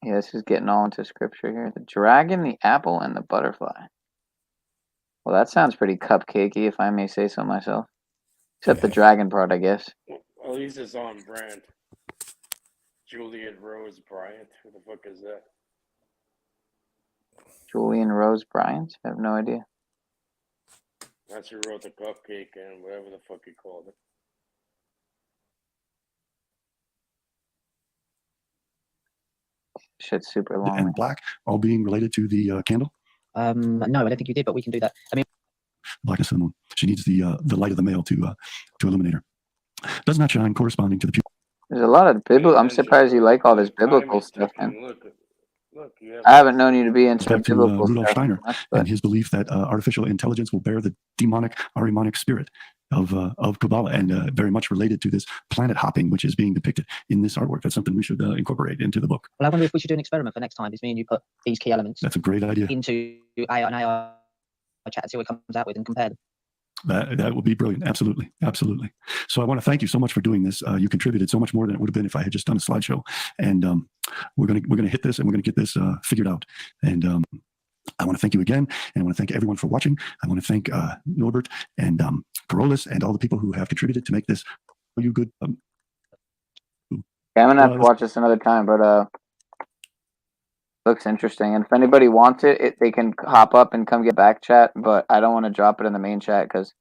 yeah, this is getting all into scripture here. The dragon, the apple, and the butterfly. Well, that sounds pretty cupcakey, if I may say so myself. Except the dragon part, I guess. At least it's on brand. Juliet Rose Bryant. Who the fuck is that? Julian Rose Bryant? I have no idea. That's who wrote the cupcake and whatever the fuck he called it. Shit's super long. And black, all being related to the candle. No, I don't think you did, but we can do that. I mean, Blackness of the moon. She needs the light of the male to illuminate her. Does not shine corresponding to the pupil. There's a lot of biblical. I'm surprised you like all this biblical stuff, man. I haven't known you to be into Back to biblical Rudolf stuff. Steiner and his belief that artificial intelligence will bear the demonic Ahrimanic spirit of Kabbalah, and very much related to this planet hopping, which is being depicted in this artwork. That's something we should incorporate into the book. well, I wonder if we should do an experiment for next time. Is me and you put these key elements That's a great idea. into an AI chat and see what it comes out with and compare them. That would be brilliant. Absolutely. Absolutely. So I want to thank you so much for doing this. You contributed so much more than it would have been if I had just done a slideshow. And we're gonna hit this, and we're gonna get this figured out. And I want to thank you again, and I want to thank everyone for watching. I want to thank Norbert and Carolus and all the people who have contributed to make this you good. Yeah, I'm gonna have to watch this another time, but looks interesting. And if anybody wants it, they can hop up and come get back chat. But I don't want to drop it in the main chat because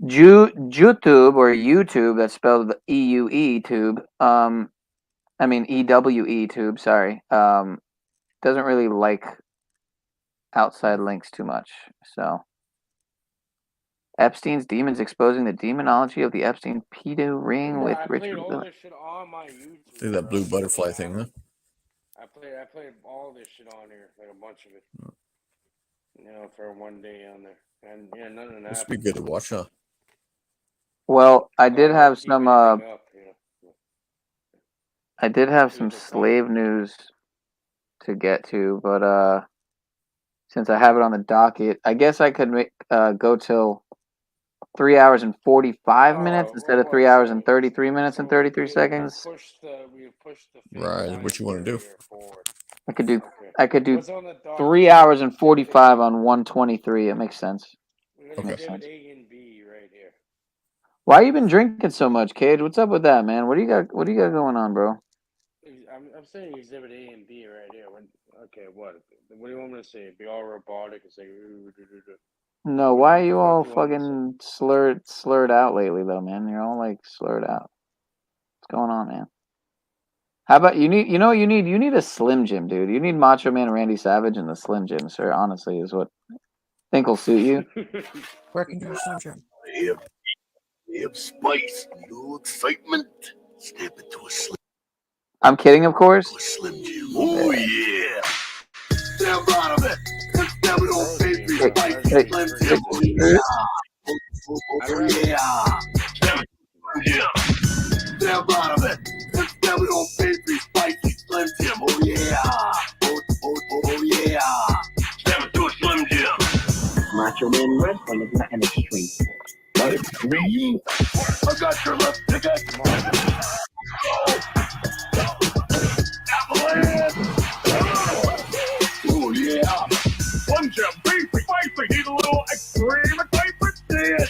YouTube or YouTube, that's spelled EUE tube. I mean EWE tube. Sorry. Doesn't really like outside links too much. So Epstein's demons exposing the demonology of the Epstein pedo ring with Richard. I think that blue butterfly thing, huh? I played all this shit on here, like a bunch of it. You know, for one day on there. And yeah, none of that. This would be good to watch, huh? Well, I did have some I did have some slave news to get to, but since I have it on the docket, I guess I could make go till 3 hours and 45 minutes instead of 3 hours and 33 minutes and 33 seconds. Right. What you want to do? I could do 3 hours and 45 on 123. It makes sense. Makes sense. Why you been drinking so much, Cage? What's up with that, man? What do you got going on, bro? I'm saying exhibit A and B right here. Okay, what do you want me to say? Be all robotic and say. No, why are you all fucking slurred out lately, though, man? You're all like slurred out. What's going on, man? How about you need a Slim Jim, dude. You need Macho Man Randy Savage and the Slim Jim, sir. Honestly, is what I think will suit you. Working to a Slim Jim. Have spice, no excitement. Step into a Slim. I'm kidding, of course. Slim Jim. Oh yeah. Step out of it. Step it on baby. Spicy Slim Jim. Oh yeah. Oh yeah. Step out of it. Step it on baby. Spicy Slim Jim. Oh yeah. Oh yeah. Step it to a Slim Jim. Macho Man Wrestling is not an extreme sport. But it's green. I got your left ticket. Oh yeah. Slim Jim, beefy, spicy, need a little extreme excitement. See it.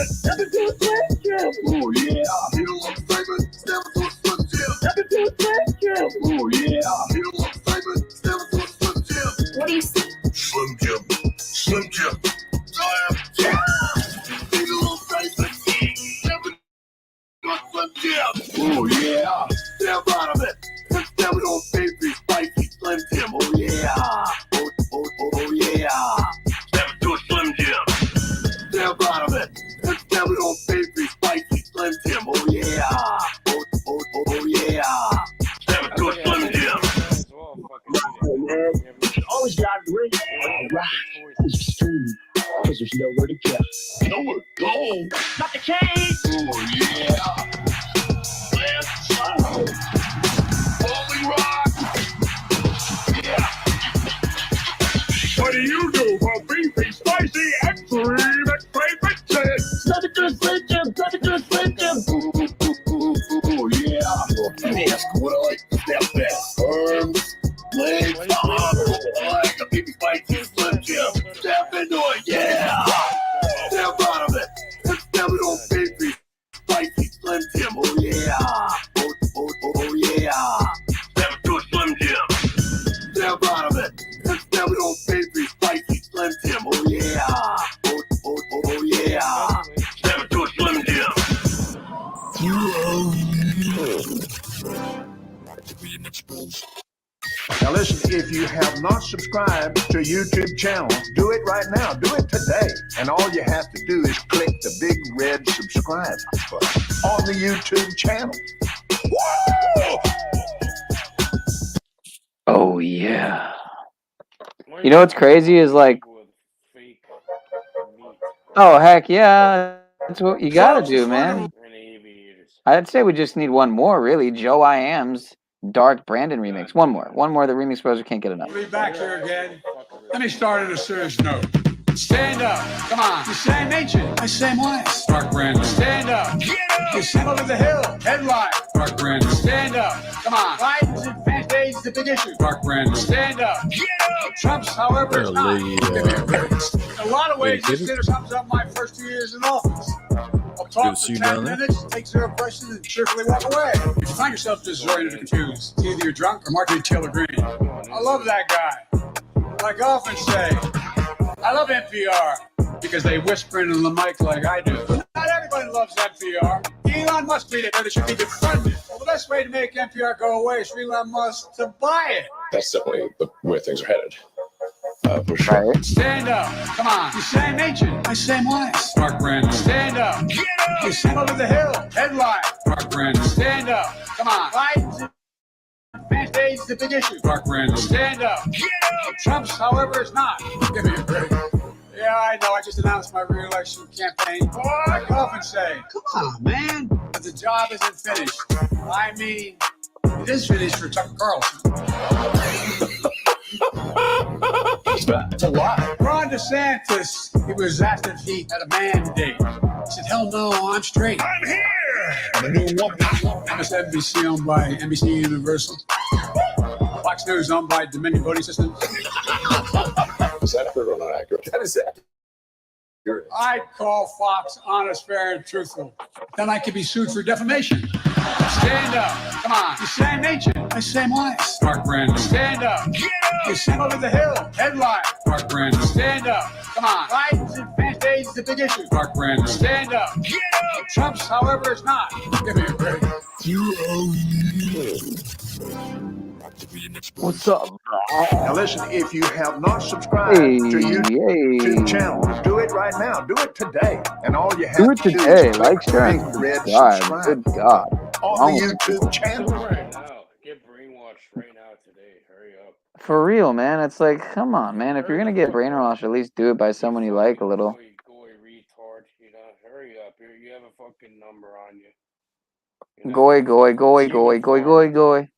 Step into a Slim Jim. Oh yeah. Need a little excitement. Step into a Slim Jim. Step into a Slim Jim. Oh yeah. Need a little excitement. Step into a Slim Jim. What do you see? Slim Jim. Slim Jim. Slim Jim. Need a little excitement. Step into a Slim Jim. Oh yeah. Step out of it. Step it on baby. Spicy Slim Jim. Oh yeah. Oh yeah. Step into a Slim Jim. Step out of it. Step it on baby. Spicy Slim Jim. Oh yeah. Oh yeah. Step into a Slim Jim. Always there's nowhere to go. Nowhere to go. Not the case. Oh yeah. Let's go. Holy rock. Yeah. What do you do for beefy, spicy, extreme, extreme? Nothing to Slim Jim. Nothing to Slim Jim. Oh yeah. Let me ask what I like to step best. Arms, legs, arms. I like the beefy, spicy, Slim Jim. Step into it, yeah. Step out of it. Step into beefy, spicy, Slim Jim. Oh yeah. Oh yeah. Step into a Slim Jim. Step out of it. Step into beefy, spicy, Slim Jim. Oh yeah. Oh yeah. Step into a Slim Jim. Now listen, if you have not subscribed to YouTube channel, do it right now. Do it today. And all you have to do is click the big red subscribe button on the YouTube channel. Woo! Oh yeah. You know what's crazy is like, oh heck yeah, that's what you gotta do, man. I'd say we just need one more, really. Joe I Am's Dark Brandon remix. One more. The remix browser can't get enough. We'll be back here again. Let me start on a serious note. Stand up. Come on. The same ancient. The same wise. Dark Brandon. Stand up. Get up. The symbol of the hill. Headline. Dark Brandon. Stand up. Come on. Biden's advanced age is the big issue. Dark Brandon. Stand up. Get up. Trump's, however, is not. In a lot of ways, this dinner sums up my first 2 years in office. I'll talk for 10 minutes, take 0 questions, and cheerfully walk away. If you find yourself disoriented or confused, it's either you're drunk or Marjorie Taylor Greene. I love that guy. Like I often say, I love NPR because they whisper into the mic like I do. But not everybody loves NPR. Elon Musk made it that it should be defunded. Well, the best way to make NPR go away is for Elon Musk to buy it. That's definitely where things are headed. For sure. Right. Stand up. Come on. The same ancient. The same wise. Dark Brandon. Stand up. Get up. The symbol of the hill. Headline. Dark Brandon. Stand up. Come on. Biden's advanced age is the big issue. Dark Brandon. Stand up. Get up. Trump's, however, is not. Give me a break. Yeah, I know. I just announced my re-election campaign. Like I often say, come on, man. But the job isn't finished. I mean, it is finished for Tucker Carlson. It's a lot. Ron DeSantis, he was asked if he had a mandate. He said, hell no, I'm straight. I'm here. I'm a new woman. MSNBC owned by NBC Universal. Fox News owned by Dominion Voting Systems. Is that accurate or not accurate? That is accurate. I call Fox honest, fair, and truthful. Then I could be sued for defamation. Stand up. Come on. The same ancient. The same wise. Dark Brandon. Stand up. Get up. The symbol of the hill. Headline. Dark Brandon. Stand up. Come on. Biden's advanced age is the big issue. Dark Brandon. Stand up. Get up. Trump's, however, is not. Give me a break. What's up? Now listen, if you have not subscribed to YouTube channel, do it right now. Do it today. And all you have Do it to do today. is Like, click share, the and big red subscribe. subscribe Good button God. on the YouTube channel. Right now. Get brainwashed right now today. Hurry up. For real, man. It's like, come on, man. If you're gonna get brainwashed, at least do it by someone you like a little. Goy retard. You know, hurry up. You have a fucking number on you. Goy.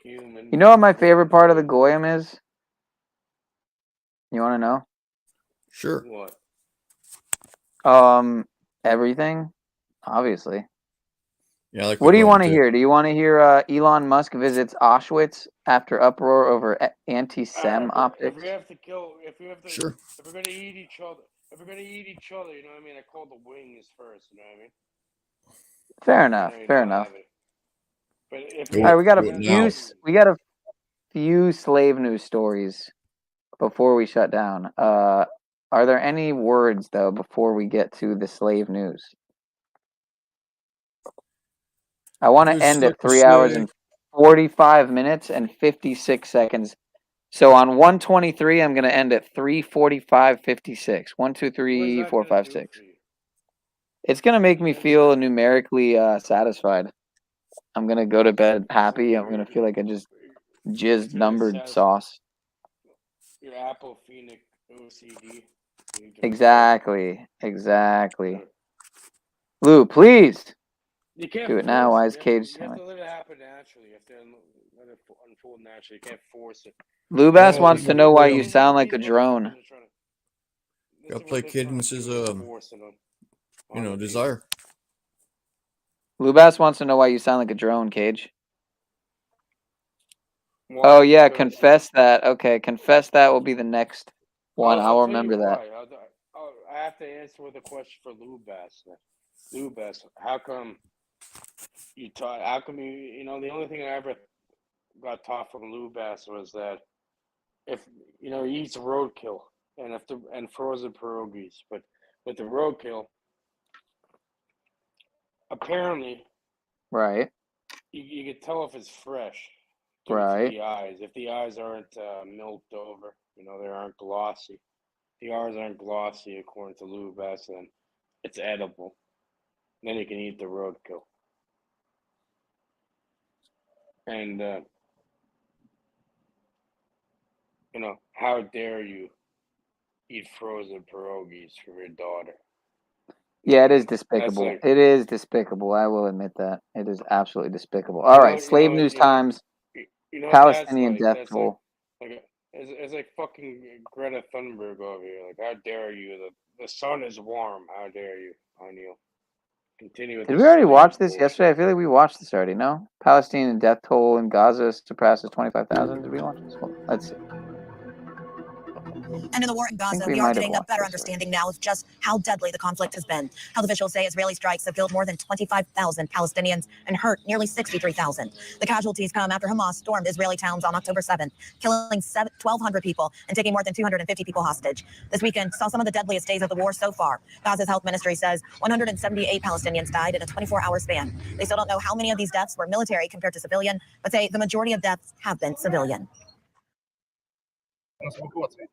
Human. You know what my favorite part of the goyim is? You want to know? Sure. What? Everything, obviously. Yeah, like What do you want to hear? Do you want to hear Elon Musk visits Auschwitz after uproar over anti-Sem optics? If we have to kill, if we have to, Sure. if we're gonna eat each other, you know what I mean? I call the wings first, you know what I mean? Fair enough. You know, Fair enough. But if All right, we got a few slave news stories before we shut down. Are there any words though before we get to the slave news? I want to end at 3 hours and 45 minutes and 56 seconds. So on 123, I'm going to end at 3:45:56. 1, 2, 3, 4, 5, 6. It's going to make me feel numerically satisfied. I'm going to go to bed happy. I'm going to feel like I just jizzed numbered sauce. Your Apple Phoenix OCD. Exactly. Exactly. Lou, please. You can't Do it now. force Why it. is You Cage have telling? to let it happen naturally. You have to let it unfold naturally. You can't force it. Lubass Oh, wants to know why you This is sound what like a these drone. motherfuckers are trying to. This Gotta is play what they're trying to cadences, do. They're forcing them. you know, on the desire. Lubass wants to know why you sound like a drone, Cage. Why? Oh yeah, Because confess that. Okay, confess that will be the next one. I'll I'll tell you remember that. why. I have to answer with a question for Lou Bass. Lou Bass, how come you taught? How come you know the only thing I ever got taught from Lou Bass was that if he eats roadkill and frozen pierogies, but with the roadkill, apparently Right. you can tell if it's fresh due to Right. the eyes. If the eyes aren't milked over, they aren't glossy. The eyes aren't glossy according to Lou Bass, then it's edible. Then you can eat the roadkill. And how dare you eat frozen pierogies for your daughter? Yeah, it is That's despicable. like It is despicable. I will admit that. It is absolutely despicable. All right, Slave News Times, what that's Palestinian like. death That's toll. it's like fucking Greta Thunberg over here. Like, how dare you? The sun is warm. How dare you, O'Neill? Continue with Did the we already slave watch this bullshit. yesterday? I feel like we watched this already, no? Palestinian death toll in Gaza surpasses 25,000. Did we watch this? Well, let's see. And in the war in Gaza, we we might are have getting a watched better this understanding now of just how deadly the conflict has been. Health officials say Israeli strikes have killed more than 25,000 Palestinians and hurt nearly 63,000. The casualties come after Hamas stormed Israeli towns on October 7th, killing 1,200 people and taking more than 250 people hostage. This weekend saw some of the deadliest days of the war so far. Gaza's health ministry says 178 Palestinians died in a 24-hour span. They still don't know how many of these deaths were military compared to civilian, but say the majority of deaths have been civilian.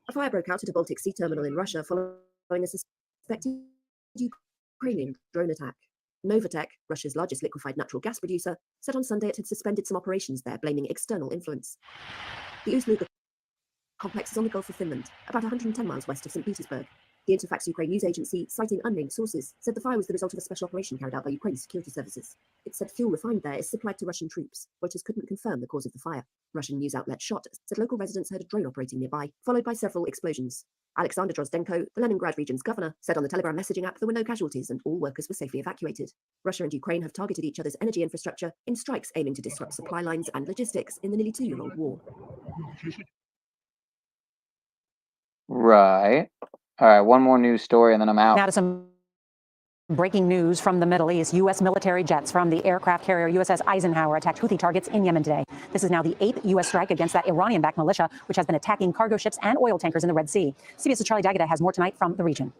A fire broke out at a Baltic Sea terminal in Russia following a suspected Ukrainian drone attack. Novatek, Russia's largest liquefied natural gas producer, said on Sunday it had suspended some operations there, blaming external influence. The Ust-Luga complex is on the Gulf of Finland, about 110 miles west of St. Petersburg. The Interfax Ukraine news agency, citing unnamed sources, said the fire was the result of a special operation carried out by Ukraine's security services. It said fuel refined there is supplied to Russian troops. Reuters couldn't confirm the cause of the fire. Russian news outlet Shoutout said local residents heard a drone operating nearby, followed by several explosions. Alexander Drozdenko, the Leningrad region's governor, said on the Telegram messaging app there were no casualties and all workers were safely evacuated. Russia and Ukraine have targeted each other's energy infrastructure in strikes aiming to disrupt supply lines and logistics in the nearly 2-year-old war. Right. All right, one more news story and then I'm out. Now to some breaking news from the Middle East. U.S. military jets from the aircraft carrier USS Eisenhower attacked Houthi targets in Yemen today. This is now the 8th U.S. strike against that Iranian-backed militia, which has been attacking cargo ships and oil tankers in the Red Sea. CBS's Charlie D'Agata has more tonight from the region.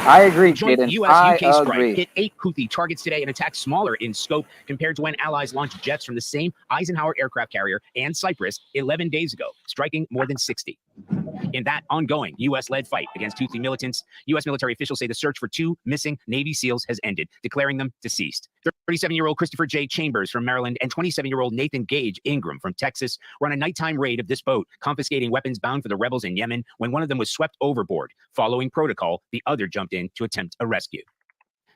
I agree, Joint Jaden. U.S.-UK strike agree. hit 8 Houthi targets today, an attack smaller in scope compared to when allies launched jets from the same Eisenhower aircraft carrier and Cyprus 11 days ago, striking more than 60. In that ongoing U.S.-led fight against Houthi militants, U.S. military officials say the search for 2 missing Navy SEALs has ended, declaring them deceased. 37-year-old Christopher J. Chambers from Maryland and 27-year-old Nathan Gage Ingram from Texas were on a nighttime raid of this boat, confiscating weapons bound for the rebels in Yemen when one of them was swept overboard. Following protocol, the other jumped in to attempt a rescue.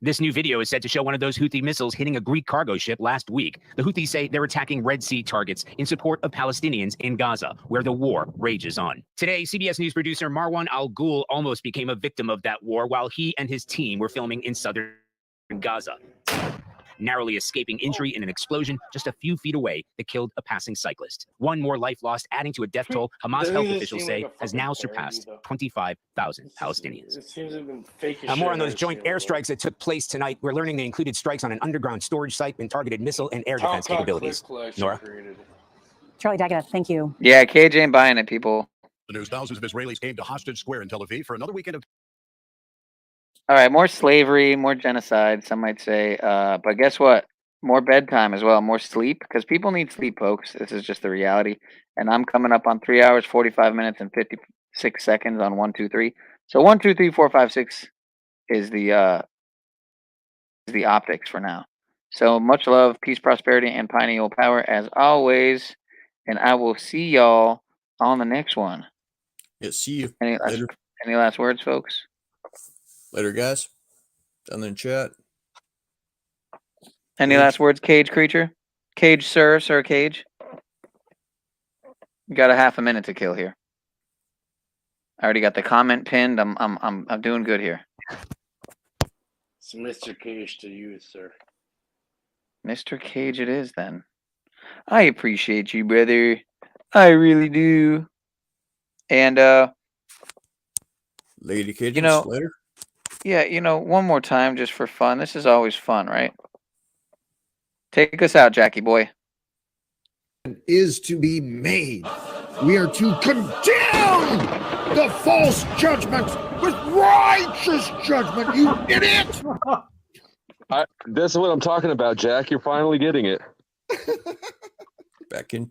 This new video is said to show one of those Houthi missiles hitting a Greek cargo ship last week. The Houthis say they're attacking Red Sea targets in support of Palestinians in Gaza, where the war rages on. Today, CBS News producer Marwan Al-Ghul almost became a victim of that war while he and his team were filming in southern Gaza, narrowly escaping injury in an explosion just a few feet away that killed a passing cyclist. One more life lost, adding to a death toll Hamas health officials say has now surpassed 25,000 Palestinians. It seems they've been faking More on shit those joint airstrikes that took place tonight. We're learning they included strikes on an underground storage site and targeted missile and air defense capabilities. Nora? Charlie D'Agata, thank you. Yeah, KJ ain't buying it, people. The news, thousands of Israelis came to Hostage Square in Tel Aviv for another weekend of All right, more slavery, more genocide, some might say. But guess what? More bedtime as well, more sleep, because people need sleep, folks. This is just the reality. And I'm coming up on 3 hours, 45 minutes, and 56 seconds on 1, 2, 3. So 1, 2, 3, 4, 5, 6 is the optics for now. So much love, peace, prosperity, and pineal power as always. And I will see y'all on the next one. Yeah, see you. Any Any last words, folks? Later, guys. Down in chat. Any last words, Cage Creature? Cage, Sir Cage? You got a half a minute to kill here. I already got the comment pinned. I'm doing good here. It's Mr. Cage to you, sir. Mr. Cage it is then. I appreciate you, brother. I really do. And Lady Cadence, you know, later. yeah, you know, one more time just for fun. This is always fun, right? Take us out, Jackie boy. Is to be made. We are to condemn the false judgment with righteous judgment, you idiot! This is what I'm talking about, Jack. You're finally getting it. Back into